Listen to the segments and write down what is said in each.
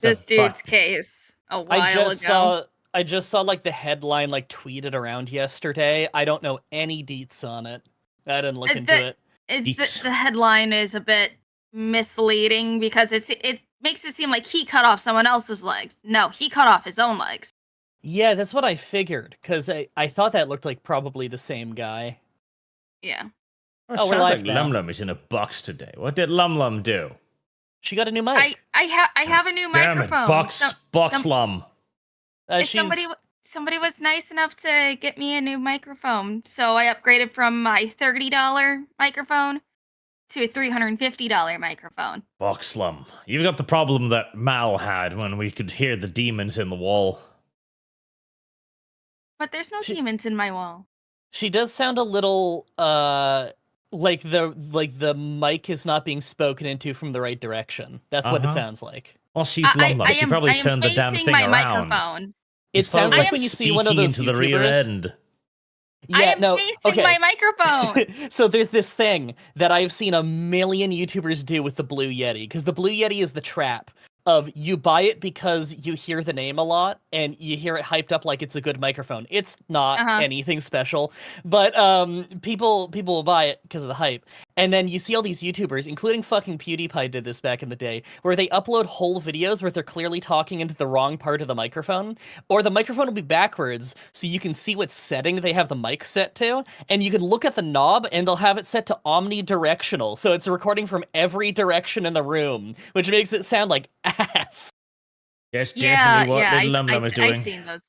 this dude's case a while ago. I just saw like the headline like tweeted around yesterday. I don't know any deets on it. I didn't look into it. The headline is a bit misleading because it makes it seem like he cut off someone else's legs. No, he cut off his own legs. Yeah, that's what I figured, because I thought that looked like probably the same guy. Yeah. Oh, we're live now. Lum is in a box today. What did Lum do? She got a new mic. I have a new Damn microphone. Box Lum. Somebody was nice enough to get me a new microphone, so I upgraded from my $30 microphone to a $350 microphone. Box Lum. You've got the problem that Mal had when we could hear the demons in the wall. But there's no demons in my wall. She does sound a little like the mic is not being spoken into from the right direction. That's what it sounds like. Well, she's Lum. She probably turned the damn thing around. Microphone. It sounds like when you see one of those into the rear end. Yeah, facing my microphone. So there's this thing that I've seen a million YouTubers do with the Blue Yeti, because the Blue Yeti is the trap of you buy it because you hear the name a lot and you hear it hyped up like it's a good microphone. It's not anything special, but people will buy it because of the hype. And then you see all these YouTubers, including fucking PewDiePie did this back in the day, where they upload whole videos where they're clearly talking into the wrong part of the microphone, or the microphone will be backwards so you can see what setting they have the mic set to, and you can look at the knob and they'll have it set to omnidirectional, so it's recording from every direction in the room, which makes it sound like ass. Yes, definitely what little Lum is doing. I've seen those.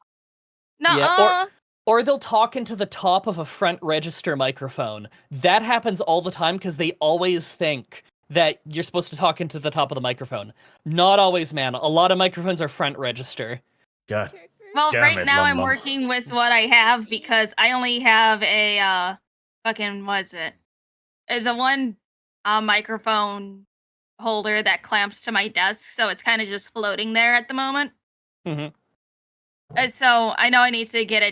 Or they'll talk into the top of a front register microphone. That happens all the time because they always think that you're supposed to talk into the top of the microphone. Not always, man. A lot of microphones are front register. God. Well, right now I'm working with what I have because I only have a the one microphone holder that clamps to my desk, so it's kind of just floating there at the moment. So I know I need to get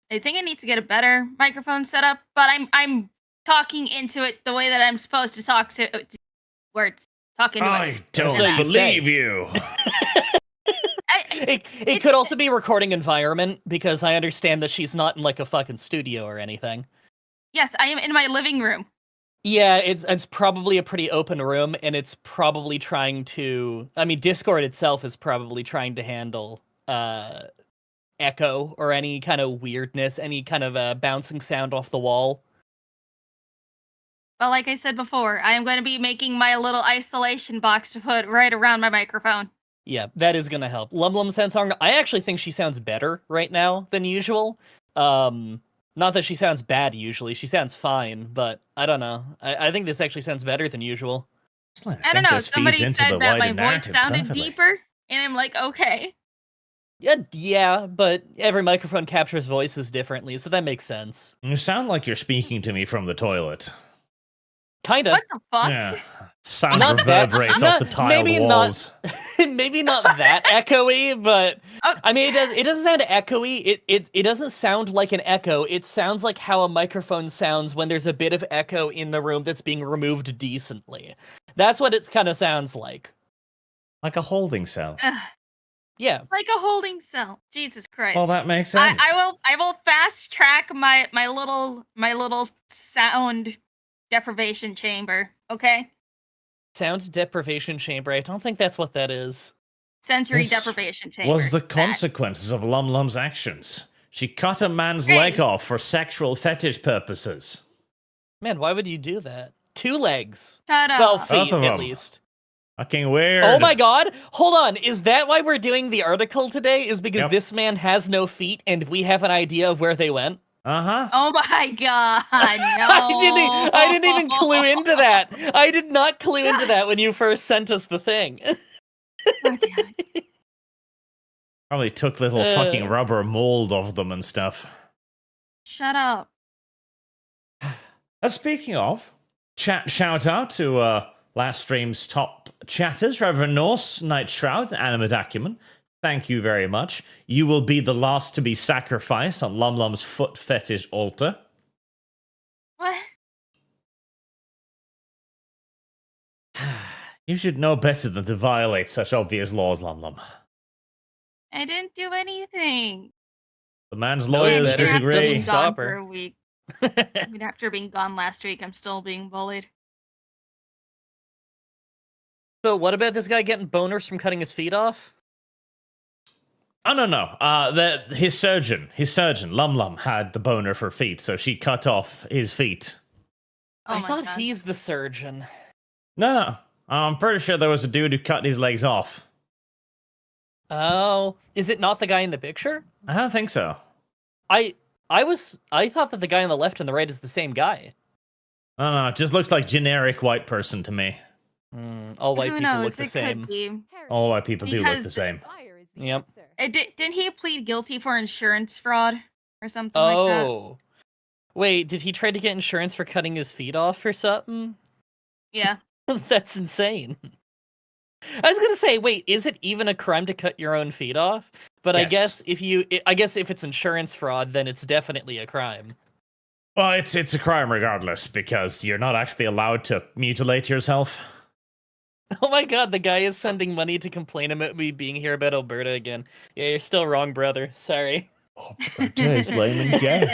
I think I need to get a better microphone setup, but I'm talking into it the way that I'm supposed to talk to words. Talking to it. I don't believe you. It could also be recording environment, because I understand that she's not in like a fucking studio or anything. Yes, I am in my living room. Yeah, it's probably a pretty open room, and it's probably trying to... I mean, Discord itself is probably trying to handle echo or any kind of weirdness, any kind of bouncing sound off the wall. Well, like I said before, I am going to be making my little isolation box to put right around my microphone. Yeah, that is going to help. Lum sounds strong. I actually think she sounds better right now than usual. Not that she sounds bad usually. She sounds fine, but I don't know. I think this actually sounds better than usual. I don't know. Somebody said that my voice sounded deeper, and I'm like, okay. Yeah, but every microphone captures voices differently, so that makes sense. You sound like you're speaking to me from the toilet. Kinda. What the fuck? Yeah. Sound reverberates off the tiled walls. Maybe not that echoey, but I mean, it doesn't sound echoey. It doesn't sound like an echo. It sounds like how a microphone sounds when there's a bit of echo in the room that's being removed decently. That's what it kind of sounds like. Like a holding cell. Yeah. Like a holding cell. Jesus Christ. Well, that makes sense. I will fast track my little sound deprivation chamber, okay? Sound deprivation chamber. I don't think that's what that is. Sensory deprivation chamber. Was the consequences of Lum's actions. She cut a man's leg off for sexual fetish purposes. Man, why would you do that? 2 legs. Shut up. Well, feet at least. Fucking weird. Oh my god! Hold on, is that why we're doing the article today? Is because this man has no feet and we have an idea of where they went? Uh-huh. Oh my god, no. I didn't even clue into that. I did not clue into that when you first sent us the thing. Probably took little fucking rubber mold of them and stuff. Shut up. Speaking of, shout out to last stream's top chatters, Reverend Norse, Night Shroud, and Animate Acumen. Thank you very much. You will be the last to be sacrificed on Lum's foot fetish altar. What? You should know better than to violate such obvious laws, Lum Lum. I didn't do anything. The man's No, lawyers better. disagree. Doesn't Gone stop for her. a week. Even after being gone last week, I'm still being bullied. So what about this guy getting boners from cutting his feet off? Oh, no. His surgeon, Lum Lum, had the boner for feet, so she cut off his feet. Oh I my thought God. he's the surgeon. No. I'm pretty sure there was a dude who cut his legs off. Oh, is it not the guy in the picture? I don't think so. I thought that the guy on the left and the right is the same guy. No, it just looks like generic white person to me. All white Who people knows? look the It same. could be. All white people do look the Because- same. Yep. Didn't he plead guilty for insurance fraud or something like that? Oh. Wait, did he try to get insurance for cutting his feet off or something? Yeah. That's insane. I was gonna say, wait, is it even a crime to cut your own feet off? But I Yes. guess if it's insurance fraud, then it's definitely a crime. Well, it's a crime regardless, because you're not actually allowed to mutilate yourself. Oh my god, the guy is sending money to complain about me being here about Alberta again. Yeah, you're still wrong, brother. Sorry. Taste lame and gay.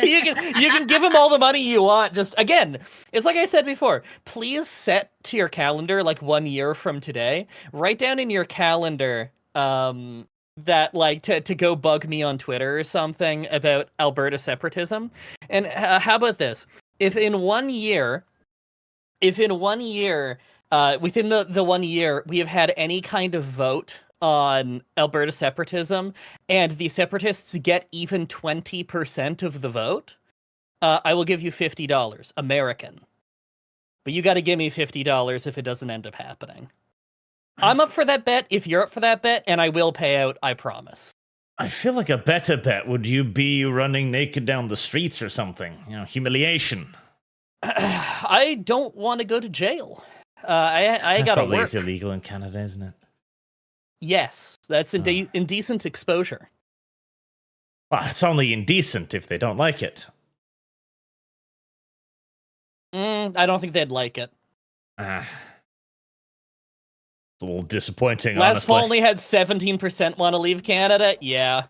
You can give him all the money you want. Just again, it's like I said before. Please set to your calendar like 1 year from today. Write down in your calendar that like to go bug me on Twitter or something about Alberta separatism. And how about this? If in 1 year, within the 1 year we have had any kind of vote on Alberta separatism, and the separatists get even 20% of the vote, I will give you $50, American. But you got to give me $50 if it doesn't end up happening. I'm up for that bet if you're up for that bet, and I will pay out, I promise. I feel like a better bet would you be running naked down the streets or something. You know, humiliation. I don't want to go to jail. I That gotta probably work. is illegal in Canada, isn't it? Yes, that's indecent exposure. Well, it's only indecent if they don't like it. I don't think they'd like it. It's a little disappointing, Last honestly. poll only had 17% want to leave Canada. Yeah.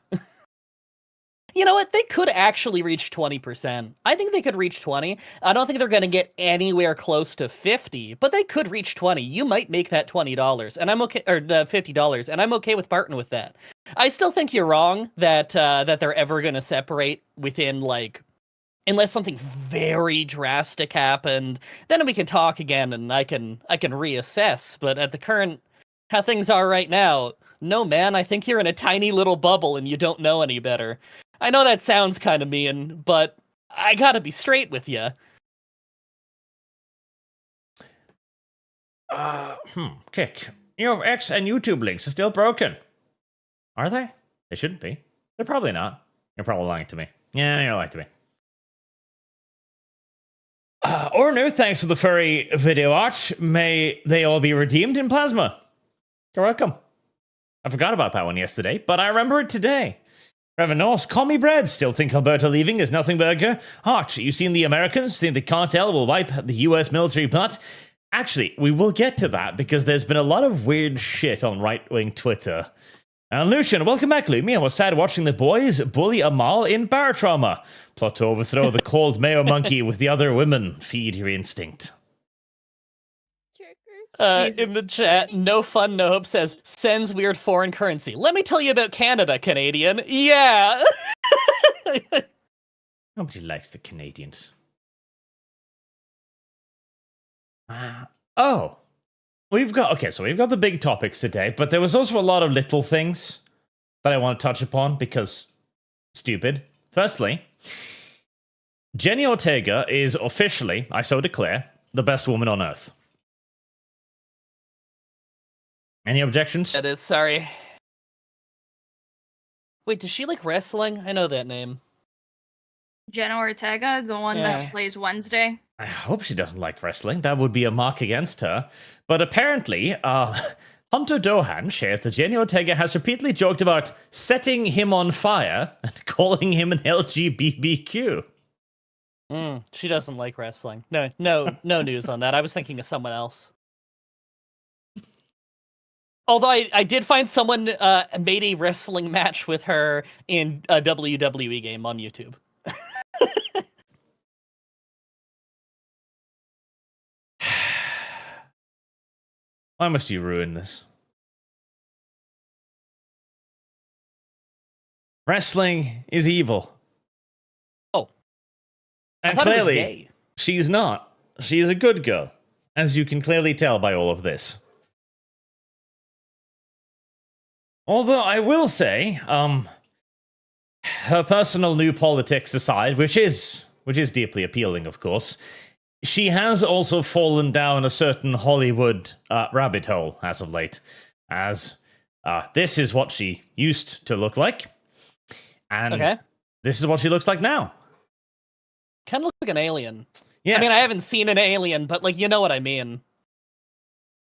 You know what? They could actually reach 20%. I think they could reach 20. I don't think they're going to get anywhere close to 50, but they could reach 20. You might make that $20, and I'm okay, or the $50, and I'm okay with parting with that. I still think you're wrong that they're ever going to separate within like, unless something very drastic happened. Then we can talk again, and I can reassess. But at the current how things are right now, no man, I think you're in a tiny little bubble and you don't know any better. I know that sounds kind of mean, but I gotta be straight with you. Kick. Your X and YouTube links are still broken. Are they? They shouldn't be. They're probably not. You're probably lying to me. Yeah, you're lying to me. Ornu, thanks for the furry video art. May they all be redeemed in plasma. You're welcome. I forgot about that one yesterday, but I remember it today. Reverend Norse, call me bread. Still think Alberta leaving is nothing burger. Arch, you seen the Americans? Think the cartel will wipe the US military butt? Actually, we will get to that because there's been a lot of weird shit on right-wing Twitter. And Lucian, welcome back, Lumi. I was sad watching the boys bully Amal in bar trauma. Plot to overthrow the cold mayo monkey with the other women. Feed your instinct. In the chat, No Fun No Hope says, sends weird foreign currency. Let me tell you about Canada, Canadian. Yeah. Nobody likes the Canadians. We've got the big topics today, but there was also a lot of little things that I want to touch upon because stupid. Firstly, Jenny Ortega is officially, I so declare, the best woman on earth. Any objections? That is, sorry. Wait, does she like wrestling? I know that name. Jenna Ortega, the one that plays Wednesday. I hope she doesn't like wrestling. That would be a mark against her. But apparently, Hunter Dohan shares that Jenny Ortega has repeatedly joked about setting him on fire and calling him an LGBTQ. She doesn't like wrestling. No news on that. I was thinking of someone else. Although I did find someone made a wrestling match with her in a WWE game on YouTube. Why must you ruin this? Wrestling is evil. Oh. And I thought it was clearly, gay. she's not. She is a good girl, as you can clearly tell by all of this. Although I will say, her personal new politics aside, which is deeply appealing, of course, she has also fallen down a certain Hollywood rabbit hole as of late, as this is what she used to look like, and this is what she looks like now. Kind of looks like an alien. Yes. I mean, I haven't seen an alien, but like, you know what I mean.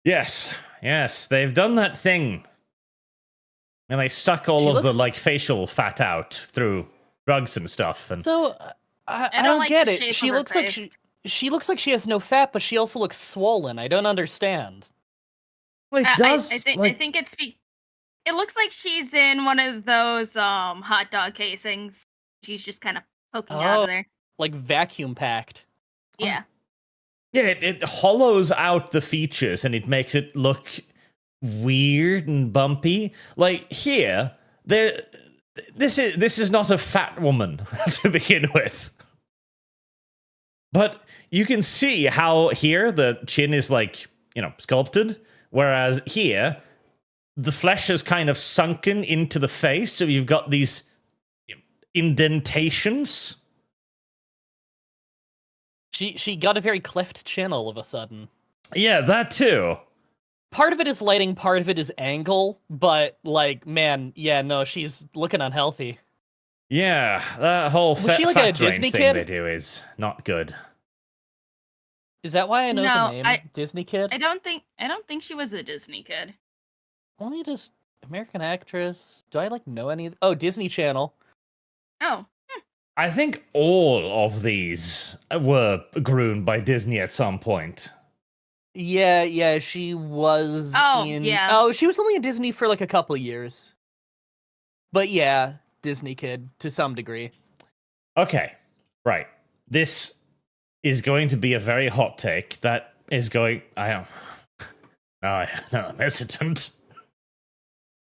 Yes, they've done that thing. And they suck all of the like facial fat out through drugs and stuff. And so I don't like get the it. shape She of her looks like face. she looks like she has no fat, but she also looks swollen. I don't understand. well, it does. I think it looks like she's in one of those hot dog casings. She's just kind of poking out of there. Like vacuum packed. Yeah. Yeah, it hollows out the features and it makes it look weird and bumpy. Like here, this is not a fat woman to begin with. But you can see how here the chin is like, sculpted, whereas here the flesh is kind of sunken into the face, so you've got these indentations. She got a very cleft chin all of a sudden. Yeah, that too. Part of it is lighting, part of it is angle, but like, man, yeah, no, she's looking unhealthy. Yeah, that whole Was she like a fat drain Disney thing kid? they do is not good. Is that why I know No, the name? Disney kid? I don't think she was a Disney kid. Let me just American actress. Do I like know any? Oh, Disney Channel. Oh. I think all of these were groomed by Disney at some point. Yeah, she was in... yeah. Oh, she was only in Disney for like a couple years. But yeah, Disney kid, to some degree. Okay, right. This is going to be a very hot take that is going... I'm hesitant.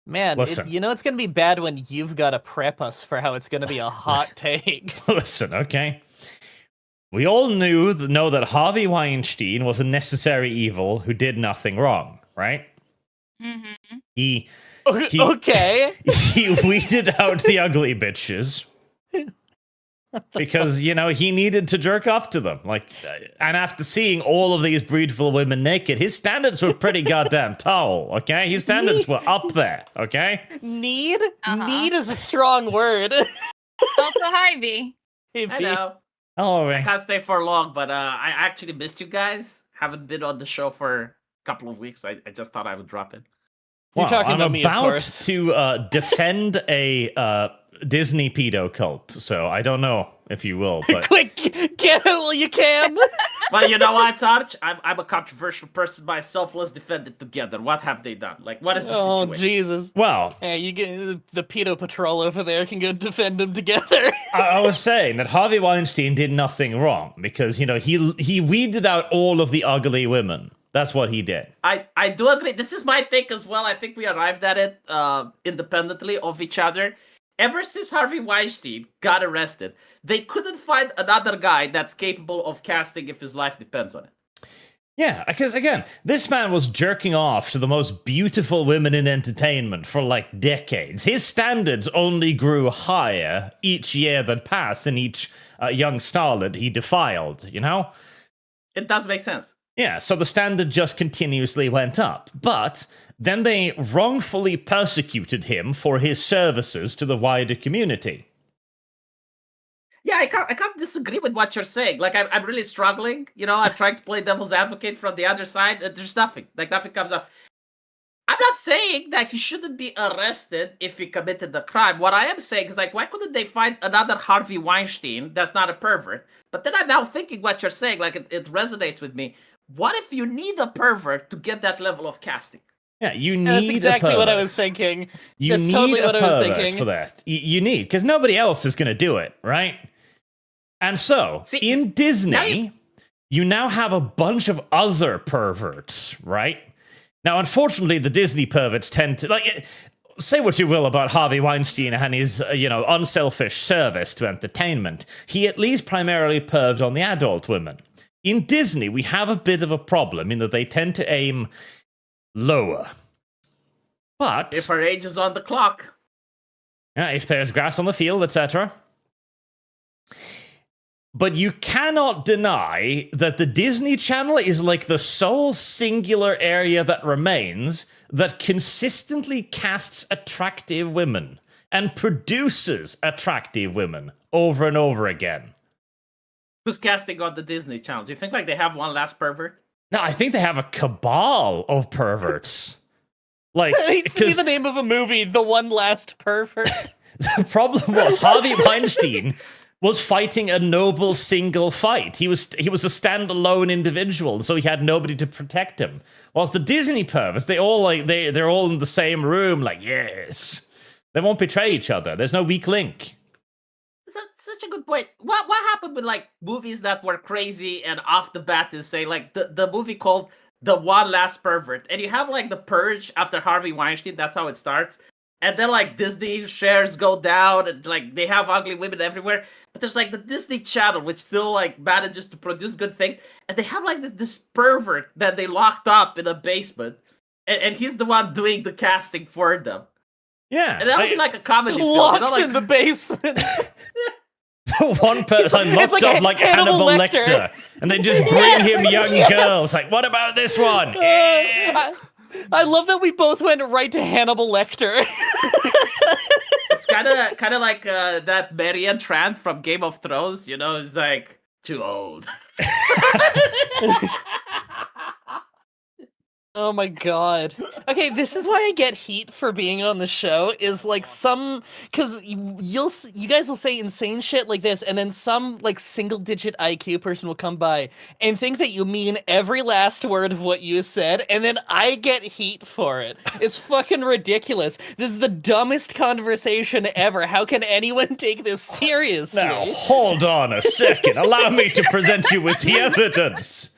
Man, Listen. it's going to be bad when you've got to prep us for how it's going to be a hot take. Listen, okay? We all know that Harvey Weinstein was a necessary evil who did nothing wrong, right? Mm-hmm. He Okay. he weeded out the ugly bitches because, he needed to jerk off to them. And after seeing all of these beautiful women naked, his standards were pretty goddamn tall, okay? His standards were up there, okay? Need? Uh-huh. Need is a strong word. Also, hi, V. Hey, I V. know. Oh, I man. can't stay for long, but I actually missed you guys. Haven't been on the show for a couple of weeks. I just thought I would drop in. You're talking I'm about me, of about course. to defend a Disney pedo cult, so I don't know if you will, but... Quick, get it while you can. Well, you know what, Arch? I'm a controversial person myself. Let's defend it together. What have they done? What is the Oh, situation? Jesus. Well, Hey, you get the pedo patrol over there can go defend them together. I was saying that Harvey Weinstein did nothing wrong because, he weeded out all of the ugly women. That's what he did. I do agree. This is my take as well. I think we arrived at it independently of each other. Ever since Harvey Weinstein got arrested, they couldn't find another guy that's capable of casting if his life depends on it. Yeah, because again, this man was jerking off to the most beautiful women in entertainment for decades. His standards only grew higher each year that passed and each young starlet he defiled, It does make sense. Yeah, so the standard just continuously went up. But then they wrongfully persecuted him for his services to the wider community. Yeah, I can't disagree with what you're saying. I'm really struggling. I'm trying to play devil's advocate from the other side. There's nothing. Nothing comes up. I'm not saying that he shouldn't be arrested if he committed the crime. What I am saying is, why couldn't they find another Harvey Weinstein that's not a pervert? But then I'm now thinking what you're saying, it resonates with me. What if you need a pervert to get that level of casting? Yeah, you need That's exactly what I pervert. was thinking. You That's need totally a what I was pervert thinking. for that. You need, because nobody else is going to do it, right? And so, See, in Disney, you now have a bunch of other perverts, right? Now, unfortunately, the Disney perverts tend to, like, say what you will about Harvey Weinstein and his, unselfish service to entertainment. He at least primarily perved on the adult women. In Disney, we have a bit of a problem in that they tend to aim lower. But if her age is on the clock. if there's grass on the field, etc. But you cannot deny that the Disney Channel is like the sole singular area that remains that consistently casts attractive women and produces attractive women over and over again. Who's casting on the Disney Channel? Do you think like they have one last pervert? No, I think they have a cabal of perverts. Like, It needs to be because the name of a movie, The One Last Pervert. the problem was Harvey Weinstein was fighting a noble single fight. He was a standalone individual, so he had nobody to protect him. Whilst the Disney perverts, they're all in the same room, like, yes. They won't betray each other. There's no weak link. That's such a good point. What happened with like movies that were crazy and off the bat is say like the movie called The One Last Pervert, and you have like The Purge after Harvey Weinstein. That's how it starts. And then like Disney shares go down and like they have ugly women everywhere. But there's like the Disney Channel, which still like manages to produce good things. And they have like this pervert that they locked up in a basement. And he's the one doing the casting for them. Yeah. And that would be like a comedy film. Locked like, in the basement. The one person locked like up like Hannibal Lecter. Lecter. And they just bring him young girls. Like, what about this one? I love that we both went right to Hannibal Lecter. It's kind of like that Marianne Trant from Game of Thrones, is like too old. Oh my god. Okay, this is why I get heat for being on the show, is like because you guys will say insane shit like this, and then some like single-digit IQ person will come by and think that you mean every last word of what you said, and then I get heat for it. It's fucking ridiculous. This is the dumbest conversation ever. How can anyone take this seriously? Now, hold on a second. Allow me to present you with the evidence.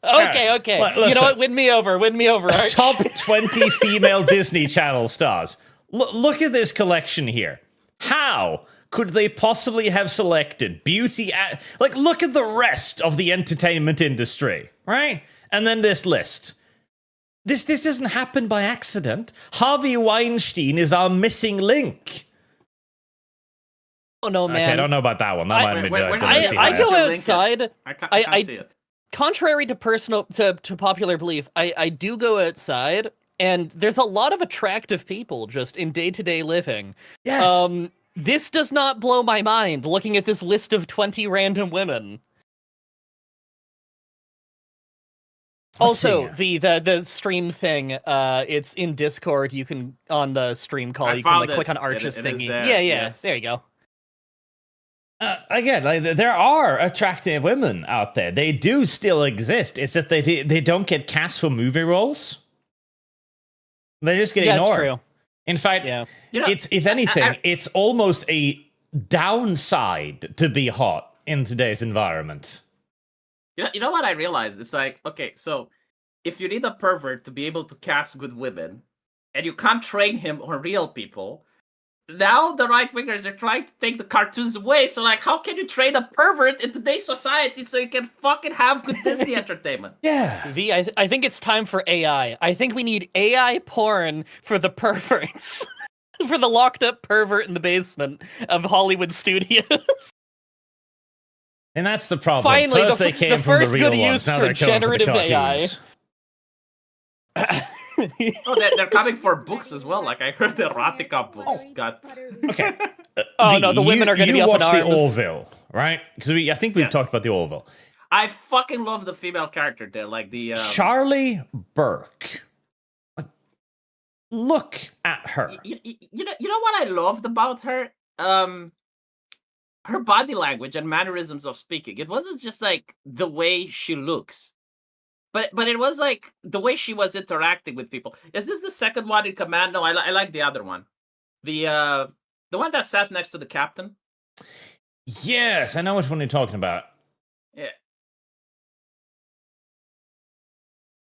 Okay. Listen, you know what? Win me over, Arch. Top 20 female Disney Channel stars. Look at this collection here. How could they possibly have selected beauty? Look at the rest of the entertainment industry, right? And then this list. This doesn't happen by accident. Harvey Weinstein is our missing link. Oh no, man. Okay, I don't know about that one. That might have been wait, I go Link it. outside. I can't see it. Contrary to to popular belief, I do go outside, and there's a lot of attractive people just in day-to-day living. Yes. This does not blow my mind, looking at this list of 20 random women. Let's Also, see. the stream thing, it's in Discord. You can, on the stream call, you can found like it. click on It Arch's is thingy. there, Yeah, yes. there you go. Again, there are attractive women out there. They do still exist. It's that they don't get cast for movie roles. They just get ignored. That's true. In fact, Yeah. it's if anything, it's almost a downside to be hot in today's environment. You know what I realized? It's like, okay, so if you need a pervert to be able to cast good women, and you can't train him on real people, now the right wingers are trying to take the cartoons away. So like, how can you train a pervert in today's society so you can fucking have good Disney entertainment? Yeah. V, I think it's time for AI. I think we need AI porn for the perverts. For the locked up pervert in the basement of Hollywood studios. And that's the problem. Finally, First the they came the from the first real good ones. use Now for they're coming for the generative AI. cartoons. Oh, they're coming for books as well. Like I heard the erotica books got. Okay. Oh, no, the women are gonna be up in You watched the arms. Orville, right? Because I think we've Yes. talked about the Orville. I fucking love the female character there, like the Charlie Burke. Look at her. You know what I loved about her? Her body language and mannerisms of speaking. It wasn't just like the way she looks. But it was like the way she was interacting with people. Is this the second one in command? No, I like the other one. The one that sat next to the captain. Yes, I know which one you're talking about. Yeah.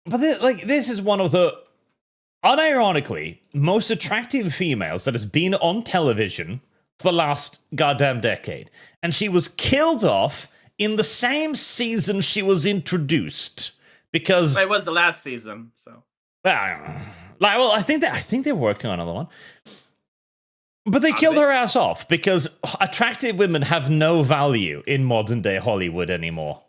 But this is one of the, unironically, most attractive females that has been on television for the last goddamn decade. And she was killed off in the same season she was introduced. Because it was the last season, so. Well, I think they're working on another one. But they killed her ass off because attractive women have no value in modern day Hollywood anymore.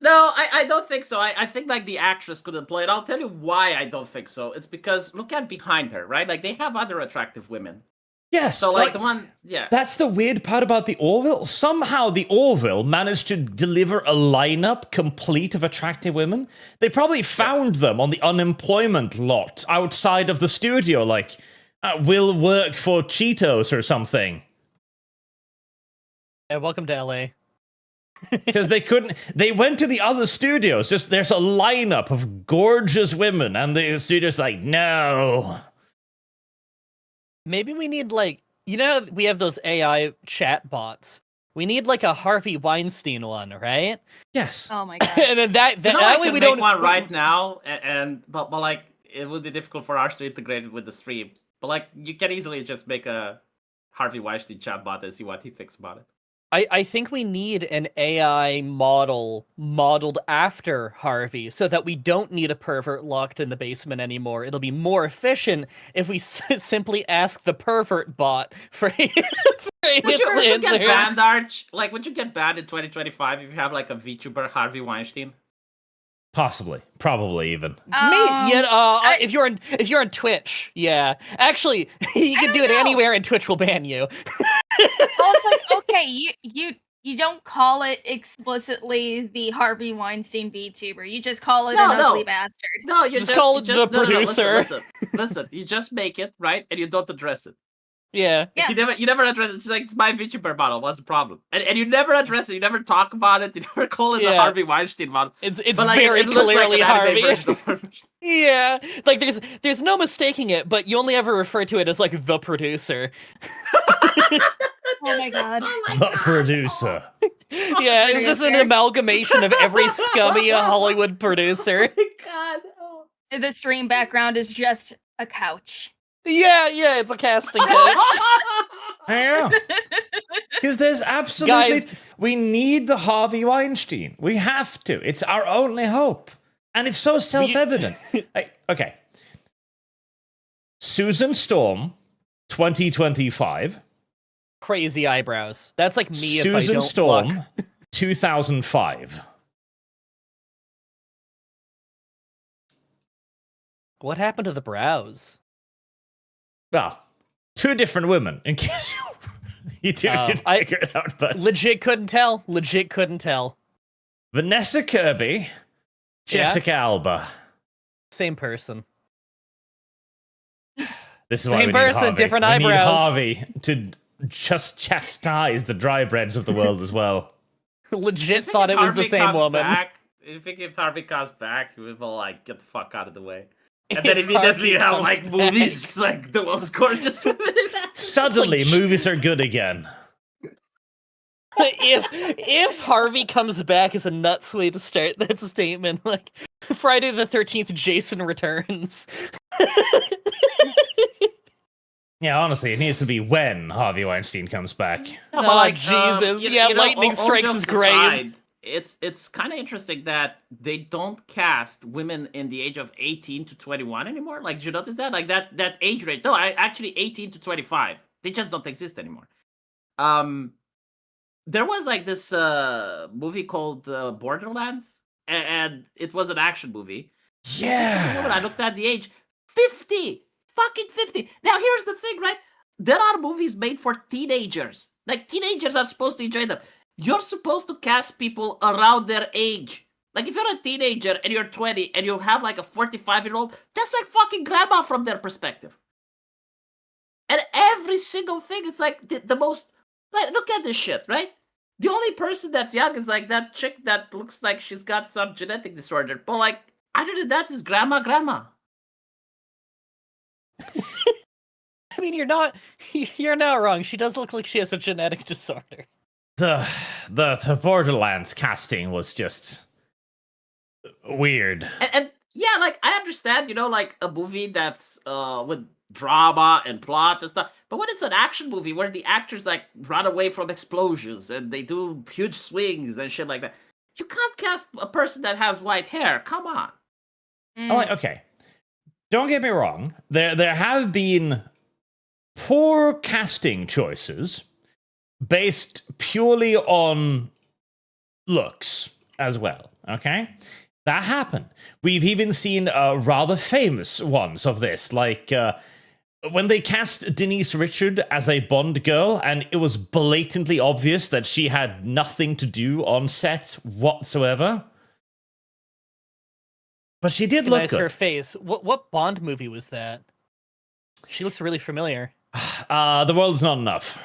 No, I don't think so. I think like the actress couldn't play it. I'll tell you why I don't think so. It's because look at behind her, right? Like they have other attractive women. Yes. So like the one, yeah. That's the weird part about the Orville. Somehow the Orville managed to deliver a lineup complete of attractive women. They probably found them on the unemployment lot outside of the studio, like, will work for Cheetos or something. Yeah, welcome to LA. Because they went to the other studios, just there's a lineup of gorgeous women, and the studio's like, no. Maybe we need, like, you know, we have those AI chat bots. We need, like, a Harvey Weinstein one, right? Yes. Oh my god. And then that You know, that I way can we make don't. one right now, but like it would be difficult for Arch to integrate it with the stream. But like you can easily just make a Harvey Weinstein chatbot and see what he thinks about it. I think we need an AI model modeled after Harvey so that we don't need a pervert locked in the basement anymore. It'll be more efficient if we simply ask the pervert bot for Would you get banned, Arch? Like, would you get banned in 2025 if you have like a VTuber Harvey Weinstein? Possibly. Probably even. If you're on Twitch, yeah. Actually, you can do it anywhere and Twitch will ban you. Well, it's like, okay, you don't call it explicitly the Harvey Weinstein VTuber. You just call it an ugly bastard. No, you just call it the producer. Listen. You just make it, right? And you don't address it. Yeah. Like, you never address it. It's like, it's my VTuber model. What's the problem? And you never address it. You never talk about it. You never call it the Harvey Weinstein model. It's like, very it looks clearly like Harvey. Yeah. Like there's no mistaking it, but you only ever refer to it as like the producer. Oh my god. The producer. Yeah, it's just an amalgamation of every scummy Hollywood producer. Oh my god. Oh. The stream background is just a couch. Yeah, it's a casting couch. Yeah. Because there's absolutely... Guys, we need the Harvey Weinstein. We have to. It's our only hope. And it's so self-evident. Okay. Susan Storm, 2025. Crazy eyebrows. That's like me Susan if I don't Storm, pluck. 2005. What happened to the brows? Well, two different women, in case you didn't figure it out. But legit couldn't tell. Vanessa Kirby, Jessica Alba. Same person. This is Same why we person, need Harvey. different we eyebrows. Need Harvey to just chastise the dry breads of the world as well. Legit thought it was the same woman. I think if Harvey comes back, he will like get the fuck out of the way. And then immediately you have like movies just like the most gorgeous women. Suddenly, like, movies are good again. if Harvey comes back is a nuts way to start that statement, like Friday the 13th, Jason returns. Yeah, honestly, it needs to be when Harvey Weinstein comes back. Oh, Jesus. Lightning strikes his grave. It's kind of interesting that they don't cast women in the age of 18 to 21 anymore. Like, did you notice that? Like, that age rate. No, actually 18 to 25. They just don't exist anymore. There was, like, this movie called Borderlands, and it was an action movie. Yeah. I looked at the age. 50! Fucking 50! Now, here's the thing, right? There are movies made for teenagers. Like, teenagers are supposed to enjoy them. You're supposed to cast people around their age. Like, if you're a teenager and you're 20 and you have, like, a 45-year-old, that's like fucking grandma from their perspective. And every single thing, it's like the most... Like, look at this shit, right? The only person that's young is like that chick that looks like she's got some genetic disorder. But like, other than that, is grandma. I mean, you're not wrong. She does look like she has a genetic disorder. The Borderlands casting was just weird. And yeah, like I understand, like a movie that's with drama and plot and stuff. But when it's an action movie where the actors like run away from explosions and they do huge swings and shit like that, you can't cast a person that has white hair. Come on. Okay, don't get me wrong. There have been poor casting choices based purely on looks as well. Okay, that happened. We've even seen rather famous ones of this, like when they cast Denise Richard as a Bond girl, and it was blatantly obvious that she had nothing to do on set whatsoever. But she did look good. Her face. What Bond movie was that? She looks really familiar. The World's Not Enough.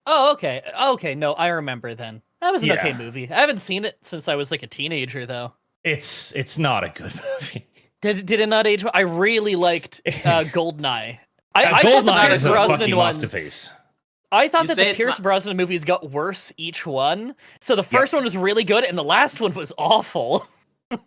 Oh, okay. Okay, no, I remember then. That was an okay movie. I haven't seen it since I was like a teenager, though. It's not a good movie. Did it not age well? I really liked Goldeneye. I thought the Goldeneye Pierce is a Brosnan fucking ones. masterpiece. I thought You that say the it's Pierce not- Brosnan movies got worse each one. So the first one was really good, and the last one was awful.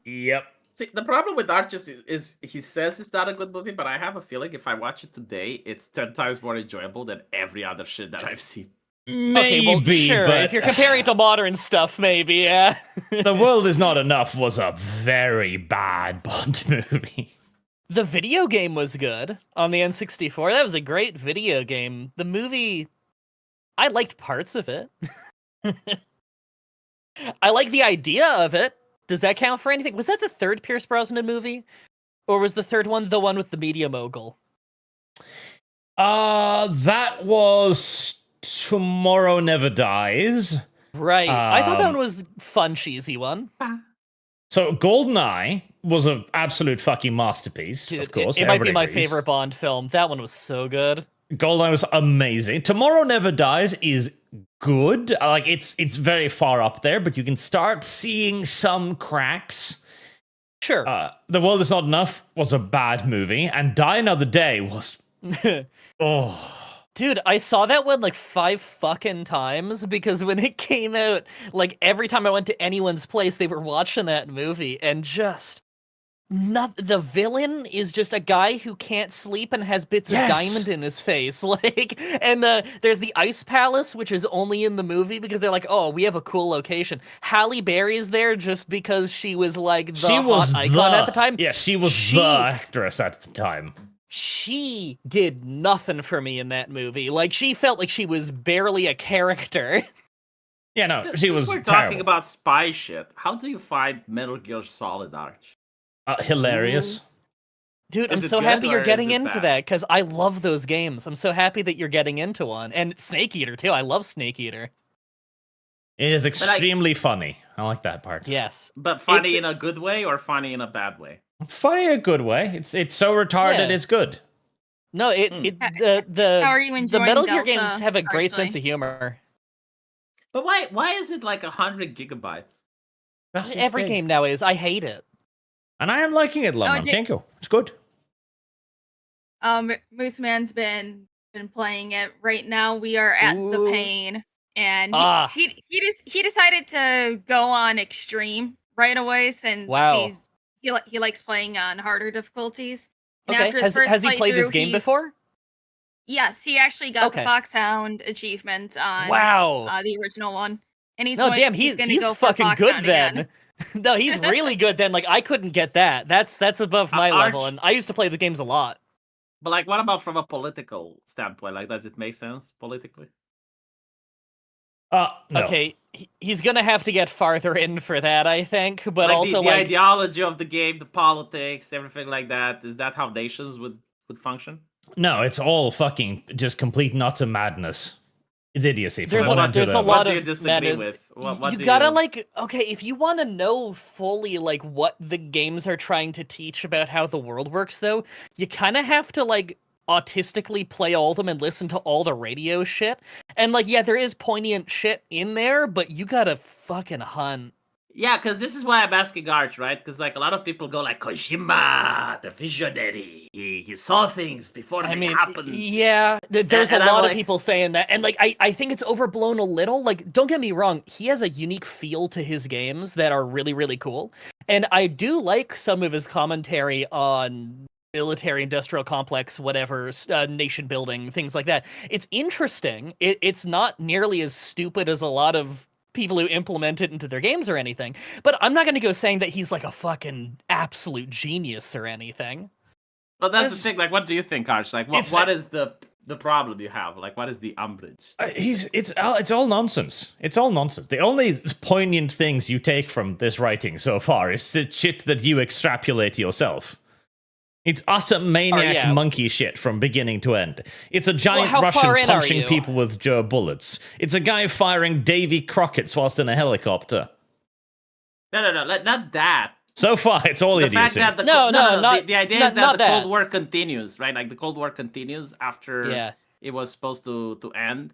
Yep. See, the problem with Arches is he says it's not a good movie, but I have a feeling if I watch it today, it's 10 times more enjoyable than every other shit that I've seen. Maybe, Okay, well, sure. but If you're comparing it to modern stuff, maybe, yeah. The World Is Not Enough was a very bad Bond movie. The video game was good on the N64. That was a great video game. The movie, I liked parts of it. I like the idea of it. Does that count for anything? Was that the third Pierce Brosnan movie? Or was the third one the one with the media mogul? That was Tomorrow Never Dies. Right. I thought that one was fun, cheesy one. So Goldeneye was an absolute fucking masterpiece, Dude, of course. it might be everybody my agrees. favorite Bond film. That one was so good. Goldeneye was amazing. Tomorrow Never Dies is good. Like it's very far up there, but you can start seeing some cracks. Sure. The World Is Not Enough was a bad movie, and Die Another Day was Dude, I saw that one like 5 fucking times because when it came out, like every time I went to anyone's place, they were watching that movie, and just the villain is just a guy who can't sleep and has bits of diamond in his face. Like, and there's the Ice Palace, which is only in the movie because they're like, oh, we have a cool location. Halle Berry's there just because she was like the hot icon at the time. Yeah, she was the actress at the time. She did nothing for me in that movie. Like, she felt like she was barely a character. Yeah, no, she was We're terrible. talking about spy shit. How do you find Metal Gear Solid, Arch? Hilarious. Dude, Is I'm it so good happy you're or getting is it into bad? that, because I love those games. I'm so happy that you're getting into one. And Snake Eater, too. I love Snake Eater. It is extremely funny. I like that part. Yes. But funny It's- in a good way or funny in a bad way? Funny in a good way. It's so retarded, Yeah. it's good. No, the How are you enjoying Metal Gear Delta, games have a great actually? sense of humor. But why is it like 100 gigabytes? That's just Every big. game now is. I hate it. And I am liking it, Lum. did- Thank you. It's good. Moose Man's been playing it. Right now we are at the Ooh. pain, and Ah. he decided to go on extreme right away since Wow. he likes playing on harder difficulties. And Okay. after his Has first he played this playthrough, game before? Yes, he actually got Okay. the Foxhound achievement on Wow. the original one. And he's No, going, damn, he's he's gonna go for fucking good Foxhound then. again. No, he's really good then. Like, I couldn't get that. That's above my level, Arch- and I used to play the games a lot. But like, what about from a political standpoint? Like, does it make sense politically? No. Okay, he's gonna have to get farther in for that, I think. But Like also, the like, ideology of the game, the politics, everything like that. Is that how nations would function? No, it's all fucking just complete nuts and madness. It's idiocy. From There's one a- end to there's the a other. lot What do you of disagree madness. with? What you do gotta you... like, okay, if you want to know fully like what the games are trying to teach about how the world works, though, you kind of have to like autistically play all of them and listen to all the radio shit. And like, yeah, there is poignant shit in there, but you gotta fucking hunt. Yeah, because this is why I'm asking Arch, right? Because like a lot of people go like Kojima, the visionary. He saw things before they happened. Yeah, there's And a I'm lot of like- people saying that, and like I think it's overblown a little. Like, don't get me wrong, he has a unique feel to his games that are really, really cool, and I do like some of his commentary on military industrial complex, whatever, nation building, things like that. It's interesting. It's not nearly as stupid as a lot of people who implement it into their games or anything, but I'm not going to go saying that he's like a fucking absolute genius or anything. Well, that's the thing. Like, what do you think, Arch? Like, what is the problem you have? Like, what is the umbrage? It's all nonsense. It's all nonsense. The only poignant things you take from this writing so far is the shit that you extrapolate yourself. It's utter maniac monkey shit from beginning to end. It's a giant Russian punching people with Joe bullets. It's a guy firing Davy Crockett's whilst in a helicopter. No, not that. So far, it's all idiocy. Fact that the idea is that the Cold War continues, right? Like the Cold War continues after it was supposed to end.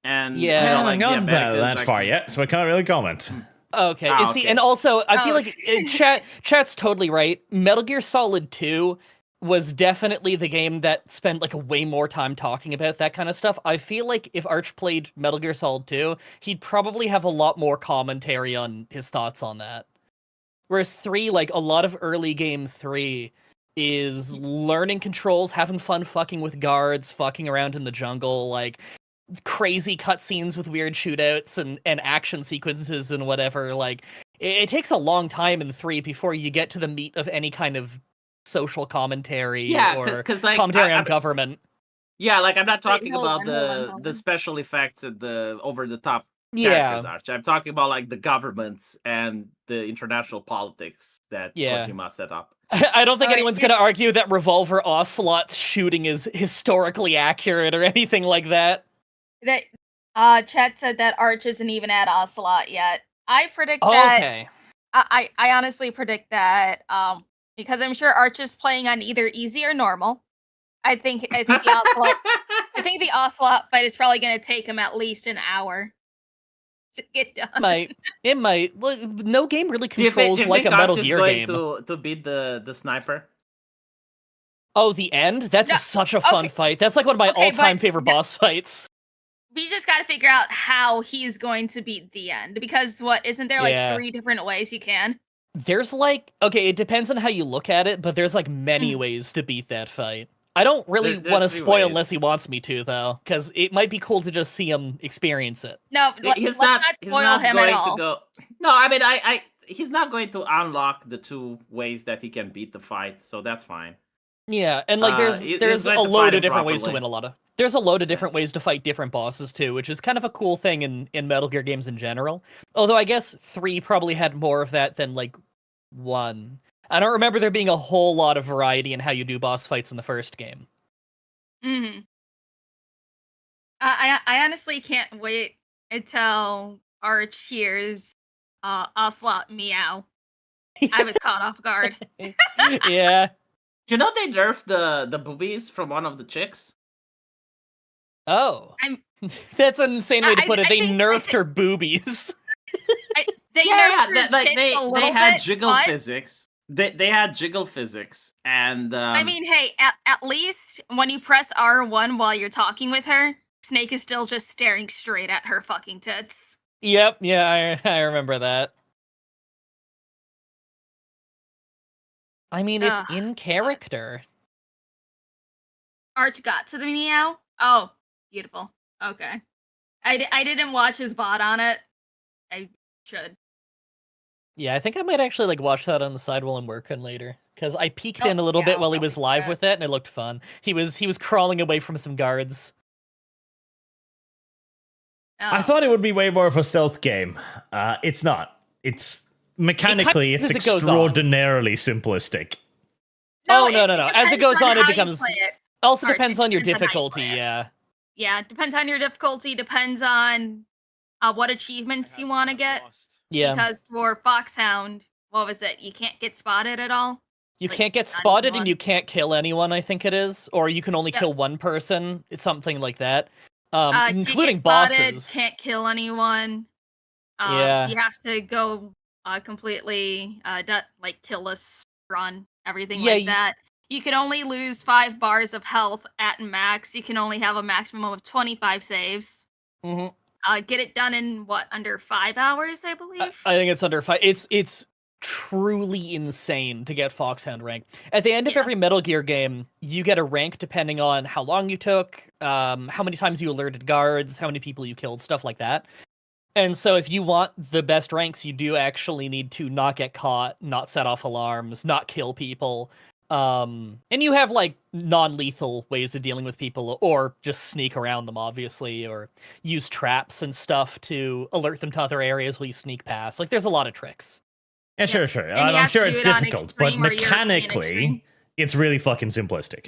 And I haven't gone that far yet, so I can't really comment. Okay, see, and also, I feel like chat's totally right. Metal Gear Solid 2 was definitely the game that spent like way more time talking about that kind of stuff. I feel like if Arch played Metal Gear Solid 2, he'd probably have a lot more commentary on his thoughts on that. Whereas 3, like, a lot of early game 3 is learning controls, having fun fucking with guards, fucking around in the jungle, like, crazy cutscenes with weird shootouts and action sequences and whatever. Like, it takes a long time in 3 before you get to the meat of any kind of social commentary or like, commentary on government. Yeah, like, I'm not talking about the special effects and the over-the-top characters, Arch. I'm talking about, like, the governments and the international politics that Kojima set up. I don't think anyone's going to argue that Revolver Ocelot's shooting is historically accurate or anything like that. That chat said that Arch isn't even at Ocelot yet. I predict that. Okay. I honestly predict that because I'm sure Arch is playing on either easy or normal. I think the Ocelot I think the Ocelot fight is probably going to take him at least an hour to get done. It might. Look, no game really controls do you like think a Metal Arch Gear is game. going to beat the sniper? Oh, the end? That's such a fun fight. That's like one of my all-time favorite boss fights. We just got to figure out how he's going to beat the end. Because, isn't there like 3 different ways you can? There's like, it depends on how you look at it, but there's like many ways to beat that fight. I don't really want to spoil unless he wants me to, though, because it might be cool to just see him experience it. No, let's not spoil him at all. No, I mean, he's not going to unlock the 2 ways that he can beat the fight, so that's fine. Yeah, and like there's a load of different ways to win a lot of. There's a load of different ways to fight different bosses too, which is kind of a cool thing in Metal Gear games in general. Although I guess 3 probably had more of that than like 1. I don't remember there being a whole lot of variety in how you do boss fights in the first game. Mm-hmm. I honestly can't wait until Arch hears Ocelot meow. I was caught off guard. Yeah. Do you know they nerfed the boobies from one of the chicks? Oh. That's an insane way to put it. They nerfed her boobies. They had jiggle physics. They had jiggle physics, and I mean, hey, at least when you press R1 while you're talking with her, Snake is still just staring straight at her fucking tits. Yep, yeah, I remember that. I mean, it's in character. Arch got to the meow. Oh, beautiful. Okay, I didn't watch his VOD on it. I should. Yeah, I think I might actually like watch that on the side while I'm working later, because I peeked in a little bit while he was live with it, and it looked fun. He was crawling away from some guards. I thought it would be way more of a stealth game. It's not. It's mechanically, it's extraordinarily simplistic. No. As it goes on, it becomes. Also depends on your depends difficulty. Yeah. Yeah, it depends on your difficulty. Depends on what achievements you want to get. Yeah. Because for Foxhound, what was it? You can't get spotted at all. You can't get spotted, and you can't kill anyone. I think it is, or you can only kill one person. It's something like that. including get spotted, bosses. can't kill anyone. Yeah. You have to go completely killless run, everything Yeah, like that. You can only lose 5 bars of health at max. You can only have a maximum of 25 saves. hmm Get it done in under 5 hours, I believe. I think it's under 5. It's truly insane to get Foxhound rank. At the end of Yeah. every Metal Gear game, you get a rank depending on how long you took, how many times you alerted guards, how many people you killed, stuff like that. And so if you want the best ranks, you do actually need to not get caught, not set off alarms, not kill people. And you have like non-lethal ways of dealing with people, or just sneak around them, obviously, or use traps and stuff to alert them to other areas while you sneak past. Like, there's a lot of tricks. Yeah, sure. And you I'm have sure to it's do it on difficult, but extreme or European extreme. mechanically, it's really fucking simplistic.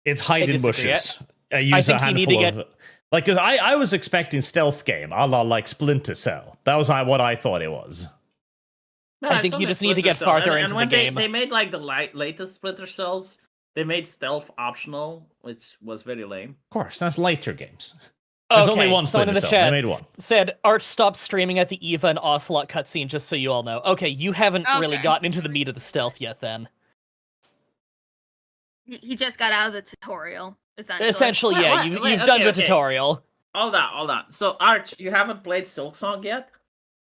It's hide in disagree. bushes. Use a think you need handful to of... Like, because I was expecting stealth game, a la like Splinter Cell. That was what I thought it was. No, I think saw you the just need to Splinter get Cell, farther and into the when game. They made like the latest Splinter Cells, they made stealth optional, which was very lame. Of course, that's later games. There's only one someone in Splinter the Cell. chat They made one. said Arch stopped streaming at the Eva and Ocelot cutscene, just so you all know. Okay, you haven't really Okay. gotten into the meat of the stealth yet, then. He just got out of the tutorial, essentially. Essentially, Wait, yeah, what? you've Wait, done the okay. tutorial. Hold on. So, Arch, you haven't played Silksong yet?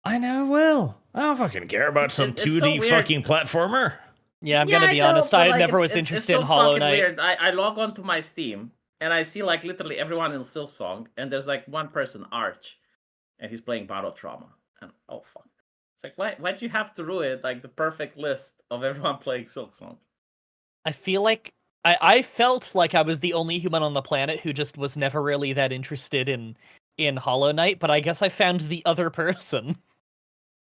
I never will. I don't fucking care about some It's so 2D weird. fucking platformer. Yeah, I'm gonna be honest, but, I like, never was it's interested so in Hollow fucking Knight. Weird. I log on to my Steam, and I see like literally everyone in Silksong, and there's like one person, Arch, and he's playing Battle Trauma. And oh fuck. It's like, why'd you have to ruin like the perfect list of everyone playing Silksong? I feel like I felt like I was the only human on the planet who just was never really that interested in Hollow Knight, but I guess I found the other person.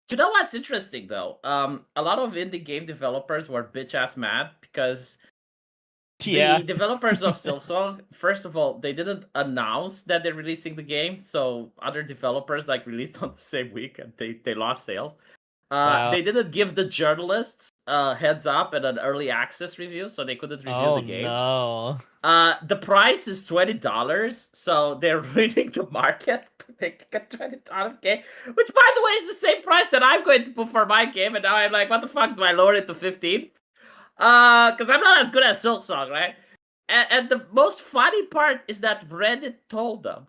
Do you know what's interesting though? A lot of indie game developers were bitch ass mad because Yeah. the developers of Silksong, first of all, they didn't announce that they're releasing the game, so other developers like released on the same week and they lost sales. Wow. They didn't give the journalists heads up and an early access review, so they couldn't review Oh the game. no. The price is $20, so they're ruining the market. They get $20 game, which by the way is the same price that I'm going to put for my game, and now I'm like, what the fuck, do I lower it to 15? Because I'm not as good as Silksong, right? And the most funny part is that Reddit told them,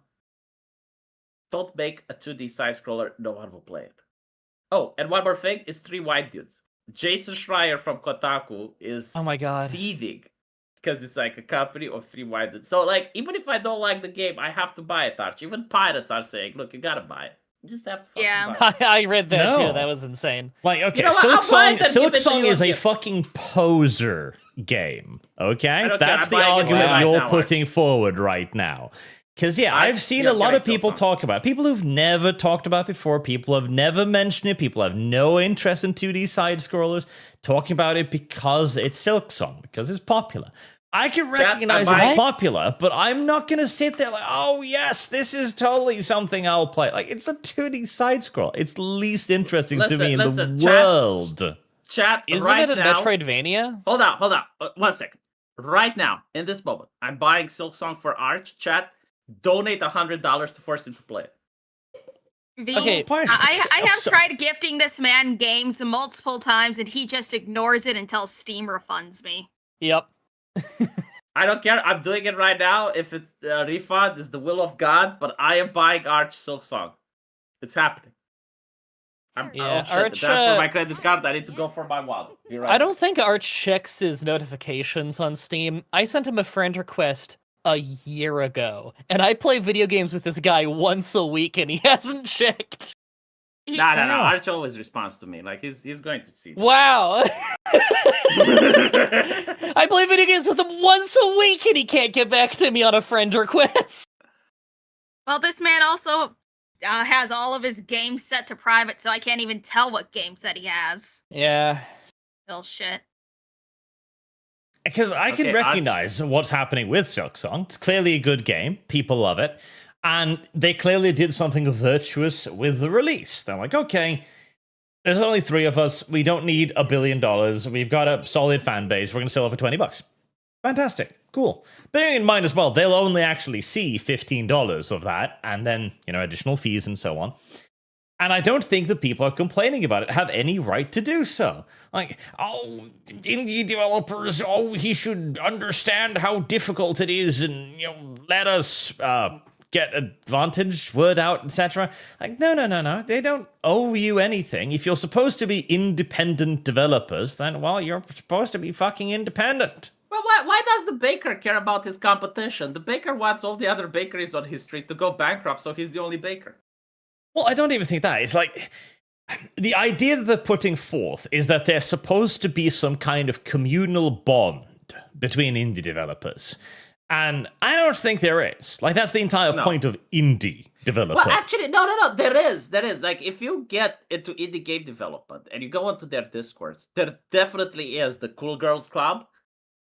don't make a 2D side scroller, no one will play it. Oh, and one more thing, it's 3 white dudes. Jason Schreier from Kotaku is Oh my god. seething because it's like a company of 3 white dudes. So like, even if I don't like the game, I have to buy it, Arch. Even pirates are saying, look, you gotta buy it. You just have to fucking Yeah. buy it. I read that No. too. That was insane. Like, okay, You know what? I'll buy it and give it to Silksong you is a again. fucking poser game. Okay? don't care, That's I'm the buying it argument right you're now, putting forward right now. Because, yeah, I've seen you're a lot of getting people Silksong. talk about it. People who've never talked about it before, people have never mentioned it, people have no interest in 2D side scrollers, talking about it because it's Silksong, because it's popular. I can recognize am I- it's popular, but I'm not going to sit there like, oh, yes, this is totally something I'll play. Like, it's a 2D side scroll. It's least interesting to me in Listen, the chat- world. Chat, Isn't right it a now. Metroidvania? Hold on. 1 second. Right now, in this moment, I'm buying Silksong for Arch. Chat, donate $100 to force him to play it. V, Okay. I have tried gifting this man games multiple times, and he just ignores it until Steam refunds me. Yep. I don't care. I'm doing it right now. If it's a refund, it's the will of God. But I am buying Arch Silksong. It's happening. Yeah, shit, Arch, that's for my credit card. I need to go for my wallet. You're right. I don't think Arch checks his notifications on Steam. I sent him a friend request a year ago, and I play video games with this guy once a week, and he hasn't checked. He- No. No. Arch always responds to me. Like he's going to see. Wow. I play video games with him once a week, and he can't get back to me on a friend request. Well, this man also has all of his games set to private, so I can't even tell what game set he has. Yeah. Well, shit. Because I can Okay, recognize what's happening with Silksong. It's clearly a good game. People love it. And they clearly did something virtuous with the release. They're like, okay, there's only 3 of us. We don't need $1 billion. We've got a solid fan base. We're going to sell it for $20. Fantastic. cool. Bearing in mind as well, they'll only actually see $15 of that, and then, additional fees and so on. And I don't think the people are complaining about it have any right to do so. Like, indie developers, he should understand how difficult it is and, let us get advantage, word out, etc. Like, no. They don't owe you anything. If you're supposed to be independent developers, then, well, you're supposed to be fucking independent. Well, why does the baker care about his competition? The baker wants all the other bakeries on his street to go bankrupt, so he's the only baker. Well, I don't even think that. It's like, the idea that they're putting forth is that there's supposed to be some kind of communal bond between indie developers. And I don't think there is. Like, that's the entire point of indie developer. Well, actually, no. There is. Like, if you get into indie game development and you go into their Discords, there definitely is the Cool Girls Club.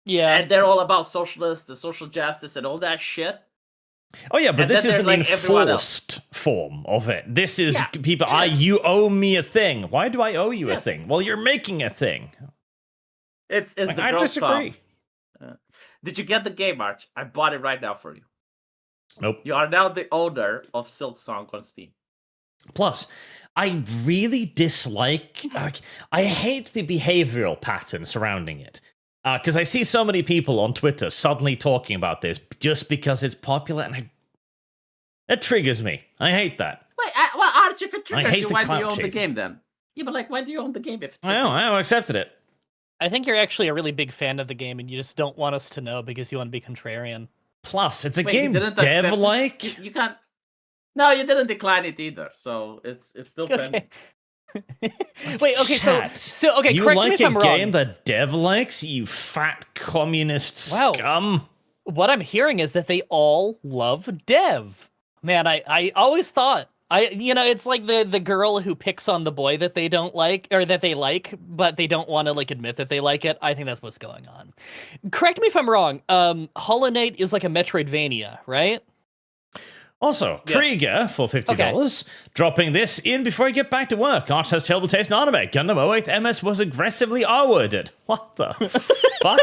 Yeah. And they're all about socialists, the social justice, and all that shit. Oh, yeah, but this is an everyone enforced form of it. This is people, you owe me a thing. Why do I owe you a thing? Well, you're making a thing. It's like, the I Girls disagree. Club. Did you get the game, Arch? I bought it right now for you. Nope. You are now the owner of Silksong on Steam. Plus, I really dislike, I hate the behavioral pattern surrounding it. Because I see so many people on Twitter suddenly talking about this just because it's popular, and it triggers me. I hate that. Wait, well, Arch, if it triggers you, why do you own the game then? Yeah, but why do you own the game if it triggers you? I accepted it. I think you're actually a really big fan of the game, and you just don't want us to know because you want to be contrarian. Plus, it's a game dev-like. You can't. No, you didn't decline it either, so it's still pending. Wait, okay, so okay, you correct like me if I'm wrong. a game that dev likes, you fat communist scum? What I'm hearing is that they all love dev. Man, I always thought it's like the girl who picks on the boy that they don't like, or that they like, but they don't want to admit that they like it. I think that's what's going on. Correct me if I'm wrong. Hollow Knight is like a Metroidvania, right? Also, Krieger for $50, dropping this in before I get back to work. Arch has terrible taste in anime. Gundam 08 MS was aggressively R-worded. What the fuck?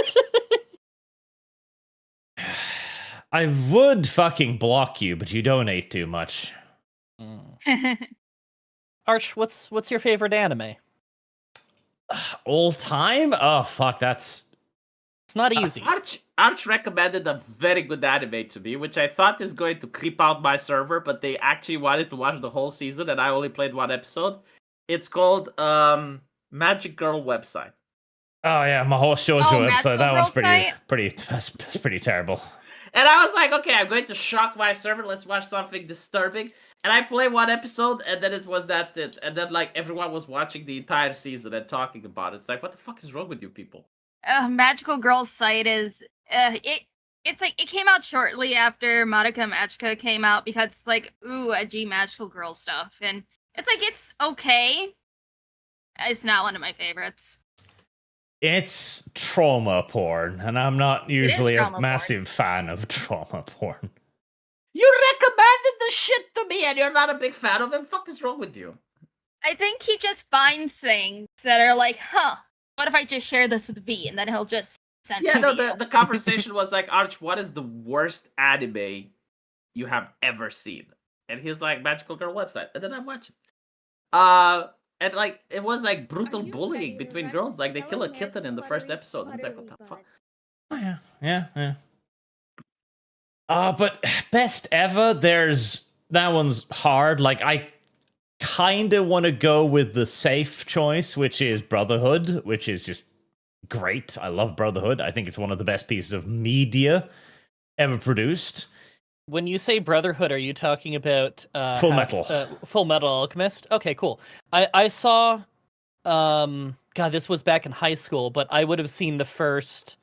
I would fucking block you, but you donate too much. Arch, what's your favorite anime? All time? Oh, fuck, it's not easy. Arch recommended a very good anime to me, which I thought is going to creep out my server, but they actually wanted to watch the whole season, and I only played one episode. It's called Magic Girl Website. Oh yeah, my whole shoujo website. That one's pretty terrible. And I was like, okay, I'm going to shock my server. Let's watch something disturbing. And I played one episode, and then that's it. And then everyone was watching the entire season and talking about it. It's like, what the fuck is wrong with you people? Magical Girls Site is it's like it came out shortly after Madoka Magica came out because it's like edgy magical girl stuff, and it's okay. It's not one of my favorites. It's trauma porn, and I'm not usually a massive fan of trauma porn. You recommended the shit to me, and you're not a big fan of him. Fuck is wrong with you? I think he just finds things that are like, what if I just share this with V, and then he'll just send it. The conversation was like, Arch, what is the worst anime you have ever seen? And he's like, Magical Girl Website. And then I watched it. And it was brutal bullying between girls. They kill a kitten in the first episode. And it's like, what the fuck? Oh, yeah. But best ever, that one's hard. I kind of want to go with the safe choice, which is Brotherhood, which is just great. I love Brotherhood. I think it's one of the best pieces of media ever produced. When you say Brotherhood, are you talking about Full Metal? Full Metal Alchemist? Okay, cool. I saw, God, this was back in high school, but I would have seen the first,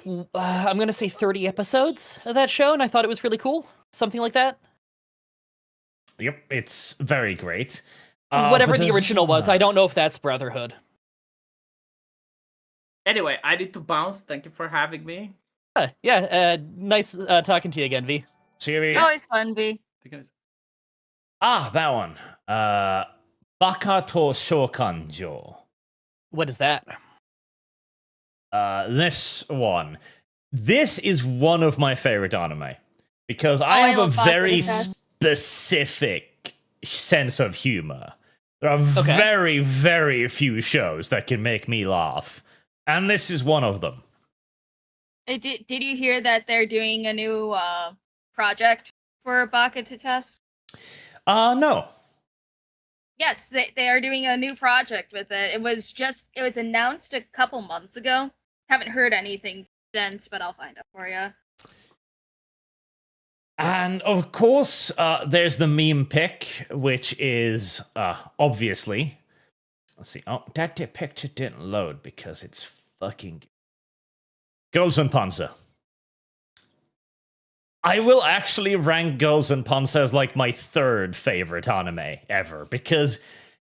I'm going to say 30 episodes of that show, and I thought it was really cool. Something like that. Yep, it's very great. Whatever the original was, I don't know if that's Brotherhood. Anyway, I need to bounce. Thank you for having me. Nice talking to you again, V. See you, V. Always fun, V. That one. Baka to Shokanjo. What is that? This one. This is one of my favorite anime because I I have a love very Bakura. specific sense of humor. There are Okay. very, very few shows that can make me laugh, and this is one of them. Did you hear that they're doing a new project for Baka to test? No. Yes, they are doing a new project with it. It was announced a couple months ago. Haven't heard anything since, but I'll find out for you. And of course, there's the meme pic, which is obviously. Let's see. Oh, that picture didn't load because it's fucking. Girls and Panzer. I will actually rank Girls and Panzer as like my third favorite anime ever because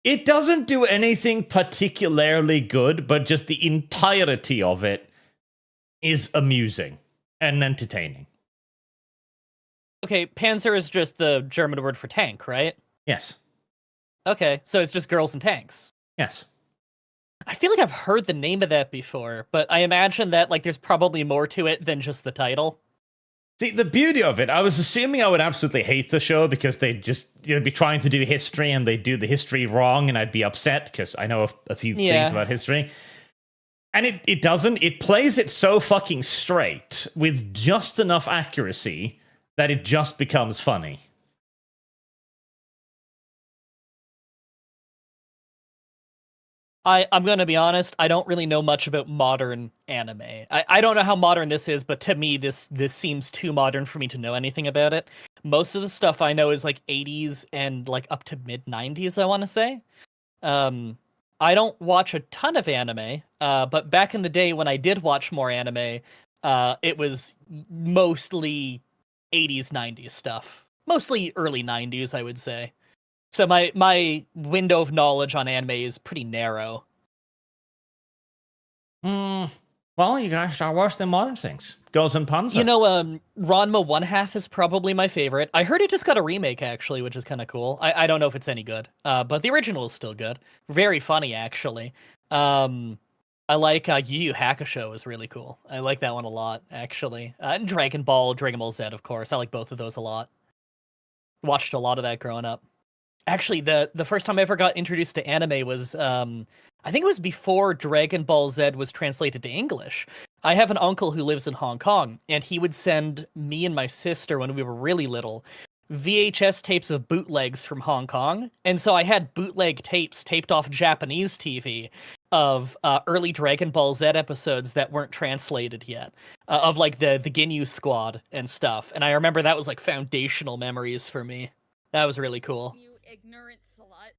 it doesn't do anything particularly good, but just the entirety of it is amusing and entertaining. Okay, Panzer is just the German word for tank, right? Yes. Okay, so it's just girls and tanks. Yes. I feel like I've heard the name of that before, but I imagine that like there's probably more to it than just the title. See, the beauty of it, I was assuming I would absolutely hate the show because they'd be trying to do history and they'd do the history wrong and I'd be upset because I know a few things about history. And it doesn't. It plays it so fucking straight with just enough accuracy that it just becomes funny. I'm going to be honest, I don't really know much about modern anime. I don't know how modern this is, but to me, this seems too modern for me to know anything about it. Most of the stuff I know is like 80s and like up to mid-90s, I want to say. I don't watch a ton of anime, but back in the day when I did watch more anime, it was mostly 80s, 90s stuff. Mostly early 90s, I would say. So my window of knowledge on anime is pretty narrow. Well, you gotta start watching modern things. Girls and Panzer. You know, Ranma One Half is probably my favorite. I heard it just got a remake, actually, which is kind of cool. I don't know if it's any good, but the original is still good. Very funny, actually. I like Yu Yu Hakusho is really cool. I like that one a lot, actually. And Dragon Ball Z, of course. I like both of those a lot. Watched a lot of that growing up. Actually, the first time I ever got introduced to anime was, I think it was before Dragon Ball Z was translated to English. I have an uncle who lives in Hong Kong, and he would send me and my sister, when we were really little, VHS tapes of bootlegs from Hong Kong. And so I had bootleg tapes taped off Japanese TV of early Dragon Ball Z episodes that weren't translated yet, of like the Ginyu Squad and stuff. And I remember that was like foundational memories for me. That was really cool. You ignorant slut.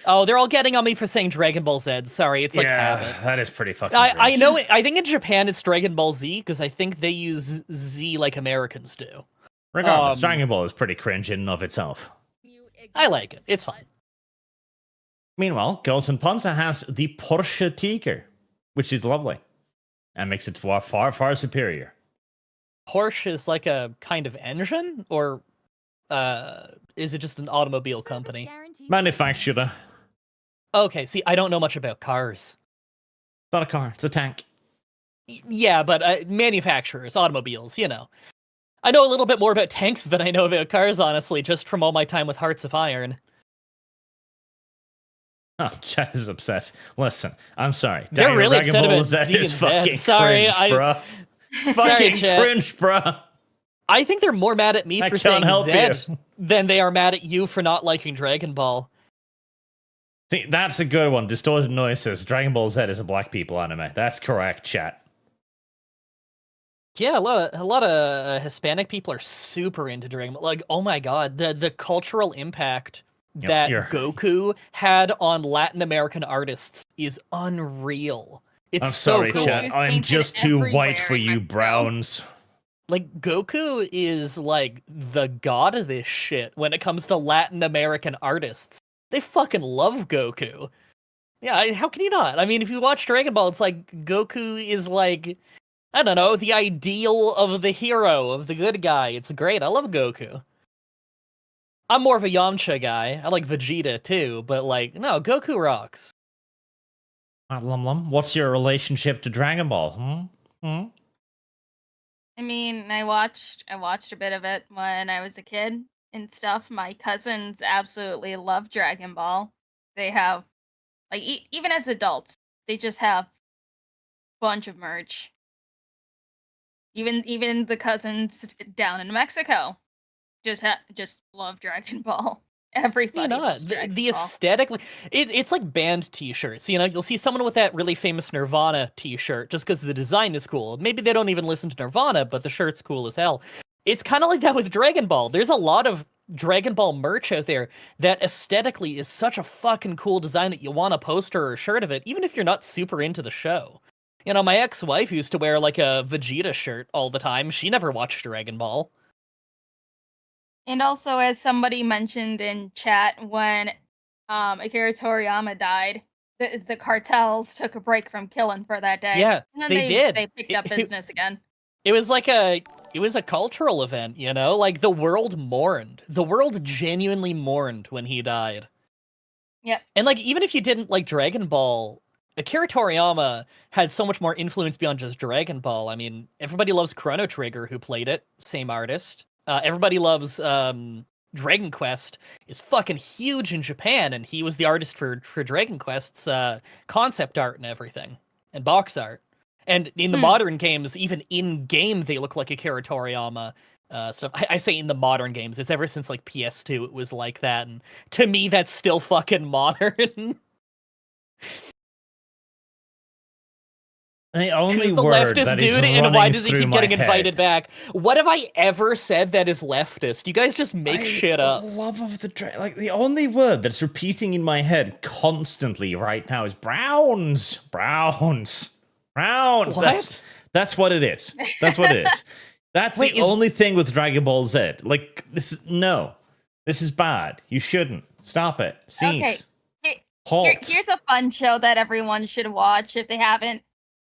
Oh, they're all getting on me for saying Dragon Ball Z. Sorry, it's like habit. That is pretty fucking I know it. I think in Japan it's Dragon Ball Z because I think they use Z like Americans do. Regardless, Dragon Ball is pretty cringe in and of itself. I like it. It's fine. Meanwhile, Girls and Panzer has the Porsche Tiger, which is lovely and makes it far, far superior. Porsche is like a kind of engine, or is it just an automobile company? Manufacturer. Okay, see, I don't know much about cars. It's not a car, it's a tank. Yeah, but manufacturers, automobiles, you know. I know a little bit more about tanks than I know about cars, honestly, just from all my time with Hearts of Iron. Oh, Chad is upset. Listen, I'm sorry. They're really upset about Z Z is and fucking Z. Sorry, cringe, bruh. It's Sorry, fucking Chad. cringe, bruh. I think they're more mad at me I for can't saying help Z you. than they are mad at you for not liking Dragon Ball. See, that's a good one. Distorted Noise says Dragon Ball Z is a black people anime. That's correct, chat. Yeah, a lot of Hispanic people are super into Dragon Ball. Like, oh my god, the cultural impact that Goku had on Latin American artists is unreal. It's I'm sorry, so cool. chat. I'm just too white for you, browns. Like, Goku is like the god of this shit when it comes to Latin American artists. They fucking love Goku. Yeah, how can you not? I mean, if you watch Dragon Ball, it's like Goku is like, I don't know, the ideal of the hero, of the good guy. It's great. I love Goku. I'm more of a Yamcha guy. I like Vegeta too, but like, no, Goku rocks. Lum, what's your relationship to Dragon Ball? I mean, I watched a bit of it when I was a kid and stuff. My cousins absolutely love Dragon Ball. They have like even as adults, they just have a bunch of merch. Even the cousins down in Mexico just love Dragon Ball. You Everybody know, loves the, Dragon the Ball. aesthetic, it's like band t-shirts. You know, you'll see someone with that really famous Nirvana t-shirt just because the design is cool. Maybe they don't even listen to Nirvana, but the shirt's cool as hell. It's kind of like that with Dragon Ball. There's a lot of Dragon Ball merch out there that aesthetically is such a fucking cool design that you want a poster or a shirt of it, even if you're not super into the show. You know, my ex-wife used to wear like a Vegeta shirt all the time. She never watched Dragon Ball. And also, as somebody mentioned in chat, when Akira Toriyama died, the cartels took a break from killing for that day. Yeah, And then they did. They picked up business again. It was like it was a cultural event, you know? Like the world mourned. The world genuinely mourned when he died. Yep. And like even if you didn't like Dragon Ball, Akira Toriyama had so much more influence beyond just Dragon Ball. I mean, everybody loves Chrono Trigger, who played it, same artist. Everybody loves Dragon Quest is fucking huge in Japan, and he was the artist for Dragon Quest's concept art and everything, and box art. And in the modern games, even in game, they look like Akira Toriyama stuff. I say in the modern games, it's ever since like PS2, it was like that, and to me, that's still fucking modern. The only Who's the word leftist that is dude, and running why does he through keep my getting invited head. back? What have I ever said that is leftist? You guys just make shit up. Love of the like the only word that's repeating in my head constantly right now is browns. What? That's what it is. That's what it is. That's Wait, the only thing with Dragon Ball Z. Like this is bad. You shouldn't. Stop it. Cease. Okay. Halt. Here's a fun show that everyone should watch if they haven't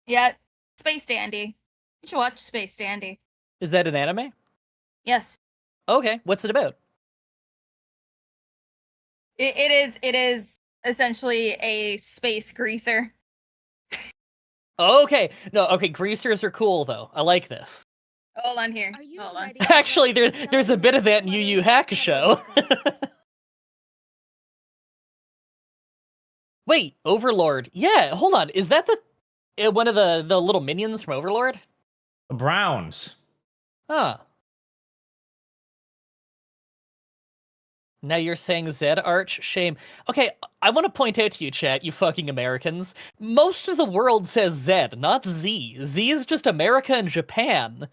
yet. Space Dandy. You should watch Space Dandy. Is that an anime? Yes. Okay, what's it about? It is essentially a space greaser. Okay, no, okay, greasers are cool though. I like this. Hold on here. Are you Hold on. ready? Actually, there's a bit of that in Yu Yu Hakusho. Wait, Overlord. Yeah, hold on. Is that the one of the little minions from Overlord? The Browns. Huh. Now you're saying Zed Arch? Shame. Okay, I want to point out to you, chat, you fucking Americans. Most of the world says Zed, not Z. Z is just America and Japan.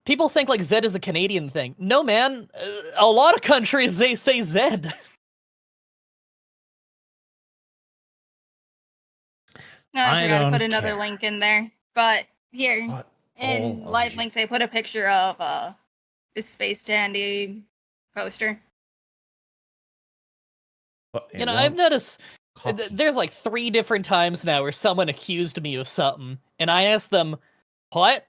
People think like Zed is a Canadian thing. No, man. A lot of countries, they say Zed. No, I I forgot to don't put another care. link in there. But here, What? in all live of you? links, I put a picture of this Space Dandy poster. What, You know, it I've won't noticed copy. there's like 3 different times now where someone accused me of something, and I asked them, what?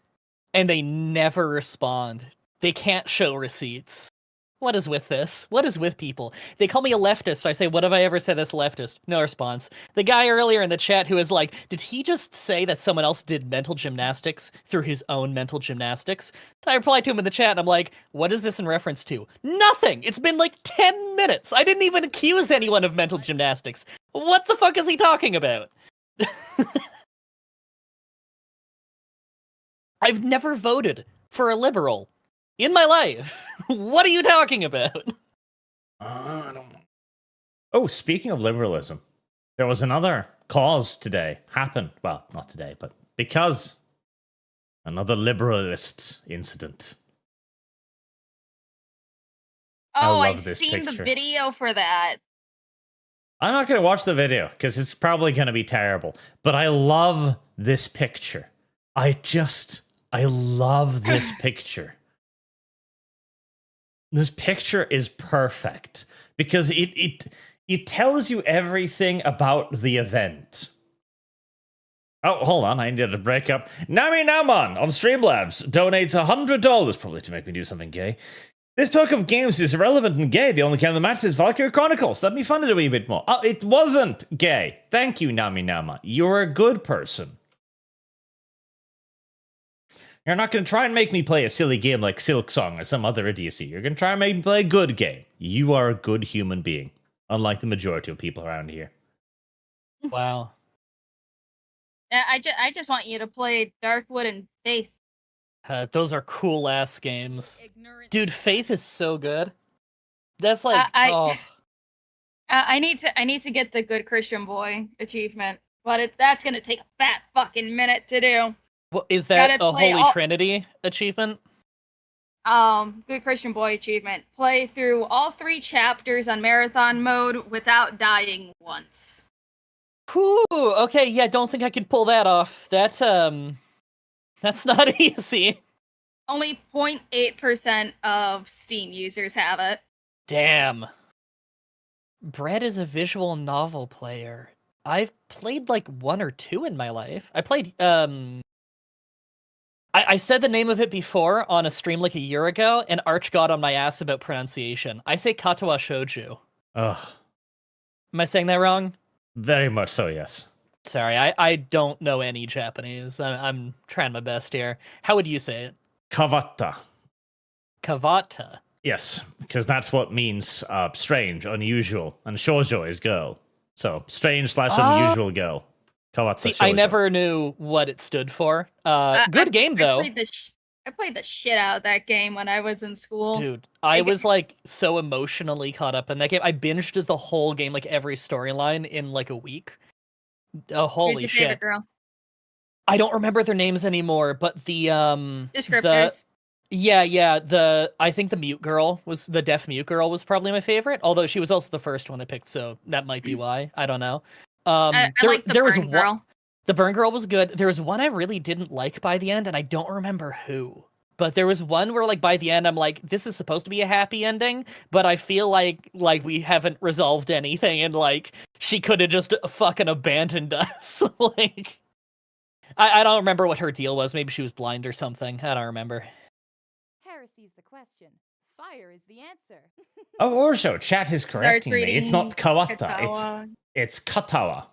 And they never respond. They can't show receipts. What is with this? What is with people? They call me a leftist. I say, what have I ever said that's leftist? No response. The guy earlier in the chat who was like, did he just say that someone else did mental gymnastics through his own mental gymnastics? I replied to him in the chat, and I'm like, what is this in reference to? Nothing! It's been like 10 minutes! I didn't even accuse anyone of mental gymnastics! What the fuck is he talking about? I've never voted for a liberal in my life. What are you talking about? I don't know. Oh, speaking of liberalism, there was another cause today happen. Well, not today, but because another liberalist incident. I Oh, love I've this seen picture. the video for that. I'm not going to watch the video because it's probably going to be terrible. But I love this picture. I love this picture. This picture is perfect because it tells you everything about the event. Oh, hold on, I needed to break up. Nami Naman on Streamlabs donates $100, probably to make me do something gay. This talk of games is irrelevant and gay. The only game that matters is Valkyrie Chronicles. Let me fund it a wee bit more. Oh, it wasn't gay. Thank you, Nami Nama. You're a good person. You're not going to try and make me play a silly game like Silk Song or some other idiocy. You're going to try and make me play a good game. You are a good human being, unlike the majority of people around here. Wow. I just want you to play Darkwood and Faith. Those are cool ass games. Ignorant. Dude, Faith is so good. That's like I need to get the Good Christian Boy achievement, but that's gonna take a fat fucking minute to do. Well, is that Gotta a play Holy all- Trinity achievement? Good Christian Boy achievement. Play through all 3 chapters on marathon mode without dying once. Whew, okay, yeah, don't think I could pull that off. That's not easy. Only 0.8% of Steam users have it. Damn. Brett is a visual novel player. I've played like 1 or 2 in my life. I played I said the name of it before on a stream like a year ago, and Arch got on my ass about pronunciation. I say Katawa Shouju. Ugh. Am I saying that wrong? Very much so, yes. Sorry, I don't know any Japanese. I'm trying my best here. How would you say it? Kawata. Kawata. Yes, because that's what means strange, unusual, and shoujo is girl. So, strange / unusual girl. Kawata See, shoujo. I never knew what it stood for. Good game, though. I played the shit out of that game when I was in school. Dude, I was like so emotionally caught up in that game. I binged the whole game, like every storyline in like a week. Oh, Who's holy your shit. favorite girl? I don't remember their names anymore, but the Descriptors. I think the mute girl was the deaf mute girl was probably my favorite, although she was also the first one I picked, so that might be why. I don't know. I like the burn girl. The burn girl was good. There was one I really didn't like by the end, and I don't remember who. But there was one where, like, by the end, I'm like, this is supposed to be a happy ending, but I feel like we haven't resolved anything, and like she could have just fucking abandoned us. Like, I don't remember what her deal was. Maybe she was blind or something. I don't remember. Heresy's the question. Fire is the answer. Oh, also, chat is correcting me. It's not Kawata. Katawa. It's Katawa.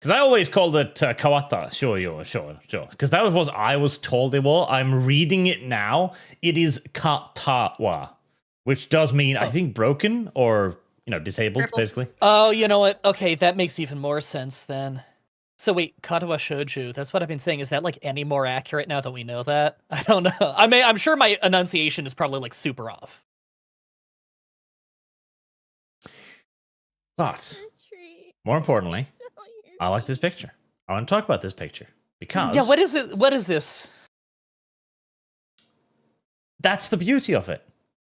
Because I always called it Kawata. Sure. Because that was what I was told it was. I'm reading it now. It is Katawa, which does mean, I think, broken or, disabled, Crippled. basically. Oh, you know what? Okay, that makes even more sense then. So wait, Katawa Shouju, that's what I've been saying. Is that like any more accurate now that we know that? I don't know. I'm sure my enunciation is probably like super off. But, more importantly, I like this picture. I want to talk about this picture. Because Yeah, what is it? What is this? that's the beauty of it.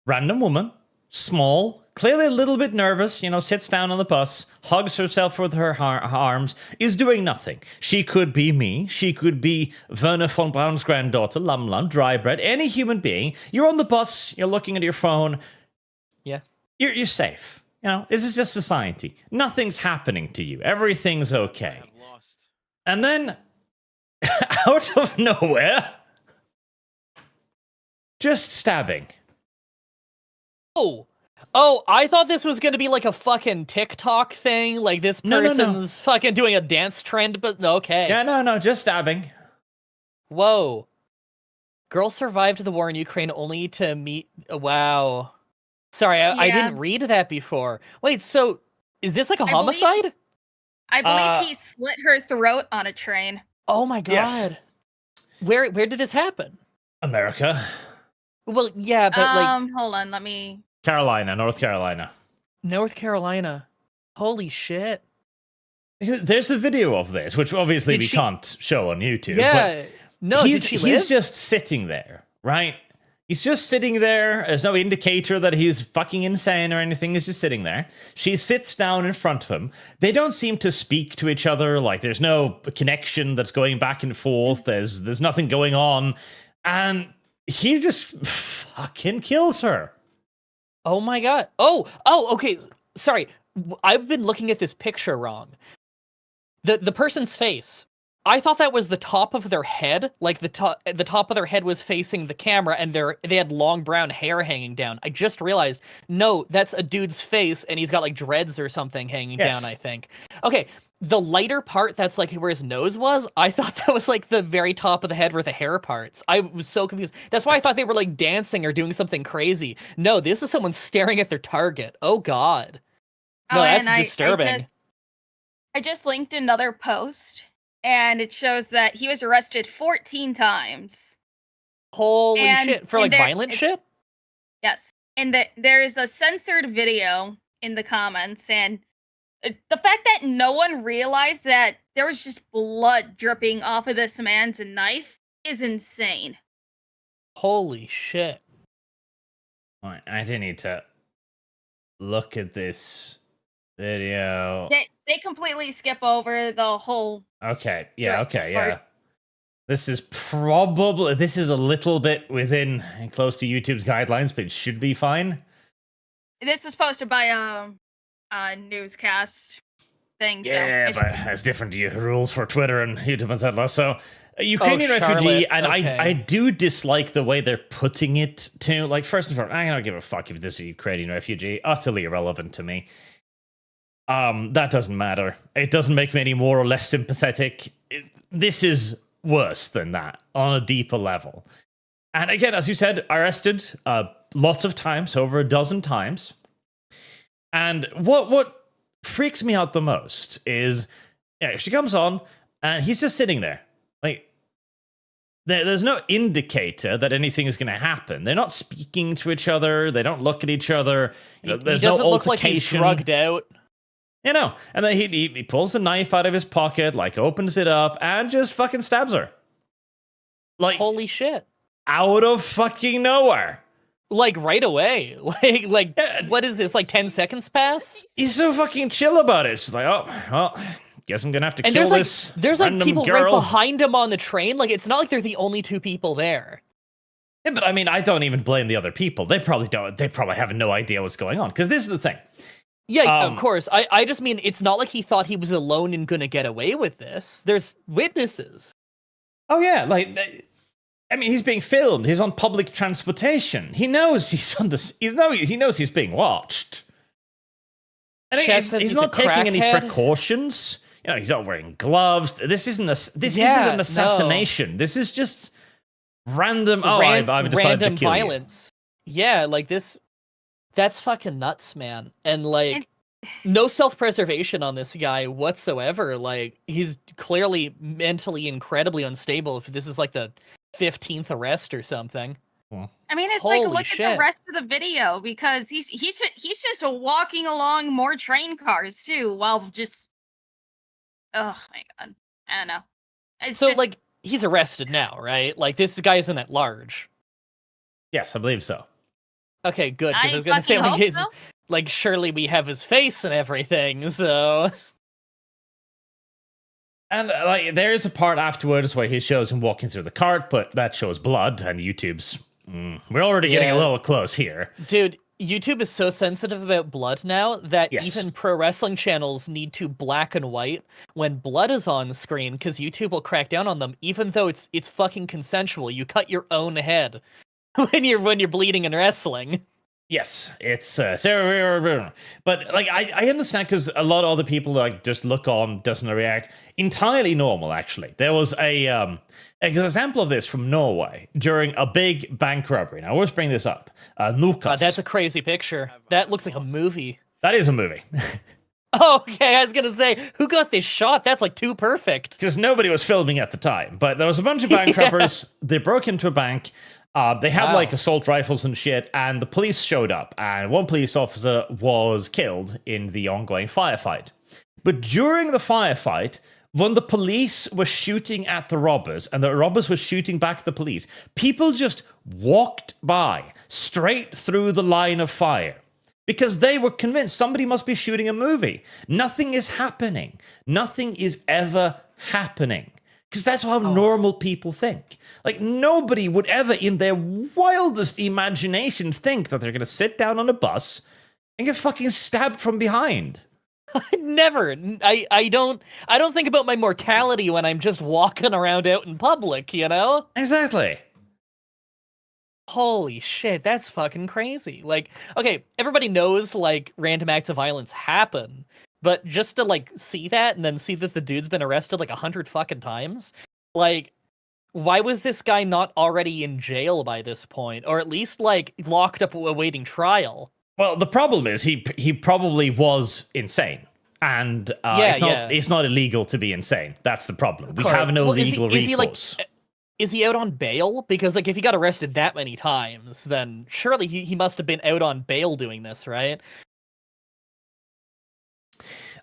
Random woman, small, clearly a little bit nervous, sits down on the bus, hugs herself with her arms, is doing nothing. She could be me. She could be Werner von Braun's granddaughter, Lum, dry bread, any human being. You're on the bus, you're looking at your phone. Yeah. You're safe. This is just society. Nothing's happening to you. Everything's okay. And then, out of nowhere, just stabbing. Oh, I thought this was gonna be like a fucking TikTok thing, like this No. person's fucking doing a dance trend, but okay. Yeah, no, just stabbing. Whoa. Girl survived the war in Ukraine only to meet... Wow. Sorry, I Yeah. didn't read that before. Wait, so is this like a I believe- homicide? I believe he slit her throat on a train. Oh my god. Yes. Where did this happen? America. Well, yeah, but Hold on, let me... North Carolina. North Carolina. Holy shit. There's a video of this, which obviously Did we she- can't show on YouTube. Yeah. But No, did she live? he's just sitting there, right? He's just sitting there. There's no indicator that he's fucking insane or anything. He's just sitting there. She sits down in front of him. They don't seem to speak to each other. Like, there's no connection that's going back and forth. There's nothing going on. And he just fucking kills her. Oh my god. Oh, okay. Sorry. I've been looking at this picture wrong. The person's face. I thought that was the top of their head, like the top of their head was facing the camera, and they had long brown hair hanging down. I just realized, no, that's a dude's face, and he's got like dreads or something hanging Yes. down. I think. Okay, the lighter part that's like where his nose was, I thought that was like the very top of the head where the hair parts. I was so confused. That's why I thought they were like dancing or doing something crazy. No, this is someone staring at their target. Oh god. No, that's disturbing. I just linked another post, and it shows that he was arrested 14 times. Holy shit. For like violent shit? Yes. And there is a censored video in the comments, and the fact that no one realized that there was just blood dripping off of this man's knife is insane. Holy shit. Right, I do need to look at this video. They completely skip over the whole... Okay, yeah. This is a little bit within close to YouTube's guidelines, but it should be fine. This was posted by a newscast thing. Yeah, so but it's different rules for Twitter and YouTube, etc. So, Ukrainian refugee, and okay. I do dislike the way they're putting it to, like, first and foremost, I don't give a fuck if this is a Ukrainian refugee, utterly irrelevant to me. That doesn't matter. It doesn't make me any more or less sympathetic. This is worse than that on a deeper level. And again, as you said, arrested lots of times, over a dozen times. And what freaks me out the most is, she comes on and he's just sitting there. Like, there's no indicator that anything is going to happen. They're not speaking to each other. They don't look at each other. There's he doesn't no look like he's altercation. drugged out. And then he pulls a knife out of his pocket, like opens it up, and just fucking stabs her. Like, holy shit. Out of fucking nowhere. Like right away. What is this, like 10 seconds pass? He's so fucking chill about it. It's like, oh, well, guess I'm gonna have to kill this there's like random people girl right behind him on the train. Like, it's not like they're the only two people there. Yeah, but I mean, I don't even blame the other people. They probably don't. They probably have no idea what's going on. Because this is the thing. Yeah, of course. I just mean, it's not like he thought he was alone and gonna get away with this. There's witnesses. Oh yeah, like, I mean, he's being filmed. He's on public transportation. He knows he knows he's being watched. And he's not taking any precautions. You know, he's not wearing gloves. This isn't an assassination. No. This is just random. I've decided to kill violence. You. Yeah, like this. That's fucking nuts, man. And like, no self-preservation on this guy whatsoever. Like, he's clearly mentally incredibly unstable if this is like the 15th arrest or something. I mean, it's like, look at the rest of the video, because he's just walking along more train cars too, while just, oh my god, I don't know. It's so just... like, he's arrested now, right? Like, this guy isn't at large. Yes, I believe so. Okay, good, because I was gonna say, like, like, surely we have his face and everything, so... And, like, there is a part afterwards where he shows him walking through the cart, but that shows blood, and YouTube's... we're already getting a little close here. Dude, YouTube is so sensitive about blood now that even pro wrestling channels need to black and white when blood is on screen, because YouTube will crack down on them, even though it's fucking consensual. You cut your own head when you're bleeding and wrestling. Yes, it's but like I understand, because a lot of other people like just look on, doesn't react. Entirely normal, actually. There was an example of this from Norway during a big bank robbery. Now I always bring this up. Lukas. That's a crazy picture. That looks like a movie. That is a movie. Okay, I was gonna say, who got this shot? That's like too perfect. Because nobody was filming at the time, but there was a bunch of bank robbers. They broke into a bank. They had like assault rifles and shit, and the police showed up, and one police officer was killed in the ongoing firefight. But during the firefight, when the police were shooting at the robbers, and the robbers were shooting back at the police, people just walked by, straight through the line of fire. Because they were convinced somebody must be shooting a movie. Nothing is happening. Nothing is ever happening. Because that's how normal people think. Like, nobody would ever, in their wildest imagination, think that they're going to sit down on a bus and get fucking stabbed from behind. Never. I don't think about my mortality when I'm just walking around out in public, you know? Exactly. Holy shit, that's fucking crazy. Like, okay, everybody knows, like, random acts of violence happen, But just to like see that and then see that the dude's been arrested like 100 fucking times, like, why was this guy not already in jail by this point, or at least like locked up awaiting trial? Well, the problem is he probably was insane, and it's not illegal to be insane. That's the problem. We have no legal recourse. Is he out on bail? Because like if he got arrested that many times, then surely he must have been out on bail doing this, right?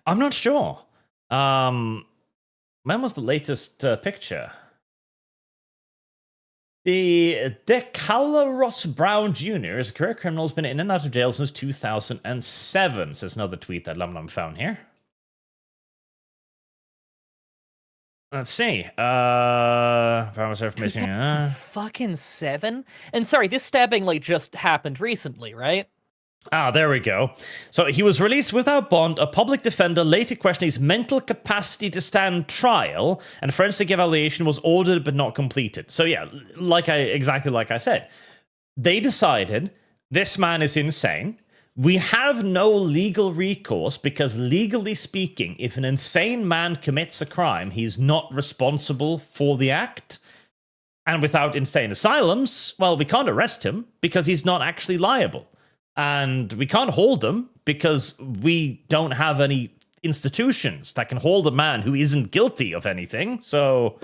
I'm not sure. When was the latest picture? The Decala Ross Brown Jr. is a career criminal, has been in and out of jail since 2007, says another tweet that Lum found here. Let's see. Fucking 7? And sorry, this stabbing like just happened recently, right? Ah, there we go. So he was released without bond. A public defender later questioned his mental capacity to stand trial, and forensic evaluation was ordered but not completed. So yeah, exactly like I said, they decided this man is insane. We have no legal recourse because, legally speaking, if an insane man commits a crime, he's not responsible for the act. And without insane asylums, well, we can't arrest him because he's not actually liable. And we can't hold him because we don't have any institutions that can hold a man who isn't guilty of anything. So,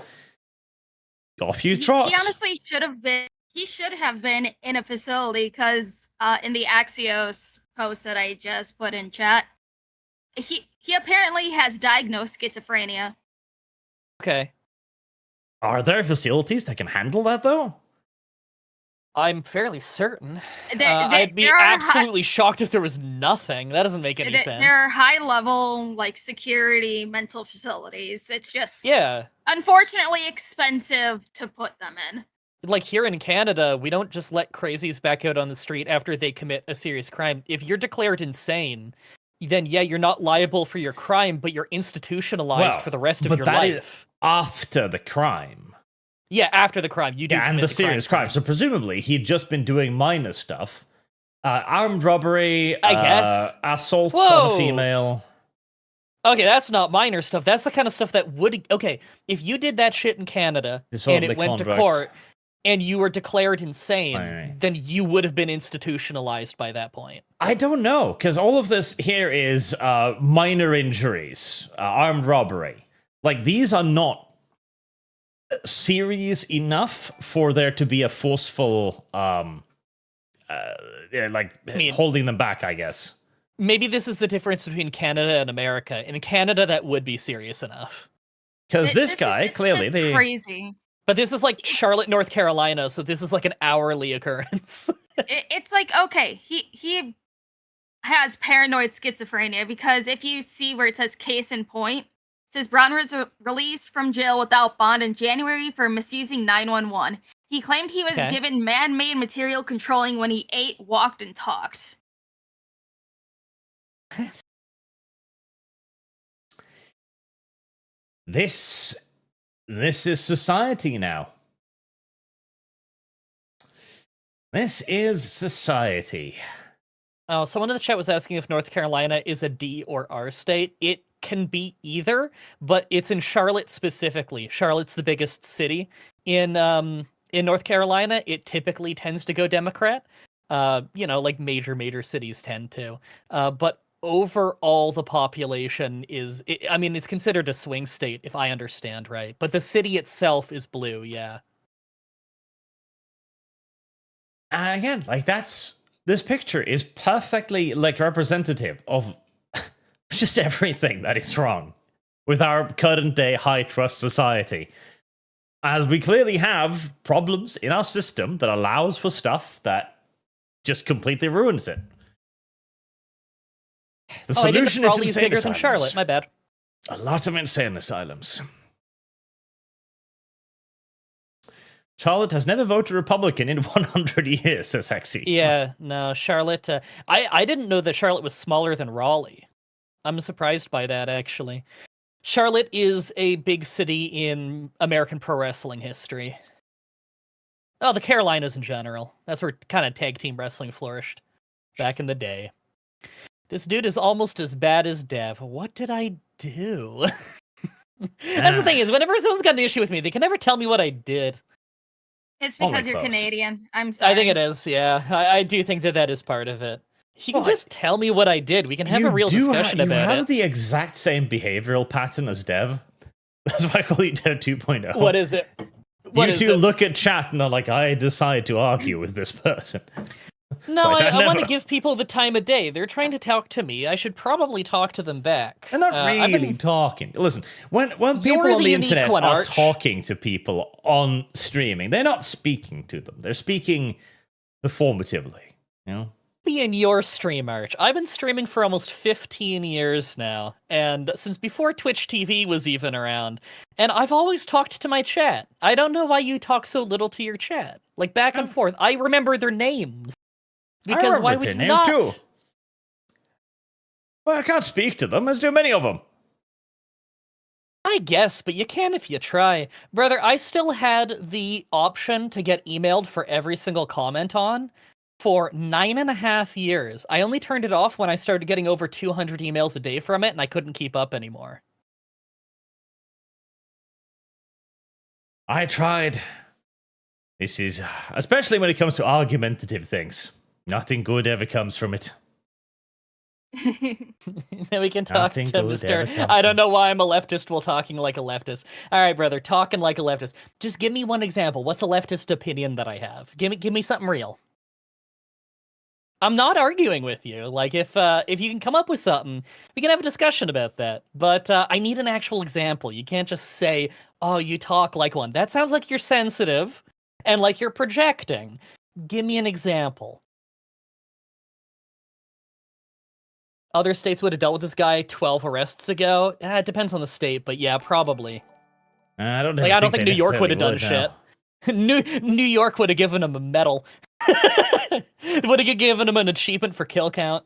off you trot. He honestly should have been. He should have been in a facility because in the Axios post that I just put in chat, he apparently has diagnosed schizophrenia. Okay. Are there facilities that can handle that, though? I'm fairly certain. I'd be absolutely shocked if there was nothing. That doesn't make any sense. There are high-level, like, security mental facilities. It's just, yeah, unfortunately expensive to put them in. Like here in Canada, we don't just let crazies back out on the street after they commit a serious crime. If you're declared insane, then yeah, you're not liable for your crime, but you're institutionalized for the rest of your life. Is after the crime. Yeah, after the crime, you do. Yeah, and the serious crime. So presumably, he'd just been doing minor stuff. Armed robbery, I guess. Assault on a female. Okay, that's not minor stuff. That's the kind of stuff that would... Okay, if you did that shit in Canada, and it went to court, and you were declared insane, then you would have been institutionalized by that point. I don't know, because all of this here is minor injuries, armed robbery. Like, these are not serious enough for there to be a forceful, holding them back, I guess. Maybe this is the difference between Canada and America. In Canada, that would be serious enough. Because this guy, clearly... crazy. But this is like Charlotte, North Carolina, so this is like an hourly occurrence. It's like, okay, he has paranoid schizophrenia, because if you see where it says case in point, it says Brown was released from jail without bond in January for misusing 911. He claimed he was given man-made material controlling when he ate, walked, and talked. This is society now. This is society. Oh, someone in the chat was asking if North Carolina is a D or R state. It can be either, but it's in Charlotte specifically. Charlotte's the biggest city in North Carolina. It typically tends to go Democrat. Like major cities tend to. But overall, the population is... it's considered a swing state, if I understand right. But the city itself is blue, yeah. And again, this picture is perfectly, representative of just everything that is wrong with our current day high trust society. As we clearly have problems in our system that allows for stuff that just completely ruins it. The solution is insane bigger asylums. Than Charlotte, my bad. A lot of insane asylums. Charlotte has never voted Republican in 100 years, says Hexy. Yeah, no, Charlotte... I didn't know that Charlotte was smaller than Raleigh. I'm surprised by that, actually. Charlotte is a big city in American pro wrestling history. Oh, the Carolinas in general. That's where kind of tag team wrestling flourished back in the day. This dude is almost as bad as Dev. What did I do? That's the thing is, whenever someone's got an issue with me, they can never tell me what I did. It's Only because you're close. Canadian. I'm sorry. I think it is, yeah. I do think that is part of it. You can just tell me what I did. We can have a real discussion about it. You have the exact same behavioral pattern as Dev. That's why I call you Dev 2.0. What is it? You two look at chat and they're like, I decide to argue with this person. No, So I want to give people the time of day. They're trying to talk to me. I should probably talk to them back. They're not really talking. Listen, when people on the internet are talking to people on streaming, they're not speaking to them. They're speaking performatively. You know? Be in your stream, Arch. I've been streaming for almost 15 years now, and since before Twitch TV was even around, and I've always talked to my chat. I don't know why you talk so little to your chat. Like, back and forth. I remember their names. Because why would you not? Too. Well, I can't speak to them, as do many of them. I guess, but you can if you try. Brother, I still had the option to get emailed for every single comment on for 9.5 years. I only turned it off when I started getting over 200 emails a day from it, and I couldn't keep up anymore. I tried. This is, especially when it comes to argumentative things. Nothing good ever comes from it. Then we can talk to Mr. I don't know why I'm a leftist while talking like a leftist. All right, brother, talking like a leftist. Just give me one example. What's a leftist opinion that I have? Give me something real. I'm not arguing with you. Like, if you can come up with something, we can have a discussion about that. But I need an actual example. You can't just say, oh, you talk like one. That sounds like you're sensitive and like you're projecting. Give me an example. Other states would have dealt with this guy 12 arrests ago. It depends on the state, but yeah, probably. I don't think New York would have done shit. New York would have given him a medal. Would have given him an achievement for kill count.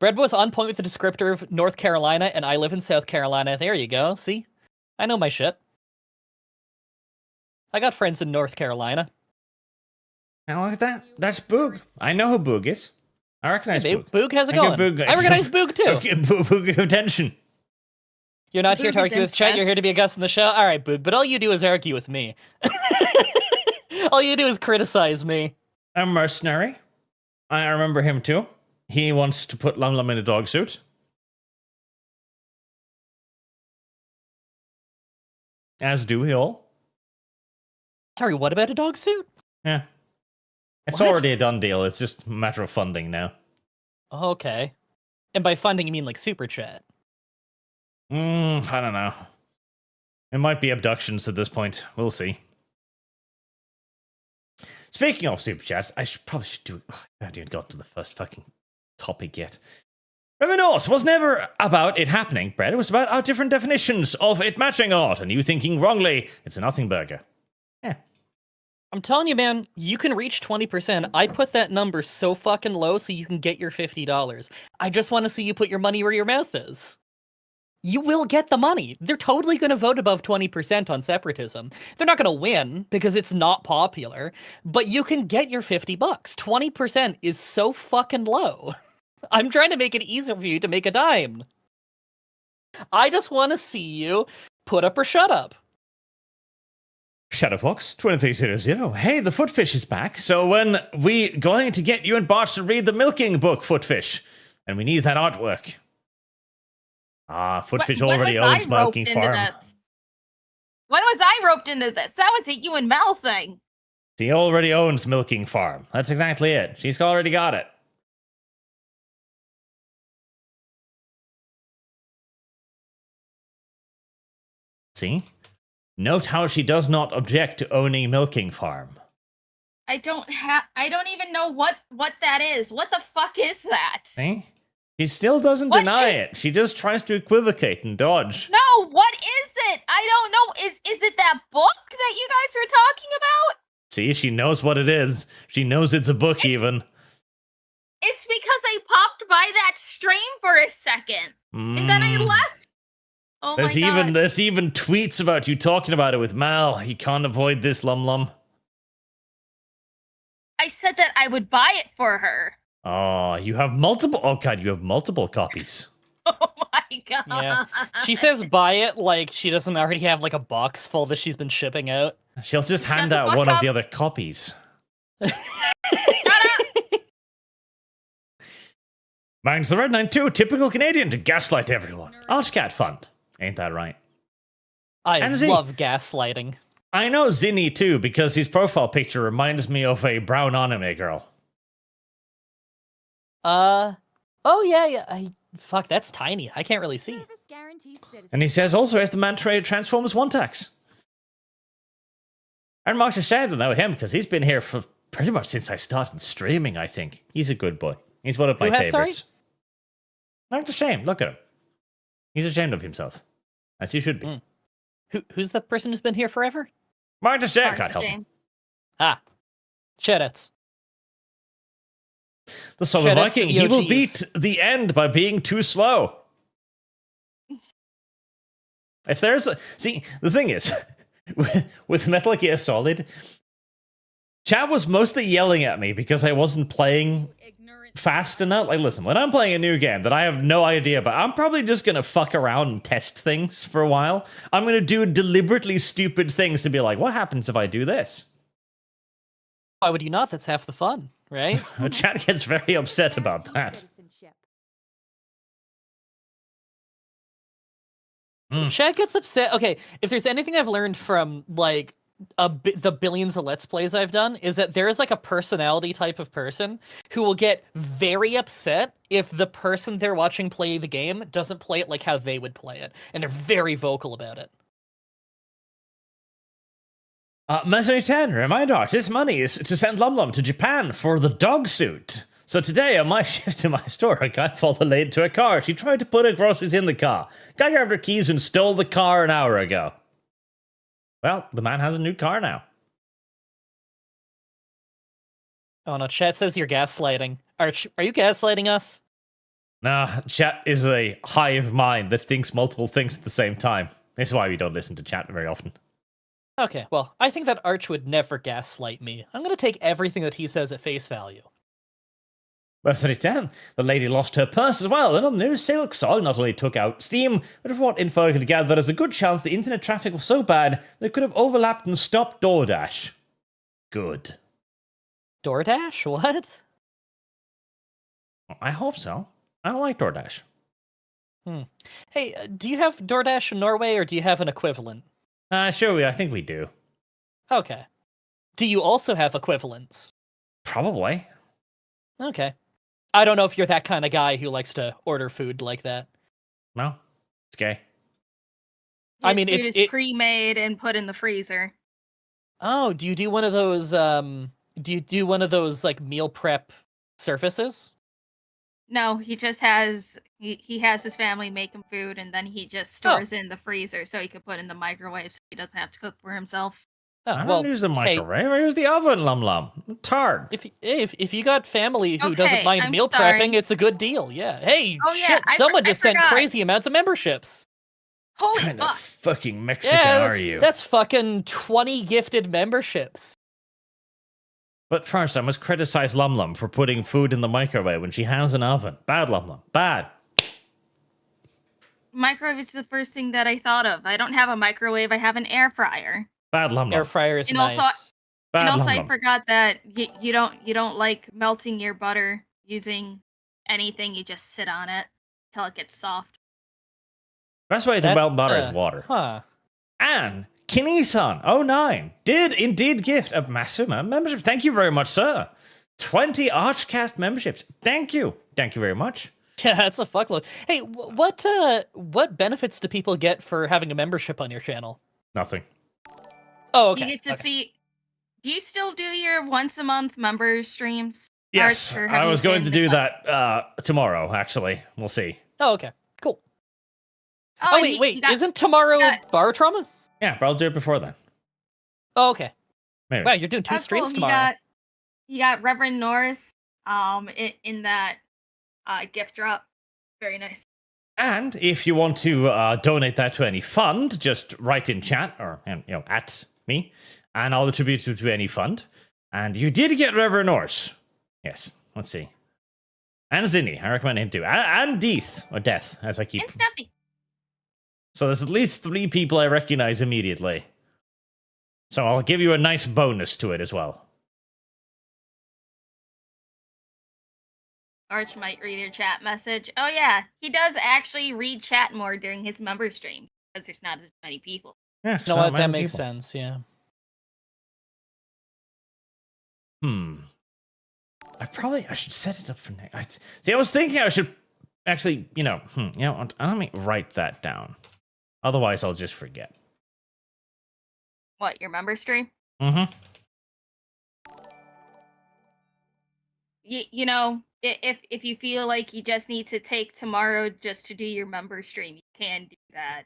Bread was on point with the descriptor of North Carolina, and I live in South Carolina. There you go. See? I know my shit. I got friends in North Carolina. Now look at that. That's Boog. I know who Boog is. I recognize Boog. Boog, how's it going? I recognize Boog too. Boog attention. You're not here to argue with chat, you're here to be a guest on the show? Alright, Boog, but all you do is argue with me. All you do is criticize me. A mercenary. I remember him too. He wants to put Lum Lum in a dog suit. As do we all. Sorry, what about a dog suit? Yeah. It's already a done deal. It's just a matter of funding now. Okay. And by funding, you mean like Super Chat? I don't know. It might be abductions at this point. We'll see. Speaking of Super Chats, I probably should do... I haven't even got to the first fucking topic yet. Revenos was never about it happening, Brett. It was about our different definitions of it matching or not, and you thinking wrongly, it's a nothing burger. Yeah. I'm telling you, man, you can reach 20%. I put that number so fucking low so you can get your $50. I just want to see you put your money where your mouth is. You will get the money. They're totally going to vote above 20% on separatism. They're not going to win because it's not popular, but you can get your $50. 20% is so fucking low. I'm trying to make it easier for you to make a dime. I just want to see you put up or shut up. Shadowfox 2300. Hey, the Footfish is back. So when we going to get you and Bart to read the milking book, Footfish? And we need that artwork. Footfish already owns Milking Farm. When was I roped into this? That was a you and Mel thing. She already owns Milking Farm. That's exactly it. She's already got it. See? Note how she does not object to owning Milking Farm. I don't even know what that is. What the fuck is that? See? She still doesn't deny it. She just tries to equivocate and dodge. No, what is it? I don't know. Is it that book that you guys are talking about? See, she knows what it is. She knows it's a book even. It's because I popped by that stream for a second. And then I left. Oh my god. There's even tweets about you talking about it with Mal. You can't avoid this, Lum Lum. I said that I would buy it for her. Oh, you have multiple. Oh god, you have multiple copies. Oh my god. Yeah. She says buy it like she doesn't already have like a box full that she's been shipping out. She'll just Shut hand the out fuck one of up. the other copies. Shut up. Mine's the Red 92, typical Canadian to gaslight everyone. ArchCast fund. Ain't that right? I And Z. love gaslighting. I know Zinni too, because his profile picture reminds me of a brown anime girl. Oh yeah. Fuck, that's tiny. I can't really see. Service guarantees citizen. And he says also has the man trade Transformers 1 tax. And Mark's ashamed to know him because he's been here for pretty much since I started streaming, I think. He's a good boy. He's one of my Who has, favorites. Mark's ashamed. Look at him. He's ashamed of himself. As he should be. Mm. Who's the person who's been here forever? Mark's ashamed. Mark's Can't help him. ashamed. Ah. Shoutouts. The Solar Shoutouts to Viking, the he will OGs. beat the end by being too slow. If there's a... See, the thing is, with Metal Gear Solid, chat was mostly yelling at me because I wasn't playing fast enough. Like, listen, when I'm playing a new game that I have no idea about, I'm probably just gonna fuck around and test things for a while. I'm gonna do deliberately stupid things to be like, what happens if I do this? Why would you not? That's half the fun, right? Chat gets very upset about that. Citizenship. Chad gets upset. Okay, if there's anything I've learned from like the billions of Let's Plays I've done, is that there is like a personality type of person who will get very upset if the person they're watching play the game doesn't play it like how they would play it, and they're very vocal about it. Messenger 10, reminder, Arch, this money is to send Lum to Japan for the dog suit. So today, on my shift to my store, a guy followed a lady to a car. She tried to put her groceries in the car. Guy grabbed her keys and stole the car an hour ago. Well, the man has a new car now. Oh no, chat says you're gaslighting. Are you gaslighting us? Nah, chat is a hive mind that thinks multiple things at the same time. This is why we don't listen to chat very often. Okay, well, I think that Arch would never gaslight me. I'm gonna take everything that he says at face value. Mercenary 10, the lady lost her purse as well, and on the news, Silk Song not only took out Steam, but from what info I could gather, there's a good chance the internet traffic was so bad they could have overlapped and stopped DoorDash. Good. DoorDash? What? I hope so. I don't like DoorDash. Hey, do you have DoorDash in Norway, or do you have an equivalent? Sure, I think we do. Okay. Do you also have equivalents? Probably. Okay. I don't know if you're that kind of guy who likes to order food like that. No? It's gay. I His mean, food it's is pre-made and put in the freezer. Oh, do you do one of those like meal prep services? No, he just has he has his family make him food, and then he just stores it in the freezer so he can put it in the microwave so he doesn't have to cook for himself. Oh, I well, don't use the hey, microwave. I use the oven, Lum. Tard. if you got family who doesn't Okay, mind I'm meal sorry. prepping, it's a good deal. Yeah. Hey, Oh, yeah, shit! I Someone just sent forgot. crazy amounts of memberships. Holy Kind of fuck! fucking Mexican Yeah, are that's, you? that's fucking 20 gifted memberships. But first, I must criticize Lum for putting food in the microwave when she has an oven. Bad, Lum. Bad. Microwave is the first thing that I thought of. I don't have a microwave. I have an air fryer. Bad, Lum. Air fryer is And nice. also- Bad, And also, I Lum. forgot that you don't like melting your butter using anything. You just sit on it till it gets soft. Best way to That, melt butter is water. Huh. And Kineson 09 did indeed gift a massive membership. Thank you very much, sir. 20 ArchCast memberships. Thank you. Thank you very much. Yeah, that's a fuckload. Hey, what benefits do people get for having a membership on your channel? Nothing. Oh, okay. You get to okay. see. Do you still do your once a month member streams? Yes, Arch, or have I you was going been to do that tomorrow, actually. We'll see. Oh, okay. Cool. Oh, Oh, and wait. you got- Isn't tomorrow got- bar trauma? Yeah, but I'll do it before then. Oh, okay. Maybe. Wow, you're doing two that's streams cool. tomorrow. You got Reverend Norris in that gift drop. Very nice. And if you want to donate that to any fund, just write in chat or at me, and I'll attribute it to any fund. And you did get Reverend Norse. Yes, let's see. And Zinni, I recommend him too. And Death, or Death, as I keep... And Snuffy. So there's at least 3 people I recognize immediately. So I'll give you a nice bonus to it as well. Arch might read your chat message. Oh yeah, he does actually read chat more during his member stream because there's not as many people. Yeah, You know what? That makes sense. Yeah. I should set it up for next. See, I was thinking I should actually, let me write that down. Otherwise, I'll just forget. What, your member stream? Mm-hmm. You know, if you feel like you just need to take tomorrow just to do your member stream, you can do that.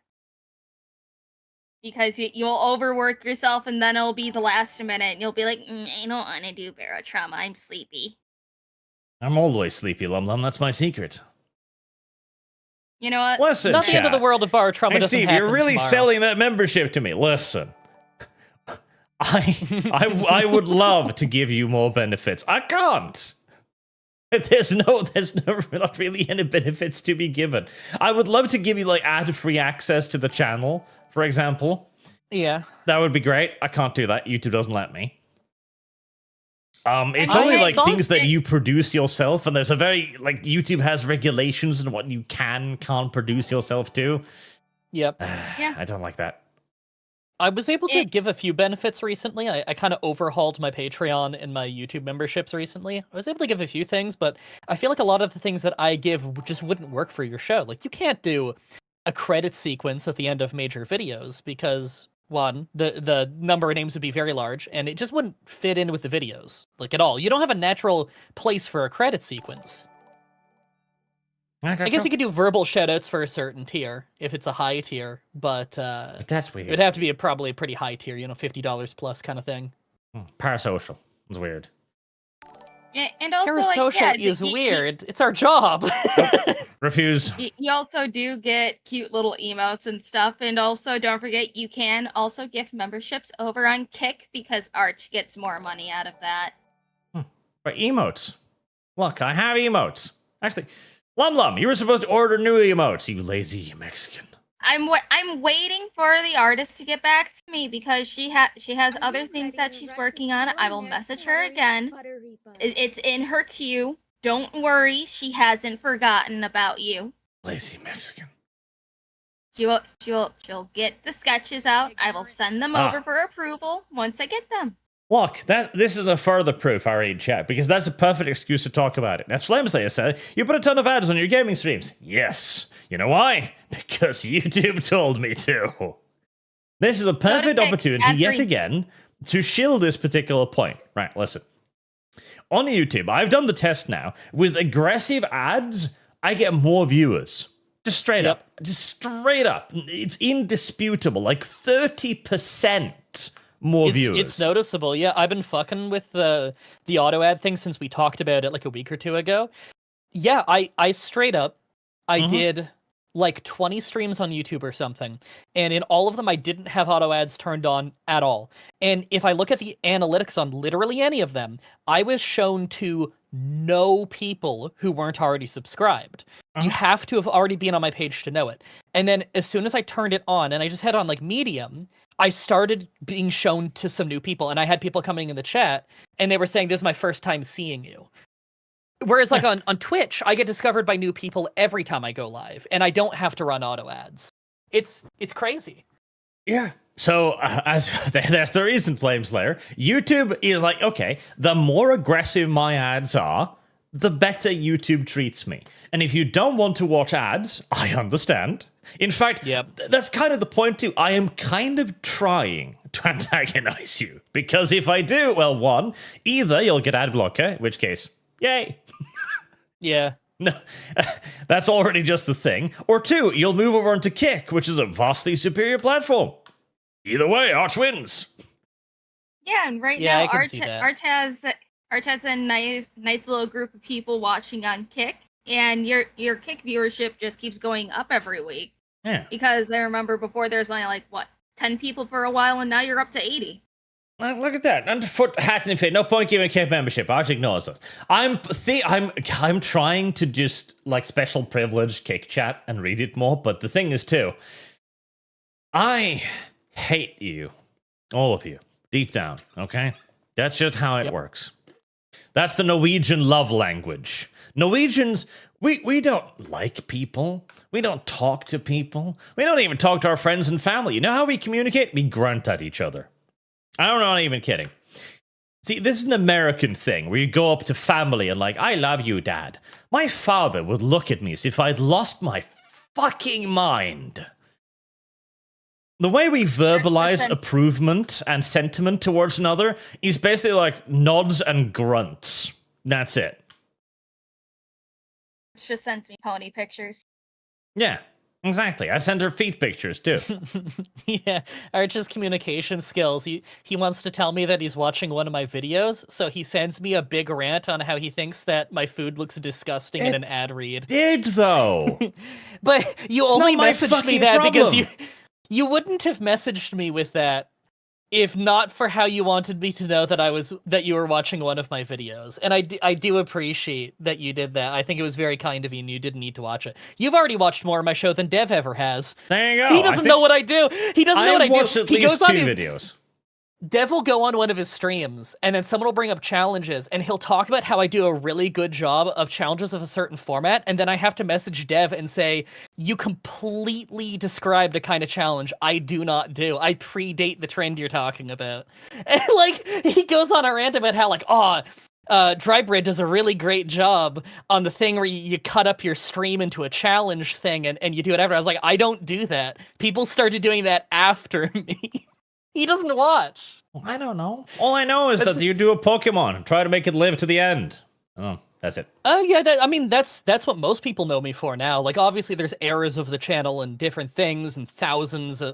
Because you'll overwork yourself and then it'll be the last minute and you'll be like, I don't want to do Barotrauma, I'm sleepy. I'm always sleepy, Lum. That's my secret. You know what? Listen, Nothing chat. into the world of Barotrauma Hey, doesn't Steve, happen you're really tomorrow. selling that membership to me. Listen. I would love to give you more benefits. I can't. There's not really any benefits to be given. I would love to give you like ad-free access to the channel, for example. Yeah. That would be great. I can't do that. YouTube doesn't let me. It's I only like don't things that think- you produce yourself, and there's a very like YouTube has regulations on what you can't produce yourself to. Yep. Yeah. I don't like that. I was able to It- give a few benefits recently. I kind of overhauled my Patreon and my YouTube memberships recently. I was able to give a few things, but I feel like a lot of the things that I give just wouldn't work for your show. Like, you can't do a credit sequence at the end of major videos because, one, the number of names would be very large, and it just wouldn't fit in with the videos, like, at all. You don't have a natural place for a credit sequence. I guess you could do verbal shoutouts for a certain tier, if it's a high tier, but But that's it weird. would have to be probably a pretty high tier, $50 plus kind of thing. Parasocial. It's weird. And also, Parasocial like, yeah, is weird. It's our job. Refuse. You also do get cute little emotes and stuff, and also don't forget you can also gift memberships over on Kick because Arch gets more money out of that. But emotes. Look, I have emotes. Actually, Lum, you were supposed to order new emotes, you lazy Mexican. I'm waiting for the artist to get back to me because she has other things that she's working on. I will message her again. It's in her queue. Don't worry, she hasn't forgotten about you. Lazy Mexican. She'll get the sketches out. I will send them over for approval once I get them. Look, this is a further proof I read chat, because that's a perfect excuse to talk about it. As Flameslayer said, you put a ton of ads on your gaming streams. Yes. You know why? Because YouTube told me to. This is a perfect opportunity, yet again, to shill this particular point. Right, listen. On YouTube, I've done the test now. With aggressive ads, I get more viewers. Just straight up. Just straight up. It's indisputable. Like 30% more viewers. It's noticeable. Yeah, I've been fucking with the auto ad thing since we talked about it like a week or two ago. Yeah, I straight up, I did like 20 streams on YouTube or something, and in all of them I didn't have auto ads turned on at all. And if I look at the analytics on literally any of them, I was shown to no people who weren't already subscribed. You have to have already been on my page to know it. And then as soon as I turned it on, and I just had on like Medium, I started being shown to some new people, and I had people coming in the chat, and they were saying, "This is my first time seeing you." Whereas like on Twitch, I get discovered by new people every time I go live, and I don't have to run auto ads. It's crazy. Yeah. So, as that's the reason, Flameslayer. YouTube is like, okay, the more aggressive my ads are, the better YouTube treats me. And if you don't want to watch ads, I understand. In fact, that's kind of the point too. I am kind of trying to antagonize you. Because if I do, well, one, either you'll get ad blocker, in which case, yay. Yeah. No, that's already just the thing. Or two, you'll move over onto Kick, which is a vastly superior platform. Either way, Arch wins. Yeah, and right Yeah, I now can see that. Arch has a nice little group of people watching on Kick, and your Kick viewership just keeps going up every week. Yeah. Because I remember before there's only like 10 people for a while, and now you're up to 80. Look at that. Underfoot hat and fit. No point giving a cape membership. Arch ignores us. I'm trying to just like special privilege kick chat and read it more, but the thing is too, I hate you. All of you. Deep down, okay? That's just how it works. That's the Norwegian love language. Norwegians, we don't like people. We don't talk to people. We don't even talk to our friends and family. You know how we communicate? We grunt at each other. I'm not even kidding. See, this is an American thing where you go up to family and like, I love you, Dad. My father would look at me as if I'd lost my fucking mind. The way we verbalize approval and sentiment towards another is basically like nods and grunts. That's it. She just sends me pony pictures. Yeah, exactly. I send her feet pictures too. Yeah, Arch's communication skills. He wants to tell me that he's watching one of my videos, so he sends me a big rant on how he thinks that my food looks disgusting in an ad read. Did though. But you It's only not my messaged me fucking that because problem. you wouldn't have messaged me with that if not for how you wanted me to know that you were watching one of my videos. And I do appreciate that you did that. I think it was very kind of you, and you didn't need to watch it. You've already watched more of my show than Dev ever has. There you go. He doesn't know what I do. He doesn't know what I do. I've watched at least 2 videos. Dev will go on one of his streams, and then someone will bring up challenges, and he'll talk about how I do a really good job of challenges of a certain format, and then I have to message Dev and say, you completely described a kind of challenge I do not do. I predate the trend you're talking about. And, like, he goes on a rant about how, like, Drybread does a really great job on the thing where you cut up your stream into a challenge thing, and you do it after. I was like, I don't do that. People started doing that after me. He doesn't watch. Well, I don't know. All I know is that you do a Pokemon and try to make it live to the end. Oh, that's it. Oh yeah, that's what most people know me for now. Like, obviously there's eras of the channel and different things and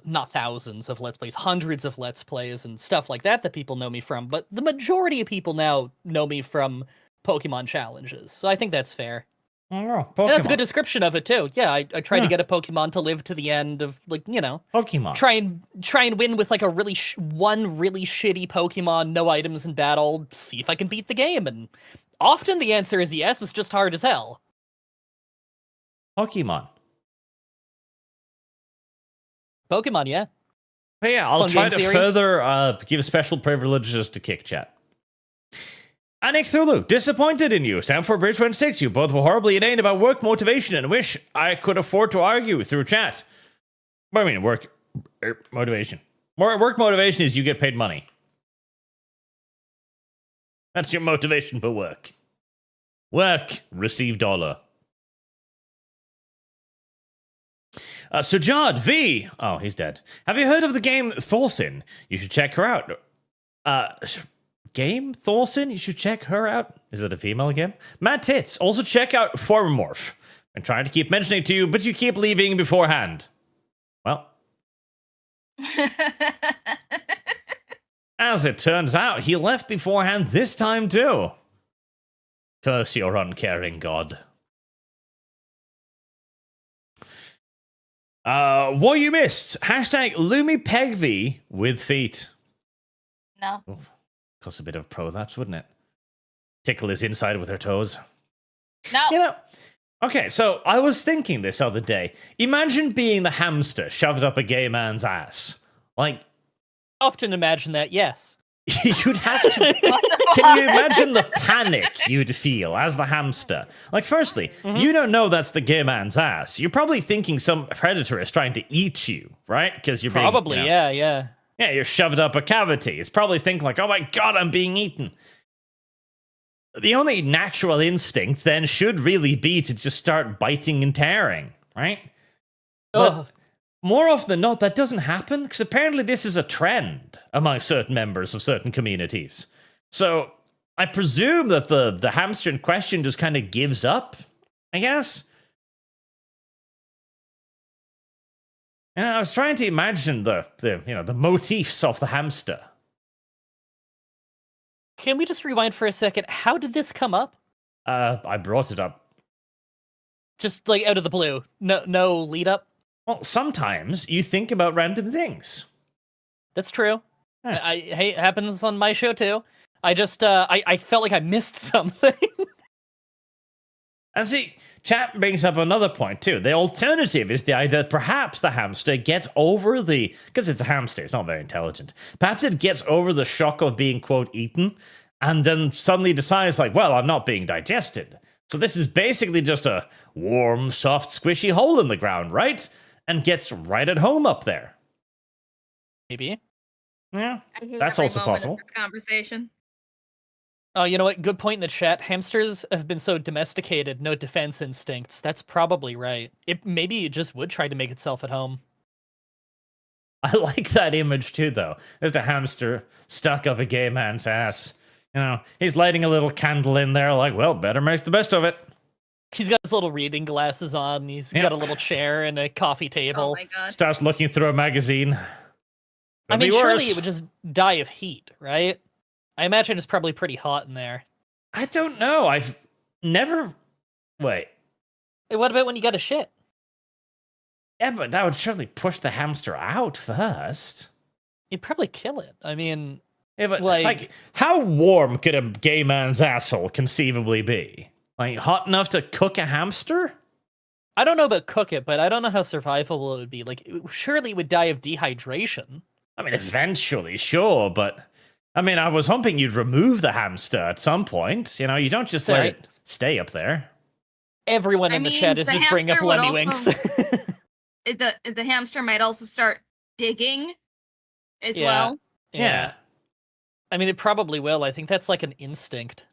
not thousands of Let's Plays, hundreds of Let's Plays and stuff like that people know me from. But the majority of people now know me from Pokemon challenges. So I think that's fair. Oh, And that's a good description of it too. Yeah, I try to get a Pokemon to live to the end of, like, you know, Pokemon. Try and win with like a one really shitty Pokemon, no items in battle. See if I can beat the game, and often the answer is yes. It's just hard as hell. Pokemon, yeah. But yeah, I'll Fun try game to series. further give special privileges to Kick Chat. Anik Thulu, disappointed in you. Stanford Bridge 26, you both were horribly inane about work motivation and wish I could afford to argue through chat. What do I mean, work motivation? Work motivation is you get paid money. That's your motivation for work. Work, receive dollar. Sujad V. Oh, he's dead. Have you heard of the game Thorsin? You should check her out. Game Thorsin? You should check her out. Is it a female game? Mad Tits. Also check out Formorph. I'm trying to keep mentioning it to you, but you keep leaving beforehand. Well. As it turns out, he left beforehand this time too. Curse your uncaring god. What you missed? Hashtag Lumi Pegv with feet. No. Oof. Costs a bit of prolapse, wouldn't it? Tickle his inside with her toes. No. You know, okay, so I was thinking this other day. Imagine being the hamster shoved up a gay man's ass. Like, Often imagine that, yes. you'd have to... Can you imagine the panic you'd feel as the hamster? Like, firstly, you don't know that's the gay man's ass. You're probably thinking some predator is trying to eat you, right? Because you're Probably, being, you know, yeah. Yeah, you're shoved up a cavity. It's probably thinking like, oh my god, I'm being eaten. The only natural instinct then should really be to just start biting and tearing, right? But Ugh. more often than not, that doesn't happen, because apparently this is a trend among certain members of certain communities. So I presume that the hamster in question just kind of gives up, I guess. And I was trying to imagine the motifs of the hamster. Can we just rewind for a second? How did this come up? I brought it up. Just like out of the blue. No lead up? Well, sometimes you think about random things. That's true. Hey, it happens on my show too. I just I felt like I missed something. And see, chat brings up another point too. The alternative is the idea that perhaps the hamster gets over because it's a hamster, it's not very intelligent. Perhaps it gets over the shock of being, quote, eaten, and then suddenly decides, like, well, I'm not being digested. So this is basically just a warm, soft, squishy hole in the ground, right? And gets right at home up there. Maybe. Yeah, I hate that's every also moment of possible. this conversation. Oh, you know what? Good point in the chat. Hamsters have been so domesticated, no defense instincts. That's probably right. Maybe it just would try to make itself at home. I like that image too, though. There's a hamster stuck up a gay man's ass. You know, he's lighting a little candle in there, like, well, better make the best of it. He's got his little reading glasses on. He's got a little chair and a coffee table. Oh my god. Starts looking through a magazine. I Could mean, be surely worse. it would just die of heat, right? I imagine it's probably pretty hot in there. I don't know. I've never. Wait. Hey, what about when you got a shit? Yeah, but that would surely push the hamster out first. You'd probably kill it. I mean, Yeah, but Like- how warm could a gay man's asshole conceivably be? Like, hot enough to cook a hamster? I don't know about cook it, but I don't know how survivable it would be. Like, surely it would die of dehydration. I mean, eventually, sure, but I mean, I was hoping you'd remove the hamster at some point. You know, you don't just let Sorry. it stay up there. Everyone I in the mean, chat is the just bringing up hamster would Lemmy also- Winks. The hamster might also start digging as Yeah. well. Yeah. I mean, it probably will. I think that's like an instinct.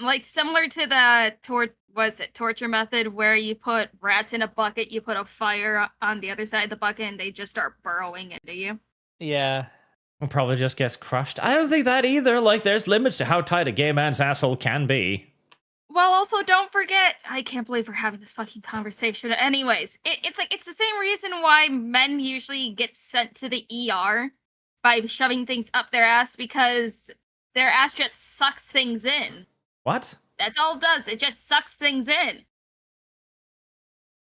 Like similar to the torture method where you put rats in a bucket, you put a fire on the other side of the bucket, and they just start burrowing into you. Yeah. It probably just gets crushed. I don't think that either. Like, there's limits to how tight a gay man's asshole can be. Well, also don't forget, I can't believe we're having this fucking conversation. Anyways, it's the same reason why men usually get sent to the ER by shoving things up their ass, because their ass just sucks things in. What? That's all it does. It just sucks things in.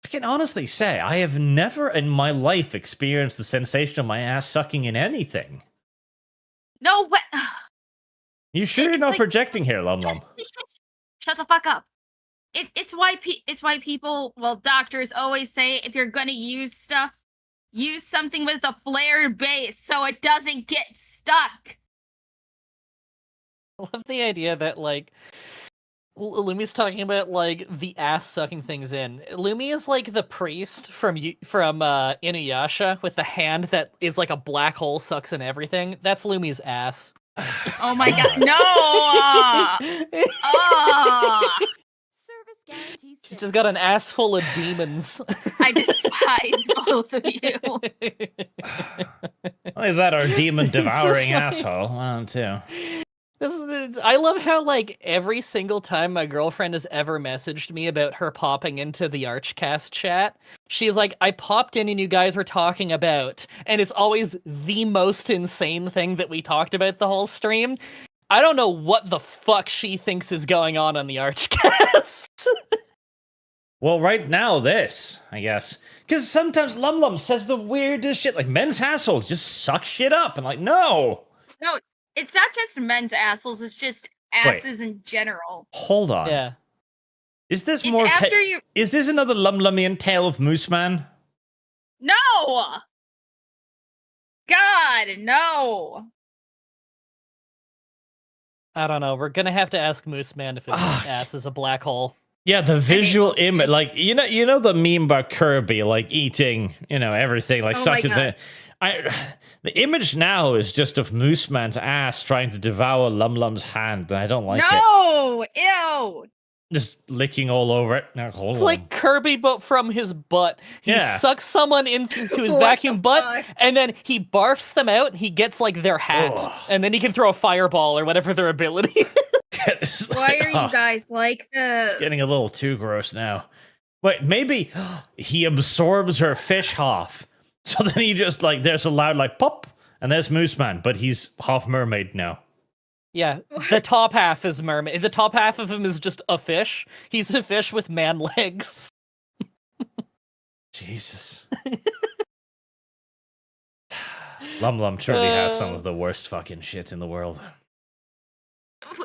I can honestly say I have never in my life experienced the sensation of my ass sucking in anything. No, what? You sure you're It's not like- projecting here, Lum Lum? Shut the fuck up. It's why people, well, doctors always say if you're gonna use stuff, use something with a flared base so it doesn't get stuck. I love the idea that, like, Lumi's talking about, like, the ass sucking things in. Lumi is like the priest from Inuyasha with the hand that is like a black hole, sucks in everything. That's Lumi's ass. Oh my god, no! Service guarantee. She's 6. just got an ass full of demons. I despise both of you. Only that or demon devouring funny. asshole. Too. I love how, like, every single time my girlfriend has ever messaged me about her popping into the ArchCast chat, she's like, I popped in and you guys were talking about, and it's always the most insane thing that we talked about the whole stream. I don't know what the fuck she thinks is going on the ArchCast. Well, right now, this, I guess. Because sometimes Lum Lum says the weirdest shit, like men's assholes just suck shit up. And like, no. No, it's not just men's assholes, it's just asses in general. Hold on. Yeah. Is this It's more after you. Is this another Lum Lumian tale of Moose Man? No! God, no! I don't know. We're gonna have to ask Moose Man if his ass is a black hole. Yeah, the visual image, like you know the meme about Kirby, like eating, everything, like Oh my sucking God. the image now is just of Moose Man's ass trying to devour Lum Lum's hand, and I don't like it. No! Ew! Just licking all over it. Now, hold It's on. like Kirby, but from his butt. He Yeah. sucks someone into his What vacuum the butt, fuck? and then he barfs them out, and he gets, like, their hat. Ugh. And then he can throw a fireball or whatever their ability is. It's Why like, are you guys like this? It's getting a little too gross now. Wait, maybe he absorbs her fish half. So then he just, like, there's a loud, like, pop, and there's Moose Man, but he's half mermaid now. Yeah, the top half is mermaid. The top half of him is just a fish. He's a fish with man legs. Jesus. Lum truly has some of the worst fucking shit in the world.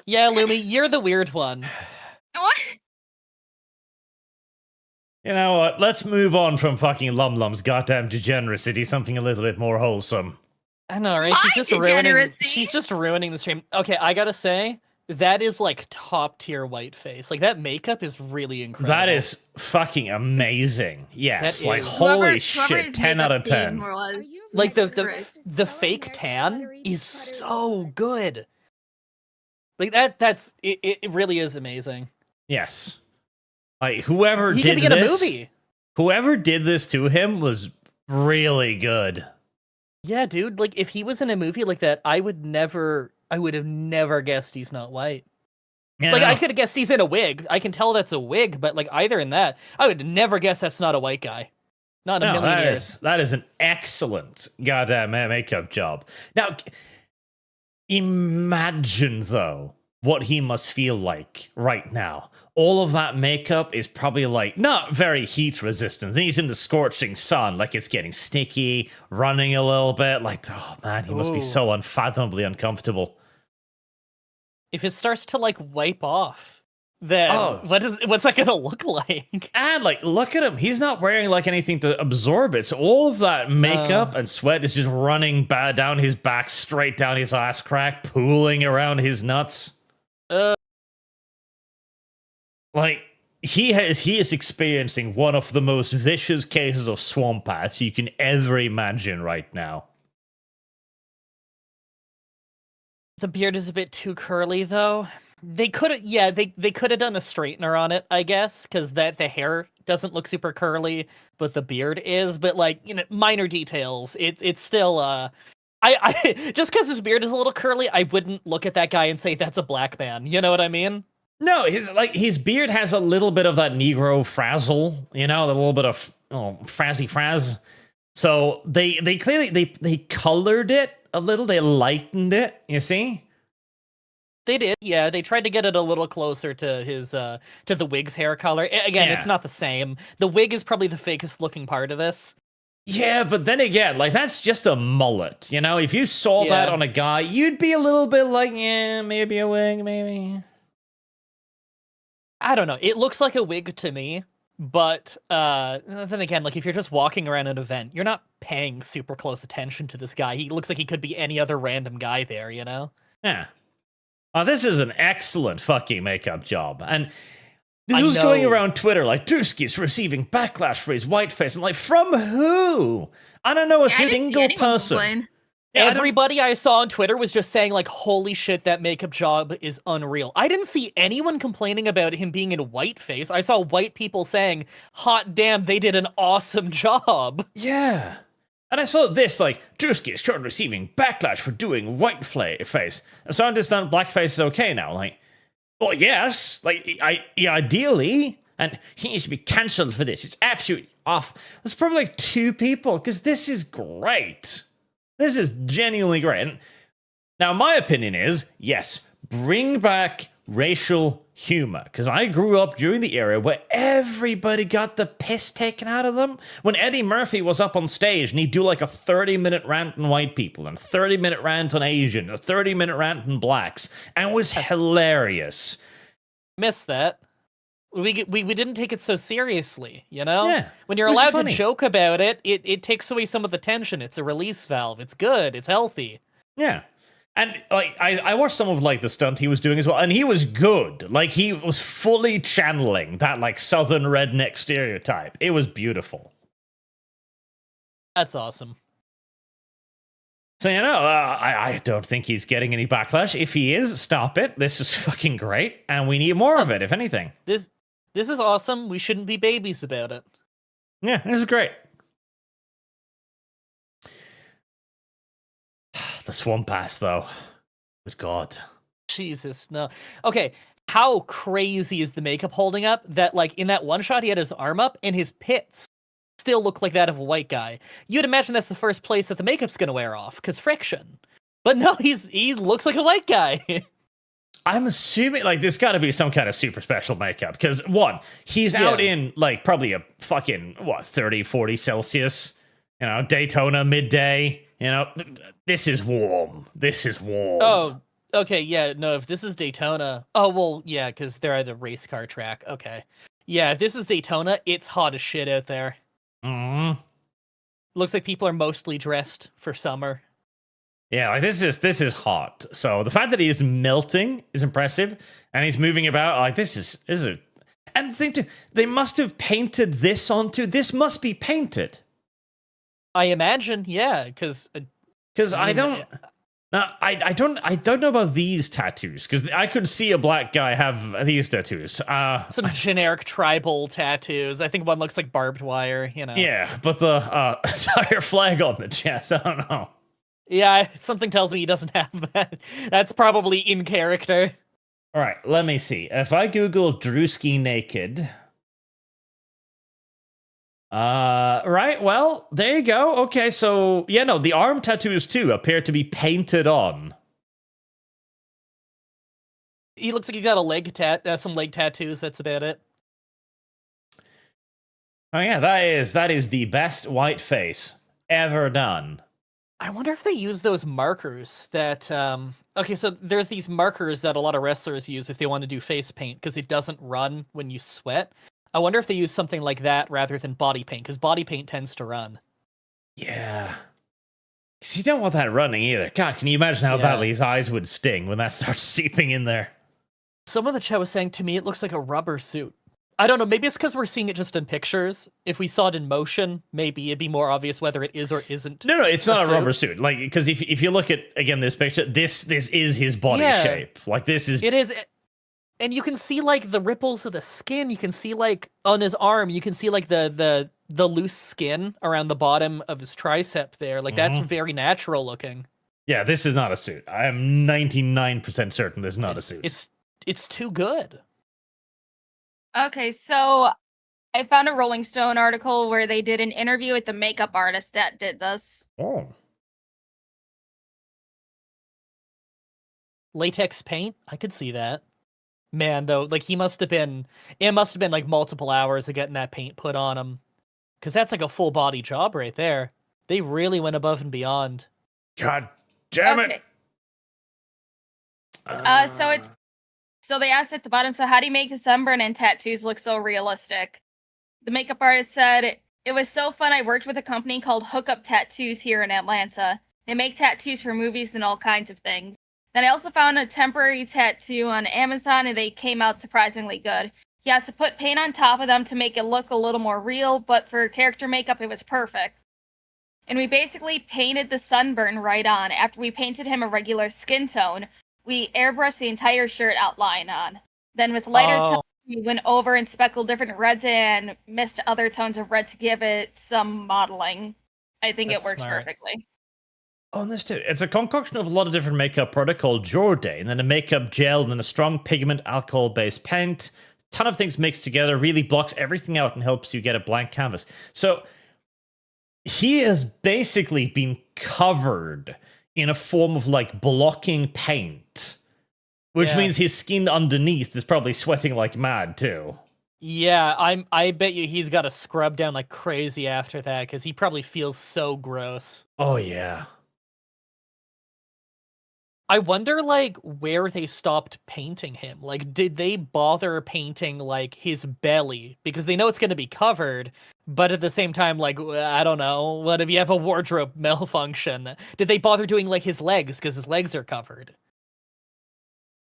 Yeah, Lumi, you're the weird one. What? You know what? Let's move on from fucking Lum's goddamn degeneracy to something a little bit more wholesome. I know, right? My She's degeneracy. just ruining the stream. Okay, I gotta say, that is like top tier whiteface. Like that makeup is really incredible. That is fucking amazing. Yes, That like is. holy Whoever shit, his 10 out makeup of 10. team was- Like Jesus the Christ. fake tan is so good. Like that's it really is amazing. Yes. Like whoever He did could be in this, a movie. whoever did this to him was really good. Yeah, dude. Like if he was in a movie like that, I would have never guessed he's not white. Yeah, Like no. I could have guessed he's in a wig. I can tell that's a wig, but like either in that, I would never guess that's not a white guy. Not in a No, million that years. that is an excellent goddamn makeup job. Now, imagine though what he must feel like right now. All of that makeup is probably like not very heat resistant. He's in the scorching sun, like it's getting sticky, running a little bit. Like, oh man, he must be Ooh. so unfathomably uncomfortable. If it starts to like wipe off, then Oh. what's that gonna look like? And like, look at him. He's not wearing like anything to absorb it. So all of that makeup and sweat is just running down his back, straight down his ass crack, pooling around his nuts. Like he is experiencing one of the most vicious cases of swamp ass you can ever imagine right now. The beard is a bit too curly though. They could have they could have done a straightener on it, I guess, because the hair doesn't look super curly, but the beard is. But like, you know, minor details. It's still I just because his beard is a little curly, I wouldn't look at that guy and say that's a black man. You know what I mean? No, his beard has a little bit of that Negro frazzle, you know, a little bit of frazzy frazz. So they clearly they colored it a little, they lightened it, you see? They did, yeah. They tried to get it a little closer to his to the wig's hair color. Again, Yeah. it's not the same. The wig is probably the fakest looking part of this. Yeah, but then again, like that's just a mullet, you know? If you saw Yeah. that on a guy, you'd be a little bit like, yeah, maybe a wig, maybe. I don't know. It looks like a wig to me, but then again, like if you're just walking around an event, you're not paying super close attention to this guy. He looks like he could be any other random guy there, you know? Yeah. This is an excellent fucking makeup job. And this I was going know. around Twitter like, Druski's receiving backlash for his whiteface. I'm like, from who? I don't know a Yeah, I didn't see single anyone person. complain. Yeah, I don't- Everybody I saw on Twitter was just saying like, holy shit, that makeup job is unreal. I didn't see anyone complaining about him being in whiteface. I saw white people saying, hot damn, they did an awesome job. Yeah. And I saw this, like, Druski is currently receiving backlash for doing whiteface. And so I understand blackface is okay now. Like, well, yes. Like, ideally. And he needs to be cancelled for this. It's absolutely off. There's probably like 2 people, because this is great. This is genuinely great. And now, my opinion is, yes, bring back racial humor, because I grew up during the era where everybody got the piss taken out of them. When Eddie Murphy was up on stage and he'd do like a 30-minute rant on white people and a 30-minute rant on Asians, a 30-minute rant on blacks, and it was hilarious. Missed that. We didn't take it so seriously, you know? Yeah, When you're it was allowed funny. to joke about it, it takes away some of the tension. It's a release valve. It's good. It's healthy. Yeah. And like I watched some of like the stunt he was doing as well, and he was good. Like he was fully channeling that like southern redneck stereotype. It was beautiful. That's awesome. So you know, I don't think he's getting any backlash. If he is, stop it. This is fucking great, and we need more of it. If anything, This is awesome. We shouldn't be babies about it. yeah, this is great. The swamp ass, though. Good God. Jesus, no. Okay, how crazy is the makeup holding up that, like, in that one shot, he had his arm up and his pits still look like that of a white guy? You'd imagine that's the first place that the makeup's gonna wear off, because friction. But no, he looks like a white guy. I'm assuming, like, there's got to be some kind of super special makeup. Because, one, he's out Yeah. in, like, probably a fucking, 30, 40 Celsius. You know, Daytona midday. You know, this is warm. This is warm. Oh, okay, yeah, no, if this is Daytona... Oh, well, yeah, because they're at a race car track. Okay. Yeah, if this is Daytona, it's hot as shit out there. Mm. Looks like people are mostly dressed for summer. Yeah, like this is hot. So the fact that he is melting is impressive, and he's moving about like this is a. And the thing too, they must have painted this onto. This must be painted. I imagine, yeah, because I don't. Now, I don't know about these tattoos, because I could see a black guy have these tattoos. Some generic tribal tattoos. I think one looks like barbed wire, you know. Yeah, but the entire flag on the chest, I don't know. Yeah, something tells me he doesn't have that. That's probably in character. All right, let me see. If I Google Druski naked... right, well, there you go. Okay, so, yeah, no, the arm tattoos, too, appear to be painted on. He looks like he got some leg tattoos, that's about it. Oh, yeah, that is the best white face ever done. I wonder if they use those markers that, okay, so there's these markers that a lot of wrestlers use if they want to do face paint, because it doesn't run when you sweat. I wonder if they use something like that rather than body paint, because body paint tends to run. Yeah. Because you don't want that running either. God, can you imagine how badly his eyes would sting when that starts seeping in there? Some of the chat was saying to me it looks like a rubber suit. I don't know, maybe it's because we're seeing it just in pictures. If we saw it in motion, maybe it'd be more obvious whether it is or isn't. No, it's not a rubber suit. Like, because if you look at, again, this picture, this is his body shape. Like, this is... It is... And you can see, like, the ripples of the skin. You can see, like, on his arm, you can see, like, the loose skin around the bottom of his tricep there. Like, that's very natural looking. Yeah, this is not a suit. I am 99% certain this is not a suit. It's too good. Okay, so I found a Rolling Stone article where they did an interview with the makeup artist that did this. Oh. Latex paint? I could see that. Man, though, like, it must have been like multiple hours of getting that paint put on him. Because that's like a full body job right there. They really went above and beyond. God damn it. So they asked at the bottom, so how do you make the sunburn and tattoos look so realistic? The makeup artist said, it was so fun. I worked with a company called Hookup Tattoos here in Atlanta. They make tattoos for movies and all kinds of things. Then I also found a temporary tattoo on Amazon, and they came out surprisingly good. You had to put paint on top of them to make it look a little more real, but for character makeup, it was perfect. And we basically painted the sunburn right on. After we painted him a regular skin tone, we airbrushed the entire shirt outline on. Then with lighter tones, we went over and speckled different reds and mixed other tones of red to give it some modeling. I think it works perfectly. Oh, and this too. It's a concoction of a lot of different makeup product called Jordan, and then a makeup gel, and then a strong pigment alcohol-based paint. A ton of things mixed together, really blocks everything out and helps you get a blank canvas. So he has basically been covered in a form of like blocking paint, which means his skin underneath is probably sweating like mad too. Yeah, I bet you he's got to scrub down like crazy after that, because he probably feels so gross. Oh yeah. I wonder, like, where they stopped painting him. Like, did they bother painting, like, his belly? Because they know it's going to be covered, but at the same time, like, I don't know, what if you have a wardrobe malfunction? Did they bother doing, like, his legs, because his legs are covered?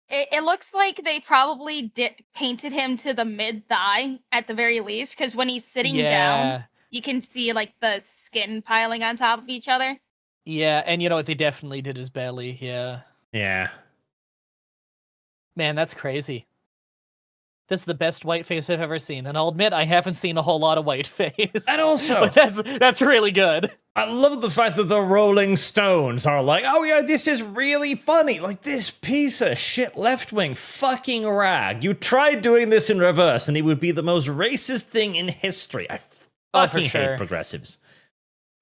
It looks like they probably painted him to the mid-thigh, at the very least, because when he's sitting down, you can see, like, the skin piling on top of each other. Yeah, and you know what, they definitely did his belly, yeah. Yeah. Man, that's crazy. This is the best whiteface I've ever seen, and I'll admit I haven't seen a whole lot of whiteface. And also, but that's really good. I love the fact that the Rolling Stones are like, oh yeah, this is really funny. Like, this piece of shit left-wing fucking rag. You tried doing this in reverse, and it would be the most racist thing in history. I fucking hate progressives.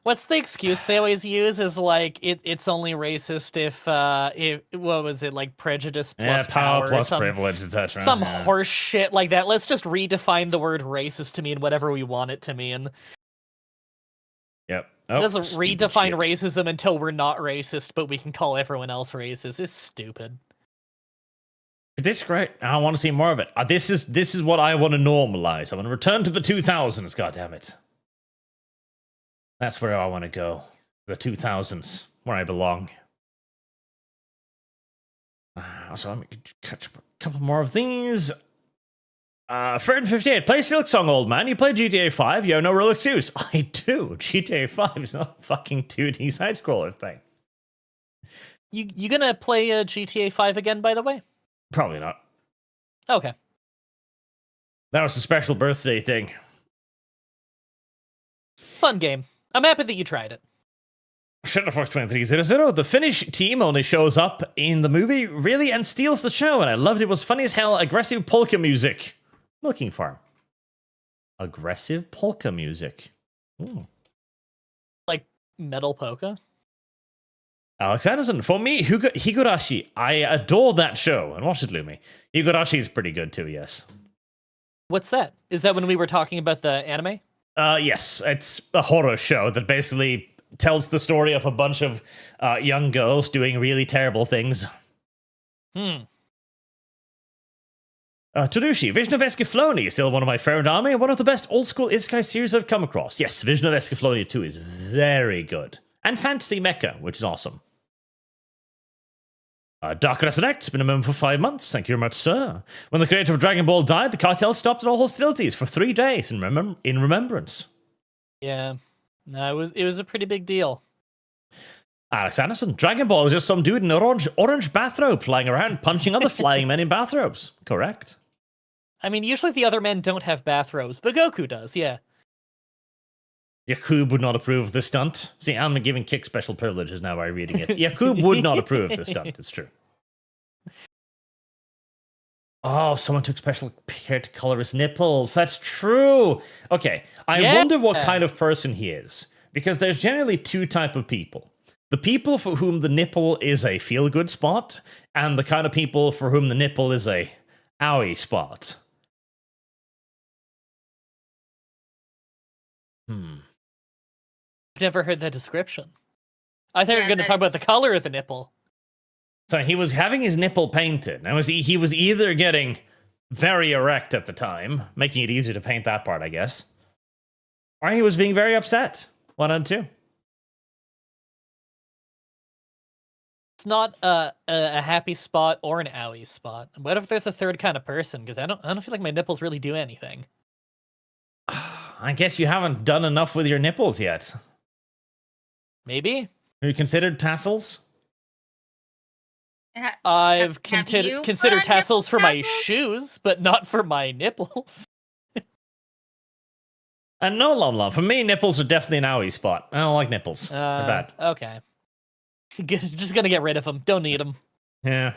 What's the excuse they always use is like it's only racist if what was it, like prejudice plus power plus privilege, etc. Some horse shit like that. Let's just redefine the word racist to mean whatever we want it to mean. Yep. It doesn't stupid redefine shit. racism until we're not racist, but we can call everyone else racist. It's stupid. This is great. I want to see more of it. This is what I want to normalize. I want to return to the 2000s. God damn it. That's where I want to go. The 2000s, where I belong. So let me catch up a couple more of these. Fred58, play Silk Song, old man. You play GTA 5, you have no real excuse. I do. GTA 5 is not a fucking 2D side-scroller thing. You gonna play GTA 5 again, by the way? Probably not. Okay. That was a special birthday thing. Fun game. I'm happy that you tried it. Shutterfox2300, the Finnish team only shows up in the movie, really, and steals the show, and I loved it. It was funny as hell, aggressive polka music. Looking for aggressive polka music. Ooh. Like metal polka? Alex Anderson, for me, Higurashi, I adore that show, and watch it, Lumi. Higurashi is pretty good too, yes. What's that? Is that when we were talking about the anime? Yes, it's a horror show that basically tells the story of a bunch of young girls doing really terrible things. Torushi, Vision of Escaflowne is still one of my favorite anime and one of the best old-school isekai series I've come across. Yes, Vision of Escaflowne 2 is very good. And Fantasy Mecha, which is awesome. Dark Resurrect, it's been a member for 5 months. Thank you very much, sir. When the creator of Dragon Ball died, the cartel stopped all hostilities for 3 days in remembrance. Yeah. No, it was a pretty big deal. Alex Anderson, Dragon Ball is just some dude in an orange bathrobe flying around punching other flying men in bathrobes. Correct. I mean, usually the other men don't have bathrobes, but Goku does, yeah. Yakub would not approve of this stunt. See, I'm giving Kick special privileges now by reading it. Yakub would not approve of this stunt, it's true. Oh, someone took special care to color his nipples. That's true. Okay, I wonder what kind of person he is. Because there's generally 2 types of people. The people for whom the nipple is a feel-good spot, and the kind of people for whom the nipple is a owie spot. I've never heard that description. I thought you were going to talk about the color of the nipple. So he was having his nipple painted. Now he was either getting very erect at the time, making it easier to paint that part, I guess, or he was being very upset. One out of 2. It's not a happy spot or an owie spot. What if there's a third kind of person? Because I don't feel like my nipples really do anything. I guess you haven't done enough with your nipples yet. Maybe. Have you considered tassels? I've have you put considered on tassels for my tassels? shoes, but not for my nipples. And no, Lum. For me, nipples are definitely an owie spot. I don't like nipples. They're bad. Okay. Just gonna get rid of them. Don't need them. Yeah.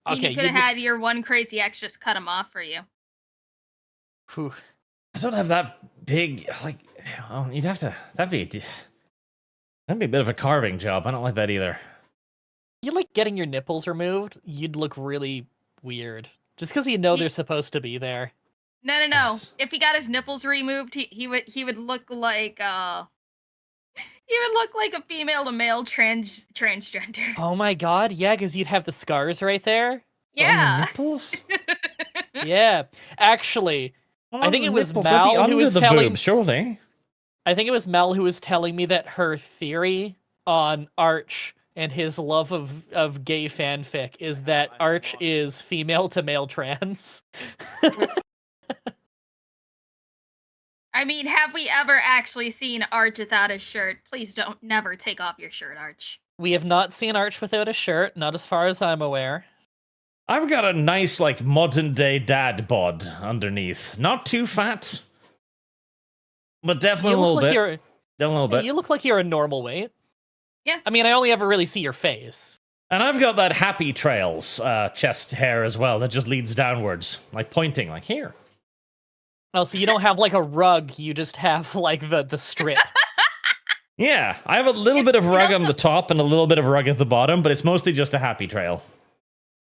Okay. You could have had your one crazy ex just cut them off for you. Whew. I don't have that big, like, oh, you'd have to, that'd be a bit of a carving job. I don't like that either. You like getting your nipples removed? You'd look really weird. Just because you know they're supposed to be there. No. Yes. If he got his nipples removed, he would look like he would look like a female to male transgender. Oh my god, yeah, because you'd have the scars right there. On Yeah. the nipples? Yeah. Actually, I think it was Nipples, that'd be Mal who under was the telling... boob, surely. I think it was Mel who was telling me that her theory on Arch and his love of gay fanfic is that Arch is female to male trans. I mean, have we ever actually seen Arch without his shirt? Please don't never take off your shirt, Arch. We have not seen Arch without a shirt, not as far as I'm aware. I've got a nice, like, modern-day dad bod underneath. Not too fat, but definitely a little bit. Definitely a little bit. You look like you're a normal weight. Yeah. I mean, I only ever really see your face. And I've got that happy trails chest hair as well that just leads downwards, like pointing, like here. Oh, so you don't have like a rug, you just have like the strip. Yeah, I have a little bit of rug on the top and a little bit of rug at the bottom, but it's mostly just a happy trail.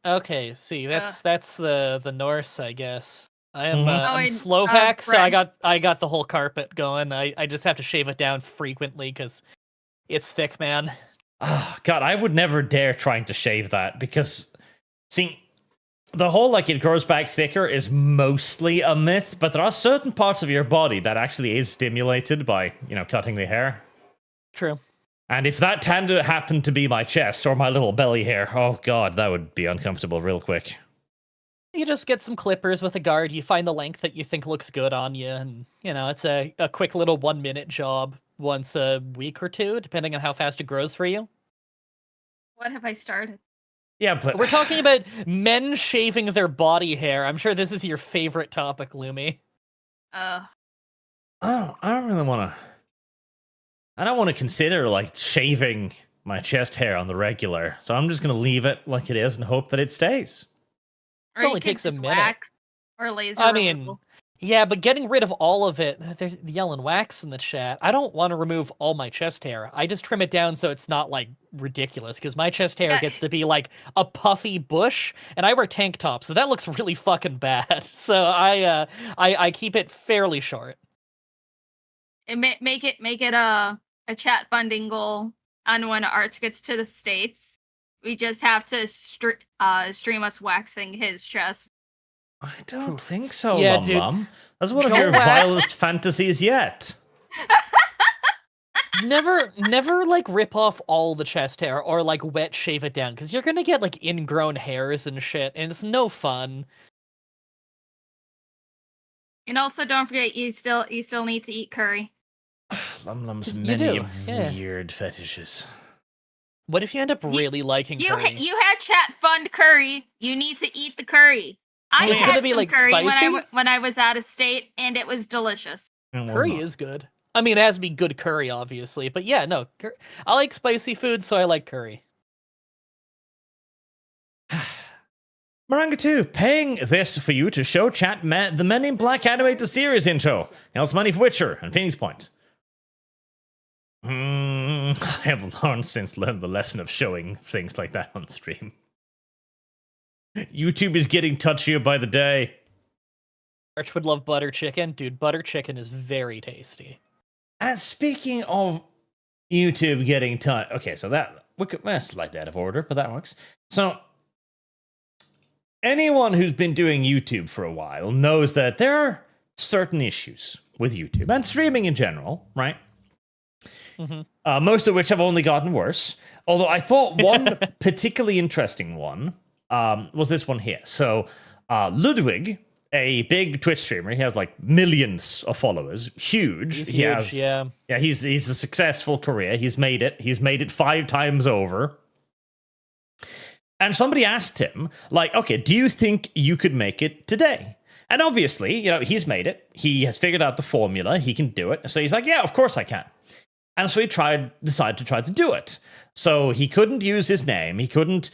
Okay, see, that's the Norse, I guess. I am Mhm. I'm and, Slovak, so I Brent. got the whole carpet going. I just have to shave it down frequently because it's thick, man. Oh, God, I would never dare trying to shave that because, see, the whole like it grows back thicker is mostly a myth, but there are certain parts of your body that actually is stimulated by, cutting the hair. True. And if that happened to be my chest or my little belly hair, oh God, that would be uncomfortable real quick. You just get some clippers with a guard. You find the length that you think looks good on you, and it's a quick little 1-minute job once a week or two, depending on how fast it grows for you. What have I started? Yeah, but We're talking about men shaving their body hair. I'm sure this is your favorite topic, Lumi. Uh, I don't really want to. I don't want to consider like shaving my chest hair on the regular, so I'm just gonna leave it like it is and hope that it stays. or only you could takes a just minute. wax or laser I mean, removal. yeah, but getting rid of all of it, there's yelling wax in the chat. I don't want to remove all my chest hair. I just trim it down so it's not like ridiculous because my chest hair Yeah. gets to be like a puffy bush, and I wear tank tops, so that looks really fucking bad. So I keep it fairly short. And make it a chat funding goal on when Arch gets to the States. We just have to stream us waxing his chest. I don't think so, Yeah, Lum dude. Lum. That's one of Don't your wax. vilest fantasies yet. Never like rip off all the chest hair or like wet shave it down because you're gonna get like ingrown hairs and shit, and it's no fun. And also, don't forget, you still need to eat curry. Lum Lum's You many do, yeah. weird fetishes. What if you end up really liking You curry? you had chat fund curry. You need to eat the curry. I Is it had gonna be, some like, curry spicy? when I was out of state, and it was delicious. It was Curry not. is good. I mean, it has to be good curry, obviously. But yeah, no. I like spicy food, so I like curry. Maranga 2, paying this for you to show chat the Men in Black animated series intro. Else money for Witcher and Phoenix Point. I have learned the lesson of showing things like that on stream. YouTube is getting touchier by the day. Arch would love butter chicken. Dude, butter chicken is very tasty. And speaking of YouTube getting okay, so that's slightly out of order, but that works. So, anyone who's been doing YouTube for a while knows that there are certain issues with YouTube and streaming in general, right? Mm-hmm. Most of which have only gotten worse. Although I thought one particularly interesting one was this one here. So, Ludwig, a big Twitch streamer, he has like millions of followers, huge. He's He huge, has, yeah. yeah, he's a successful career. He's made it 5 times over. And somebody asked him, like, okay, do you think you could make it today? And obviously, he's made it. He has figured out the formula. He can do it. So he's like, yeah, of course I can. And so he decided to try to do it. So he couldn't use his name. He couldn't,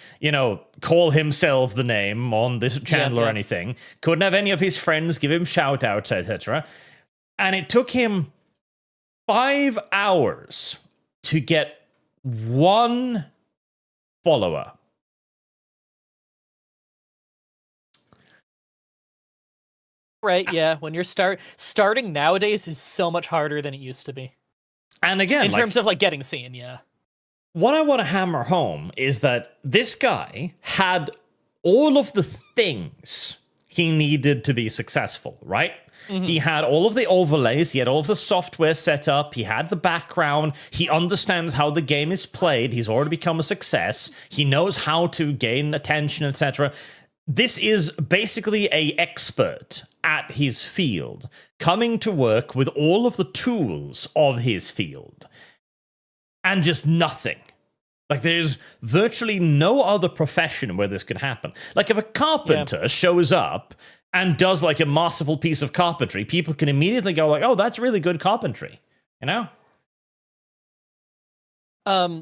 call himself the name on this channel or anything. Couldn't have any of his friends give him shout outs, etc. And it took him 5 hours to get 1 follower. Right, yeah. When you're starting nowadays is so much harder than it used to be. And again, In terms of like getting seen, yeah. What I want to hammer home is that this guy had all of the things he needed to be successful, right? Mm-hmm. He had all of the overlays, he had all of the software set up, he had the background, he understands how the game is played, he's already become a success, he knows how to gain attention, etc. This is basically an expert at his field, coming to work with all of the tools of his field. And just nothing. Like, there's virtually no other profession where this could happen. Like, if a carpenter shows up and does, like, a masterful piece of carpentry, people can immediately go, like, oh, that's really good carpentry.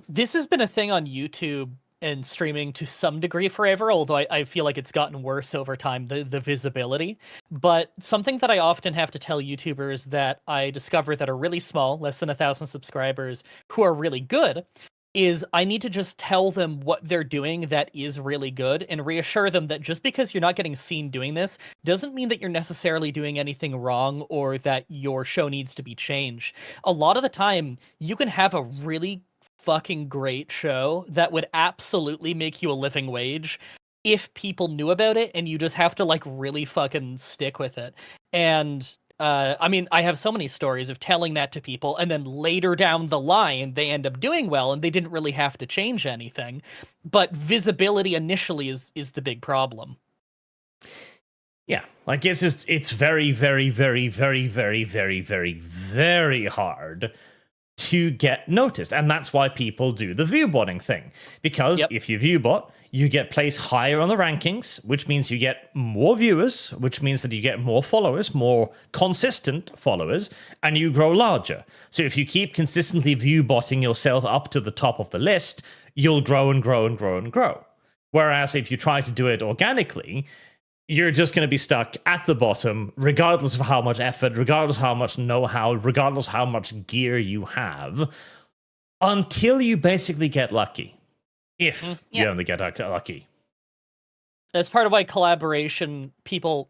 This has been a thing on YouTube and streaming to some degree forever, although I feel like it's gotten worse over time, the visibility. But something that I often have to tell YouTubers that I discover that are really small, less than 1,000 subscribers, who are really good, is I need to just tell them what they're doing that is really good and reassure them that just because you're not getting seen doing this doesn't mean that you're necessarily doing anything wrong or that your show needs to be changed. A lot of the time, you can have a really fucking great show that would absolutely make you a living wage if people knew about it, and you just have to like really fucking stick with it. And I mean, I have so many stories of telling that to people, and then later down the line, they end up doing well, and they didn't really have to change anything. But visibility initially is the big problem. Yeah, like it's very, very, very, very, very, very, very, very hard to get noticed. And that's why people do the viewbotting thing. Because if you viewbot, you get placed higher on the rankings, which means you get more viewers, which means that you get more followers, more consistent followers, and you grow larger. So if you keep consistently viewbotting yourself up to the top of the list, you'll grow and grow and grow and grow. Whereas if you try to do it organically, you're just going to be stuck at the bottom, regardless of how much effort, regardless of how much know-how, regardless of how much gear you have, until you basically get lucky. If you only get lucky. That's part of why collaboration, people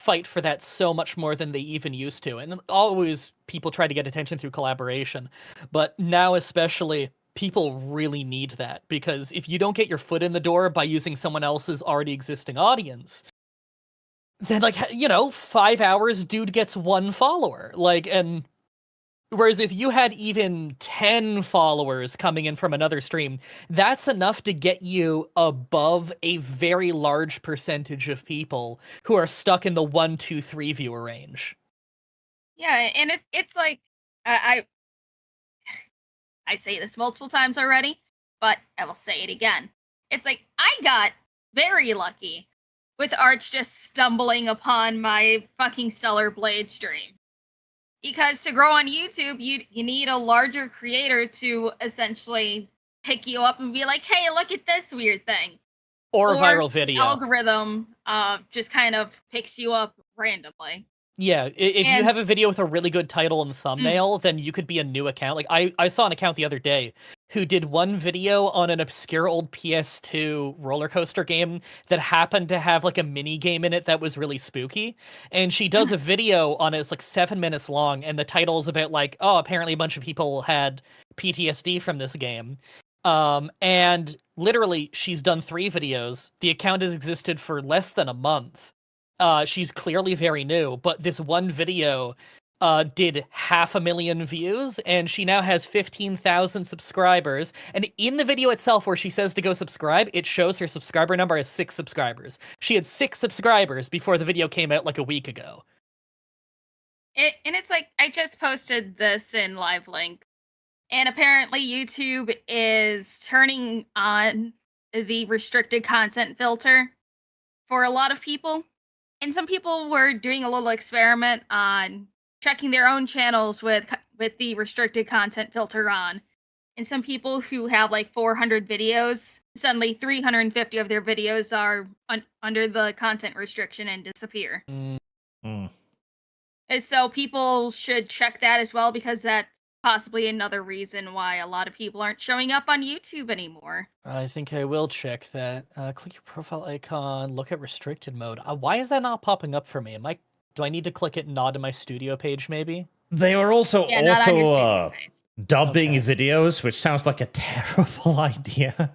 fight for that so much more than they even used to. And always people try to get attention through collaboration. But now especially, people really need that. Because if you don't get your foot in the door by using someone else's already existing audience, then, like, 5 hours, dude gets 1 follower. Like, and whereas if you had even 10 followers coming in from another stream, that's enough to get you above a very large percentage of people who are stuck in the 1, 2, 3 viewer range. Yeah, and it's like I say this multiple times already, but I will say it again. It's like I got very lucky with Arch just stumbling upon my fucking Stellar Blade stream. Because to grow on YouTube, you need a larger creator to essentially pick you up and be like, hey, look at this weird thing. Or a viral video. The algorithm just kind of picks you up randomly. Yeah, if you have a video with a really good title and thumbnail, then you could be a new account. Like, I saw an account the other day who did one video on an obscure old PS2 roller coaster game that happened to have, like, a mini game in it that was really spooky. And she does a video on it, it's like 7 minutes long, and the title is about, like, oh, apparently a bunch of people had PTSD from this game. And literally, she's done 3 videos. The account has existed for less than a month. She's clearly very new, but this one video did 500,000 views, and she now has 15,000 subscribers. And in the video itself, where she says to go subscribe, it shows her subscriber number as 6 subscribers. She had 6 subscribers before the video came out like a week ago. And it's like, I just posted this in Live Link, and apparently YouTube is turning on the restricted content filter for a lot of people. And some people were doing a little experiment on checking their own channels with the restricted content filter on. And some people who have like 400 videos, suddenly 350 of their videos are under the content restriction and disappear. And so people should check that as well, because that's possibly another reason why a lot of people aren't showing up on YouTube anymore. I think I will check that. Click your profile icon, look at restricted mode. Why is that not popping up for me? Do I need to click it not in my studio page, maybe? They are also dubbing videos, which sounds like a terrible idea.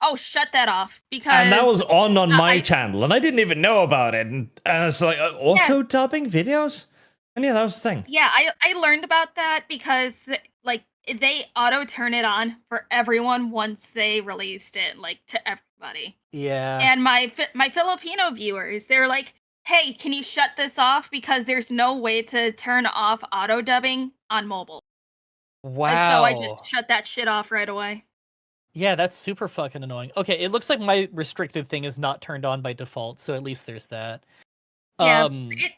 Oh, shut that off. Because and that was on my channel, and I didn't even know about it. And it's like, auto-dubbing videos? And yeah, that was the thing. Yeah, I learned about that because, like, they auto-turn it on for everyone once they released it, like, to everybody. Yeah. And my Filipino viewers, they're like, hey, can you shut this off? Because there's no way to turn off auto-dubbing on mobile. Wow. So I just shut that shit off right away. Yeah, that's super fucking annoying. Okay, it looks like my restricted thing is not turned on by default, so at least there's that. Yeah,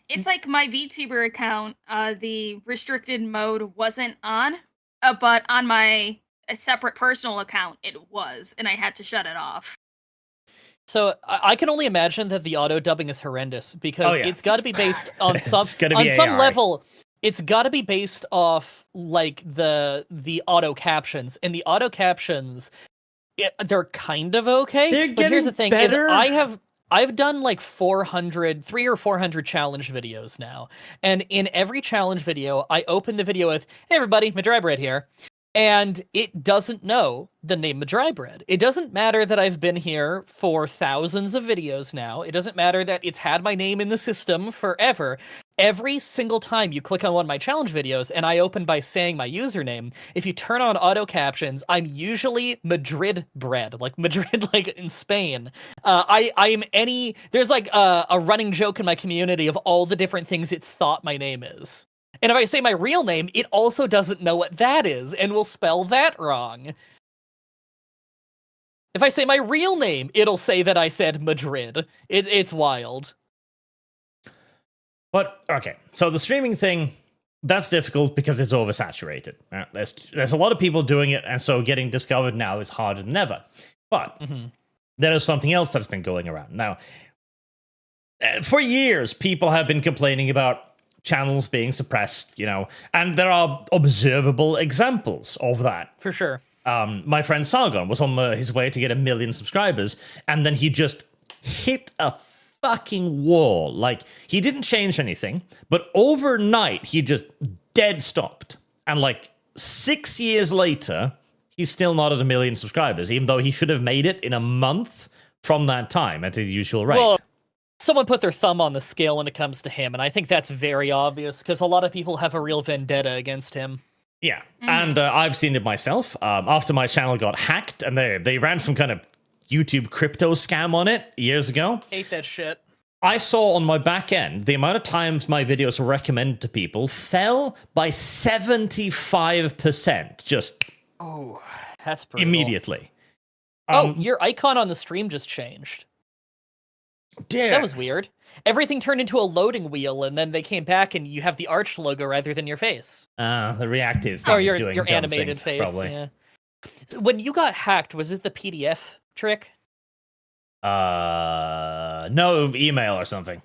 it's like my VTuber account, the restricted mode wasn't on, but on my separate personal account, it was, and I had to shut it off. So I can only imagine that the auto dubbing is horrendous, because it's got to be based on some level. It's got to be based off like the auto captions, and the auto captions, they're kind of okay. They're but here's the thing: better. is I've done like 300 or 400 challenge videos now, and in every challenge video, I open the video with, "Hey everybody, Madrybread here." And it doesn't know the name Madrybread. It doesn't matter that I've been here for thousands of videos now. It doesn't matter that it's had my name in the system forever. Every single time you click on one of my challenge videos and I open by saying my username, if you turn on auto captions, I'm usually Madrid bread, like Madrid, like in Spain. There's like a running joke in my community of all the different things it's thought my name is. And if I say my real name, it also doesn't know what that is and will spell that wrong. If I say my real name, it'll say that I said Madrid. It's wild. But, okay, so the streaming thing, that's difficult because it's oversaturated. There's a lot of people doing it, and so getting discovered now is harder than ever. But there is something else that's been going around. Now, for years, people have been complaining about channels being suppressed, and there are observable examples of that. For sure. My friend Sargon was on his way to get 1 million subscribers, and then he just hit a fucking wall. Like, he didn't change anything, but overnight, he just dead stopped. And like 6 years later, he's still not at 1 million subscribers, even though he should have made it in a month from that time at his usual rate. Well, someone put their thumb on the scale when it comes to him, and I think that's very obvious because a lot of people have a real vendetta against him. Yeah, and I've seen it myself. After my channel got hacked, and they ran some kind of YouTube crypto scam on it years ago. Hate that shit. I saw on my back end the amount of times my videos were recommended to people fell by 75%. Just That's brutal. immediately. Your icon on the stream just changed. Dear. That was weird. Everything turned into a loading wheel, and then they came back, and you have the Arch logo rather than your face. The reactive thing Or is your doing dumb animated things, face. probably. Yeah. So when you got hacked, was it the PDF trick? No, email or something.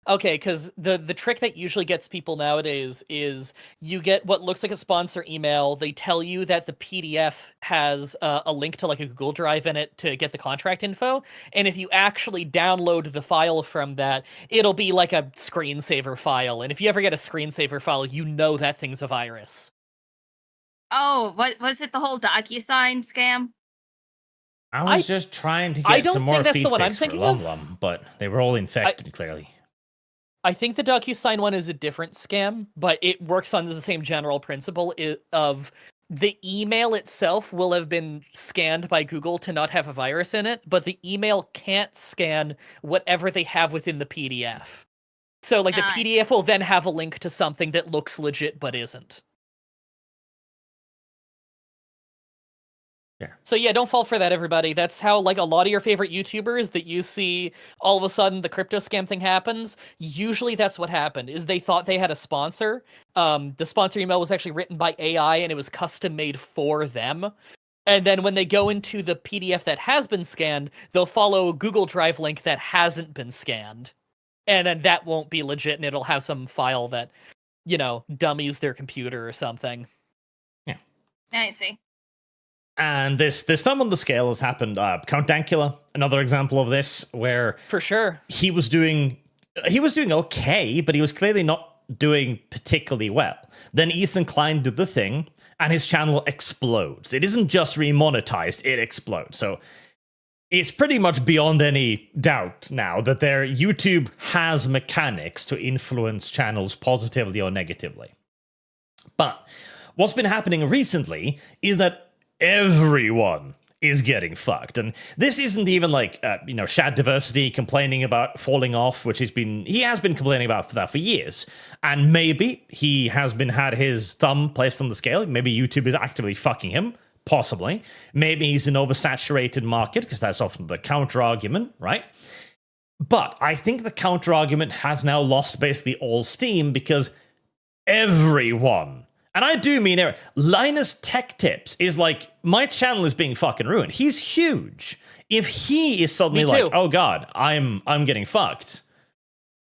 Okay, because the trick that usually gets people nowadays is you get what looks like a sponsor email. They tell you that the PDF has a link to like a Google Drive in it to get the contract info. And if you actually download the file from that, it'll be like a screensaver file. And if you ever get a screensaver file, you know that thing's a virus. Oh, what was it? The whole DocuSign scam? I was just trying to I get don't some more think that's the one I'm feedbacks for thinking Lum of. Lum, but they were all infected, clearly. I think the DocuSign one is a different scam, but it works on the same general principle of the email itself will have been scanned by Google to not have a virus in it, but the email can't scan whatever they have within the PDF. So, like, the PDF will then have a link to something that looks legit but isn't. Yeah. So yeah, don't fall for that, everybody. That's how, like, a lot of your favorite YouTubers that you see all of a sudden the crypto scam thing happens. Usually that's what happened, is they thought they had a sponsor. The sponsor email was actually written by AI and it was custom made for them. And then when they go into the PDF that has been scanned, they'll follow a Google Drive link that hasn't been scanned. And then that won't be legit and it'll have some file that, dummies their computer or something. Yeah. I see. And this thumb on the scale has happened. Count Dankula, another example of this, where For sure. he was doing okay, but he was clearly not doing particularly well. Then Ethan Klein did the thing, and his channel explodes. It isn't just remonetized, it explodes. So it's pretty much beyond any doubt now that their YouTube has mechanics to influence channels positively or negatively. But what's been happening recently is that everyone is getting fucked. And this isn't even like, Shad Diversity complaining about falling off, which he has been complaining about that for years. And maybe he has had his thumb placed on the scale. Maybe YouTube is actively fucking him. Possibly. Maybe he's an oversaturated market, because that's often the counter argument, right? But I think the counter argument has now lost basically all steam because everyone, and I do mean it, Linus Tech Tips is like, my channel is being fucking ruined. He's huge. If he is suddenly like, oh god, I'm getting fucked,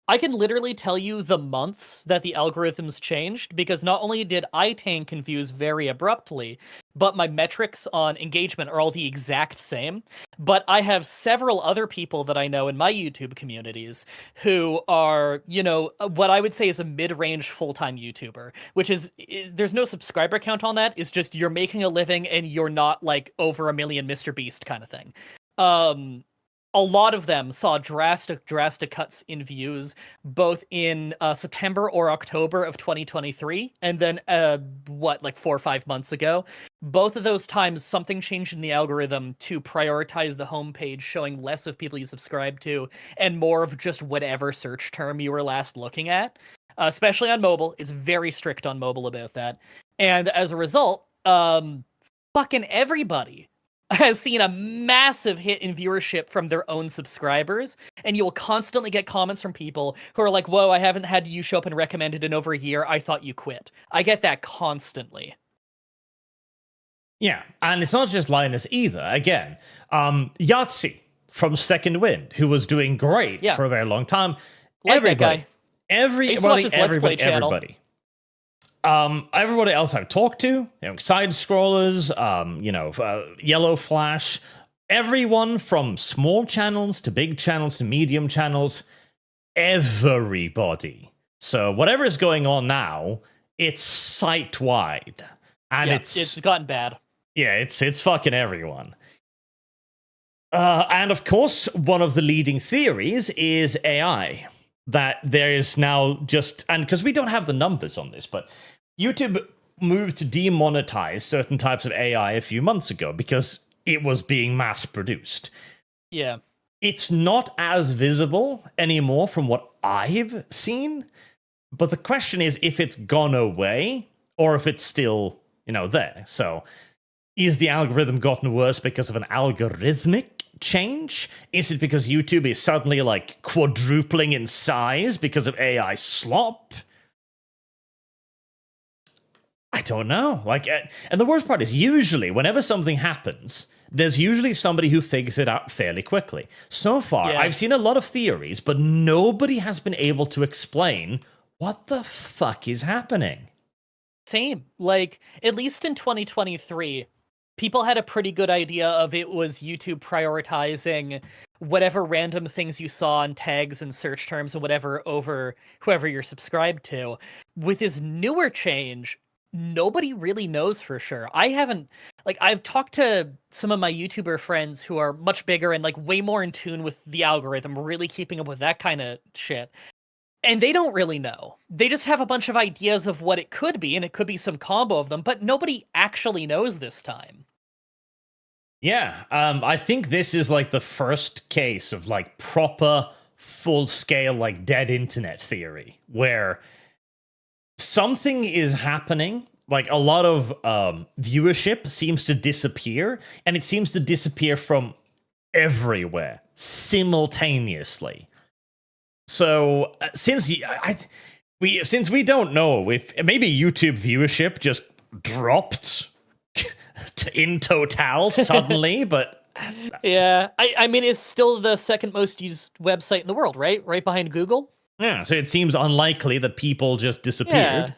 I can literally tell you the months that the algorithms changed, because not only did I tank and views very abruptly, but my metrics on engagement are all the exact same. But I have several other people that I know in my YouTube communities who are, what I would say is a mid-range full-time YouTuber, which is there's no subscriber count on that. It's just you're making a living and you're not like over 1 million Mr. Beast kind of thing. A lot of them saw drastic cuts in views, both in September or October of 2023, and then 4 or 5 months ago. Both of those times, something changed in the algorithm to prioritize the homepage, showing less of people you subscribe to, and more of just whatever search term you were last looking at. Especially on mobile, it's very strict on mobile about that. And as a result, fucking everybody has seen a massive hit in viewership from their own subscribers, and you will constantly get comments from people who are like, whoa, I haven't had you show up and recommended in over a year. I thought you quit. I get that constantly. Yeah, and it's not just Linus either. Again, Yahtzee from Second Wind, who was doing great for a very long time. Like that guy. Everybody. Everybody else I've talked to, side scrollers, Yellow Flash, everyone from small channels to big channels to medium channels, everybody. So whatever is going on now, it's site-wide. And it's gotten bad. Yeah, it's fucking everyone. And of course, one of the leading theories is AI. That there is now just, and because we don't have the numbers on this, but YouTube moved to demonetize certain types of AI a few months ago because it was being mass produced. Yeah. It's not as visible anymore from what I've seen, but the question is if it's gone away or if it's still, there. So is the algorithm gotten worse because of an algorithmic change? Is it because YouTube is suddenly like quadrupling in size because of AI slop? I don't know. And the worst part is usually whenever something happens, there's usually somebody who figures it out fairly quickly. So far, I've seen a lot of theories, but nobody has been able to explain what the fuck is happening. Same. At least in 2023, people had a pretty good idea of it was YouTube prioritizing whatever random things you saw on tags and search terms and whatever over whoever you're subscribed to. With this newer change, nobody really knows for sure. I've talked to some of my YouTuber friends who are much bigger and way more in tune with the algorithm, really keeping up with that kind of shit. And they don't really know. They just have a bunch of ideas of what it could be, and it could be some combo of them, but nobody actually knows this time. Yeah, I think this is the first case of proper full-scale dead internet theory, where something is happening, a lot of viewership seems to disappear, and it seems to disappear from everywhere simultaneously. So since we don't know if maybe YouTube viewership just dropped in total suddenly, but yeah, I mean it's still the second most used website in the world, right behind Google. Yeah, so it seems unlikely that people just disappeared.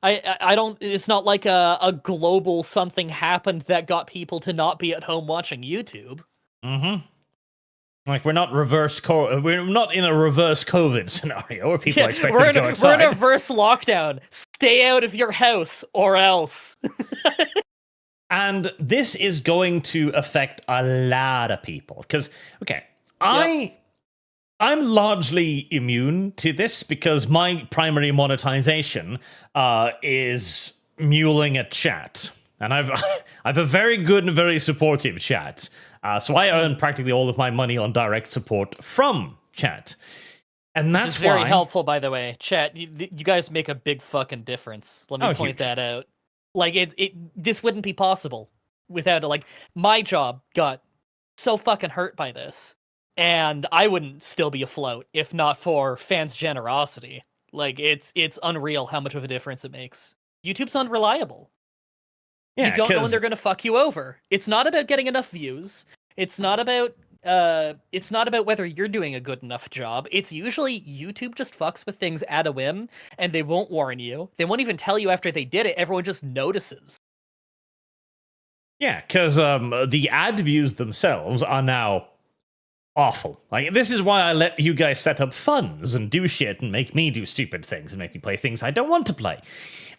I don't. It's not like a global something happened that got people to not be at home watching YouTube. Mm-hmm. We're not we're not in a reverse COVID scenario where people are expected to go outside. We're in a reverse lockdown. Stay out of your house or else. And this is going to affect a lot of people. Because, I'm largely immune to this because my primary monetization is muling a chat. And I've a very good and very supportive chat. So I earn practically all of my money on direct support from chat. And that's very helpful, by the way. Chat, you guys make a big fucking difference. Let me point that out. This wouldn't be possible without it. My job got so fucking hurt by this. And I wouldn't still be afloat if not for fans' generosity. It's unreal how much of a difference it makes. YouTube's unreliable. Yeah, you don't know when they're going to fuck you over. It's not about getting enough views. It's not about it's not about whether you're doing a good enough job. It's usually YouTube just fucks with things at a whim, and they won't warn you. They won't even tell you after they did it. Everyone just notices. Yeah, because the ad views themselves are now awful. Like, this is why I let you guys set up funds and do shit and make me do stupid things and make me play things I don't want to play.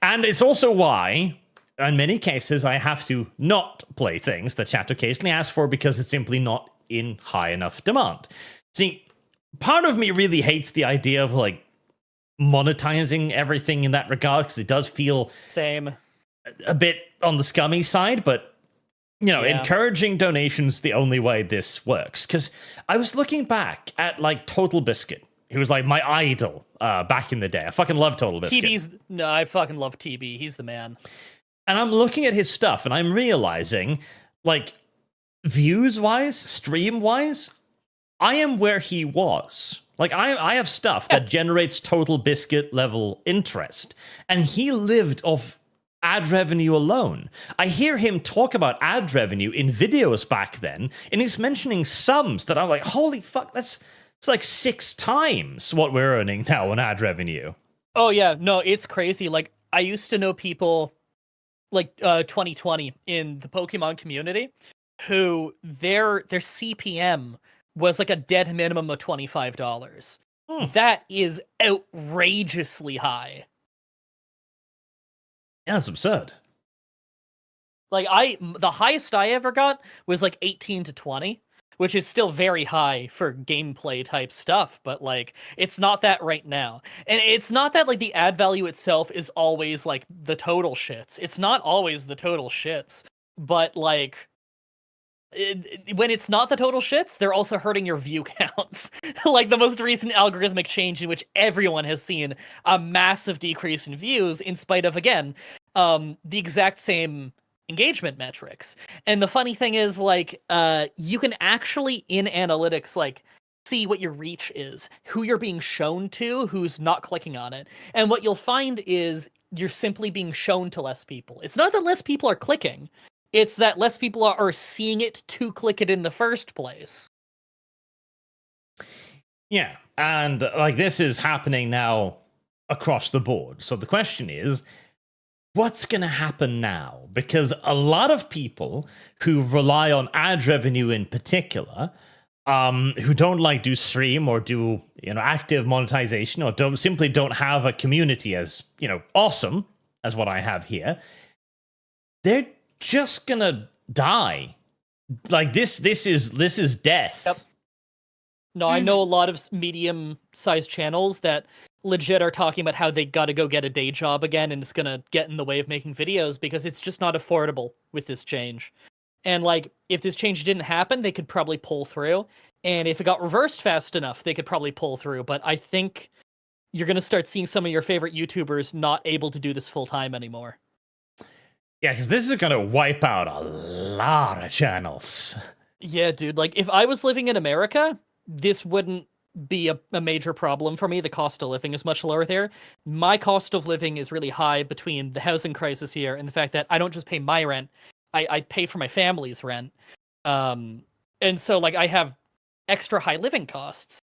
And it's also why, in many cases, I have to not play things that chat occasionally asks for because it's simply not in high enough demand. See, part of me really hates the idea of, like, monetizing everything in that regard, because it does feel Same. a bit on the scummy side, but you know, Yeah. encouraging donations the only way this works. Because I was looking back at, like, Total Biscuit, who was, like, my idol back in the day. I fucking love Total Biscuit. I fucking love TB. He's the man. And I'm looking at his stuff, and I'm realizing, like, views-wise, stream-wise, I am where he was. Like, I have stuff that generates Total Biscuit-level interest, and he lived off ad revenue alone. I hear him talk about ad revenue in videos back then, and he's mentioning sums that I'm like, holy fuck, it's like 6 times what we're earning now on ad revenue. Oh yeah, no, it's crazy. Like, I used to know people like 2020 in the Pokemon community who their CPM was like a dead minimum of $25. That is outrageously high. Yeah, that's absurd. Like, the highest I ever got was like 18 to 20, which is still very high for gameplay type stuff, but like, it's not that right now. And it's not that like the ad value itself is always like the total shits. It's not always the total shits, but like, when it's not the total shits, they're also hurting your view counts. Like the most recent algorithmic change in which everyone has seen a massive decrease in views in spite of, again, the exact same engagement metrics. And the funny thing is, like, you can actually, in analytics, like, see what your reach is, who you're being shown to, who's not clicking on it. And what you'll find is you're simply being shown to less people. It's not that less people are clicking. It's that less people are seeing it to click it in the first place. Yeah, and like, this is happening now across the board. So the question is, what's going to happen now? Because a lot of people who rely on ad revenue in particular, who don't like do stream or do, you know, active monetization, or simply don't have a community as, you know, awesome as what I have here, they're just gonna die. Like, this is death. Yep. No, I know a lot of medium-sized channels that legit are talking about how they gotta go get a day job again, and it's gonna get in the way of making videos because it's just not affordable with this change. And like, if this change didn't happen, they could probably pull through. And if it got reversed fast enough, they could probably pull through. But I think you're gonna start seeing some of your favorite YouTubers not able to do this full-time anymore. Yeah, because this is gonna wipe out a lot of channels. Yeah, dude. Like, if I was living in America, this wouldn't be a major problem for me. The cost of living is much lower there. My cost of living is really high between the housing crisis here and the fact that I don't just pay my rent, I pay for my family's rent. And so, like, I have extra high living costs.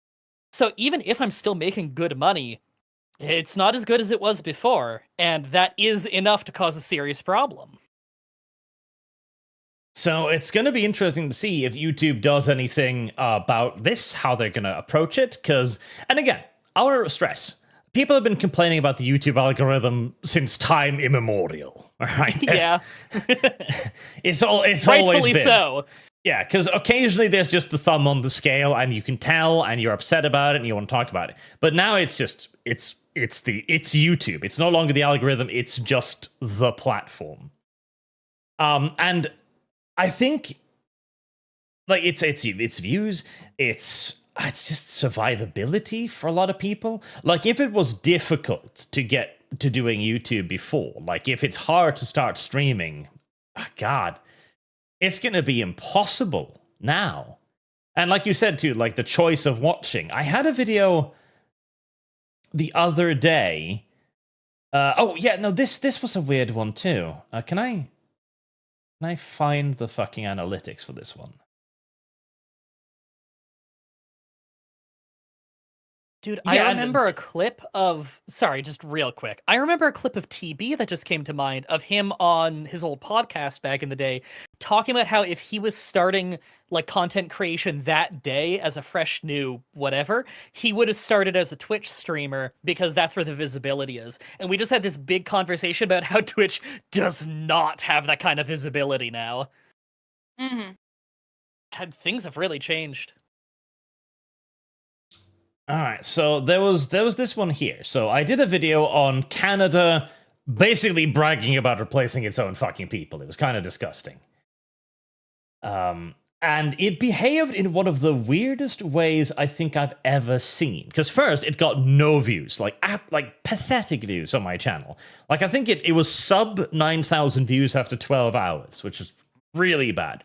So even if I'm still making good money, it's not as good as it was before, and that is enough to cause a serious problem. So it's going to be interesting to see if YouTube does anything about this, how they're going to approach it. Because, and again, I want to stress, people have been complaining about the YouTube algorithm since time immemorial. All right? Yeah. it's always Rightfully been. so. Yeah, because occasionally there's just the thumb on the scale, and you can tell, and you're upset about it, and you want to talk about it. But now it's just it's YouTube. It's no longer the algorithm. It's just the platform. And I think, like, it's views. It's just survivability for a lot of people. Like, if it was difficult to get to doing YouTube before, like if it's hard to start streaming, God. It's going to be impossible now. And like you said, too, like the choice of watching. I had a video the other day. Oh, yeah, no, this was a weird one, too. Can I find the fucking analytics for this one? Dude, Yeah, I and- remember a clip of, sorry, just real quick. I remember a clip of TB that just came to mind of him on his old podcast back in the day, talking about how if he was starting like content creation that day as a fresh new whatever, he would have started as a Twitch streamer because that's where the visibility is. And we just had this big conversation about how Twitch does not have that kind of visibility now. Mm-hmm. And things have really changed. All right, so there was this one here. So I did a video on Canada basically bragging about replacing its own fucking people. It was kind of disgusting. And it behaved in one of the weirdest ways I think I've ever seen. Because first, it got no views, like pathetic views on my channel. Like I think it was sub 9,000 views after 12 hours, which is really bad.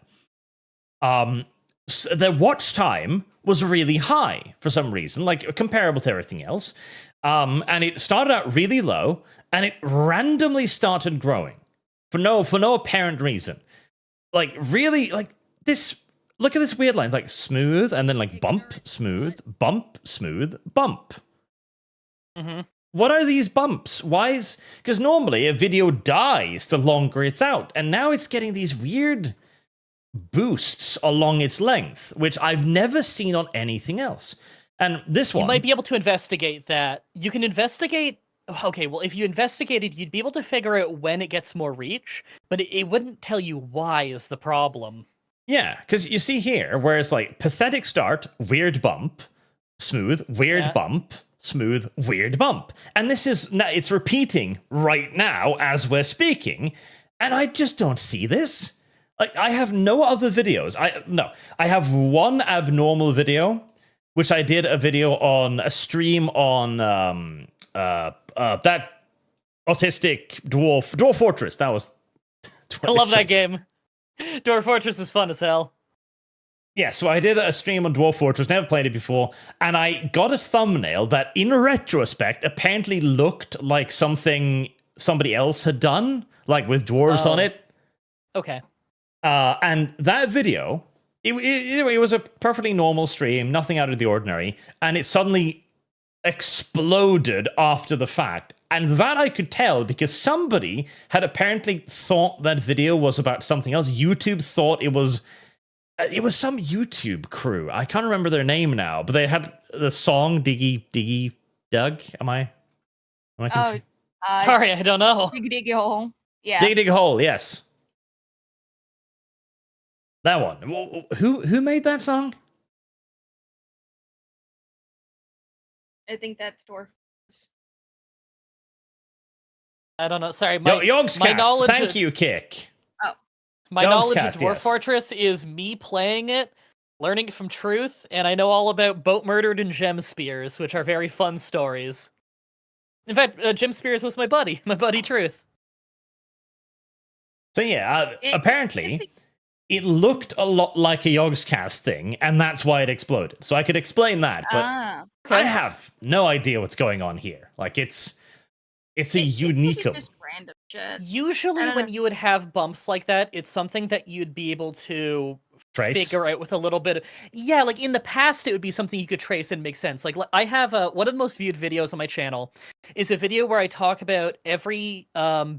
So the watch time was really high for some reason, like comparable to everything else. And it started out really low, and it randomly started growing for no apparent reason. Like really, like this. Look at this weird line, like smooth, and then like bump, smooth, bump, smooth, bump. Mm-hmm. What are these bumps? Why is... Because normally a video dies the longer it's out, and now it's getting these weird boosts along its length, which I've never seen on anything else. And this one... You might be able to investigate that. You can investigate... Okay, well, if you investigated, you'd be able to figure out when it gets more reach, but it wouldn't tell you why is the problem. Yeah, because you see here, where it's like pathetic start, weird bump, smooth, weird bump, smooth, weird bump. And this is... It's repeating right now as we're speaking, and I just don't see this. Like, I have no other videos. I have one abnormal video, which I did a video on a stream on that autistic Dwarf Fortress. That was... I love that game. Dwarf Fortress is fun as hell. Yeah, so I did a stream on Dwarf Fortress, never played it before, and I got a thumbnail that, in retrospect, apparently looked like something somebody else had done, like with dwarves on it. Okay. And that video, it was a perfectly normal stream, nothing out of the ordinary, and it suddenly exploded after the fact. And that I could tell because somebody had apparently thought that video was about something else. YouTube thought it was some YouTube crew. I can't remember their name now, but they had the song Diggy Doug. Am I confused? Sorry, I don't know. Diggy hole. Yeah. Dig hole, yes. That one. Who made that song? I think that's Dwarf. I don't know. Sorry, my Yogscast, knowledge. thank you, Kick. My knowledge of Yogscast, Dwarf yes. Fortress is me playing it, learning it from Truth, and I know all about Boat Murdered and Gem Spears, which are very fun stories. In fact, Gem Spears was my buddy Truth. So yeah, apparently it looked a lot like a Yogscast thing, and that's why it exploded. So I could explain that, but I have no idea what's going on here. Like it's a unicum. Just random shit. Usually when you would have bumps like that, it's something that you'd be able to Trace? figure out with a little bit of... Yeah, like in the past, it would be something you could trace and make sense. Like I have one of the most viewed videos on my channel is a video where I talk about every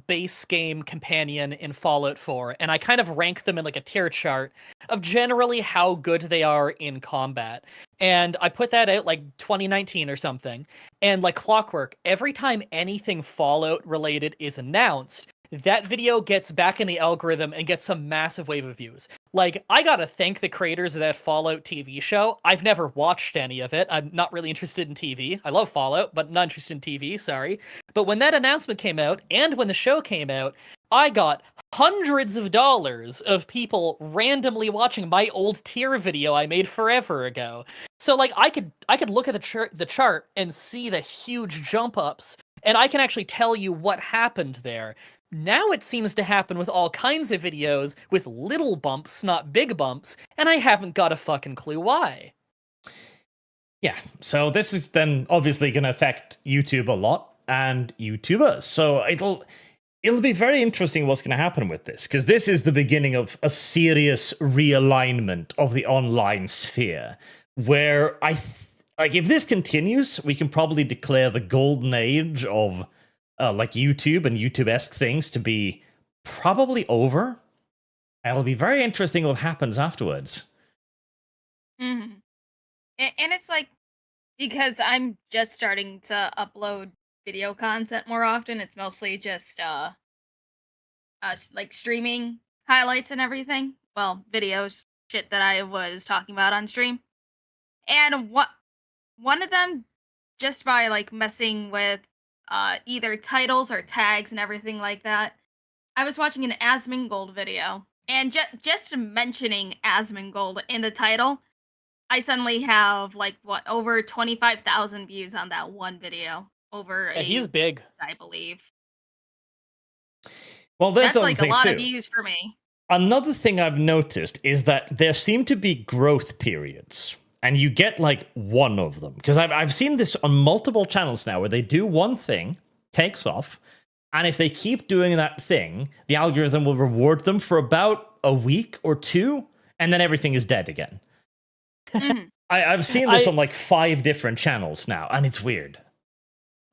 base game companion in Fallout 4, and I kind of rank them in like a tier chart of generally how good they are in combat. And I put that out like 2019 or something. And like clockwork, every time anything Fallout related is announced, that video gets back in the algorithm and gets some massive wave of views. Like, I gotta thank the creators of that Fallout TV show. I've never watched any of it. I'm not really interested in TV. I love Fallout, but not interested in TV, sorry. But when that announcement came out, and when the show came out, I got hundreds of dollars of people randomly watching my old tier video I made forever ago. So, like, I could look at the chart and see the huge jump ups, and I can actually tell you what happened there. Now it seems to happen with all kinds of videos with little bumps, not big bumps, and I haven't got a fucking clue why. Yeah, so this is then obviously going to affect YouTube a lot and YouTubers. So it'll be very interesting what's going to happen with this, because this is the beginning of a serious realignment of the online sphere, where Like, if this continues, we can probably declare the golden age of like YouTube and YouTube-esque things to be probably over. And it'll be very interesting what happens afterwards. Mm-hmm. And it's like, because I'm just starting to upload video content more often, it's mostly just like streaming highlights and everything. Well, videos, shit that I was talking about on stream. And one of them, just by like messing with either titles or tags and everything like that, I was watching an Asmongold video, and just mentioning Asmongold in the title, I suddenly have like over 25,000 views on that one video. He's big, I believe. Well, there's That's like a thing lot too. of views for me. Another thing I've noticed is that there seem to be growth periods, and you get like one of them. Because I've seen this on multiple channels now, where they do one thing, takes off, and if they keep doing that thing, the algorithm will reward them for about a week or two, and then everything is dead again. Mhm. I've seen this on like 5 different channels now, and it's weird.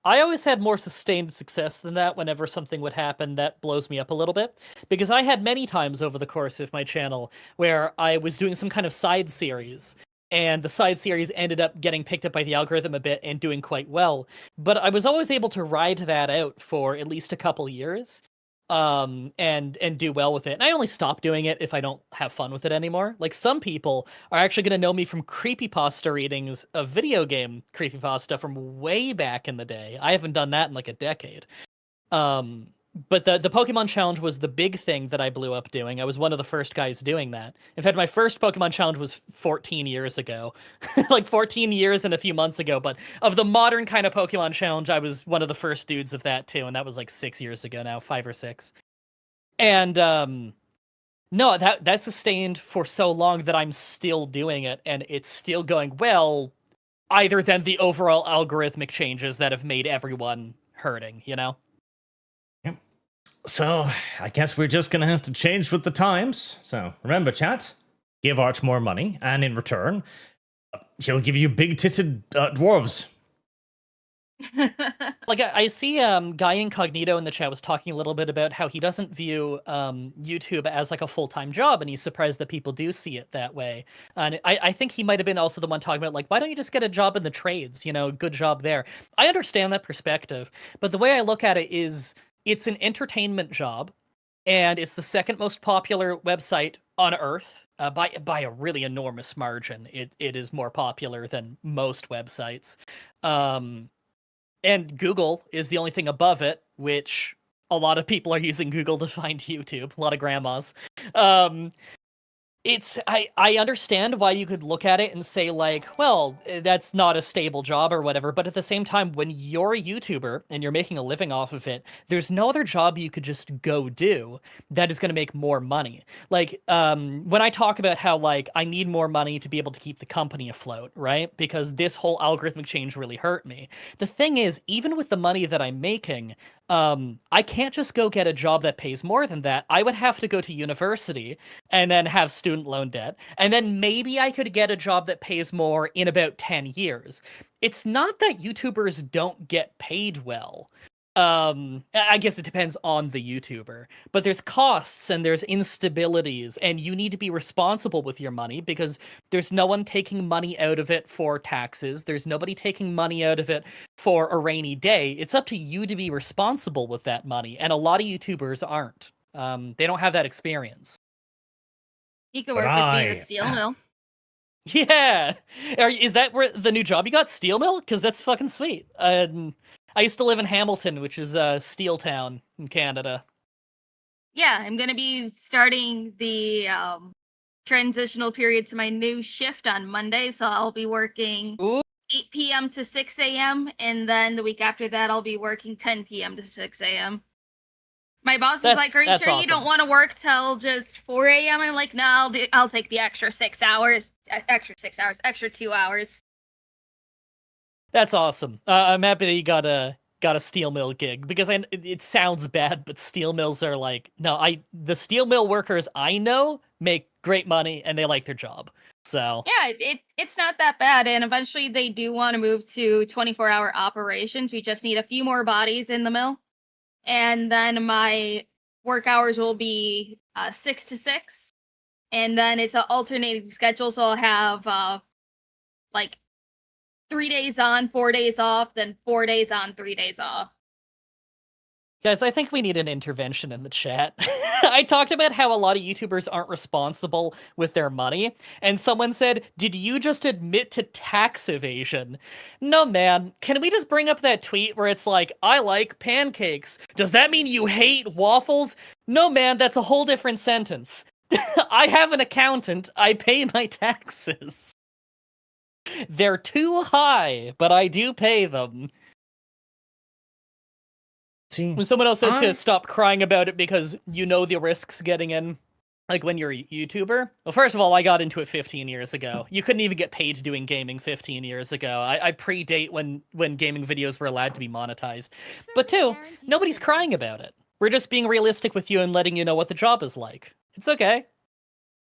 I always had more sustained success than that whenever something would happen that blows me up a little bit. Because I had many times over the course of my channel where I was doing some kind of side series, and the side series ended up getting picked up by the algorithm a bit and doing quite well. But I was always able to ride that out for at least a couple years, and do well with it. And I only stop doing it if I don't have fun with it anymore. Like, some people are actually going to know me from creepypasta readings of video game creepypasta from way back in the day. I haven't done that in like a decade. But the Pokemon Challenge was the big thing that I blew up doing. I was one of the first guys doing that. In fact, my first Pokemon Challenge was 14 years ago. Like 14 years and a few months ago. But of the modern kind of Pokemon Challenge, I was one of the first dudes of that too. And that was like 6 years ago now, 5 or 6. And no, that sustained for so long that I'm still doing it. And it's still going well, either than the overall algorithmic changes that have made everyone hurting, you know? So, I guess we're just gonna have to change with the times. So, remember, chat, give Arch more money, and in return, he'll give you big-titted dwarves. Like, I see Guy Incognito in the chat was talking a little bit about how he doesn't view YouTube as like a full-time job, and he's surprised that people do see it that way. And I think he might have been also the one talking about, like, why don't you just get a job in the trades? You know, good job there. I understand that perspective, but the way I look at it is, it's an entertainment job, and it's the second most popular website on Earth by a really enormous margin. It is more popular than most websites. And Google is the only thing above it, which a lot of people are using Google to find YouTube, a lot of grandmas. I understand why you could look at it and say, like, well, that's not a stable job or whatever, but at the same time, when you're a YouTuber and you're making a living off of it, there's no other job you could just go do that is going to make more money. Like, when I talk about how, like, I need more money to be able to keep the company afloat, right? Because this whole algorithmic change really hurt me. The thing is, even with the money that I'm making, I can't just go get a job that pays more than that. I would have to go to university and then have student loan debt. And then maybe I could get a job that pays more in about 10 years. It's not that YouTubers don't get paid well. I guess it depends on the YouTuber, but there's costs and there's instabilities, and you need to be responsible with your money because there's no one taking money out of it for taxes. There's nobody taking money out of it for a rainy day. It's up to you to be responsible with that money, and a lot of YouTubers aren't. They don't have that experience. You could work with me at a steel mill. Yeah, is that where the new job you got, steel mill? Because that's fucking sweet. I used to live in Hamilton, which is steel town in Canada. Yeah, I'm gonna be starting the transitional period to my new shift on Monday, so I'll be working 8 p.m. to 6 a.m. and then the week after that I'll be working 10 p.m. to 6 a.m. My boss is like, "Are you sure you don't want to work till just 4 a.m.?" I'm like, "No, I'll take the extra 6 hours, extra 2 hours." That's awesome. I'm happy that you got a steel mill gig, because it sounds bad, but steel mills are like, no, the steel mill workers I know make great money, and they like their job. So Yeah, it's not that bad, and eventually they do want to move to 24-hour operations. We just need a few more bodies in the mill, and then my work hours will be 6 to 6, and then it's an alternating schedule, so I'll have like 3 days on, 4 days off, then 4 days on, 3 days off. guys, I think we need an intervention in the chat. I talked about how a lot of YouTubers aren't responsible with their money, and someone said, "Did you just admit to tax evasion?" No, man. Can we just bring up that tweet where it's like, "I like pancakes. Does that mean you hate waffles?" No, man, that's a whole different sentence. I have an accountant. I pay my taxes. They're too high, but I do pay them. See, When someone else said to stop crying about it because you know the risks getting in, like when you're a YouTuber. Well, first of all, I got into it 15 years ago. You couldn't even get paid doing gaming 15 years ago. I predate when gaming videos were allowed to be monetized. But two, nobody's crying about it. We're just being realistic with you and letting you know what the job is like. It's okay.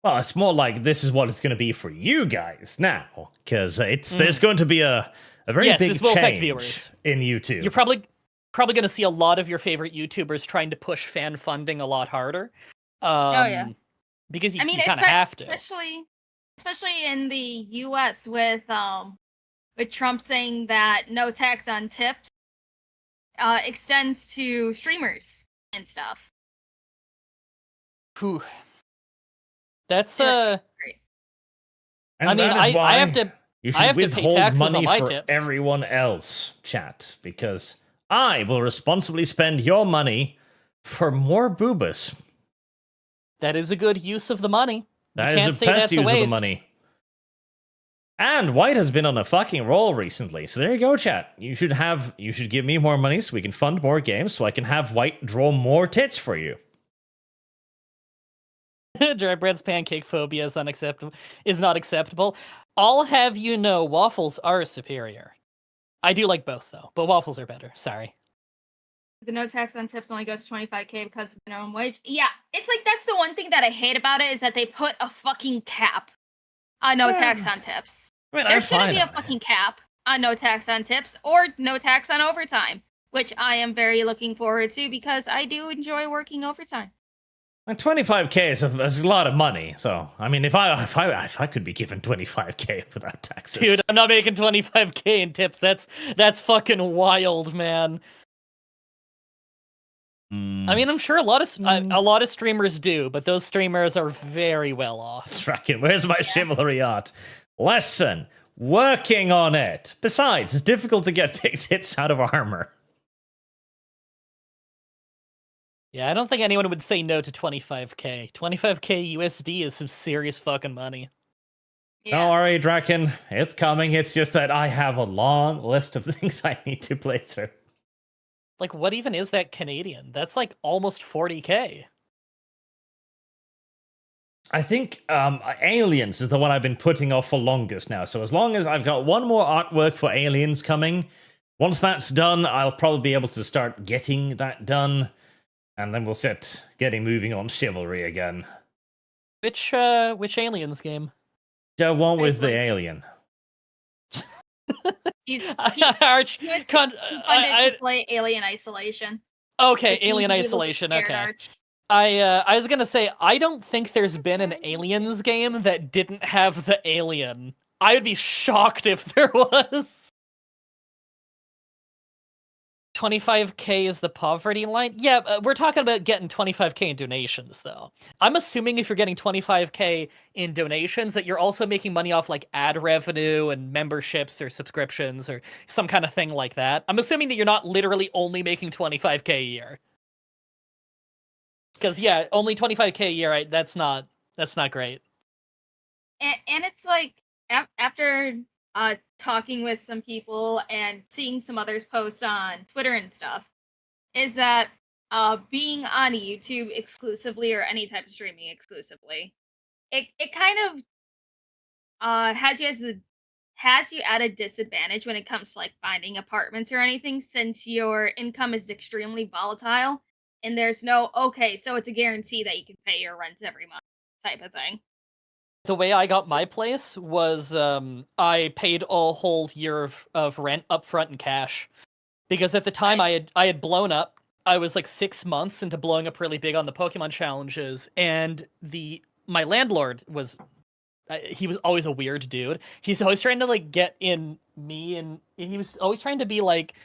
well, it's more like this is what it's going to be for you guys now, because there's going to be a very Yes, big this will affect change viewers. in YouTube. You're probably going to see a lot of your favorite YouTubers trying to push fan funding a lot harder. Yeah. Because you, I mean, you kind of have to. especially in the U.S. with Trump saying that no tax on tips extends to streamers and stuff. Whew. That's great. And I mean, that is why I have to. you I have should to pay withhold taxes on money my for tips. everyone else, chat, because I will responsibly spend your money for more boobas. That is a good use of the money. That you can't is the say best that's a use of the waste. money. And White has been on a fucking roll recently, so there you go, chat. You should give me more money so we can fund more games, so I can have White draw more tits for you. Dry bread's pancake phobia is unacceptable. Is not acceptable. I'll have you know, waffles are superior. I do like both though, but waffles are better. Sorry. The no tax on tips only goes to 25K because of minimum wage. Yeah, it's like that's the one thing that I hate about it is that they put a fucking cap on no tax on tips. I mean, There I'm shouldn't fine be a on it. fucking cap on no tax on tips or no tax on overtime, which I am very looking forward to because I do enjoy working overtime. And 25K is a lot of money, so I mean, if I could be given 25K without taxes, Dude, I'm not making 25K in tips. That's fucking wild, man. I mean, I'm sure a lot of streamers do, but those streamers are very well off. Draken, where's my chivalry art? Lesson, working on it. Besides, it's difficult to get big tits out of armor. Yeah, I don't think anyone would say no to 25K. 25K USD is some serious fucking money. Don't worry, Draken, it's coming. It's just that I have a long list of things I need to play through. Like, what even is that Canadian? That's like almost 40K. I think Aliens is the one I've been putting off for longest now. So as long as I've got one more artwork for Aliens coming, once that's done, I'll probably be able to start getting that done. And then we'll start moving on Chivalry again. Which Aliens game? The one with the alien. Arch, He was funded to play Alien Isolation. Okay, Like, Alien he looked Isolation. scared, Okay. Arch. I was gonna say, I don't think there's been an Aliens game that didn't have the alien. I would be shocked if there was. 25K is the poverty line? Yeah, we're talking about getting 25K in donations, though. I'm assuming if you're getting 25K in donations, that you're also making money off, like, ad revenue and memberships or subscriptions or some kind of thing like that. I'm assuming that you're not literally only making 25K a year. Because, yeah, only 25K a year, that's not great. And it's like, after talking with some people and seeing some others post on Twitter and stuff, is that being on YouTube exclusively or any type of streaming exclusively, it kind of has you at a disadvantage when it comes to like finding apartments or anything, since your income is extremely volatile and there's no, okay, so it's a guarantee that you can pay your rent every month type of thing. The way I got my place was I paid a whole year of rent up front in cash. Because at the time I had blown up. I was like 6 months into blowing up really big on the Pokemon challenges, and my landlord was he was always a weird dude. He's always trying to like get in me, and he was always trying to be like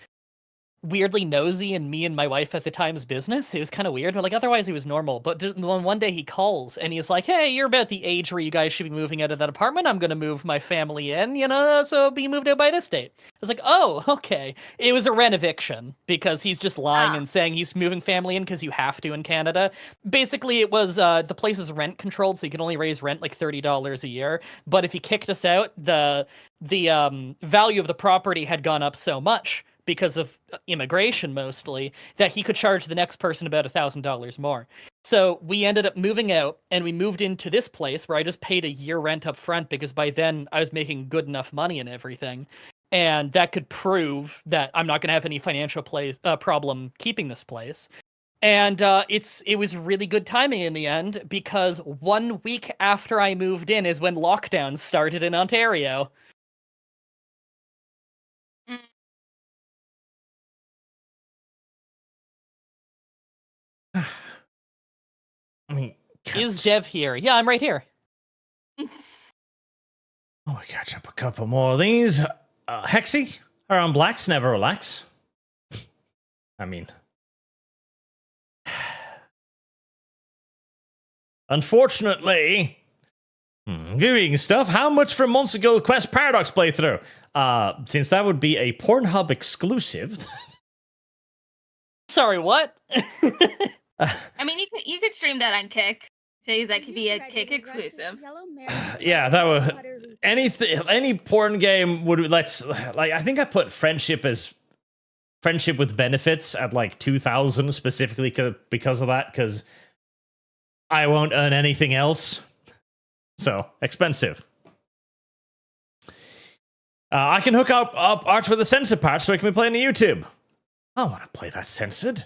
weirdly nosy in me and my wife at the time's business. It was kind of weird, but like otherwise he was normal. But one day he calls and he's like, "Hey, you're about the age where you guys should be moving out of that apartment. I'm gonna move my family in, so be moved out by this date." I was like, "Oh, okay." It was a rent eviction because he's just lying and saying he's moving family in because you have to in Canada. Basically, it was the place is rent controlled, so you can only raise rent like $30 a year. But if he kicked us out, the value of the property had gone up so much, because of immigration mostly, that he could charge the next person about $1,000 more. So we ended up moving out, and we moved into this place where I just paid a year rent up front because by then I was making good enough money and everything. And that could prove that I'm not going to have any financial problem keeping this place. And it was really good timing in the end, because 1 week after I moved in is when lockdowns started in Ontario. I mean, Is Dev here? Yeah, I'm right here. Oh, I catch up a couple more of these. Hexy, around blacks never relax. I mean, unfortunately, viewing stuff. How much for Monster Gold Quest Paradox playthrough? Since that would be a Pornhub exclusive. Sorry, what? I mean, you could stream that on Kick. Say that could be a Kick exclusive. Yeah, that would any porn game would I think I put friendship with benefits at like 2,000 specifically because of that, because I won't earn anything else. So expensive. I can hook up Arch with a censored patch so it can be playing on YouTube. I want to play that censored.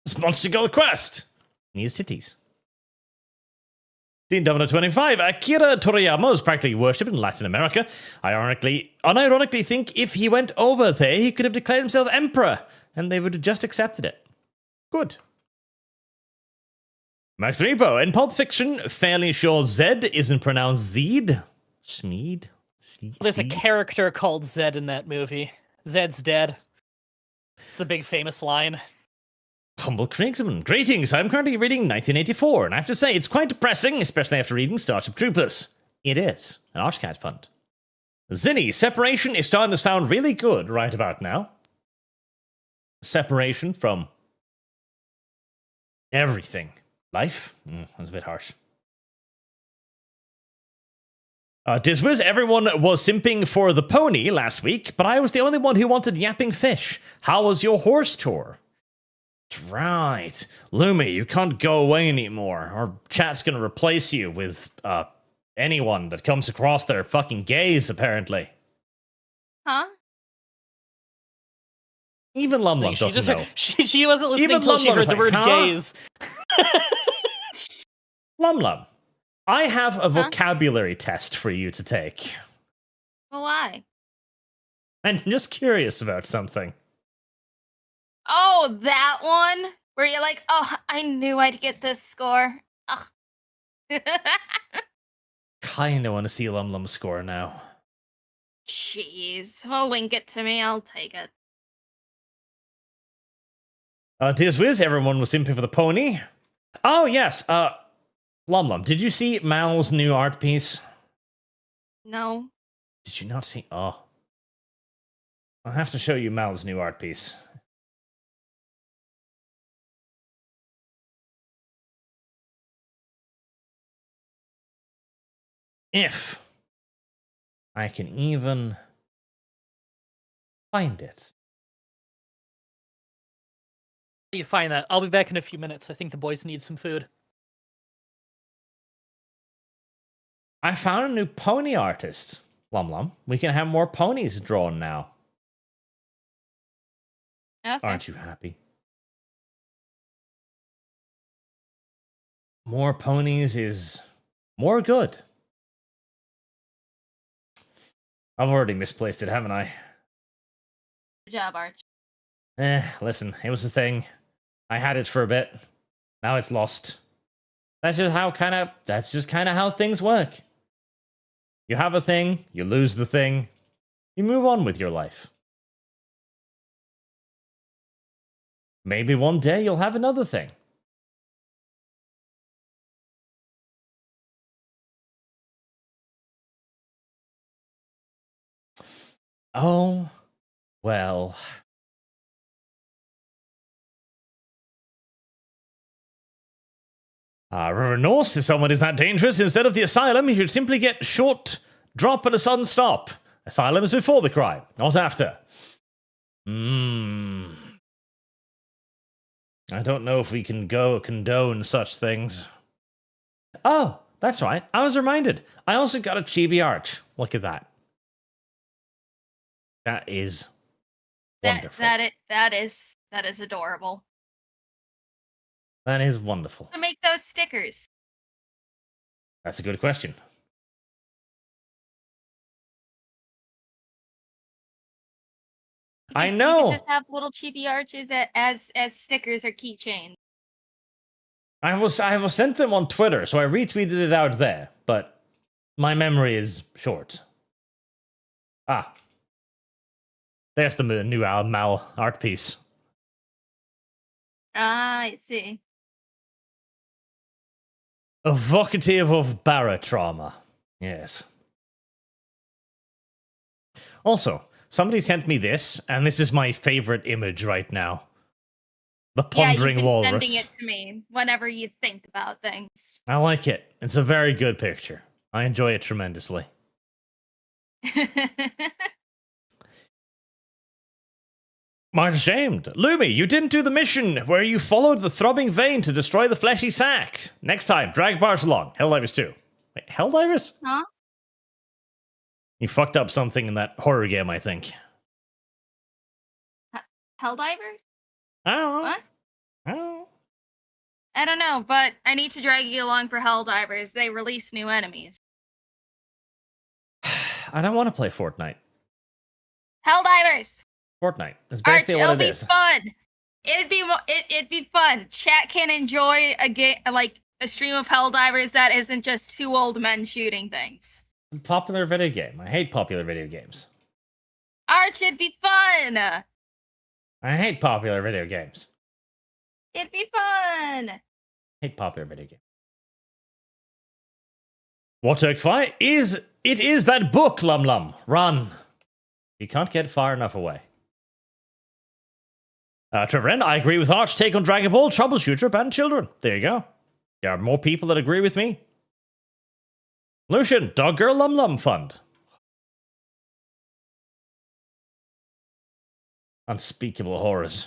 It's Monster Gold Quest. Needs titties. Dean Domino 25. Akira Toriyama is practically worshipped in Latin America. Unironically think if he went over there, he could have declared himself emperor, and they would have just accepted it. Good. Max Repo. In Pulp Fiction, fairly sure Z isn't pronounced Zed. Schmeed. There's a character called Zed in that movie. Zed's dead. It's the big famous line. Humble Krigsman. Greetings, I'm currently reading 1984, and I have to say it's quite depressing, especially after reading Starship Troopers. It is. An ArchCast fund. Zinni, separation is starting to sound really good right about now. Separation from everything. Life? That's a bit harsh. Diswiz, everyone was simping for the pony last week, but I was the only one who wanted yapping fish. How was your horse tour? Right. Lumi, you can't go away anymore. Our chat's gonna replace you with, anyone that comes across their fucking gaze, apparently. Huh? Even Lum Lum doesn't know. She wasn't listening Even until she Lum Lum heard the was like, word huh? gaze. Lum Lum, I have a vocabulary test for you to take. Well, why? I'm just curious about something. Oh, that one? Where you're like, oh, I knew I'd get this score. Ugh. Kinda want to see Lum Lum's score now. Jeez. Well, link it to me. I'll take it. Diswiz, everyone was simping for the pony. Oh, yes. Lum Lum, did you see Mal's new art piece? No. Did you not see? Oh. I'll have to show you Mal's new art piece. If I can even find it. You find that. I'll be back in a few minutes. I think the boys need some food. I found a new pony artist, Lum Lum. We can have more ponies drawn now. Okay. Aren't you happy? More ponies is More good. I've already misplaced it, haven't I? Good job, Arch. Listen, it was a thing. I had it for a bit. Now it's lost. That's just kind of how things work. You have a thing, you lose the thing, you move on with your life. Maybe one day you'll have another thing. Oh, well. River Norse, if someone is that dangerous, instead of the asylum, he should simply get short drop and a sudden stop. Asylum is before the crime, not after. I don't know if we can condone such things. Oh, that's right. I was reminded. I also got a chibi arch. Look at that. That is wonderful. That is adorable. That is wonderful. To make those stickers. That's a good question. I know. You could just have little chibi arches as stickers or keychains. I was sent them on Twitter, so I retweeted it out there, but my memory is short. Ah. There's the new Mal art piece. Ah, I see. Evocative of barotrauma. Yes. Also, somebody sent me this, and this is my favorite image right now. The pondering walrus. Sending it to me whenever you think about things. I like it. It's a very good picture. I enjoy it tremendously. Mark ashamed. Lumi, you didn't do the mission where you followed the throbbing vein to destroy the fleshy sack. Next time, drag bars along. Helldivers 2. Wait, Helldivers? Huh? You fucked up something in that horror game, I think. Helldivers? I don't know. What? I don't know. I don't know, but I need to drag you along for Helldivers. They release new enemies. I don't want to play Fortnite. Helldivers! Fortnite. It's Arch, basically what it is. It'll be fun. It'd be fun. Chat can enjoy a stream of Helldivers that isn't just two old men shooting things. Popular video game. I hate popular video games. Arch, it'd be fun. I hate popular video games. It'd be fun. I hate popular video games. What Turkfy is it is that book, Lum. Run. You can't get far enough away. Trevor N, I agree with Arch. Take on Dragon Ball, Troubleshooter, Band Children. There you go. There are more people that agree with me. Lucian, Dog Girl Lum Fund. Unspeakable horrors.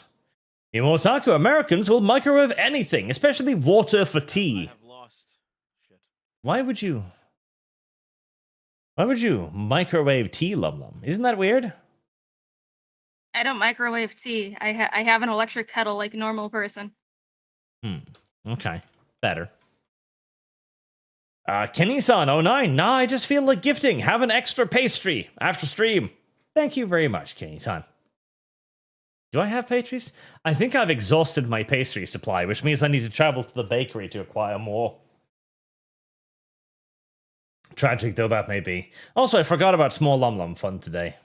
Imotaku Americans will microwave anything, especially water for tea. I have lost. Shit. Why would you microwave tea, Lum? Isn't that weird? I don't microwave tea. I have an electric kettle like a normal person. Okay. Better. Kenny-san 09. Nah, I just feel like gifting. Have an extra pastry after stream. Thank you very much, Kenny-san. Do I have pastries? I think I've exhausted my pastry supply, which means I need to travel to the bakery to acquire more. Tragic though that may be. Also, I forgot about Small Lum Fund today.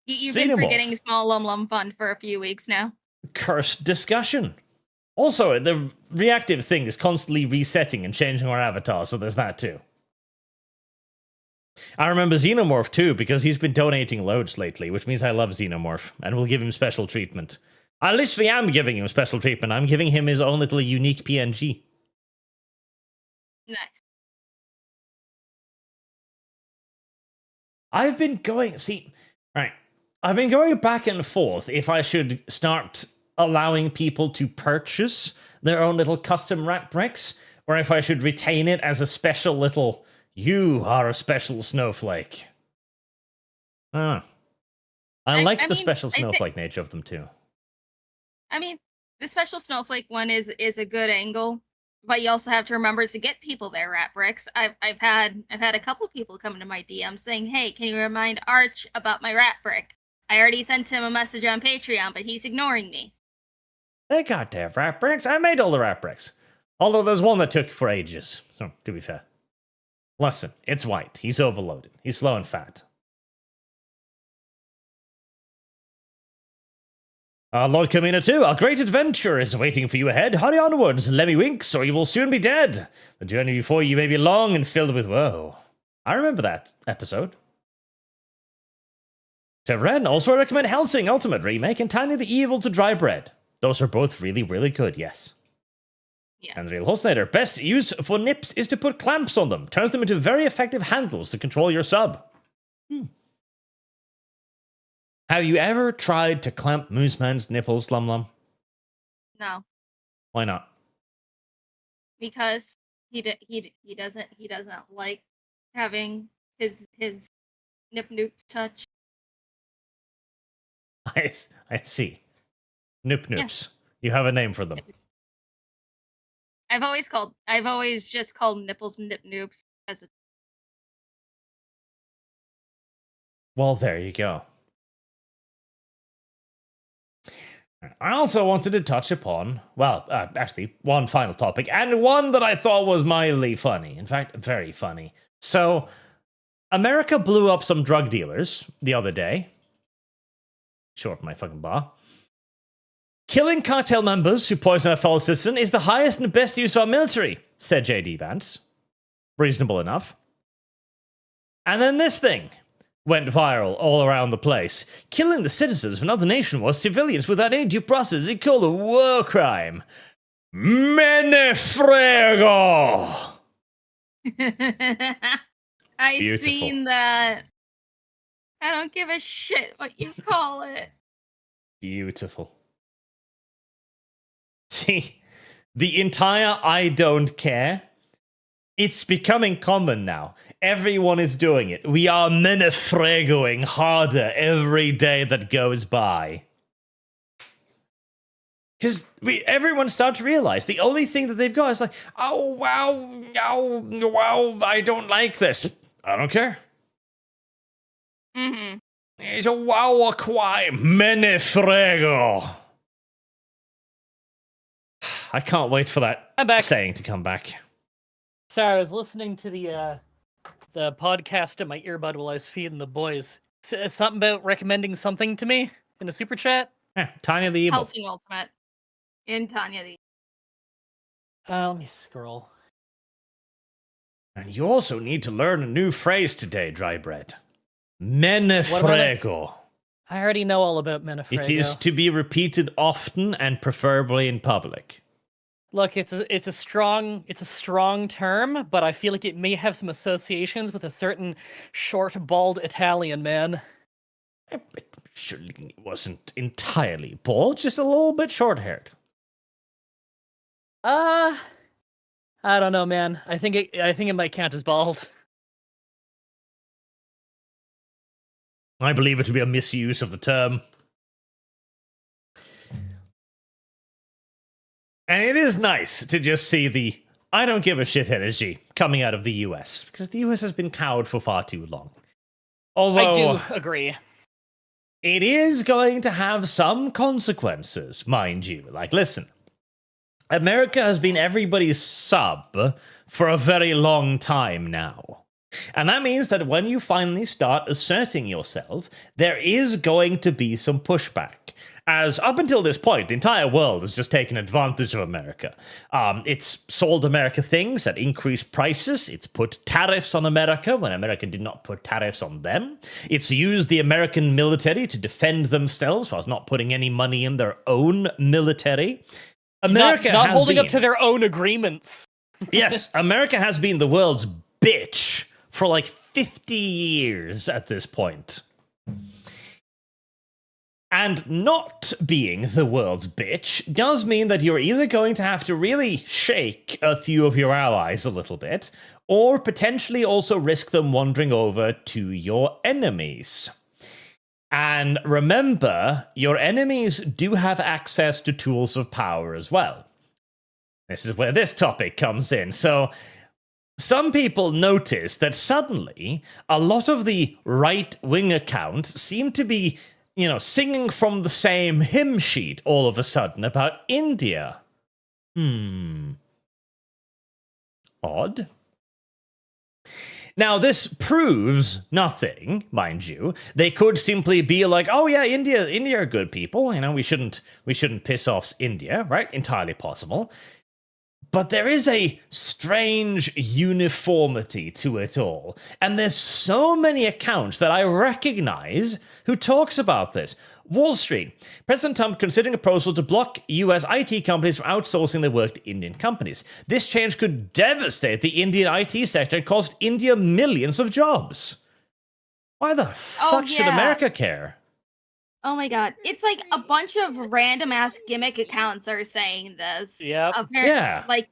You've been forgetting Small Lum Fund for a few weeks now. Cursed discussion. Also, the reactive thing is constantly resetting and changing our avatar, so there's that too. I remember Xenomorph too, because he's been donating loads lately, which means I love Xenomorph, and we'll give him special treatment. I literally am giving him special treatment. I'm giving him his own little unique PNG. Nice. I've been going back and forth if I should start allowing people to purchase their own little custom rat bricks, or if I should retain it as a special little, you are a special snowflake. I don't know. I like the special snowflake nature of them too. I mean, the special snowflake one is a good angle. but you also have to remember to get people their rat bricks. I've had a couple people come into my DM saying, "Hey, can you remind Arch about my rat brick? I already sent him a message on Patreon, but he's ignoring me." They got their rat bricks. I made all the rat bricks. Although there's one that took for ages. So, to be fair. Listen, it's white. He's overloaded. He's slow and fat. Lord Kamina 2, a great adventure is waiting for you ahead. Hurry onwards, Lemmy Winks, or you will soon be dead. The journey before you may be long and filled with woe. I remember that episode. Tevren, also I recommend Helsing Ultimate Remake and Tiny the Evil to Dry Bread. Those are both really, really good, yes. Yeah. And Real Hostnator, best use for nips is to put clamps on them. Turns them into very effective handles to control your sub. Have you ever tried to clamp Mooseman's nipples, Lum? No, Why not? because he doesn't like having his nip noop touch. I see. Nip noops. Yes. You have a name for them. I've always just called nipples nip noops as a Well, there you go. I also wanted to touch upon, actually, one final topic, and one that I thought was mildly funny. In fact, very funny. So, America blew up some drug dealers the other day. Short my fucking bar. Killing cartel members who poison a fellow citizen is the highest and best use of our military, said J.D. Vance. Reasonable enough. And then this thing went viral all around the place. Killing the citizens of another nation was civilians without any due process. It called a war crime. Menefrego! I Beautiful. seen that. I don't give a shit what you call it. Beautiful. See, the entire I don't care, it's becoming common now. Everyone is doing it. We are menefregoing harder every day that goes by. Because everyone starts to realize the only thing that they've got is like, oh, wow, I don't like this. I don't care. Mm-hmm. It's a wow crime. Menefrego. I can't wait for that I'm back. saying to come back. Sorry, I was listening to the podcast in my earbud while I was feeding the boys. Something about recommending something to me in a super chat. Tanya the Evil. Helsing Ultimate. In Tanya the Let me scroll. And you also need to learn a new phrase today, Dry Bread. Menefrego. I already know all about Menefrego. It is to be repeated often and preferably in public. Look, it's a strong term, but I feel like it may have some associations with a certain short, bald Italian man. It surely wasn't entirely bald, just a little bit short-haired. I don't know, man. I think it might count as bald. I believe it to be a misuse of the term. And it is nice to just see the I don't give a shit energy coming out of the US, because the US has been cowed for far too long. Although, I do agree. it is going to have some consequences, mind you. Like, listen, America has been everybody's sub for a very long time now. And that means that when you finally start asserting yourself, there is going to be some pushback. As up until this point, the entire world has just taken advantage of America. It's sold America things at increased prices. It's put tariffs on America when America did not put tariffs on them. It's used the American military to defend themselves whilst not putting any money in their own military. America not has holding been, up to their own agreements. Yes, America has been the world's bitch for like 50 years at this point. And not being the world's bitch does mean that you're either going to have to really shake a few of your allies a little bit, or potentially also risk them wandering over to your enemies. And remember, your enemies do have access to tools of power as well. This is where this topic comes in. So, some people notice that suddenly a lot of the right-wing accounts seem to be, singing from the same hymn sheet all of a sudden about India. Odd. Now, this proves nothing, mind you. They could simply be like, "Oh yeah, India are good people. We shouldn't piss off India," right? Entirely possible. But there is a strange uniformity to it all. And there's so many accounts that I recognize who talks about this. Wall Street. President Trump considering a proposal to block US IT companies from outsourcing their work to Indian companies. This change could devastate the Indian IT sector and cost India millions of jobs. Why the fuck should America care? Oh my god. It's like a bunch of random ass gimmick accounts are saying this. Yep. Apparently, Yeah. like,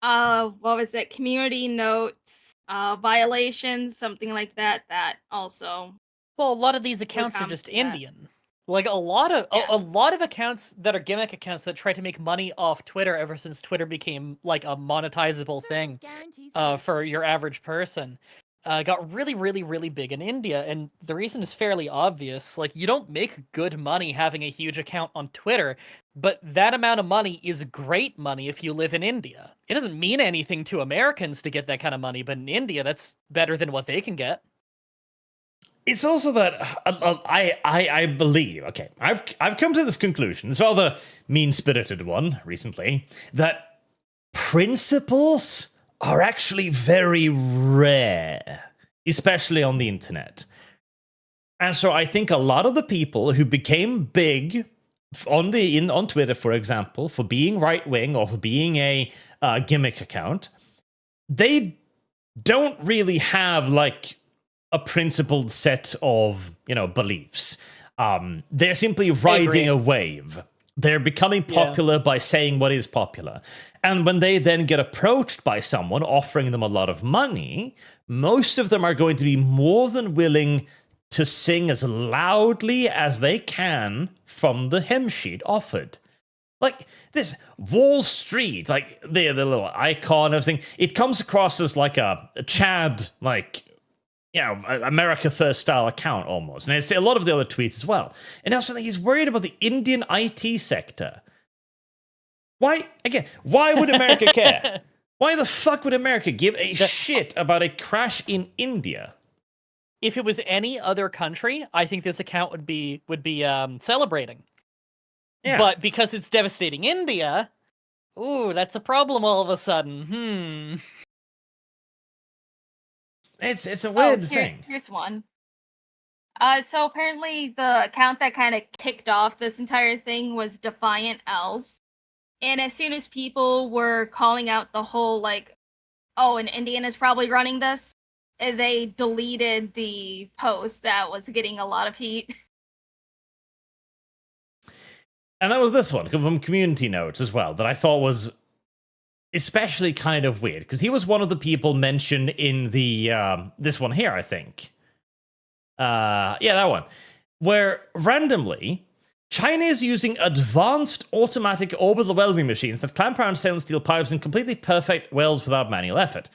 what was it? Community notes, violations, something like that. That also. Well, a lot of these accounts are just that. Indian. Like a lot of accounts that are gimmick accounts that try to make money off Twitter ever since Twitter became like a monetizable thing for your average person. Got really, really, really big in India, and the reason is fairly obvious. Like, you don't make good money having a huge account on Twitter, but that amount of money is great money if you live in India. It doesn't mean anything to Americans to get that kind of money, but in India, that's better than what they can get. It's also that I believe, okay, I've come to this conclusion, it's rather mean-spirited one recently, that principles are actually very rare, especially on the internet. And so I think a lot of the people who became big on Twitter, for example, for being right-wing or for being a gimmick account, they don't really have, like, a principled set of, beliefs. They're simply riding a wave. They're becoming popular by saying what is popular. And when they then get approached by someone offering them a lot of money, most of them are going to be more than willing to sing as loudly as they can from the hymn sheet offered. Like this Wall Street, like the little icon and everything, it comes across as like a Chad, like, America First style account almost. And I see a lot of the other tweets as well. And also he's worried about the Indian IT sector. Why would America care? Why the fuck would America give a shit about a crash in India? If it was any other country, I think this account would be celebrating. Yeah. But because it's devastating India, ooh, that's a problem all of a sudden. It's a weird thing. Here's one. So apparently the account that kind of kicked off this entire thing was Defiant Else. And as soon as people were calling out the whole, like, oh, an Indian is probably running this, they deleted the post that was getting a lot of heat. And that was this one from Community Notes as well, that I thought was especially kind of weird, because he was one of the people mentioned in the this one here, I think. Yeah, that one. Where randomly, China is using advanced automatic orbital welding machines that clamp around stainless steel pipes in completely perfect welds without manual effort.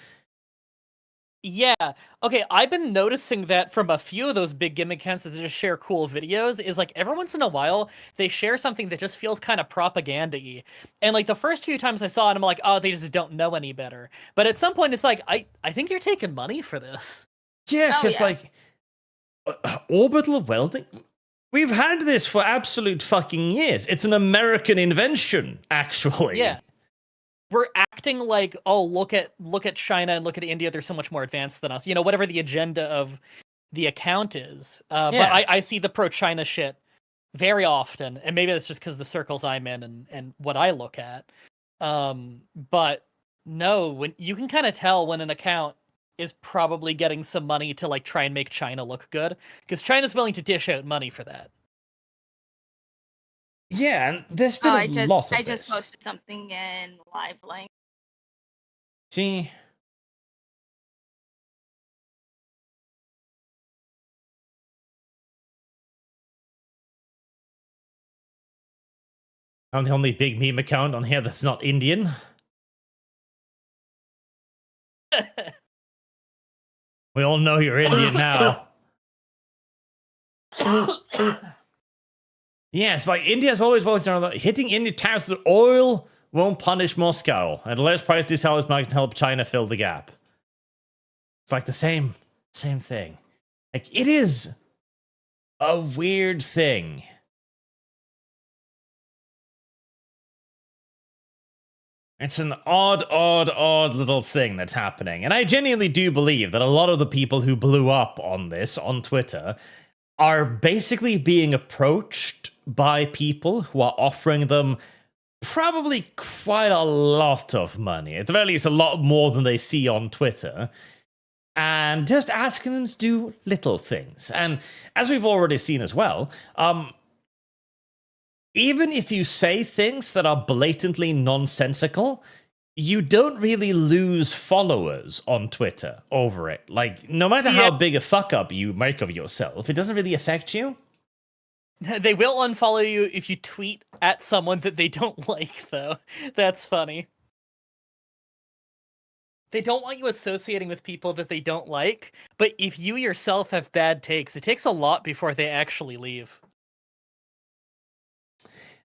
Yeah. Okay, I've been noticing that from a few of those big gimmick accounts that just share cool videos, is like every once in a while, they share something that just feels kind of propaganda-y. And like the first few times I saw it, I'm like, oh, they just don't know any better. But at some point, it's like, I think you're taking money for this. Yeah, because like, orbital welding? We've had this for absolute fucking years. It's an American invention, actually. Yeah. We're acting like, oh, look at China and look at India. They're so much more advanced than us. Whatever the agenda of the account is. But I see the pro-China shit very often. And maybe that's just because the circles I'm in and what I look at. But no, when you can kind of tell when an account is probably getting some money to like try and make China look good. Because China's willing to dish out money for that. Yeah, and there's been a lot of this. I just posted something in Live Link. See? I'm the only big meme account on here that's not Indian. We all know you're Indian now. Yes, like India's always well known that hitting Indian tariffs with oil won't punish Moscow. At a less price, these sellers might help China fill the gap. It's like the same thing. Like, it is a weird thing. It's an odd little thing that's happening. And I genuinely do believe that a lot of the people who blew up on this on Twitter are basically being approached by people who are offering them probably quite a lot of money. At the very least, a lot more than they see on Twitter. And just asking them to do little things. And as we've already seen as well, even if you say things that are blatantly nonsensical, you don't really lose followers on Twitter over it. Like, no matter how big a fuck up you make of yourself, it doesn't really affect you. They will unfollow you if you tweet at someone that they don't like, though. That's funny. They don't want you associating with people that they don't like, but if you yourself have bad takes, it takes a lot before they actually leave.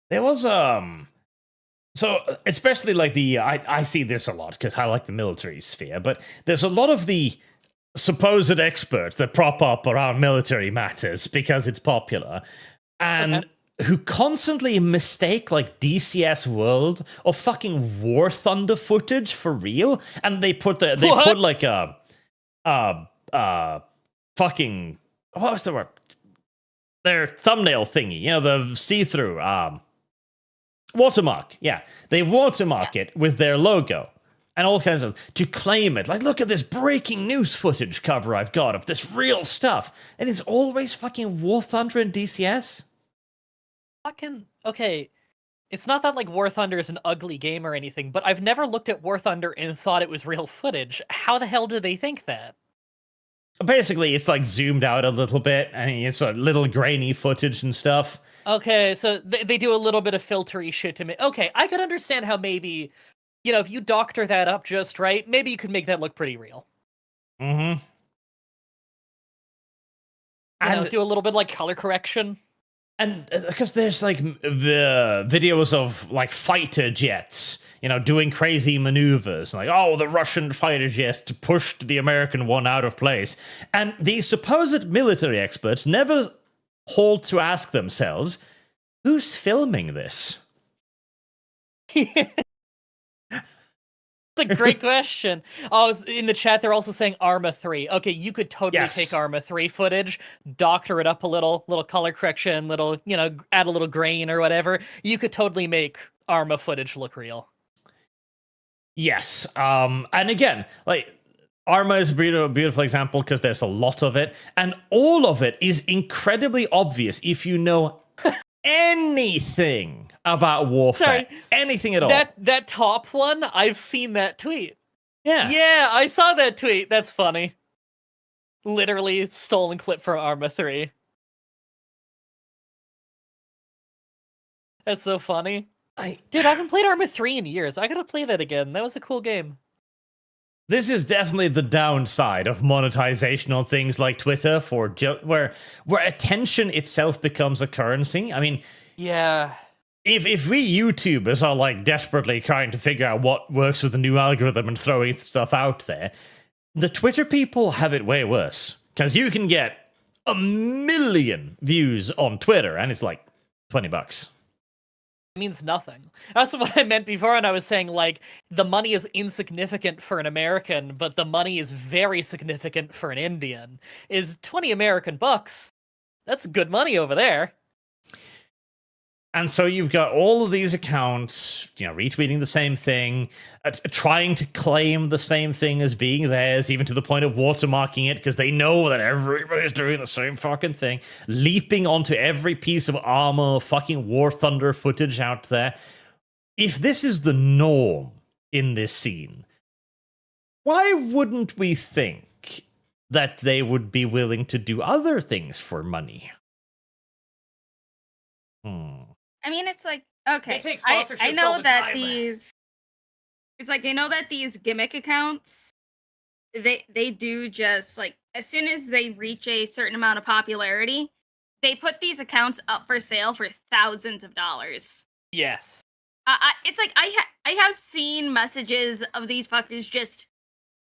There was so especially like I see this a lot because I like the military sphere, but there's a lot of the supposed experts that prop up around military matters because it's popular, and who constantly mistake like DCS World or fucking War Thunder footage for real, and they put put like a fucking, what was the word? Their thumbnail thingy, you know, the see-through watermark. Yeah, they watermark it with their logo and all kinds of, to claim it. Like, look at this breaking news footage cover I've got of this real stuff, and it's always fucking War Thunder and DCS. Okay, it's not that like War Thunder is an ugly game or anything, but I've never looked at War Thunder and thought it was real footage. How the hell do they think that? Basically, it's like zoomed out a little bit, and it's a little grainy footage and stuff. Okay, so they do a little bit of filtery shit to me. Okay, I could understand how maybe, you know, if you doctor that up just right, maybe you could make that look pretty real. Mm-hmm. And do a little bit like color correction. And because there's like the videos of like fighter jets, you know, doing crazy maneuvers, like, oh, the Russian fighter jet pushed the American one out of place. And these supposed military experts never halt to ask themselves, who's filming this? That's a great question. Oh, in the chat, they're also saying Arma 3. Okay, you could totally take Arma 3 footage, doctor it up a little color correction, little, you know, add a little grain or whatever. You could totally make Arma footage look real. Yes. And again, like, Arma is a beautiful example because there's a lot of it, and all of it is incredibly obvious if you know anything about warfare. Sorry, anything at all. That top one, I've seen that tweet. Yeah. Yeah, I saw that tweet. That's funny. Literally stolen clip from Arma 3. That's so funny. Dude, I haven't played Arma 3 in years. I gotta play that again. That was a cool game. This is definitely the downside of monetization on things like Twitter, for where attention itself becomes a currency. I mean, yeah. If we YouTubers are like desperately trying to figure out what works with the new algorithm and throwing stuff out there, the Twitter people have it way worse. Because you can get 1 million views on Twitter, and it's like $20. Means nothing. That's what I meant before, and I was saying, like, the money is insignificant for an American, but the money is very significant for an Indian. Is 20 American bucks? That's good money over there. And so you've got all of these accounts, you know, retweeting the same thing, trying to claim the same thing as being theirs, even to the point of watermarking it because they know that everybody's doing the same fucking thing, leaping onto every piece of armor, fucking War Thunder footage out there. If this is the norm in this scene, why wouldn't we think that they would be willing to do other things for money? I mean, it's like, okay, They take I sponsorships know all the that time. it's like, I know that these gimmick accounts they do just like as soon as they reach a certain amount of popularity, they put these accounts up for sale for thousands of dollars. Yes. It's like I have seen messages of these fuckers just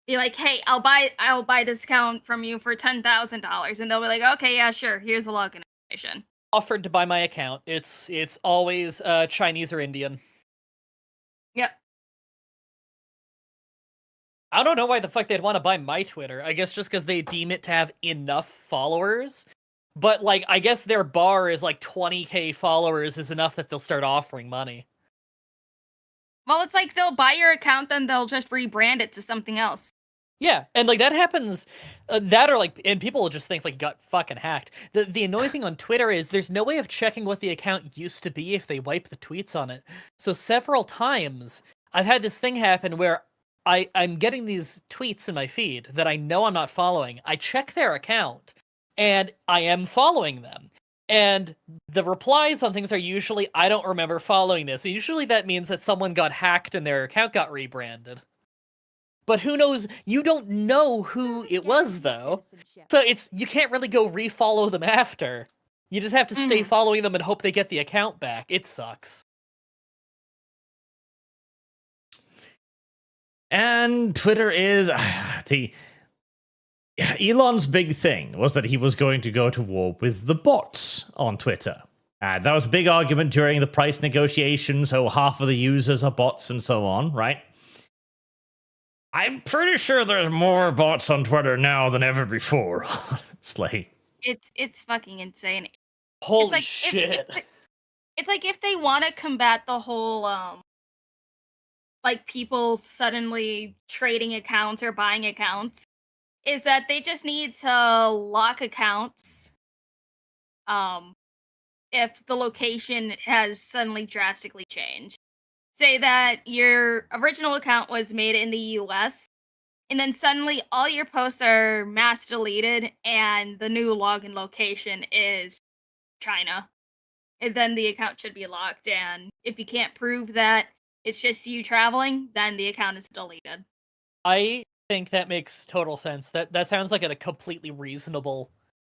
be like, "Hey, I'll buy this account from you for $10,000," and they'll be like, "Okay, yeah, sure. Here's the login information." Offered to buy my account. It's always Chinese or Indian. Yep. I don't know why the fuck they'd want to buy my Twitter. I guess just because they deem it to have enough followers. But, like, I guess their bar is, like, 20k followers is enough that they'll start offering money. Well, it's like they'll buy your account, then they'll just rebrand it to something else. Yeah, and, like, that happens, that or, like, and people will just think, like, got fucking hacked. The annoying thing on Twitter is there's no way of checking what the account used to be if they wipe the tweets on it. So several times, I've had this thing happen where I'm getting these tweets in my feed that I know I'm not following. I check their account, and I am following them. And the replies on things are usually, I don't remember following this. And usually that means that someone got hacked and their account got rebranded. But who knows? You don't know who it was, though. So you can't really go refollow them after. You just have to stay following them and hope they get the account back. It sucks. And Twitter is Elon's big thing was that he was going to go to war with the bots on Twitter. That was a big argument during the price negotiations. So half of the users are bots and so on, right? I'm pretty sure there's more bots on Twitter now than ever before. Honestly, it's fucking insane. Holy it's like shit! It's like if they want to combat the whole like people suddenly trading accounts or buying accounts, is that they just need to lock accounts if the location has suddenly drastically changed. Say that your original account was made in the US, and then suddenly all your posts are mass deleted and the new login location is China. And then the account should be locked, and if you can't prove that it's just you traveling, then the account is deleted. I think that makes total sense. That sounds like a completely reasonable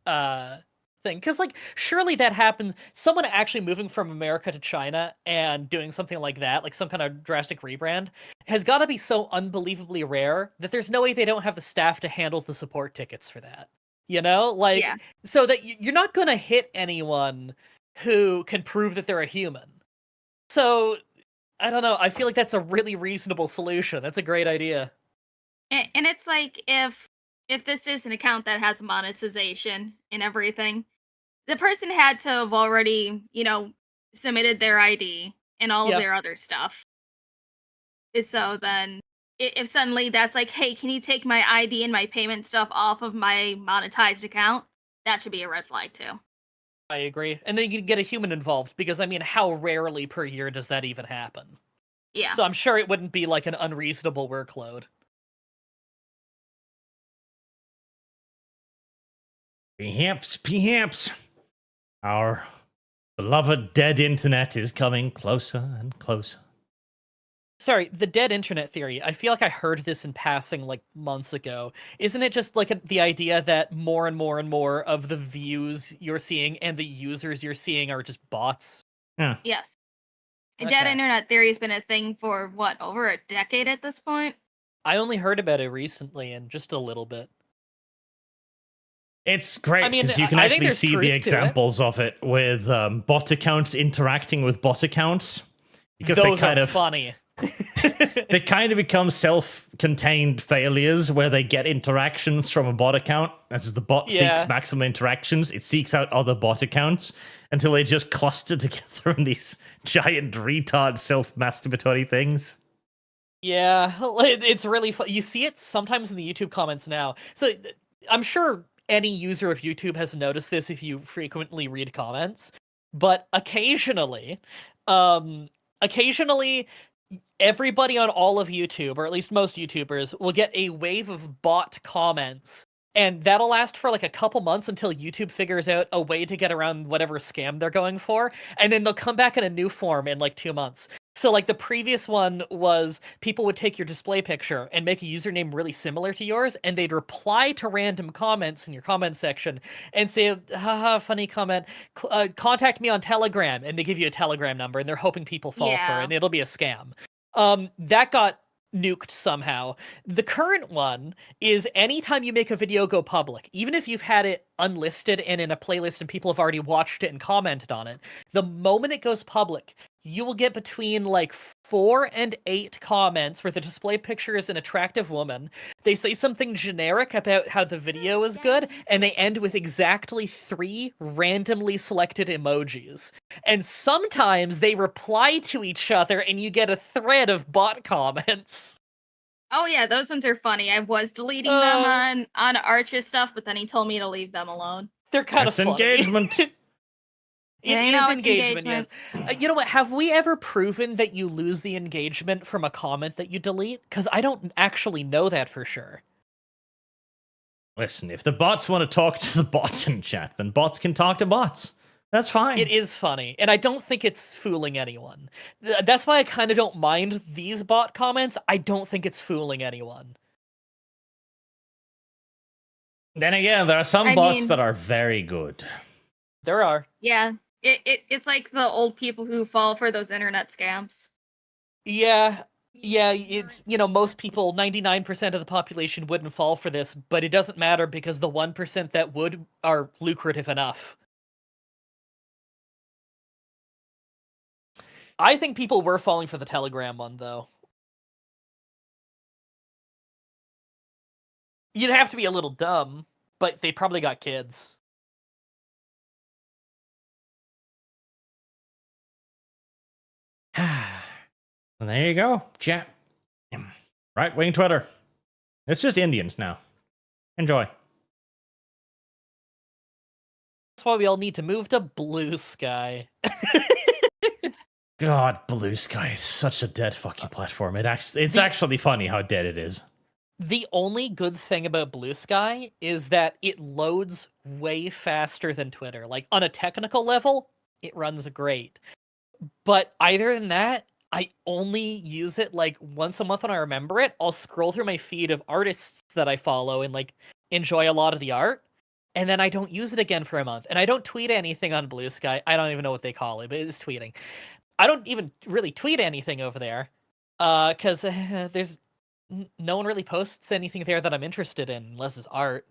thing. Because, like, surely that happens. Someone actually moving from America to China and doing something like that, like some kind of drastic rebrand, has got to be so unbelievably rare that there's no way they don't have the staff to handle the support tickets for that. You know? Like, Yeah. so that you're not going to hit anyone who can prove that they're a human. So, I don't know. I feel like that's a really reasonable solution. That's a great idea. And it's like if this is an account that has monetization and everything, the person had to have already, submitted their ID and all of their other stuff. So then, if suddenly that's like, hey, can you take my ID and my payment stuff off of my monetized account? That should be a red flag too. I agree. And then you can get a human involved, because, I mean, how rarely per year does that even happen? Yeah. So I'm sure it wouldn't be, like, an unreasonable workload. Perhaps. Our beloved dead internet is coming closer and closer. Sorry, the dead internet theory, I feel like I heard this in passing, like, months ago. Isn't it just, like, the idea that more and more and more of the views you're seeing and the users you're seeing are just bots? Yeah. Yes. Okay. Dead internet theory has been a thing for, over a decade at this point? I only heard about it recently, and just a little bit. It's great, I mean, because you can I think actually there's see truth the to it. examples of it with bot accounts interacting with bot accounts. Because Those they kind are of funny. they kind of become self-contained failures where they get interactions from a bot account. As the bot seeks maximum interactions, it seeks out other bot accounts until they just cluster together in these giant retard self-masturbatory things. Yeah, it's really fun. You see it sometimes in the YouTube comments now. So I'm sure any user of YouTube has noticed this if you frequently read comments. But occasionally, everybody on all of YouTube, or at least most YouTubers, will get a wave of bot comments. And that'll last for like a couple months until YouTube figures out a way to get around whatever scam they're going for. And then they'll come back in a new form in like 2 months. So, like, the previous one was people would take your display picture and make a username really similar to yours, and they'd reply to random comments in your comment section and say, haha, funny comment, contact me on Telegram, and they give you a Telegram number, and they're hoping people fall for it, Yeah. and it'll be a scam. That got nuked somehow. The current one is anytime you make a video go public, even if you've had it unlisted and in a playlist and people have already watched it and commented on it, the moment it goes public, you will get between like 4 and 8 comments where the display picture is an attractive woman. They say something generic about how the video is good, and they end with exactly 3 randomly selected emojis. And sometimes they reply to each other and you get a thread of bot comments. Oh yeah, those ones are funny. I was deleting them on Arch's stuff, but then he told me to leave them alone. They're kind That's of funny. engagement. Yeah, It you know, is it's engagement, engagement. yes. You know what? Have we ever proven that you lose the engagement from a comment that you delete? Because I don't actually know that for sure. Listen, if the bots want to talk to the bots in chat, then bots can talk to bots. That's fine. It is funny, and I don't think it's fooling anyone. That's why I kind of don't mind these bot comments. I don't think it's fooling anyone. Then again, there are some I bots mean- that are very good. There are. Yeah, it's like the old people who fall for those internet scams. Yeah, it's, you know, most people, 99% of the population wouldn't fall for this, but it doesn't matter because the 1% that would are lucrative enough. I think people were falling for the Telegram one, though. You'd have to be a little dumb, but they probably got kids. And there you go, chat. Right wing Twitter. It's just Indians now. Enjoy. That's why we all need to move to Blue Sky. God, Blue Sky is such a dead fucking platform. It's actually funny how dead it is. The only good thing about Blue Sky is that it loads way faster than Twitter. Like, on a technical level, it runs great. But either than that, I only use it like once a month when I remember it. I'll scroll through my feed of artists that I follow and like enjoy a lot of the art, and then I don't use it again for a month. And I don't tweet anything on Blue Sky. I don't even know what they call it, but it is tweeting. I don't even really tweet anything over there because there's no one really posts anything there that I'm interested in unless it's art.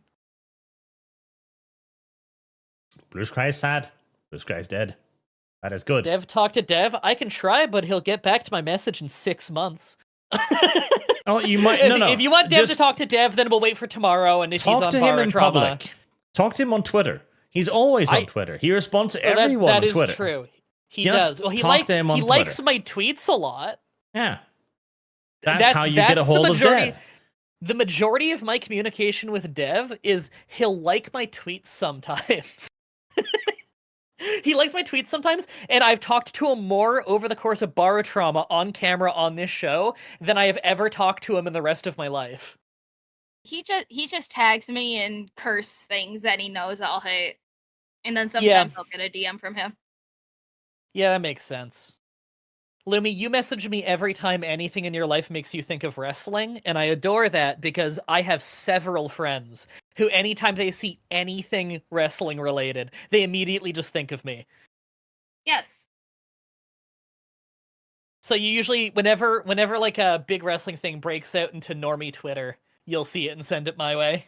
Blue Sky is sad. Blue Sky is dead. That is good. Dev, talk to Dev. I can try, but he'll get back to my message in 6 months. Oh, you might. If you want Dev to talk to Dev, then we'll wait for tomorrow. And if he's talk on to him in Barotrauma, public. Talk to him on Twitter. He's always on Twitter. He responds to everyone that on is Twitter. true. He Just does. Well, he talk to him on likes Twitter. my tweets a lot. Yeah. That's how you get a hold of Dev. The majority of my communication with Dev is he'll like my tweets sometimes. He likes my tweets sometimes, and I've talked to him more over the course of Barotrauma on camera on this show than I have ever talked to him in the rest of my life. He just tags me and curse things that he knows I'll hate, and then sometimes I'll get a DM from him. Yeah, that makes sense. Lumi, you message me every time anything in your life makes you think of wrestling, and I adore that because I have several friends who anytime they see anything wrestling related, they immediately just think of me. Yes. So you usually, whenever like a big wrestling thing breaks out into normie Twitter, you'll see it and send it my way.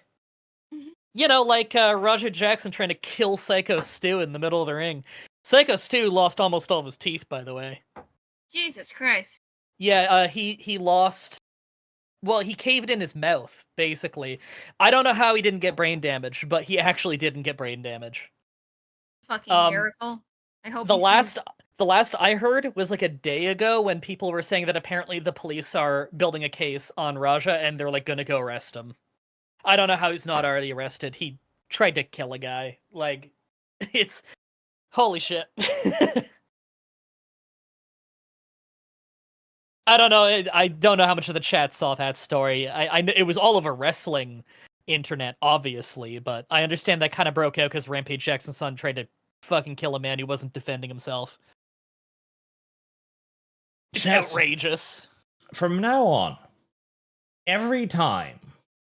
Mhm. You know, like Roger Jackson trying to kill Psycho Stu in the middle of the ring. Psycho Stu lost almost all of his teeth, by the way. Jesus Christ. Yeah, he lost. Well, he caved in his mouth, basically. I don't know how he didn't get brain damage, but he actually didn't get brain damage. Fucking miracle. I hope The he's last I heard was like a day ago when people were saying that apparently the police are building a case on Raja and they're like gonna go arrest him. I don't know how he's not already arrested. He tried to kill a guy. Like, it's holy shit. I don't know. I don't know how much of the chat saw that story. I it was all over wrestling internet, obviously, but I understand that kind of broke out because Rampage Jackson's son tried to fucking kill a man who wasn't defending himself. It's Chat, outrageous. from now on, every time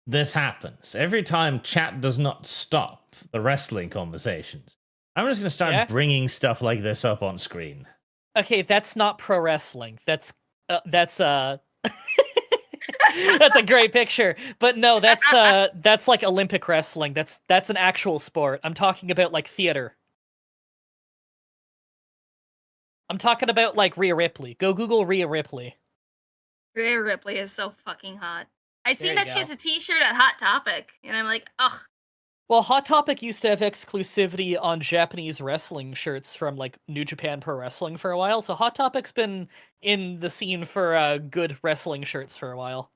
this happens, every time chat does not stop the wrestling conversations, I'm just going to start bringing stuff like this up on screen. Okay, that's not pro wrestling. That's that's a great picture. But no, that's like Olympic wrestling. That's an actual sport. I'm talking about like theater. I'm talking about like Rhea Ripley. Go Google Rhea Ripley. Rhea Ripley is so fucking hot. I There seen you that she go. has a t-shirt at Hot Topic, and I'm like, ugh. Well, Hot Topic used to have exclusivity on Japanese wrestling shirts from like New Japan Pro Wrestling for a while. So Hot Topic's been in the scene for good wrestling shirts for a while.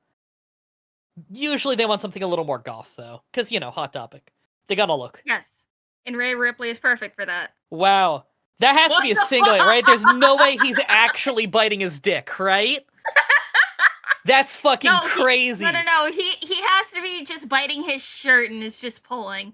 Usually they want something a little more goth though, because you know, Hot Topic. They gotta look. Yes. And Rhea Ripley is perfect for that. Wow. That has to be a singlet, right? There's no way he's actually biting his dick, right? That's fucking crazy. No. He has to be just biting his shirt and is just pulling.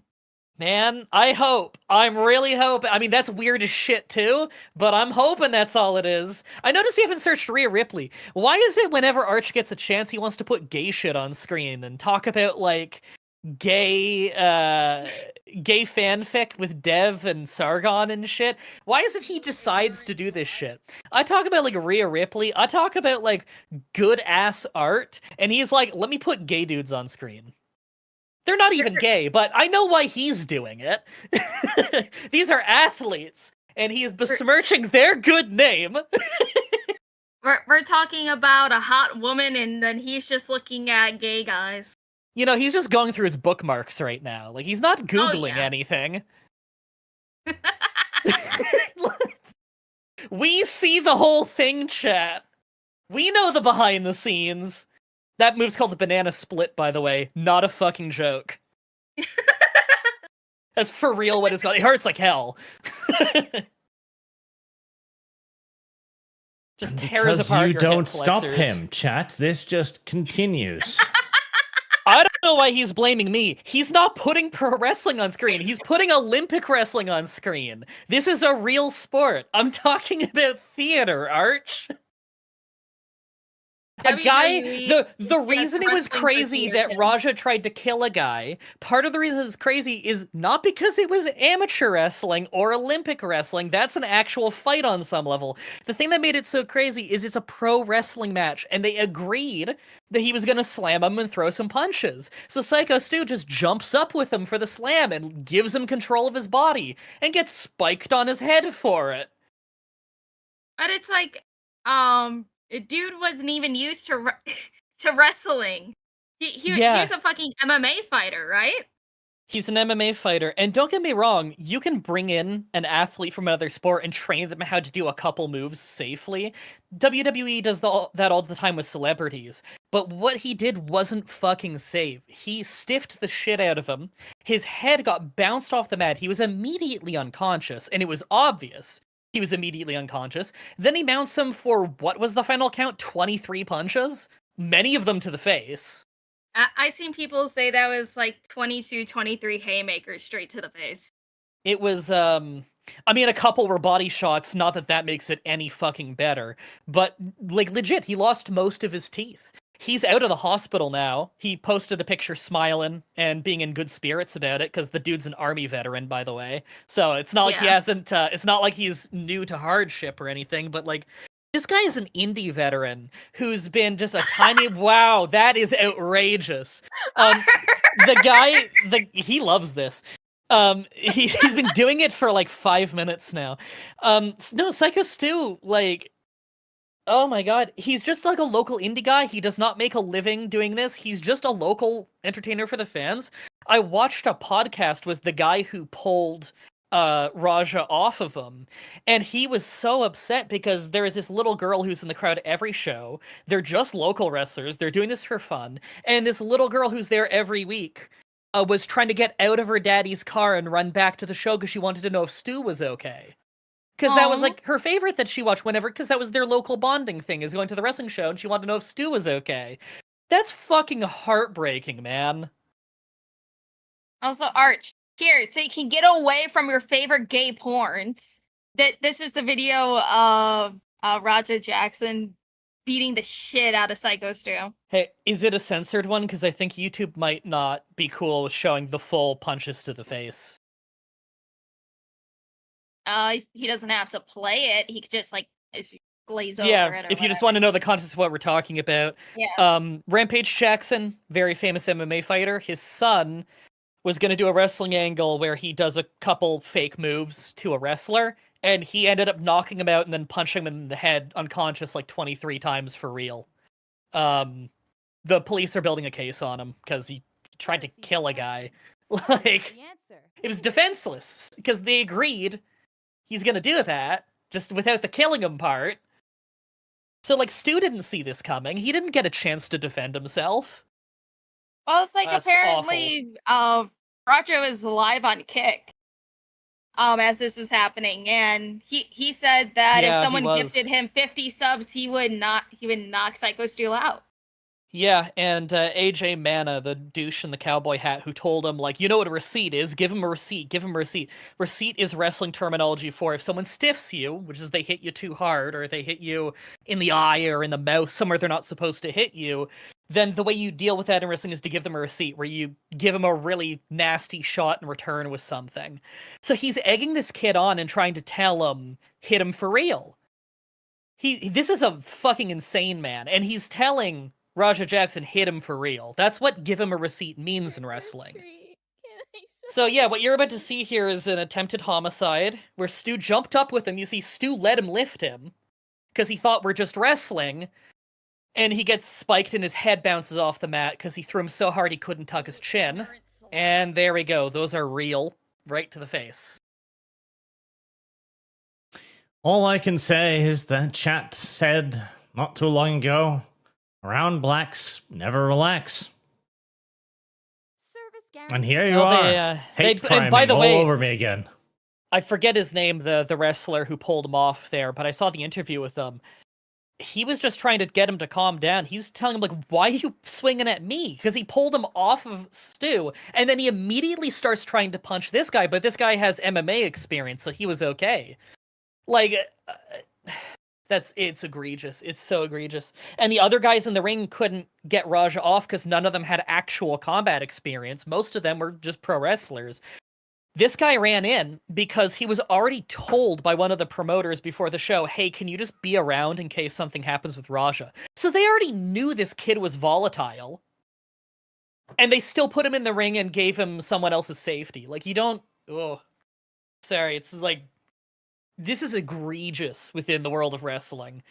Man, I hope. I'm really hoping. I mean, that's weird as shit too, but I'm hoping that's all it is. I noticed you haven't searched Rhea Ripley. Why is it whenever Arch gets a chance, he wants to put gay shit on screen and talk about like gay fanfic with Dev and Sargon and shit? Why is it he decides to do this shit? I talk about like Rhea Ripley, I talk about like good ass art, and he's like, let me put gay dudes on screen. They're not even gay, but I know why he's doing it. These are athletes, and he's besmirching their good name. We're talking about a hot woman, and then he's just looking at gay guys. You know, he's just going through his bookmarks right now. Like, he's not Googling anything. We see the whole thing, chat. We know the behind the scenes. That move's called the banana split, by the way. Not a fucking joke. That's for real what it's called. It hurts like hell. Just tears apart you your don't hip stop flexors. him, chat. This just continues. I don't know why he's blaming me. He's not putting pro wrestling on screen. He's putting Olympic wrestling on screen. This is a real sport. I'm talking about theater, Arch. A guy, the reason it was crazy that Raja tried to kill a guy, part of the reason it's crazy is not because it was amateur wrestling or Olympic wrestling. That's an actual fight on some level. The thing that made it so crazy is it's a pro wrestling match, and they agreed that he was going to slam him and throw some punches. So Psycho Stu just jumps up with him for the slam and gives him control of his body and gets spiked on his head for it. But it's like, the dude wasn't even used to to wrestling. He was a fucking MMA fighter, right? He's an MMA fighter, and don't get me wrong, you can bring in an athlete from another sport and train them how to do a couple moves safely. WWE does that all the time with celebrities, but what he did wasn't fucking safe. He stiffed the shit out of him, his head got bounced off the mat, he was immediately unconscious, and it was obvious he was immediately unconscious. Then he mounts him for, what was the final count? 23 punches? Many of them to the face. I seen people say that was like 22, 23 haymakers straight to the face. It was, I mean, a couple were body shots, not that that makes it any fucking better, but, like, legit, he lost most of his teeth. He's out of the hospital now. He posted a picture smiling and being in good spirits about it, because the dude's an army veteran, by the way. So it's not like he hasn't, it's not like he's new to hardship or anything, but, like, this guy is an indie veteran who's been just a tiny... Wow, that is outrageous. The guy, he loves this. He's been doing it for like 5 minutes now. No, Psycho Stu, like, oh my god, he's just like a local indie guy. He does not make a living doing this. He's just a local entertainer for the fans. I watched a podcast with the guy who pulled Raja off of him, and he was so upset because there is this little girl who's in the crowd every show. They're just local wrestlers. They're doing this for fun, and this little girl who's there every week was trying to get out of her daddy's car and run back to the show because she wanted to know if Stu was okay. Because that was like her favorite that she watched whenever, because that was their local bonding thing, is going to the wrestling show, and she wanted to know if Stu was okay. That's fucking heartbreaking, man. Also, Arch, here, so you can get away from your favorite gay porns. This is the video of Raja Jackson beating the shit out of Psycho Stu. Hey, is it a censored one? Because I think YouTube might not be cool with showing the full punches to the face. He doesn't have to play it. He could just glaze over Yeah, it. if you just want to know the context of what we're talking about. Yeah. Rampage Jackson, very famous MMA fighter. His son was going to do a wrestling angle where he does a couple fake moves to a wrestler, and he ended up knocking him out and then punching him in the head unconscious like 23 times for real. The police are building a case on him because he tried to kill a guy. Like, it was defenseless because they agreed he's going to do that, just without the killing him part. So, like, Stu didn't see this coming. He didn't get a chance to defend himself. Well, it's like That's apparently Raja was live on Kick as this was happening, and he said that Yeah, if he someone was. gifted him 50 subs, he would knock Psycho Stu out. Yeah, and AJ Mana, the douche in the cowboy hat, who told him, like, you know what a receipt is? Give him a receipt. Give him a receipt. Receipt is wrestling terminology for if someone stiffs you, which is they hit you too hard, or they hit you in the eye or in the mouth, somewhere they're not supposed to hit you, then the way you deal with that in wrestling is to give them a receipt, where you give them a really nasty shot in return with something. So he's egging this kid on and trying to tell him, hit him for real. This is a fucking insane man, and he's telling Raja Jackson hit him for real. That's what give him a receipt means in wrestling. So yeah, what you're about to see here is an attempted homicide where Stu jumped up with him. You see Stu let him lift him because he thought we're just wrestling, and he gets spiked and his head bounces off the mat because he threw him so hard he couldn't tuck his chin. And there we go. Those are real. Right to the face. All I can say is that chat said not too long ago, around blacks, never relax. And here you are, hate priming by the all way, over me again. I forget his name, the wrestler who pulled him off there, but I saw the interview with him. He was just trying to get him to calm down. He's telling him, like, why are you swinging at me? Because he pulled him off of Stu, and then he immediately starts trying to punch this guy, but this guy has MMA experience, so he was okay. Like, it's egregious. It's so egregious. And the other guys in the ring couldn't get Raja off because none of them had actual combat experience. Most of them were just pro wrestlers. This guy ran in because he was already told by one of the promoters before the show, hey, can you just be around in case something happens with Raja? So they already knew this kid was volatile. And they still put him in the ring and gave him someone else's safety. Like, you don't... Oh, sorry, it's like... This is egregious within the world of wrestling.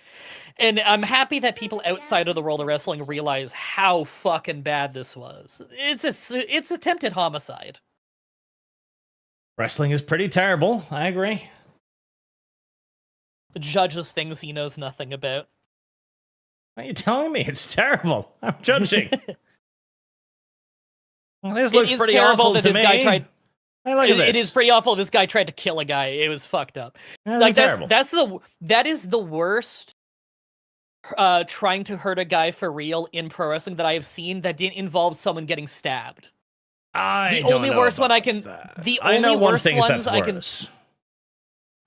And I'm happy that people outside of the world of wrestling realize how fucking bad this was. It's attempted homicide. Wrestling is pretty terrible, I agree. Judges things he knows nothing about. What are you telling me? It's terrible. I'm judging. Well, this looks pretty awful to me. Hey, look at this. It is pretty awful. This guy tried to kill a guy. It was fucked up. Like, that is the worst trying to hurt a guy for real in pro wrestling that I have seen that didn't involve someone getting stabbed. The only worst one I can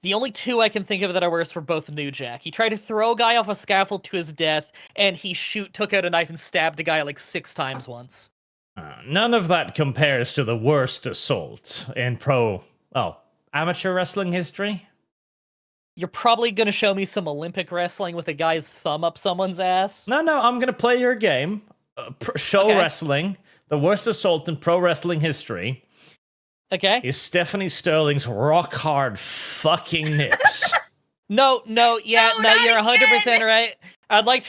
the only two I can think of that are worse were both New Jack. He tried to throw a guy off a scaffold to his death, and he took out a knife and stabbed a guy like 6 times once. None of that compares to the worst assault in amateur wrestling history. You're probably going to show me some Olympic wrestling with a guy's thumb up someone's ass? No, I'm going to play your game. Wrestling. The worst assault in pro wrestling history. Okay. Is Stephanie Sterling's rock hard fucking nips. No, you're 100% right. I'd like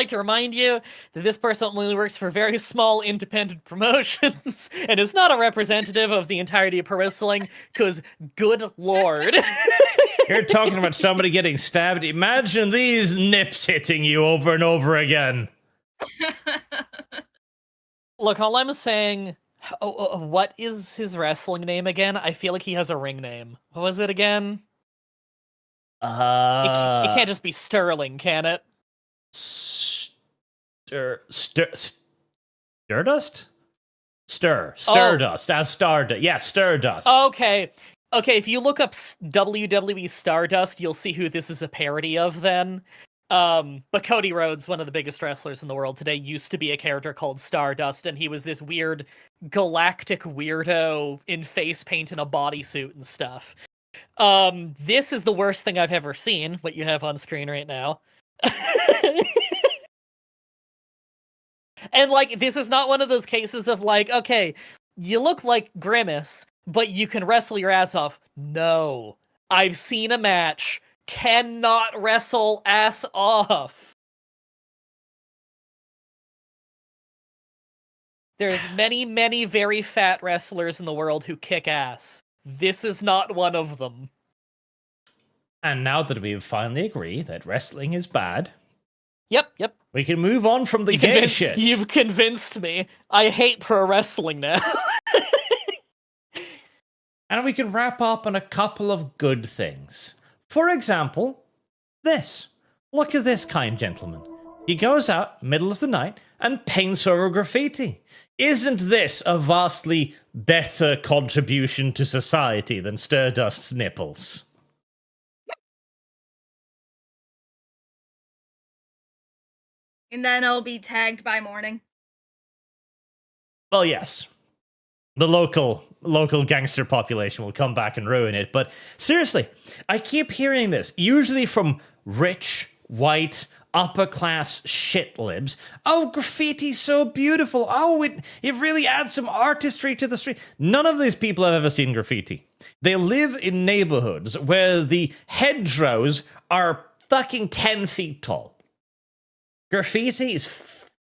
to remind you that this person only works for very small independent promotions and is not a representative of the entirety of pro wrestling, because good lord. You're talking about somebody getting stabbed. Imagine these nips hitting you over and over again. Look, all I'm saying... what is his wrestling name again? I feel like he has a ring name. What was it again? It can't just be Sterling, can it? Stardust? Stardust. Yeah, Stardust. Okay. Okay, if you look up WWE Stardust, you'll see who this is a parody of then. But Cody Rhodes, one of the biggest wrestlers in the world today, used to be a character called Stardust, and he was this weird galactic weirdo in face paint and a bodysuit and stuff. This is the worst thing I've ever seen, what you have on screen right now. And, like, this is not one of those cases of, like, okay, you look like Grimace, but you can wrestle your ass off. No. I've seen a match. Cannot wrestle ass off. There's many, many very fat wrestlers in the world who kick ass. This is not one of them. And now that we've finally agreed that wrestling is bad, Yep. we can move on from the gay shit. You've convinced me. I hate pro wrestling now. And we can wrap up on a couple of good things. For example, this. Look at this, kind gentleman. He goes out, middle of the night, and paints over graffiti. Isn't this a vastly better contribution to society than Stardust's nipples? And then I'll be tagged by morning. Well, yes. The local gangster population will come back and ruin it. But seriously, I keep hearing this, usually from rich, white, upper-class shitlibs. Oh, graffiti's so beautiful. Oh, it really adds some artistry to the street. None of these people have ever seen graffiti. They live in neighborhoods where the hedgerows are fucking 10 feet tall. Graffiti is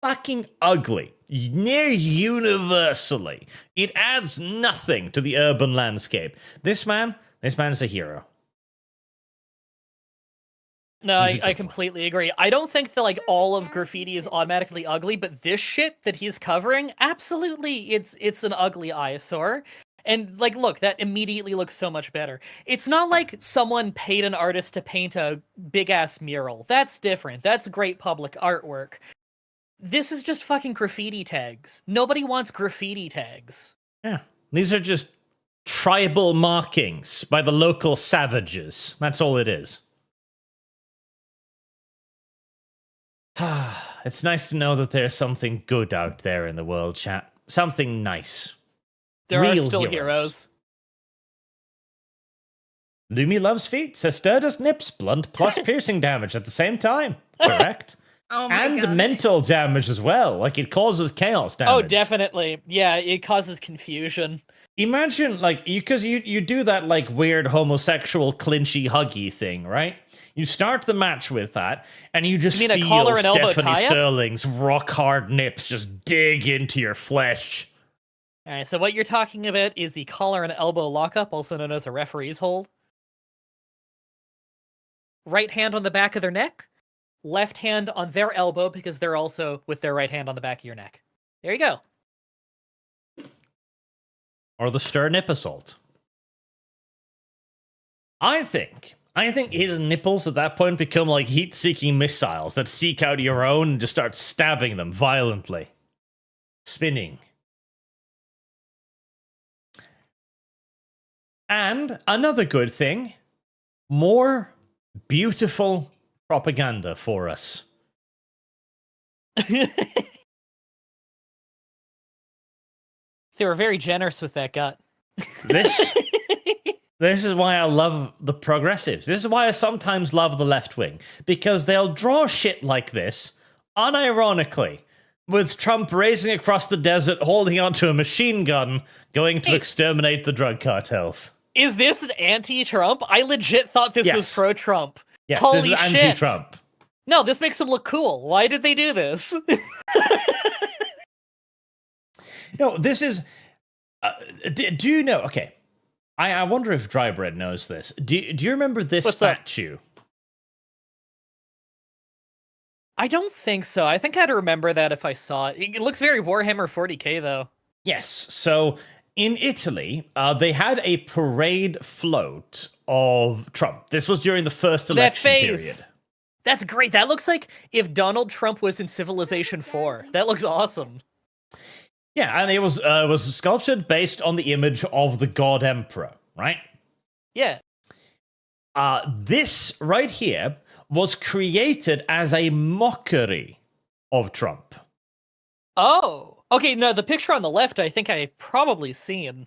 fucking ugly. Near universally. It adds nothing to the urban landscape. This man is a hero. No, I completely agree. I don't think that, like, all of graffiti is automatically ugly, but this shit that he's covering, absolutely, it's an ugly eyesore. And, like, look, that immediately looks so much better. It's not like someone paid an artist to paint a big-ass mural. That's different. That's great public artwork. This is just fucking graffiti tags. Nobody wants graffiti tags. Yeah. These are just tribal markings by the local savages. That's all it is. It's nice to know that there's something good out there in the world, chat. Something nice. There Real are still heroes. Lumi loves feet, says Stardust nips, blunt plus piercing damage at the same time. Correct. Oh my and God. mental damage as well. Like, it causes chaos damage. Oh, definitely. Yeah, it causes confusion. Imagine, like, because you do that, like, weird homosexual clinchy huggy thing, right? You start the match with that, and you just You mean a feel collar and elbow Stephanie tie-up? Sterling's rock-hard nips just dig into your flesh. Alright, so what you're talking about is the collar and elbow lockup, also known as a referee's hold. Right hand on the back of their neck, left hand on their elbow, because they're also with their right hand on the back of your neck. There you go. Or the stir nip assault. I think his nipples at that point become like heat-seeking missiles that seek out your own and just start stabbing them violently. Spinning. And another good thing, more beautiful propaganda for us. They were very generous with that gut. This is why I love the progressives. This is why I sometimes love the left wing. Because they'll draw shit like this, unironically, with Trump racing across the desert, holding onto a machine gun, going to exterminate the drug cartels. Is this anti-Trump? I legit thought this was pro-Trump. Yes, Holy this is shit. anti-Trump. No, this makes him look cool. Why did they do this? No, this is... do you know... Okay. I wonder if Drybread knows this. Do you remember this What's up? statue? I don't think so. I think I'd remember that if I saw it. It looks very Warhammer 40k, though. Yes. So, in Italy, they had a parade float of Trump. This was during the first election period. That's great. That looks like if Donald Trump was in Civilization 4. That looks awesome. Yeah, and it was sculptured based on the image of the God Emperor, right? Yeah. This right here was created as a mockery of Trump. Oh. Okay, no, the picture on the left I think I probably seen.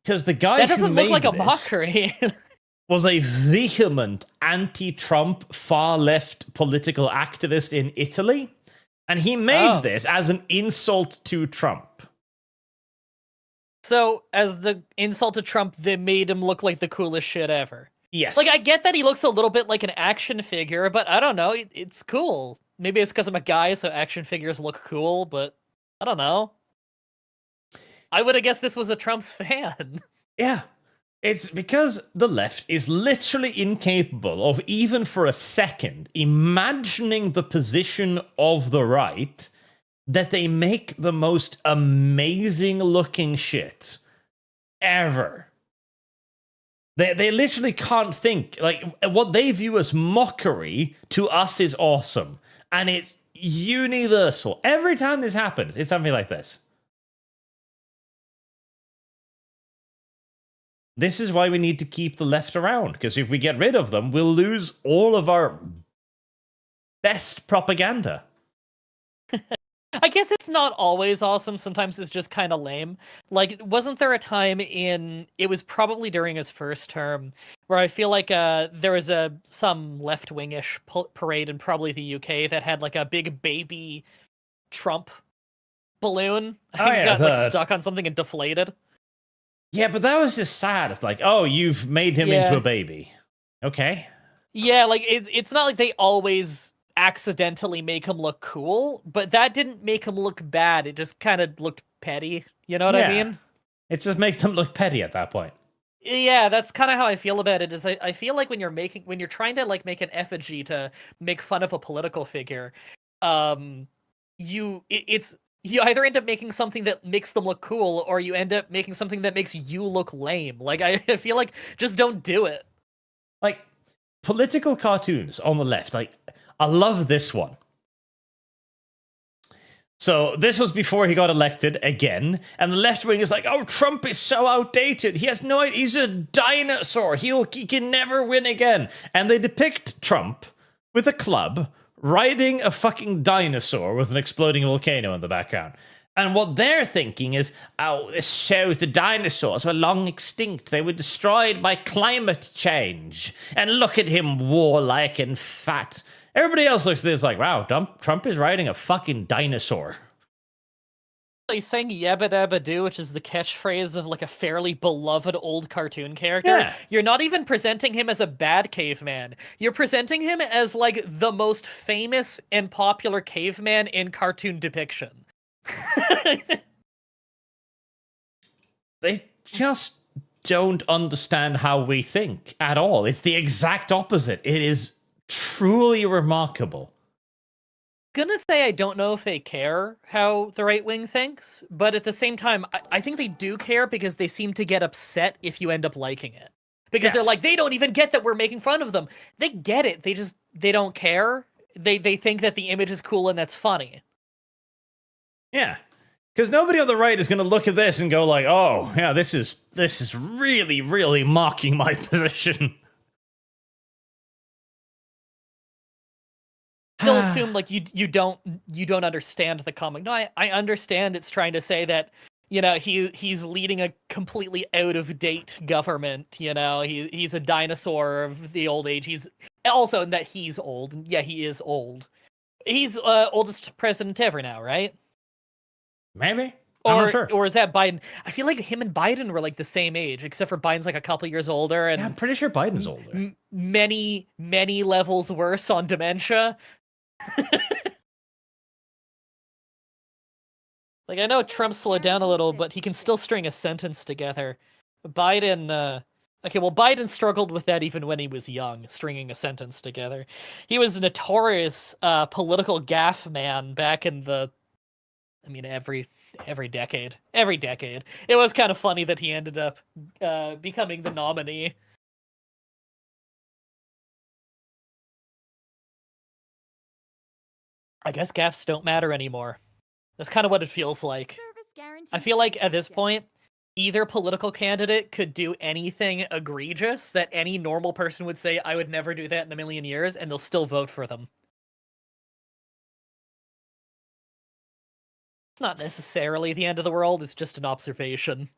Because the guy That who doesn't made look like a this mockery. was a vehement anti-Trump, far-left political activist in Italy, and he made this as an insult to Trump. So, as the insult to Trump, they made him look like the coolest shit ever. Yes. Like, I get that he looks a little bit like an action figure, but I don't know, it's cool. Maybe it's because I'm a guy, so action figures look cool, but I don't know. I would have guessed this was a Trump's fan. Yeah. It's because the left is literally incapable of, even for a second, imagining the position of the right, that they make the most amazing looking shit ever. They literally can't think. Like, what they view as mockery to us is awesome. And it's universal. Every time this happens, it's something like this. This is why we need to keep the left around, because if we get rid of them, we'll lose all of our best propaganda. I guess it's not always awesome. Sometimes it's just kind of lame. Like, wasn't there a time it was probably during his first term, where I feel like there was some left-wingish parade in probably the UK that had like a big baby Trump balloon. Oh, yeah, got like stuck on something and deflated. Yeah, but that was just sad. It's like, oh, you've made him into a baby. Okay. Yeah, like it's not like they always accidentally make him look cool, but that didn't make him look bad. It just kind of looked petty. You know what I mean? It just makes them look petty at that point. Yeah, that's kind of how I feel about it. Is I feel like when you're trying to like make an effigy to make fun of a political figure, you either end up making something that makes them look cool, or you end up making something that makes you look lame. Like, I feel like just don't do it. Like, political cartoons on the left, like, I love this one. So this was before he got elected again, and the left wing is like, oh, Trump is so outdated. He has no idea. He's a dinosaur. He can never win again. And they depict Trump with a club riding a fucking dinosaur with an exploding volcano in the background. And what they're thinking is, oh, this shows the dinosaurs were long extinct. They were destroyed by climate change. And look at him, warlike and fat. Everybody else looks at this like, wow, Trump is riding a fucking dinosaur. He's saying yabba dabba doo, which is the catchphrase of like a fairly beloved old cartoon character. Yeah. You're not even presenting him as a bad caveman. You're presenting him as like the most famous and popular caveman in cartoon depiction. They just don't understand how we think at all. It's the exact opposite. It is truly remarkable. Gonna say I don't know if they care how the right wing thinks, but at the same time, I think they do care, because they seem to get upset if you end up liking it. Because they're like, they don't even get that we're making fun of them. They get it. They don't care. They think that the image is cool and that's funny. Yeah. Because nobody on the right is going to look at this and go like, oh, yeah, this is really, really mocking my position. They'll assume like you don't understand the comic. No, I understand it's trying to say that, you know, he's leading a completely out of date government. You know, he's a dinosaur of the old age. He's also that he's old. Yeah, he is old. He's oldest president ever now, right? Maybe. I'm not sure. Or is that Biden? I feel like him and Biden were like the same age, except for Biden's like a couple years older, and Yeah, I'm pretty sure Biden's older. Many levels worse on dementia. Like, I know Trump slowed down a little, but he can still string a sentence together. Biden, okay, well, Biden struggled with that even when he was young, stringing a sentence together. He was a notorious political gaffe man back in the, I mean, every decade. Every decade. It was kind of funny that he ended up becoming the nominee. I guess gaffes don't matter anymore. That's kind of what it feels like. I feel like at this point, either political candidate could do anything egregious that any normal person would say, I would never do that in a million years, and they'll still vote for them. It's not necessarily the end of the world, it's just an observation.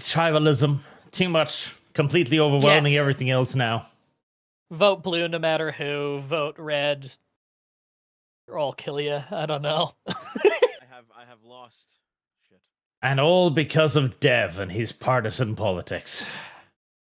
Tribalism. Too much. Completely overwhelming Yes. everything else now. Vote blue no matter who, vote red, or I'll kill you. I don't know. I have lost. Shit. And all because of Dev and his partisan politics.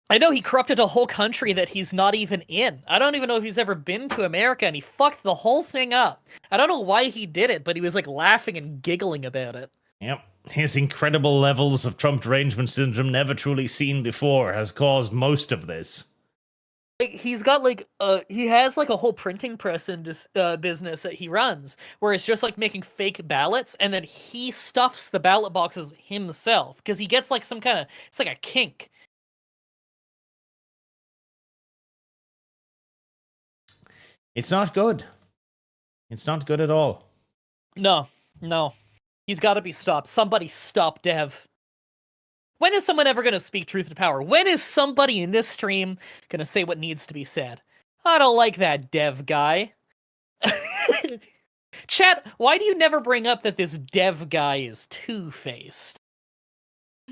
I know he corrupted a whole country that he's not even in. I don't even know if he's ever been to America, and he fucked the whole thing up. I don't know why he did it, but he was like laughing and giggling about it. Yep. His incredible levels of Trump derangement syndrome never truly seen before has caused most of this. Like, he's got like he has like a whole printing press in this business that he runs, where it's just like making fake ballots, and then he stuffs the ballot boxes himself because he gets like some kind of, it's like a kink. It's not good. It's not good at all. No, he's got to be stopped. Somebody stop Dev. When is someone ever going to speak truth to power? When is somebody in this stream going to say what needs to be said? I don't like that Dev guy. Chat, why do you never bring up that this Dev guy is two-faced?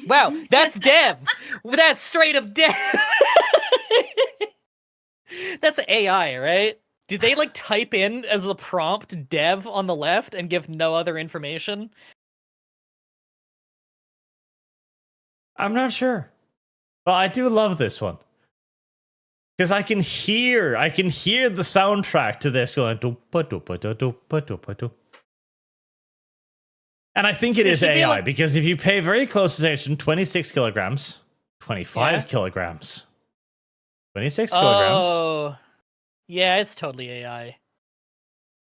Wow, that's Dev. That's straight up Dev. That's AI, right? Did they like type in as the prompt Dev on the left and give no other information? I'm not sure. But I do love this one. Because I can hear the soundtrack to this going. And I think it is AI, because if you pay very close attention, 26 kilograms, 25 kilograms, 26 kilograms. Oh, yeah, it's totally AI.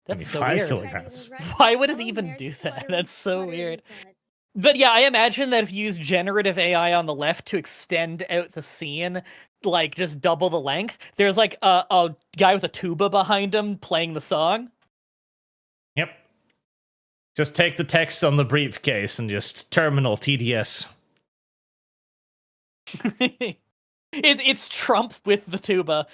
That's so 25 weird. kilograms. Why would it even do that? That's so weird. But yeah, I imagine that if you use generative AI on the left to extend out the scene, like just double the length, there's like a guy with a tuba behind him playing the song. Yep. Just take the text on the briefcase and just terminal TDS. It's Trump with the tuba.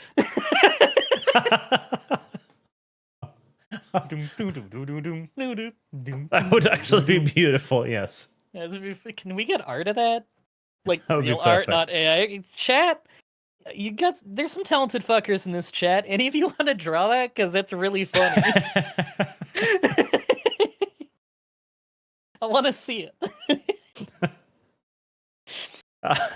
That would actually be beautiful, yes. Can we get art of that? Like That would be real art, perfect. not AI. It's chat. There's some talented fuckers in this chat. Any of you want to draw that? Because that's really funny. I want to see it.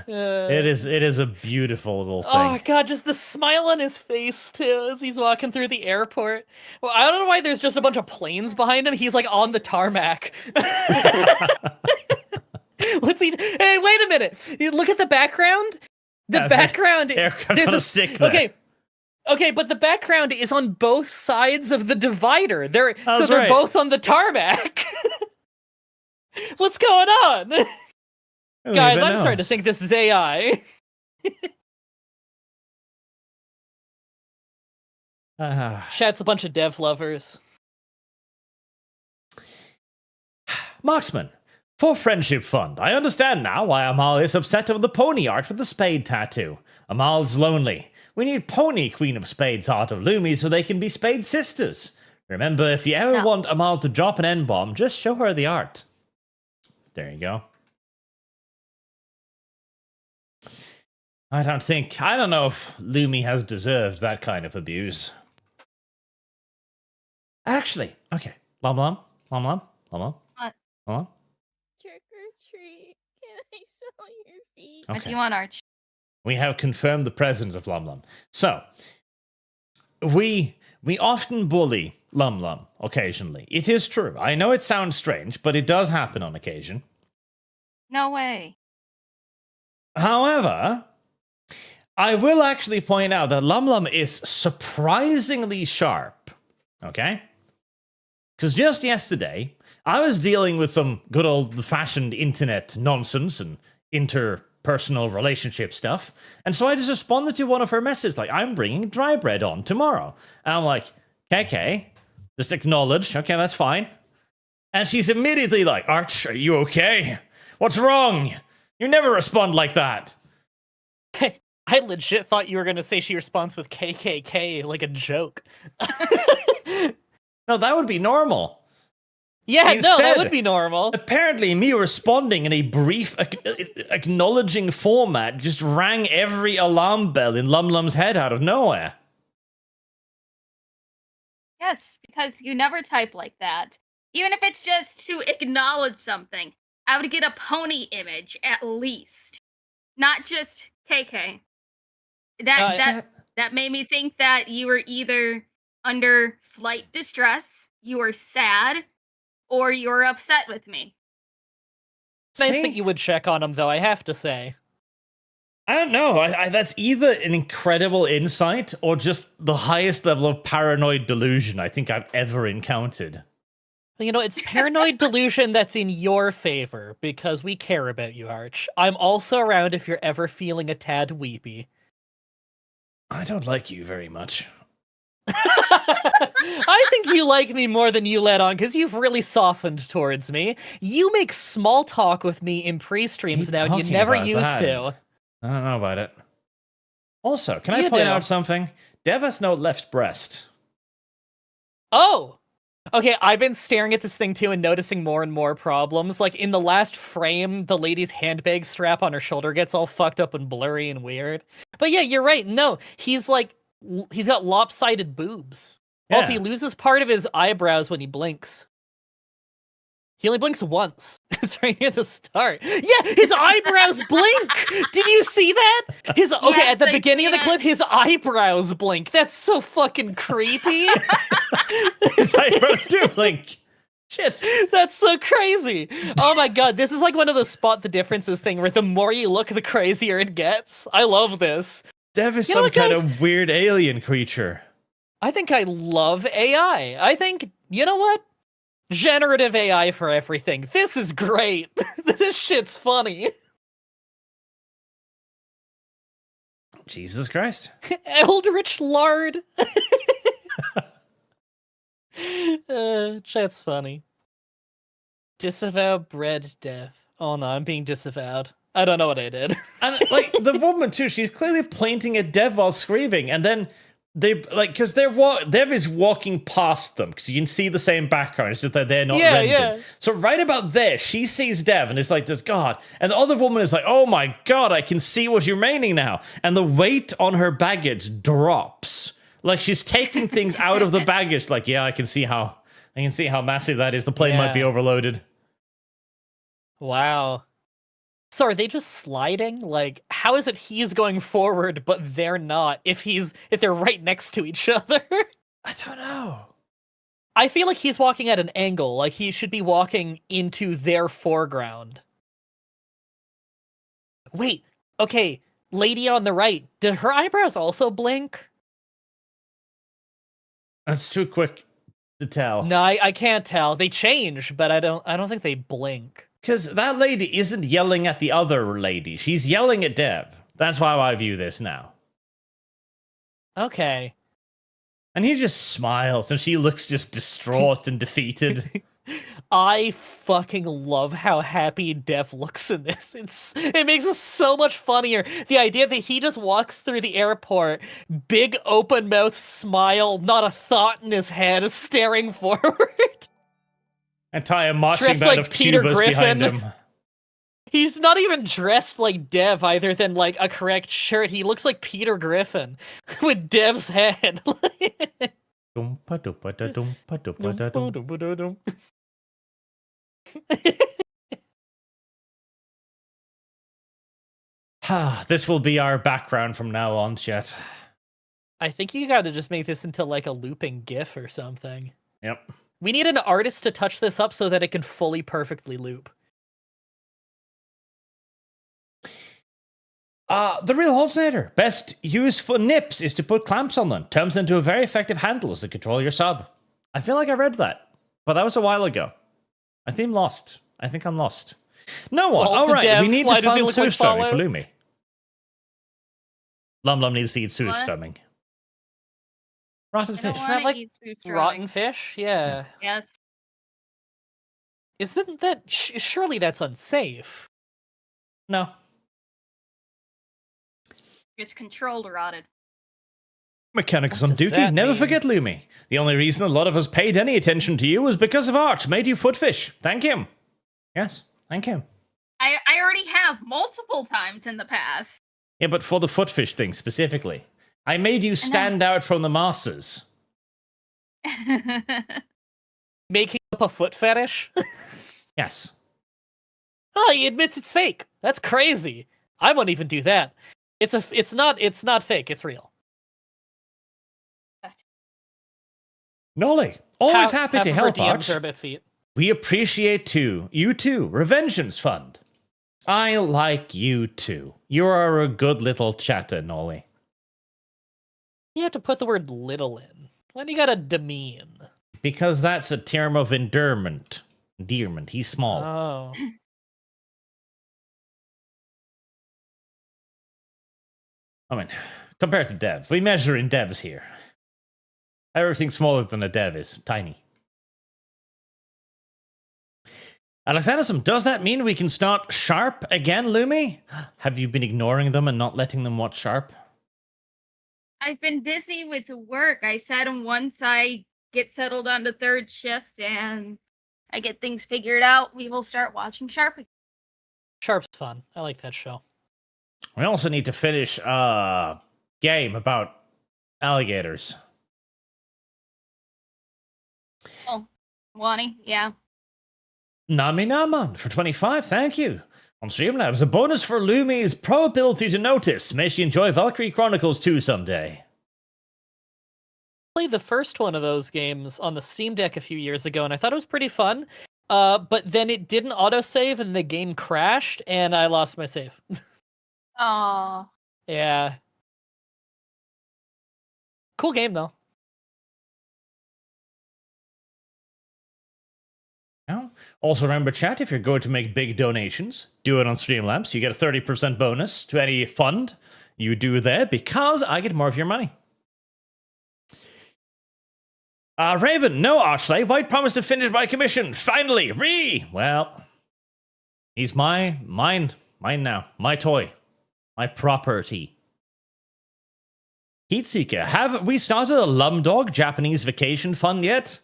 It is a beautiful little thing. Oh god, just the smile on his face too as he's walking through the airport. Well, I don't know why there's just a bunch of planes behind him. He's like on the tarmac. What's he? Hey, wait a minute! You look at the background. The background. Aircraft's on a stick there. Okay, but the background is on both sides of the divider. They're That's they're right. both on the tarmac. What's going on? Who Guys, even I'm starting to knows? think this is AI. Chat's a bunch of dev lovers. Marksman, for Friendship Fund, I understand now why Amal is upset over the pony art with the spade tattoo. Amal's lonely. We need Pony Queen of Spades art of Lumi so they can be Spade sisters. Remember, if you ever want Amal to drop an N-bomb, just show her the art. There you go. I don't know if Lumi has deserved that kind of abuse. Actually, okay. Lum. What? Trick or treat. Can I smell your feet? What do you want, Arch? We have confirmed the presence of Lum. So, we often bully Lum occasionally. It is true. I know it sounds strange, but it does happen on occasion. No way. However, I will actually point out that Lum is surprisingly sharp. Okay? Because just yesterday, I was dealing with some good old-fashioned internet nonsense and interpersonal relationship stuff, and so I just responded to one of her messages like, I'm bringing dry bread on tomorrow. And I'm like, okay, just acknowledge, okay, that's fine. And she's immediately like, Arch, are you okay? What's wrong? You never respond like that. I legit thought you were gonna say she responds with KKK like a joke. No, that would be normal. Yeah, no, that Instead, would be normal. Apparently, me responding in a brief, acknowledging format just rang every alarm bell in Lum's head out of nowhere. Yes, because you never type like that. Even if it's just to acknowledge something, I would get a pony image at least, not just KK. That made me think that you were either under slight distress, you were sad, or you were upset with me. Nice that you would check on him, though, I have to say. I don't know. That's either an incredible insight or just the highest level of paranoid delusion I think I've ever encountered. You know, it's paranoid delusion that's in your favor, because we care about you, Arch. I'm also around if you're ever feeling a tad weepy. I don't like you very much. I think you like me more than you let on, because you've really softened towards me. You make small talk with me in pre-streams Keep now, and you talking never about used that. to. I don't know about it. Also, can I You point do. out something? Dev has no left breast. Oh! Okay, I've been staring at this thing too and noticing more and more problems. Like, in the last frame, the lady's handbag strap on her shoulder gets all fucked up and blurry and weird. But yeah, you're right. No, he's got lopsided boobs. Yeah. Also, he loses part of his eyebrows when he blinks. He only blinks once. It's right near the start. Yeah, his eyebrows blink! Did you see that? Yes, At the I beginning of the see clip, his eyebrows blink. That's so fucking creepy. His eyebrows do blink. Shit. That's so crazy. Oh my god, this is like one of those spot the differences thing where the more you look, the crazier it gets. I love this. Dev is You know some what, kind guys? of weird alien creature. I think I love AI. I think, you know what? Generative AI for everything. This is great. This shit's funny. Jesus Christ. Eldritch Lard. That's funny. Disavow bread death. Oh no, I'm being disavowed. I don't know what I did. And like the woman too, she's clearly pointing at Dev while screaming, and then they because Dev is walking past them because you can see the same background. It's just that they're not rendered. Yeah. So right about there, she sees Dev and is like, "This God," and the other woman is like, "Oh my God, I can see what's remaining now." And the weight on her baggage drops, like she's taking things out of the baggage. Like, yeah, I can see how massive that is. The plane might be Yeah. overloaded. Wow. So are they just sliding? Like, how is it he's going forward, but they're not, if they're right next to each other? I don't know. I feel like he's walking at an angle, like he should be walking into their foreground. Wait, okay, lady on the right, did her eyebrows also blink? That's too quick to tell. No, I can't tell. They change, but I don't think they blink. Because that lady isn't yelling at the other lady. She's yelling at Deb. That's how I view this now. Okay. And he just smiles, and she looks just distraught and defeated. I fucking love how happy Dev looks in this. It makes it so much funnier. The idea that he just walks through the airport, big open mouth smile, not a thought in his head, staring forward. Entire marching Dressed band like of Peter Cubas behind Griffin. him. He's He's not even dressed like Dev either than like a correct shirt. He looks like Peter Griffin with Dev's head. This will be our background from now on, chat. I think you gotta just make this into like a looping GIF or something. Yep. We need an artist to touch this up so that it can fully perfectly loop. The real alternator. Best use for nips is to put clamps on them. Turns into a very effective handle to control your sub. I feel like I read that, but that was a while ago. I think I'm lost. I think I'm lost. No one. Fault All to right, Dev. we need Why to does he find look like Sue Storming for Fallout? Lumi. Lum needs to eat Sue What? Storming. Rotten I don't fish. Isn't that want like to eat food Rotten fish? Yeah. Yes. Isn't that... surely that's unsafe. No. It's controlled rotted. Mechanics What on does duty. that Never mean? forget, Lumi. The only reason a lot of us paid any attention to you was because of Arch made you footfish. Thank him. Yes, thank him. I already have multiple times in the past. Yeah, but for the footfish thing specifically. I made you stand out from the masses. Making up a foot fetish? Yes. Oh, he admits it's fake. That's crazy. I won't even do that. It's not fake, it's real. Nolly, always happy Half to of her help, DMs Arch. are a bit feet. We appreciate you too. Revengeance Fund. I like you too. You are a good little chatter, Nolly. You have to put the word little in. When you gotta demean. Because that's a term of endearment. Endearment. He's small. Oh. I mean, compared to Dev, we measure in devs here. Everything smaller than a dev is tiny. Alexanderson, does that mean we can start Sharp again, Lumi? Have you been ignoring them and not letting them watch Sharp? I've been busy with work. I said once I get settled on the third shift and I get things figured out, we will start watching Sharp again. Sharp's fun. I like that show. We also need to finish a game about alligators. Oh, Wani, yeah. Nami Naman for 25, thank you. On Streamlabs, a bonus for Lumi's probability to notice. May she enjoy Valkyrie Chronicles 2 someday. Played the first one of those games on the Steam Deck a few years ago, and I thought it was pretty fun. But then it didn't autosave, and the game crashed, and I lost my save. Oh, Yeah. Cool game, though. Also remember, chat, if you're going to make big donations, do it on Streamlabs. You get a 30% bonus to any fund you do there because I get more of your money. Raven, no, Archslave. White promised to finish my commission. Finally, well, he's mine now. My toy. My property. Heatseeker, have we started a Lumdog Japanese vacation fund yet?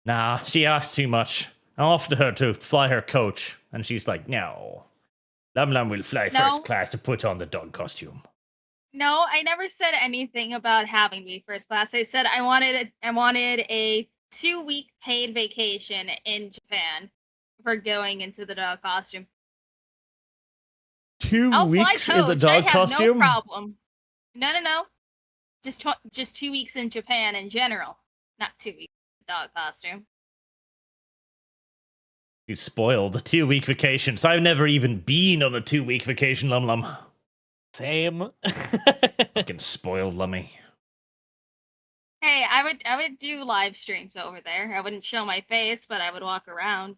Nah, she asked too much. I offered her to fly her coach, and she's like, no. Lum will fly first class to put on the dog costume. no, I never said anything about having me first class. I said I wanted a 2-week paid vacation in Japan for going into the dog costume. 2 I'll fly weeks in the coach. dog I have costume? no problem. No. Just 2 weeks in Japan in general, not 2 weeks in the dog costume. He's spoiled. 2-week vacations. I've never even been on a 2-week vacation, Lum. Same. Fucking spoiled Lummy. Hey, I would do live streams over there. I wouldn't show my face, but I would walk around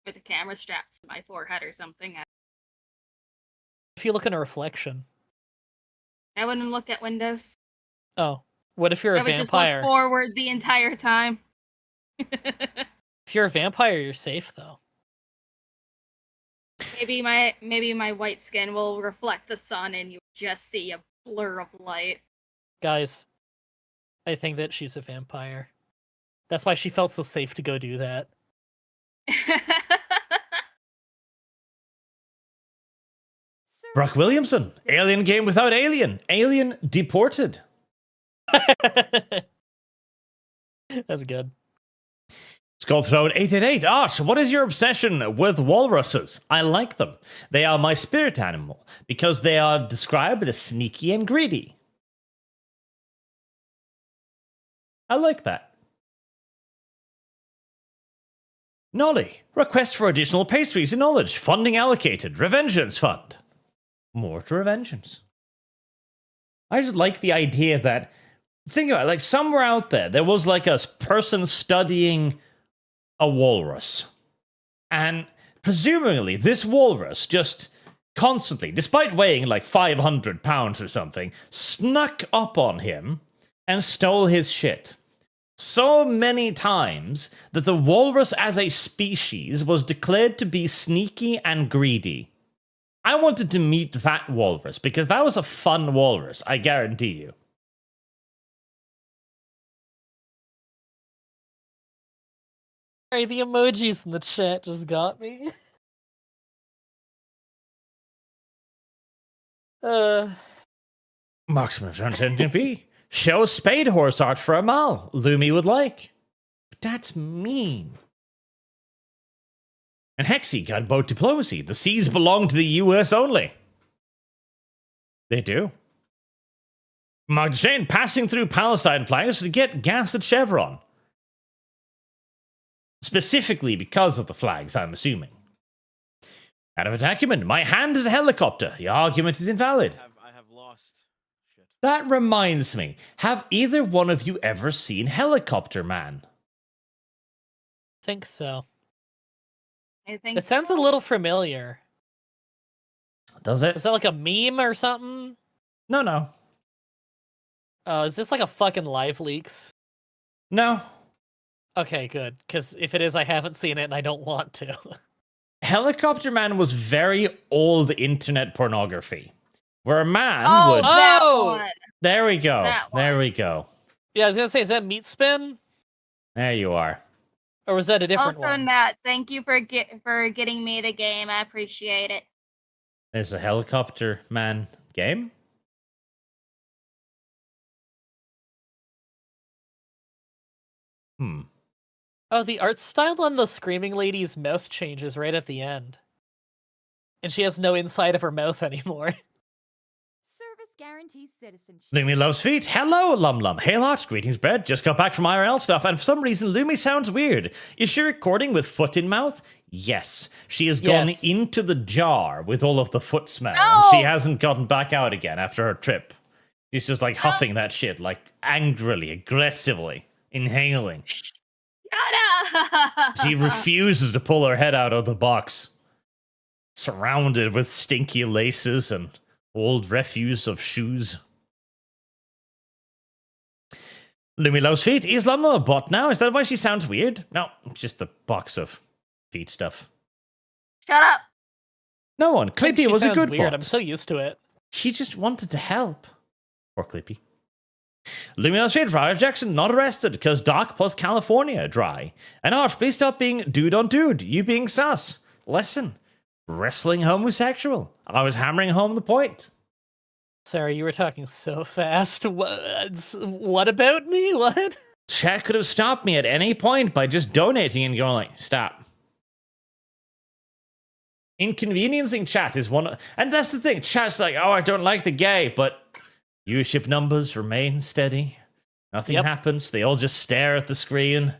with a camera strapped to my forehead or something. If you look in a reflection. I wouldn't look at windows. Oh. What if you're a I would just vampire? look forward the entire time. If you're a vampire, you're safe, though. Maybe my white skin will reflect the sun and you just see a blur of light. Guys, I think that she's a vampire. That's why she felt so safe to go do that. Brock Williamson. Alien game without alien. Alien deported. That's good. Skullthrone 888. Arch, what is your obsession with walruses? I like them. They are my spirit animal because they are described as sneaky and greedy. I like that. Nolly, request for additional pastries and knowledge. Funding allocated. Revengeance Fund. More to Revengeance. I just like the idea that, think about it, like somewhere out there was like a person studying a walrus. And presumably this walrus just constantly, despite weighing like 500 pounds or something, snuck up on him and stole his shit. So many times that the walrus as a species was declared to be sneaky and greedy. I wanted to meet that walrus because that was a fun walrus, I guarantee you. Sorry, the emojis in the chat just got me. Marksman of 1010p. Show spade horse art for Amal. Lumi would like. But that's mean. And Hexy gunboat diplomacy. The seas belong to the US only. They do. Mark Shane passing through Palestine flags to get gas at Chevron. Specifically because of the flags, I'm assuming. Adam Attackman, my hand is a helicopter. The argument is invalid. I have lost. Shit. That reminds me. Have either one of you ever seen Helicopter Man? Think so. I think It sounds a little familiar. Does it? Is that like a meme or something? No. Is this like a fucking live leaks? No. Okay, good. Because if it is, I haven't seen it and I don't want to. Helicopter Man was very old internet pornography. Where a man would... that Oh! one. There we go. That There one. we go. Yeah, I was gonna say, is that Meat Spin? There you are. Or was that a different Also, one? Nat, thank you for getting me the game. I appreciate it. There's a Helicopter Man game. Oh, the art style on the Screaming Lady's mouth changes right at the end. And she has no inside of her mouth anymore. Service guarantees citizenship. Lumi loves feet. Hello, Lum. Hey, lot. Greetings, bread. Just got back from IRL stuff, and for some reason, Lumi sounds weird. Is she recording with foot in mouth? Yes. She has gone Yes. into the jar with all of the foot smell, No! and she hasn't gotten back out again after her trip. She's just like huffing that shit, like angrily, aggressively, inhaling. Shut up! She refuses to pull her head out of the box. Surrounded with stinky laces and old refuse of shoes. Lumi loves feet. Is Lum a bot now? Is that why she sounds weird? No, just a box of feet stuff. Shut up! No one. I think Clippy she was a sounds good weird. bot. I'm so used to it. He just wanted to help. Poor Clippy. Lumi loves feet. Friar Jackson not arrested because Doc plus California dry. And Arch, please stop being dude on dude. You being sus. Listen. Wrestling homosexual. I was hammering home the point. Sorry, you were talking so fast. What about me? What? Chat could have stopped me at any point by just donating and going like, stop. Inconveniencing chat is one and that's the thing. Chat's like, oh, I don't like the gay, but viewership numbers remain steady. Nothing happens. They all just stare at the screen.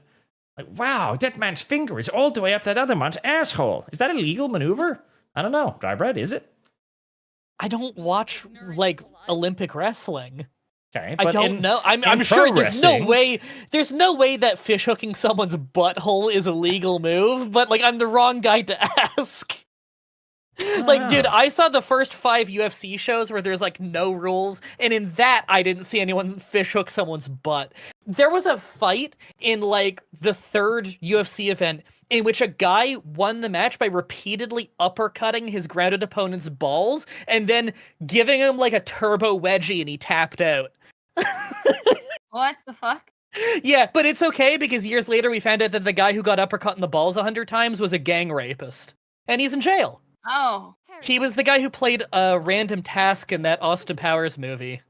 Like, wow, that man's finger is all the way up that other man's asshole. Is that a legal maneuver? I don't know. Dry bread, is it? I don't watch like Olympic wrestling. Okay, I but don't know. I'm in sure pro there's no wrestling- way. There's no way that fish hooking someone's butthole is a legal move. But like, I'm the wrong guy to ask. Like, dude, I saw the first 5 UFC shows where there's like no rules, and in that I didn't see anyone fish hook someone's butt. There was a fight in like the 3rd UFC event in which a guy won the match by repeatedly uppercutting his grounded opponent's balls and then giving him like a turbo wedgie, and he tapped out. What the fuck? Yeah, but it's okay because years later we found out that the guy who got uppercut in the balls 100 times was a gang rapist, and he's in jail. Oh. He was the guy who played a random task in that Austin Powers movie.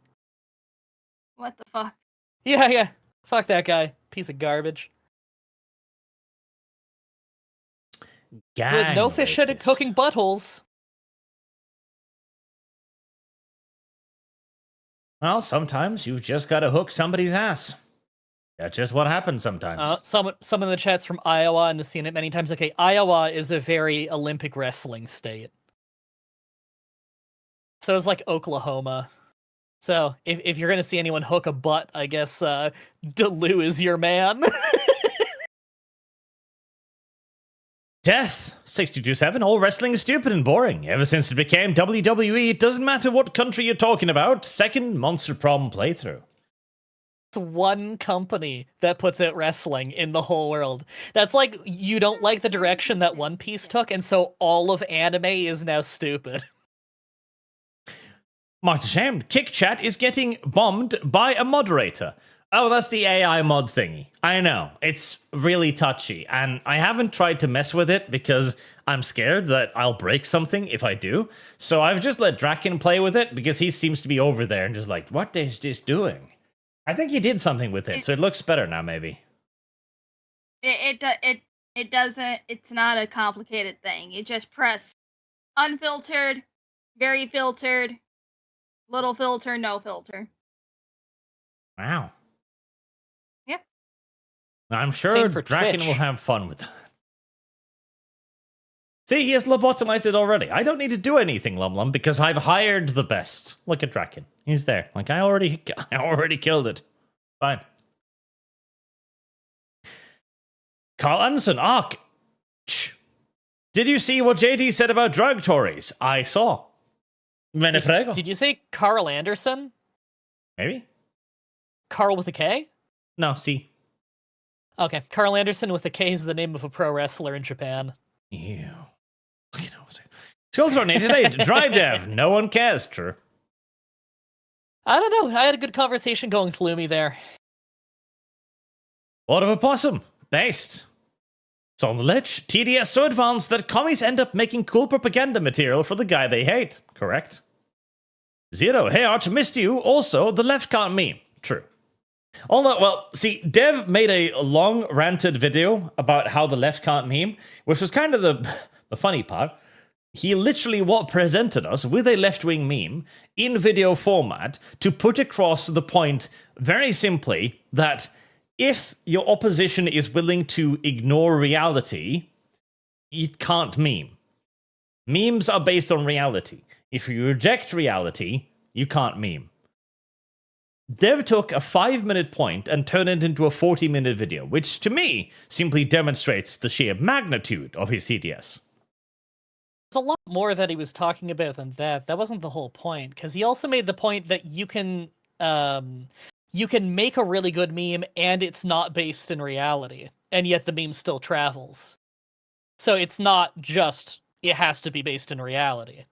What the fuck? Yeah. Fuck that guy. Piece of garbage. With no fish rapist. hooking buttholes. Well, sometimes you've just got to hook somebody's ass. That's just what happens sometimes. Some in the chats from Iowa and have seen it many times. Okay, Iowa is a very Olympic wrestling state. So is like Oklahoma. So if you're gonna see anyone hook a butt, I guess Delu is your man. Death 627. All wrestling is stupid and boring. Ever since it became WWE, it doesn't matter what country you're talking about. Second Monster Problem playthrough. It's one company that puts out wrestling in the whole world. That's like you don't like the direction that One Piece took, and so all of anime is now stupid. Marked ashamed. Kick chat is getting bombed by a moderator. Oh, that's the AI mod thingy. I know. It's really touchy, and I haven't tried to mess with it because I'm scared that I'll break something if I do. So I've just let Draken play with it because he seems to be over there and just like, what is this doing? I think he did something with it, so it looks better now, maybe. It doesn't. It's not a complicated thing. You just press unfiltered, very filtered, little filter, no filter. Wow. Yep. I'm sure Same for Draken Twitch. will have fun with that. See, he has lobotomized it already. I don't need to do anything, Lum, because I've hired the best. Look at Draken. He's there. Like, I already killed it. Fine. Carl Anderson, Ark. Did you see what JD said about drug Tories? I saw. Me frego. Did you say Carl Anderson? Maybe? Carl with a K? No, see. Okay, Carl Anderson with a K is the name of a pro wrestler in Japan. Ew. Look at it. Skullthrone 88, dry dev. No one cares, true. I don't know. I had a good conversation going with Lumi there. What of a possum? Based. It's on the ledge. TDS so advanced that commies end up making cool propaganda material for the guy they hate. Correct. Zero. Hey, Arch, missed you. Also, the left can't meme. True. Although, well, see, Dev made a long ranted video about how the left can't meme, which was kind of the funny part. He literally presented us with a left-wing meme in video format to put across the point very simply that if your opposition is willing to ignore reality, it can't meme. Memes are based on reality. If you reject reality, you can't meme. Dev took a 5-minute point and turned it into a 40-minute video, which to me simply demonstrates the sheer magnitude of his TDS. There's a lot more that he was talking about than that. That wasn't the whole point, because he also made the point that you can make a really good meme and it's not based in reality, and yet the meme still travels. So it's not just, it has to be based in reality.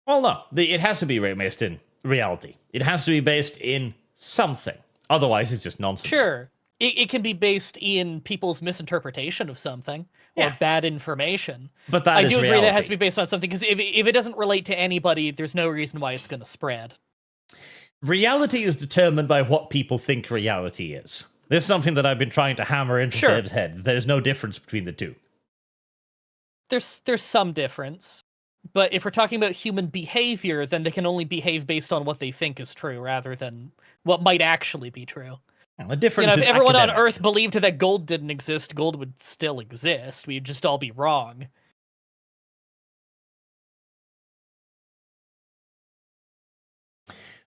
Well, no, it has to be based in reality. It has to be based in something. Otherwise, it's just nonsense. Sure. It can be based in people's misinterpretation of something or bad information. But that I is do agree reality. that it has to be based on something, because if it doesn't relate to anybody, there's no reason why it's going to spread. Reality is determined by what people think reality is. This is something that I've been trying to hammer into Dev's head. There's no difference between the two. There's some difference. But if we're talking about human behavior, then they can only behave based on what they think is true, rather than what might actually be true. Well, the difference is if everyone academic. on Earth believed that gold didn't exist, gold would still exist. We'd just all be wrong.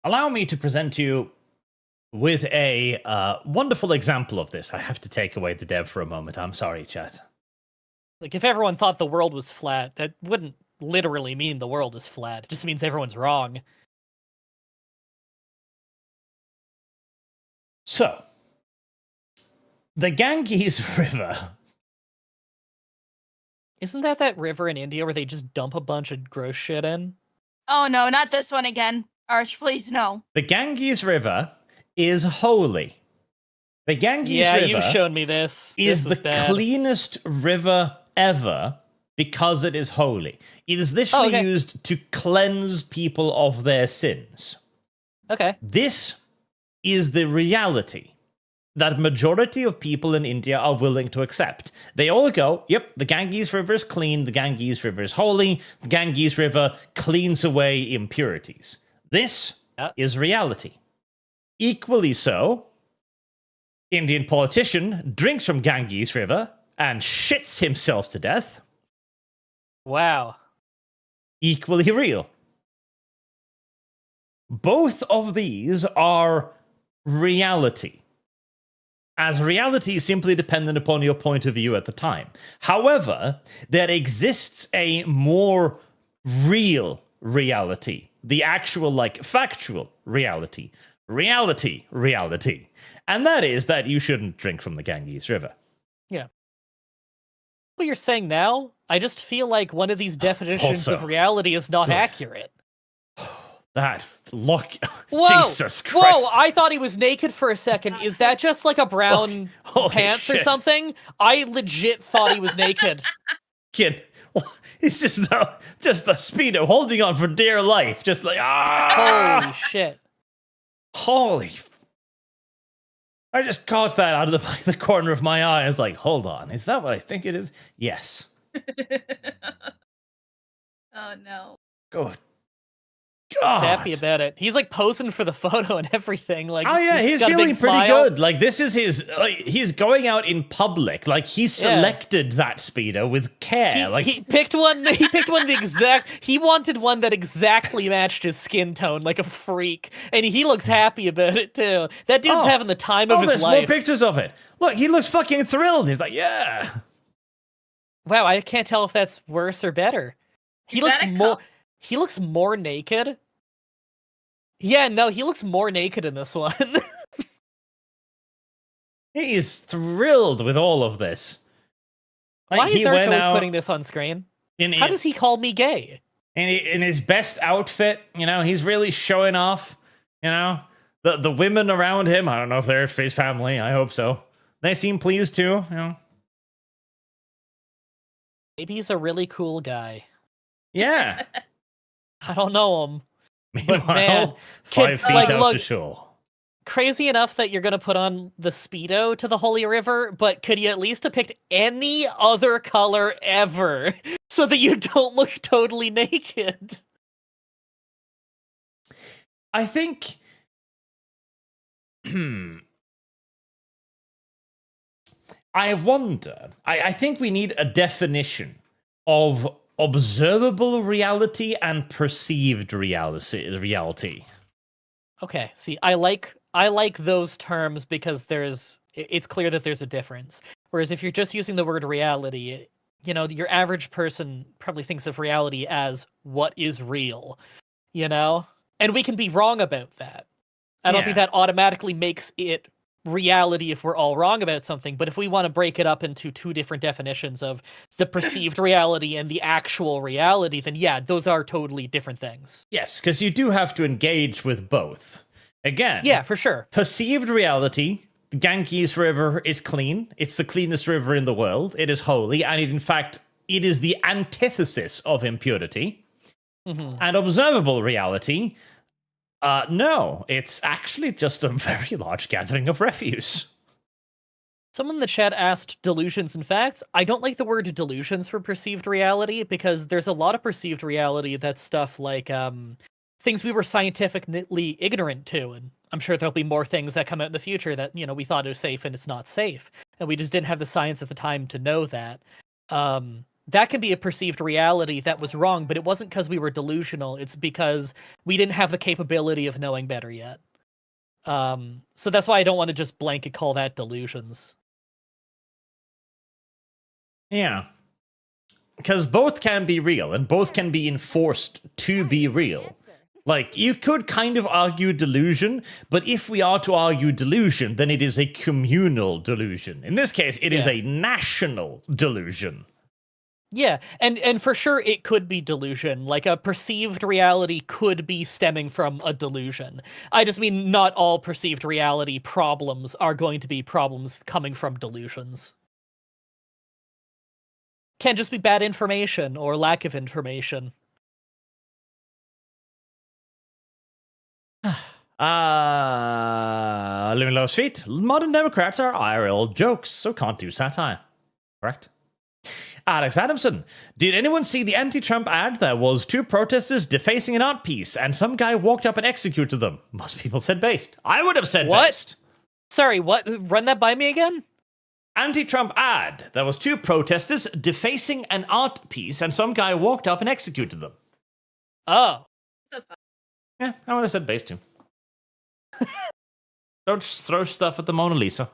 Allow me to present you with a wonderful example of this. I have to take away the Dev for a moment. I'm sorry, chat. Like, if everyone thought the world was flat, that wouldn't literally mean the world is flat. It just means everyone's wrong. So, the Ganges River. Isn't that river in India where they just dump a bunch of gross shit in? Oh no, not this one again. Arch, please no. The Ganges River is holy. The Ganges River you've shown me this. is This was the bad. cleanest river ever because it is holy. It is literally used to cleanse people of their sins. Okay. This is the reality that majority of people in India are willing to accept. They all go, yep, the Ganges River is clean, the Ganges River is holy, the Ganges River cleans away impurities. This is reality. Equally so, Indian politician drinks from Ganges River and shits himself to death. Wow. Equally real. Both of these are reality, as reality is simply dependent upon your point of view at the time. However, there exists a more real reality, the actual, like, factual reality. Reality. And that is that you shouldn't drink from the Ganges River. Yeah. What you're saying now, I just feel like one of these definitions Also, of reality is not accurate. That look, Whoa! Jesus Christ! Whoa! I thought he was naked for a second. Is that just like a brown Holy pants or shit. something? I legit thought he was naked. Kid, he's just the Speedo holding on for dear life, just like Holy shit! Holy! I just caught that out of the corner of my eye. I was like, hold on, is that what I think it is? Yes. Oh no. Good. He's happy about it. He's like posing for the photo and everything. Like, oh yeah, he's got a big feeling pretty smile. good. Like this is his. He's going out in public. Like he selected that Speedo with care. He picked one. He picked one the exact. He wanted one that exactly matched his skin tone, like a freak, and he looks happy about it too. That dude's having the time of his there's life. more pictures of it. Look, he looks fucking thrilled. He's like, yeah. Wow, I can't tell if that's worse or better. He looks more. He looks more naked. Yeah, no, he looks more naked in this one. He's thrilled with all of this. Like, Why is he went Archos out putting this on screen? in How does he call me gay? in his best outfit? You know, he's really showing off. You know, the women around him. I don't know if they're his family. I hope so. They seem pleased too. You know. Maybe he's a really cool guy. Yeah. I don't know him. Meanwhile, man, 5 feet like, out look, to shore. Crazy enough that you're gonna put on the Speedo to the Holy River, but could you at least have picked any other color ever so that you don't look totally naked? I think. I wonder. I think we need a definition of observable reality and perceived reality. Okay, see, I like those terms because it's clear that there's a difference. Whereas if you're just using the word reality, you know, your average person probably thinks of reality as what is real, you know? And we can be wrong about that. I don't think that automatically makes it reality if we're all wrong about something, but if we want to break it up into two different definitions of the perceived reality and the actual reality, then yeah, those are totally different things. Yes, because you do have to engage with both. Again, Yeah, for sure. perceived reality, the Ganges River is clean. It's the cleanest river in the world. It is holy, and in fact, it is the antithesis of impurity. Mm-hmm. And observable reality, no, it's actually just a very large gathering of refuse. Someone in the chat asked delusions and facts. I don't like the word delusions for perceived reality because there's a lot of perceived reality that's stuff like things we were scientifically ignorant to, and I'm sure there'll be more things that come out in the future that, you know, we thought it was safe and it's not safe, and we just didn't have the science at the time to know that. That can be a perceived reality that was wrong, but it wasn't because we were delusional. It's because we didn't have the capability of knowing better yet. So that's why I don't want to just blanket call that delusions. Yeah. Because both can be real, and both can be enforced to be real. Like, you could kind of argue delusion, but if we are to argue delusion, then it is a communal delusion. In this case, it is a national delusion. Yeah, and for sure it could be delusion. Like, a perceived reality could be stemming from a delusion. I just mean not all perceived reality problems are going to be problems coming from delusions. Can't just be bad information or lack of information. Living Low's feet. Modern Democrats are IRL jokes, so can't do satire. Correct? Alex Adamson. Did anyone see the anti-Trump ad? There was 2 protesters defacing an art piece, and some guy walked up and executed them. Most people said based. I would have said What? based. Sorry, what? Run that by me again? Anti-Trump ad. There was 2 protesters defacing an art piece, and some guy walked up and executed them. Oh. Yeah, I would have said based too. Don't throw stuff at the Mona Lisa.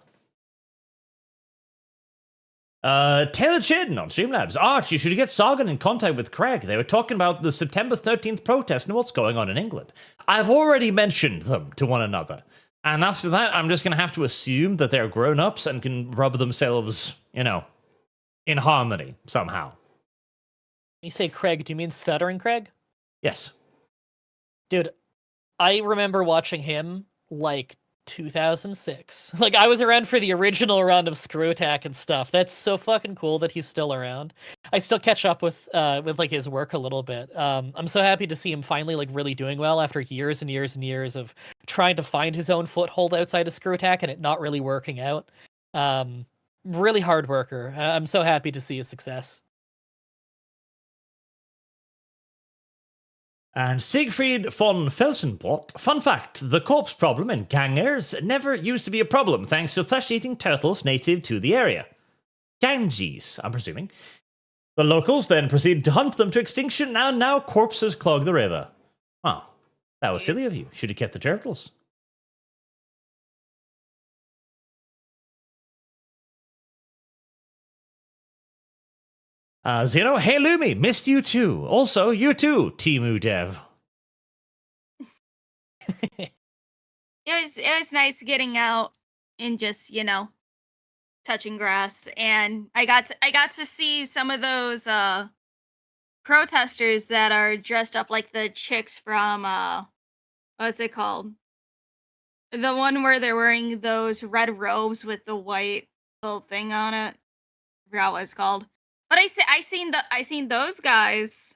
Taylor Chidden on Streamlabs. Arch, you should get Sargon in contact with Craig. They were talking about the September 13th protest and what's going on in England. I've already mentioned them to one another. And after that, I'm just going to have to assume that they're grown-ups and can rub themselves, you know, in harmony somehow. When you say Craig, do you mean Stuttering Craig? Yes. Dude, I remember watching him like 2006. Like I was around for the original run of Screw Attack and stuff. That's so fucking cool that he's still around. I still catch up with like his work a little bit. I'm so happy to see him finally like really doing well after years and years and years of trying to find his own foothold outside of Screw Attack and it not really working out. Really hard worker. I'm so happy to see his success. And Siegfried von Felsenbott, fun fact, the corpse problem in Gangers never used to be a problem thanks to flesh-eating turtles native to the area. Ganges, I'm presuming. The locals then proceeded to hunt them to extinction and now corpses clog the river. Oh, that was silly of you. Should have kept the turtles. Zero, hey Lumi, missed you too. Also, you too, Timu Dev. It was nice getting out and just, touching grass, and I got to see some of those protesters that are dressed up like the chicks from what's it called? The one where they're wearing those red robes with the white little thing on it. I forgot what it's called. But I seen those guys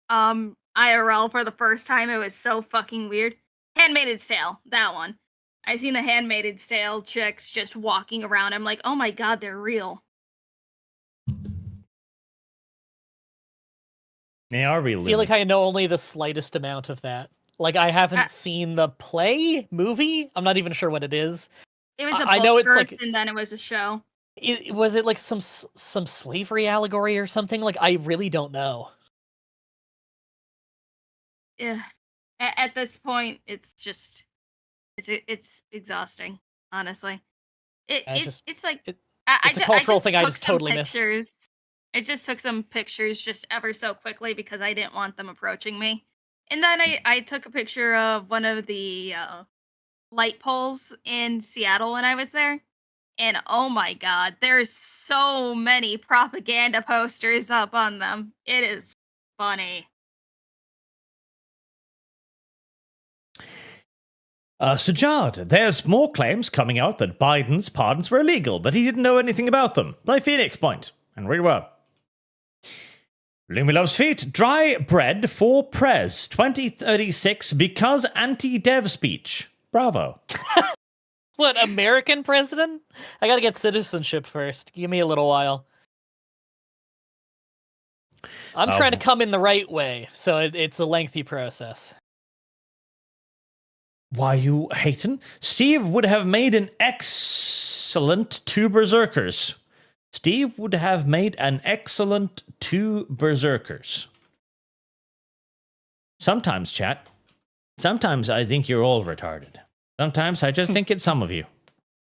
IRL for the first time. It was so fucking weird. Handmaid's Tale, that one. I seen the Handmaid's Tale chicks just walking around. I'm like, oh my god, they're real. They are real. I feel like I know only the slightest amount of that. Like I haven't seen the movie. I'm not even sure what it is. It was a book I know it's first, like, and then it was a show. Was it like some slavery allegory or something? Like I really don't know. Yeah. At this point, it's just it's exhausting. Honestly, it's like it's a cultural thing. I just totally missed. I just took some pictures just ever so quickly because I didn't want them approaching me, and then I took a picture of one of the light poles in Seattle when I was there. And oh my god, there's so many propaganda posters up on them. It is funny. Sajad, there's more claims coming out that Biden's pardons were illegal, that he didn't know anything about them. By Phoenix Point. And read well. Lumi Loves Feet, dry bread for Prez 2036 because anti-dev speech. Bravo. What, American president? I gotta get citizenship first. Give me a little while. I'm trying to come in the right way, so it's a lengthy process. Why you hating? Steve would have made an excellent two berserkers. Steve would have made an excellent two berserkers. Sometimes, chat. Sometimes I think you're all retarded. Sometimes I just think it's some of you.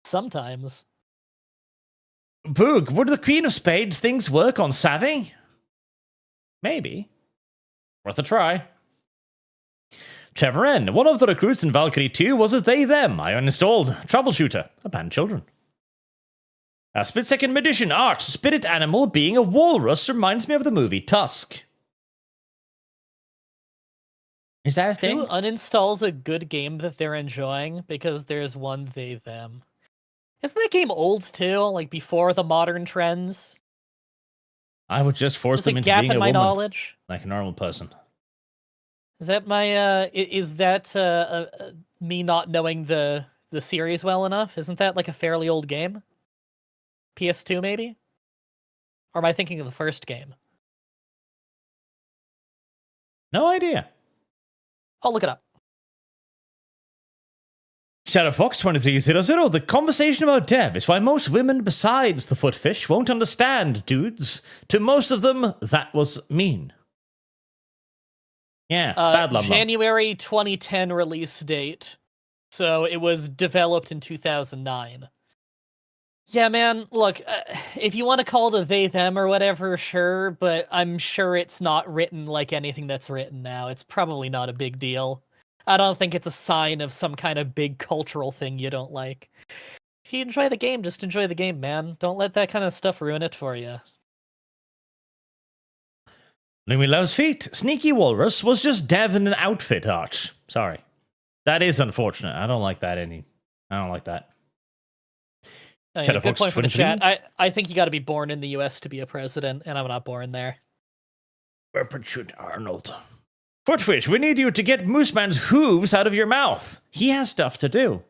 Sometimes. Boog, would the Queen of Spades things work on Savvy? Maybe. Worth a try. Trevor N. One of the recruits in Valkyrie 2 was a they-them. I uninstalled. Troubleshooter. Abandoned children. A split-second magician art. Spirit animal being a walrus reminds me of the movie Tusk. Is that a thing? Who uninstalls a good game that they're enjoying because there's one they-them? Isn't that game old too? Like before the modern trends? I would just force them into gap being in a my woman, knowledge. like a normal person. Is that my is that me not knowing the series well enough? Isn't that like a fairly old game? PS2 maybe? Or am I thinking of the first game? No idea. I'll look it up. Shadowfox2300, the conversation about Deb is why most women besides the footfish won't understand, dudes. To most of them, that was mean. Yeah, bad love. January 2010 release date. So it was developed in 2009. Yeah, man, look, if you want to call it a they-them or whatever, sure, but I'm sure it's not written like anything that's written now. It's probably not a big deal. I don't think it's a sign of some kind of big cultural thing you don't like. If you enjoy the game, just enjoy the game, man. Don't let that kind of stuff ruin it for you. Lumi Loves Feet. Sneaky Walrus was just Dev in an outfit, Arch. Sorry. That is unfortunate. I don't like that I don't like that. Shadow Good Fox point for the 23. chat. I think you got to be born in the U.S. to be a president, and I'm not born there. Richard Arnold. Footfish, we need you to get Mooseman's hooves out of your mouth. He has stuff to do.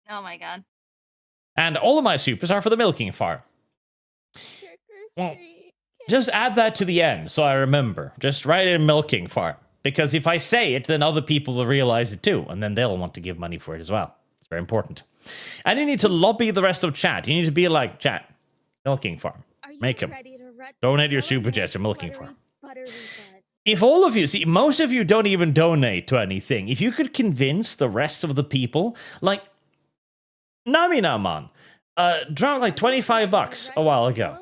Oh my god. And all of my supers are for the milking farm. Trick Well, or treat. Just add that to the end so I remember. Just write in milking farm. Because if I say it, then other people will realize it too, and then they'll want to give money for it as well. It's very important. And you need to lobby the rest of chat. You need to be like, chat, milking farm. Are you Make 'em. ready to rut Donate your this super out? chats to milking Buttery, farm. buttery butt. If all of you, see, most of you don't even donate to anything. If you could convince the rest of the people, like, Naminaman, dropped like $25 a while ago.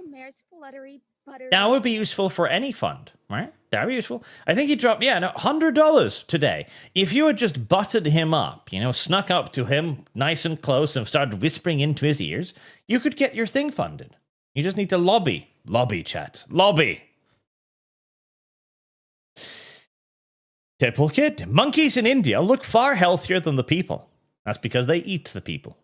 That would be useful for any fund, right? That would be useful. I think he dropped, $100 today. If you had just butted him up, snuck up to him nice and close and started whispering into his ears, you could get your thing funded. You just need to lobby. Lobby, chat. Lobby. Deadpool Kid. Monkeys in India look far healthier than the people. That's because they eat the people.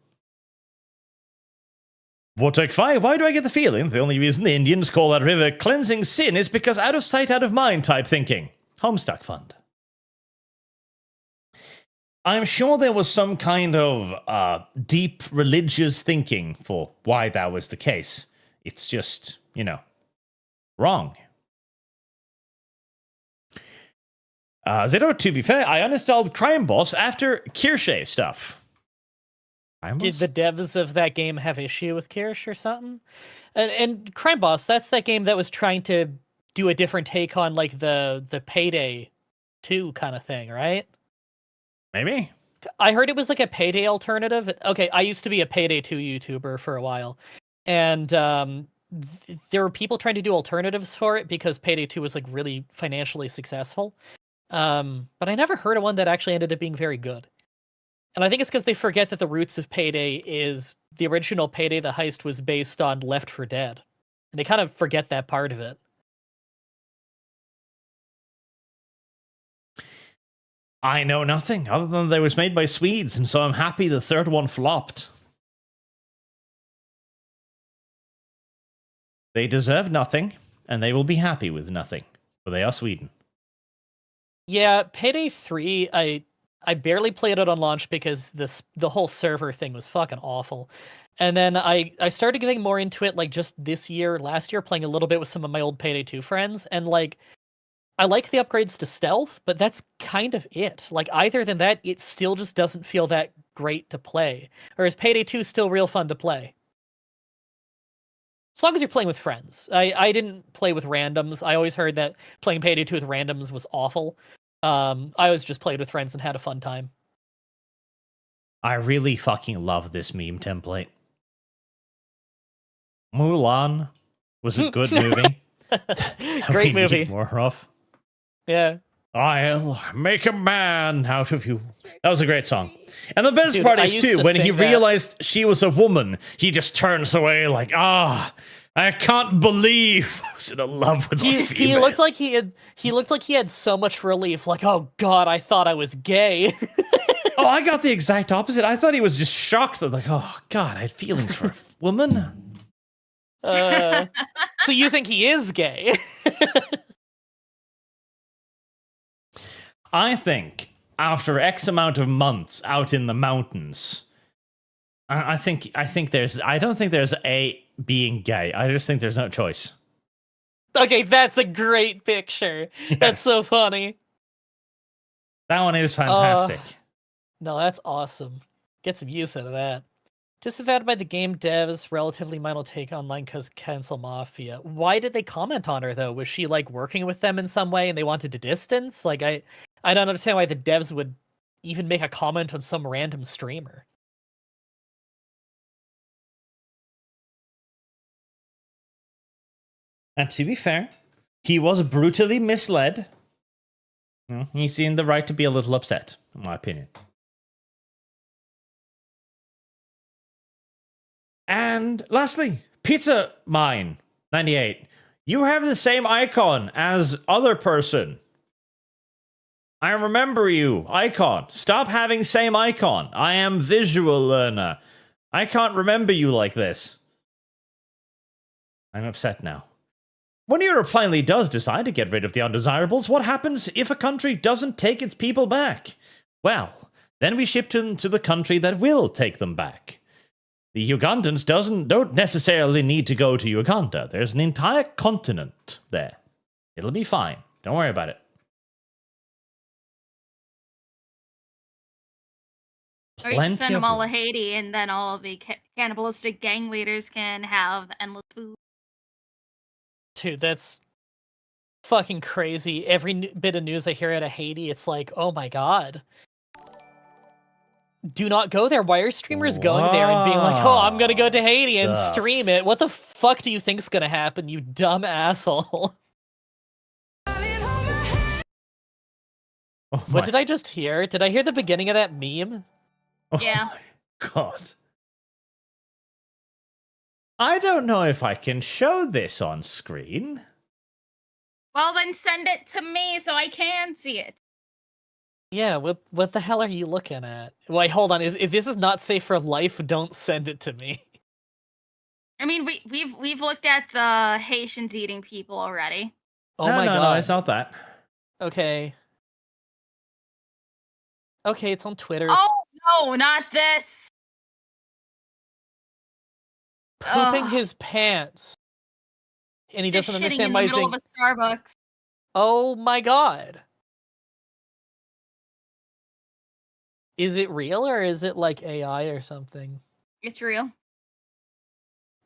Vortex 5, why do I get the feeling the only reason the Indians call that river cleansing sin is because out of sight, out of mind type thinking? Homestuck Fund. I'm sure there was some kind of deep religious thinking for why that was the case. It's just, wrong. Zero, to be fair, I uninstalled Crime Boss after Kirsche stuff. Did the devs of that game have issue with Kirsch or something? And Crime Boss, that's that game that was trying to do a different take on like the Payday 2 kind of thing, right? Maybe. I heard it was like a Payday alternative. Okay, I used to be a Payday 2 YouTuber for a while. And there were people trying to do alternatives for it because Payday 2 was like really financially successful. But I never heard of one that actually ended up being very good. And I think it's because they forget that the roots of Payday is the original Payday, the heist was based on Left 4 Dead. And they kind of forget that part of it. I know nothing other than that it was made by Swedes, and so I'm happy the third one flopped. They deserve nothing, and they will be happy with nothing, for they are Sweden. Yeah, Payday 3, I barely played it on launch because the whole server thing was fucking awful. And then I started getting more into it like just last year, playing a little bit with some of my old Payday 2 friends. And like, I like the upgrades to stealth, but that's kind of it. Like, either than that, it still just doesn't feel that great to play. Or is Payday 2 still real fun to play? As long as you're playing with friends. I didn't play with randoms. I always heard that playing Payday 2 with randoms was awful. I always just played with friends and had a fun time. I really fucking love this meme template. Mulan was a good movie. Great We need movie. more of. Yeah. I'll make a man out of you. That was a great song. And the best Dude, part I is, used too, to when he sing that. realized she was a woman, he just turns away like, I can't believe I was in love with a He female. looked like he had so much relief, like, oh god, I thought I was gay. Oh, I got the exact opposite. I thought he was just shocked that, like, oh god, I had feelings for a woman. So you think he is gay? I think after X amount of months out in the mountains, I don't think there's a being gay. I just think there's no choice. Okay, that's a great picture. That's Yes. so funny. That one is fantastic. No, that's awesome. Get some use out of that. Disavowed by the game devs, relatively minor take online because cancel Mafia. Why did they comment on her, though? Was she, like, working with them in some way and they wanted to distance? Like, I don't understand why the devs would even make a comment on some random streamer. And to be fair, he was brutally misled. He's in the right to be a little upset, in my opinion. And lastly, Pizza Mine 98. You have the same icon as other person. I remember you. Icon. Stop having same icon. I am visual learner. I can't remember you like this. I'm upset now. When Europe finally does decide to get rid of the undesirables, what happens if a country doesn't take its people back? Well, then we ship them to the country that will take them back. The Ugandans don't necessarily need to go to Uganda. There's an entire continent there. It'll be fine. Don't worry about it. Or you can send them all to room. Haiti, and then all of the cannibalistic gang leaders can have endless food. Dude, that's fucking crazy. Every bit of news I hear out of Haiti, it's like, oh my god. Do not go there. Why are streamers going there and being like, oh, I'm gonna go to Haiti and stream it? What the fuck do you think's gonna happen, you dumb asshole? Oh What did I just hear? Did I hear the beginning of that meme? Yeah. Oh my God. I don't know if I can show this on screen. Well, then send it to me so I can see it. Yeah, what the hell are you looking at? Wait, hold on. If this is not safe for life, don't send it to me. I mean, we've looked at the Haitians eating people already. Oh no, my no, god. No, it's not that. Okay. Okay, it's on Twitter. Oh no, not this. Pooping Ugh. his pants. And he Just doesn't shitting understand in why the he's middle being... of a Starbucks. Oh my god. Is it real or is it like AI or something? It's real.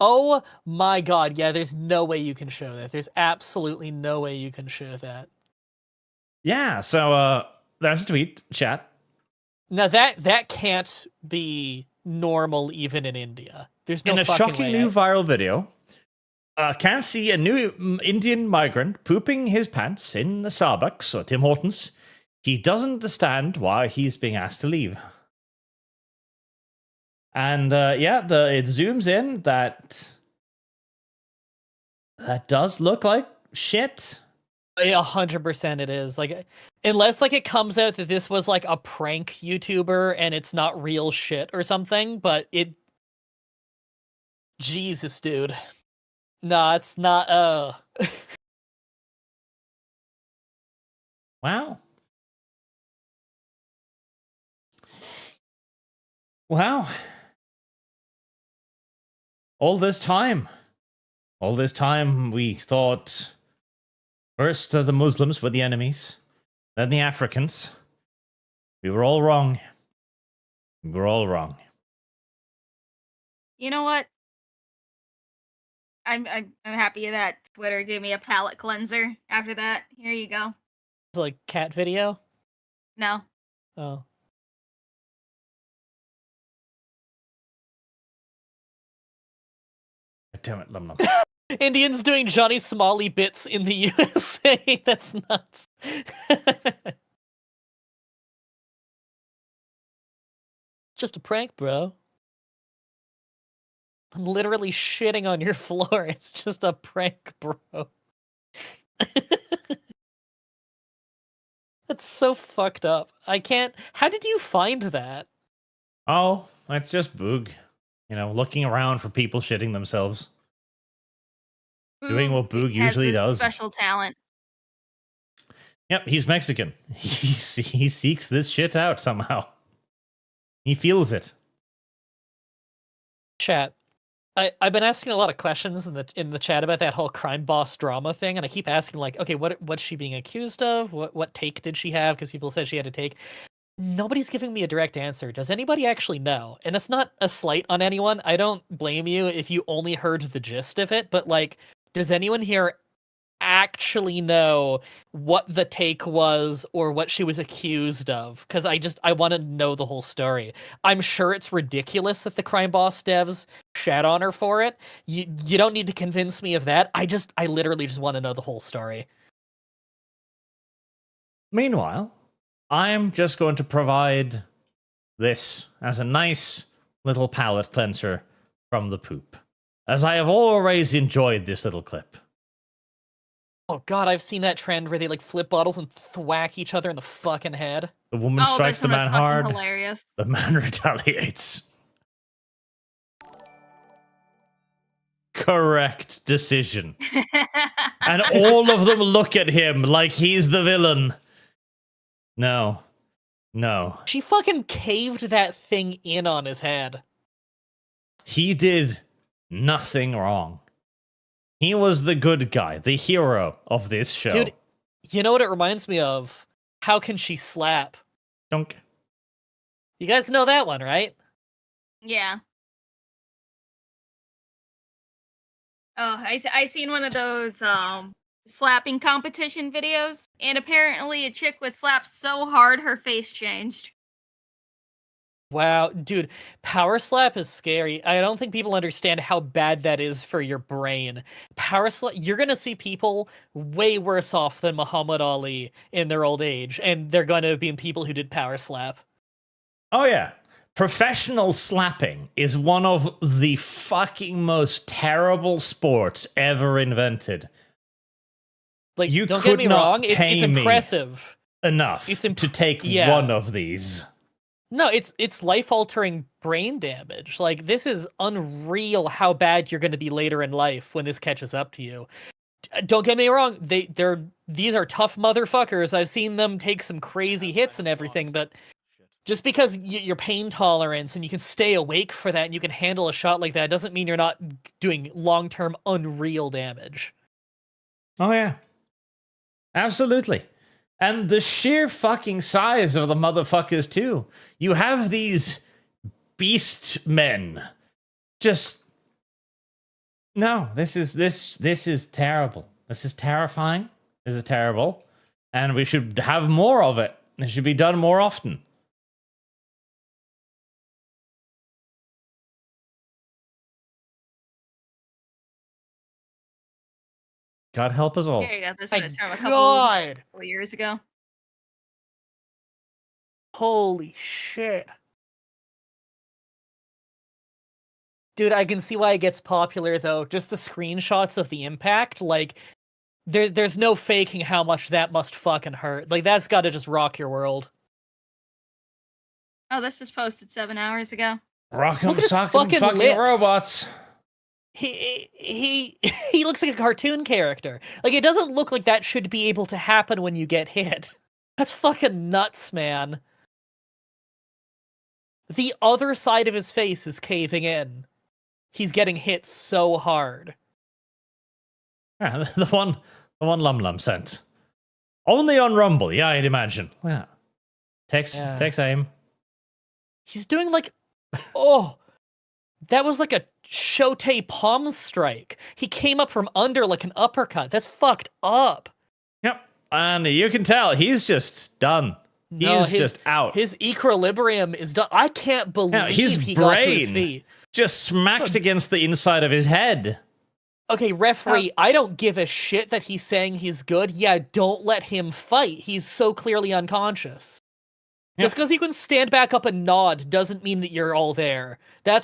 Oh my god, yeah, there's no way you can show that. There's absolutely no way you can show that. Yeah, so there's a tweet, chat. Now that can't be normal even in India. There's no In a fucking shocking way. new viral video, can see a new Indian migrant pooping his pants in the Starbucks or Tim Hortons. He doesn't understand why he's being asked to leave. And yeah, it zooms in that does look like shit. 100% it is. Like, unless like it comes out that this was like a prank YouTuber and it's not real shit or something, but it... Jesus, dude. Nah, it's not, Wow. Wow. All this time we thought first the Muslims were the enemies, then the Africans. We were all wrong. We were all wrong. You know what? I'm happy that Twitter gave me a palate cleanser after that. Here you go. it's like cat video. No. Oh. Damn it, Lum Lum. Indians doing Johnny Smalley bits in the USA. That's nuts. Just a prank, bro. I'm literally shitting on your floor. It's just a prank, bro. That's so fucked up. I can't... How did you find that? Oh, it's just Boog. You know, looking around for people shitting themselves. Doing what Boog usually does. Special talent. Yep, he's Mexican. He seeks this shit out somehow. He feels it. Chat. I've been asking a lot of questions in the chat about that whole crime boss drama thing, and I keep asking like, okay, what's she being accused of? What take did she have? Because people said she had a take. Nobody's giving me a direct answer. Does anybody actually know? And it's not a slight on anyone. I don't blame you if you only heard the gist of it, but like, does anyone here actually know what the take was or what she was accused of? Because I want to know the whole story. I'm sure it's ridiculous that the crime boss devs shat on her for it. You don't need to convince me of that. I literally just want to know the whole story. Meanwhile, I'm just going to provide this as a nice little palate cleanser from the poop, as I have always enjoyed this little clip. Oh god, I've seen that trend where they like flip bottles and thwack each other in the fucking head. The woman strikes the man hard. Hilarious. The man retaliates. Correct decision. And all of them look at him like he's the villain. No. No. She fucking caved that thing in on his head. He did nothing wrong. He was the good guy, the hero of this show. Dude, you know what it reminds me of? How Can She Slap? Dunk. You guys know that one, right? Yeah. Oh, I seen one of those slapping competition videos, and apparently a chick was slapped so hard her face changed. Wow, dude, power slap is scary. I don't think people understand how bad that is for your brain. Power slap, you're gonna see people way worse off than Muhammad Ali in their old age, and they're gonna be people who did power slap. Oh, yeah. Professional slapping is one of the fucking most terrible sports ever invented. Like, You don't could get me not wrong, it's pay me impressive. Enough It's to take yeah. one of these. No, it's life-altering brain damage. Like, this is unreal how bad you're going to be later in life when this catches up to you. Don't get me wrong, these are tough motherfuckers. I've seen them take some crazy hits and everything, but just because your pain tolerance and you can stay awake for that and you can handle a shot like that doesn't mean you're not doing long-term unreal damage. Oh, yeah. Absolutely. And the sheer fucking size of the motherfuckers, too. You have these beast men. Just... No, this is terrible. This is terrifying. This is terrible. And we should have more of it. It should be done more often. God help us all. Here you go. This My one is from a God. couple years ago. Holy shit. Dude, I can see why it gets popular, though. Just the screenshots of the impact, like, there's no faking how much that must fucking hurt. Like, that's gotta just rock your world. Oh, this was posted 7 hours ago. Rock 'em, Look at his sock 'em, fucking fucking lips. robots. He looks like a cartoon character. Like, it doesn't look like that should be able to happen when you get hit. That's fucking nuts, man. The other side of his face is caving in. He's getting hit so hard. Yeah, the one Lum sent. Only on Rumble, yeah, I'd imagine. Yeah. Takes aim. He's doing like, oh, that was like a Shote palm strike. He came up from under like an uppercut. That's fucked up. Yep. And you can tell he's just done. No, He's just out. His equilibrium is done. I can't believe Yeah, his he got to his brain feet. just smacked against the inside of his head. Okay, referee, I don't give a shit that he's saying he's good. Yeah, don't let him fight. He's so clearly unconscious. Just because you can stand back up and nod doesn't mean that you're all there. That's